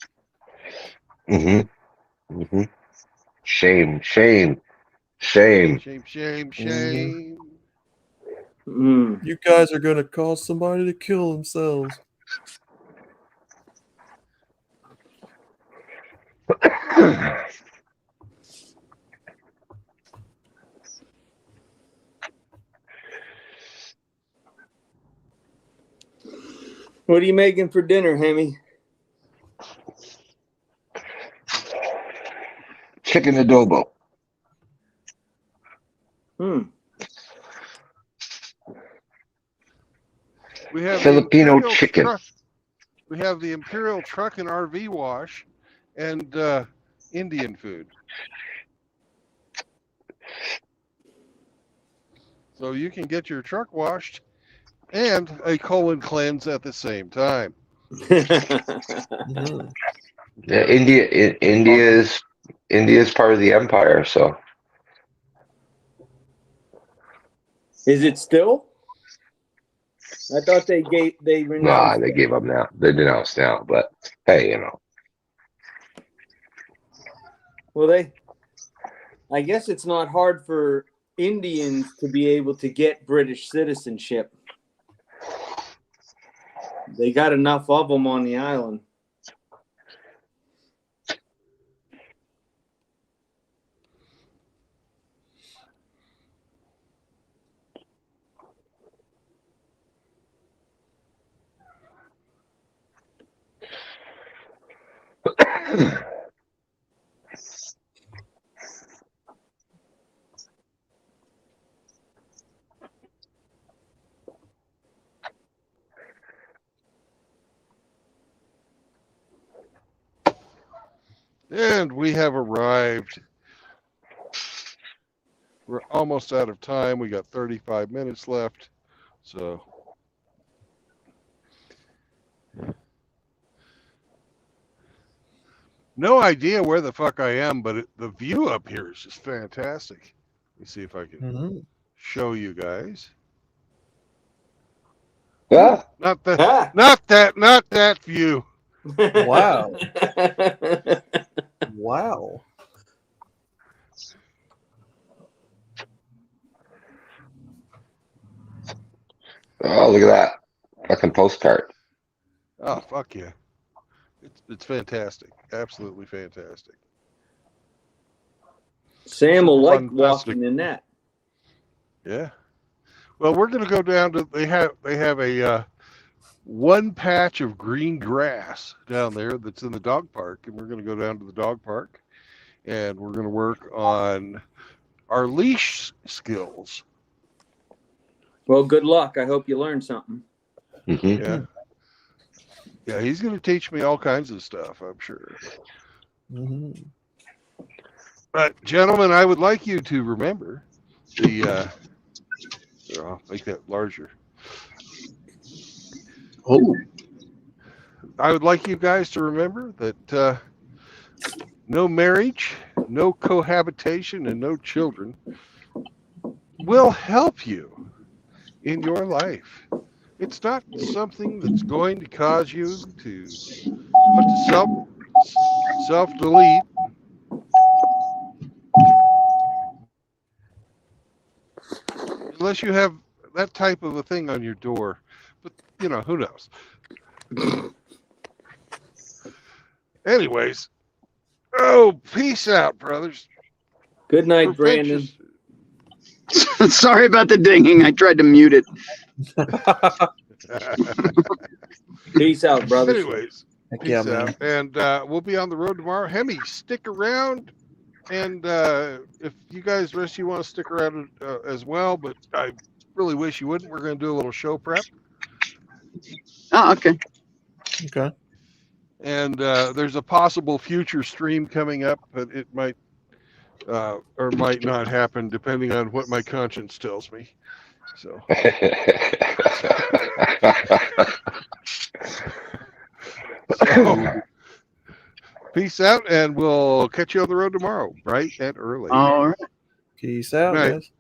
Mm-hmm. Mm-hmm. Shame. You guys are going to cause somebody to kill themselves. What are you making for dinner, Hemi? Chicken adobo. We have Filipino chicken. We have the Imperial Truck and RV Wash and Indian food. So you can get your truck washed and a colon cleanse at the same time. Yeah, India is part of the empire, so Is it still? I thought they renounced. Nah, they gave up now. They denounced now. But hey, Well, I guess it's not hard for Indians to be able to get British citizenship. They got enough of them on the island. And we have arrived. We're almost out of time. We got 35 minutes left. So no idea where the fuck I am, but the view up here is just fantastic. Let me see if I can show you guys. Yeah. Not that view. Wow. Wow. Oh, look at that. Fucking postcard. Oh, fuck yeah. It's fantastic. Absolutely fantastic. Sam will like Fun, walking in that. Yeah. Well, we're going to go down to they have a one patch of green grass down there that's in the dog park, and we're going to go down to the dog park, and we're going to work on our leash skills. Well, good luck. I hope you learn something. Mm-hmm. Yeah. Yeah, he's going to teach me all kinds of stuff, I'm sure. Mm-hmm. But, gentlemen, I would like you to remember the here, I'll make that larger. Oh, I would like you guys to remember that no marriage, no cohabitation, and no children will help you in your life. It's not something that's going to cause you to want to self-delete. Unless you have that type of a thing on your door. But, who knows? Anyways. Oh, peace out, brothers. Good night, Brandon. sorry about the dinging. I tried to mute it. Peace out, brothers. Anyways, Heck peace yeah, out. man. And we'll be on the road tomorrow. Hemi, stick around. And if you guys, rest of you want to stick around as well, but I really wish you wouldn't. We're going to do a little show prep. Oh, okay. Okay. And there's a possible future stream coming up, but it might or might not happen depending on what my conscience tells me. So. So, peace out, and we'll catch you on the road tomorrow, bright and early. All right. Peace out, Good night. guys.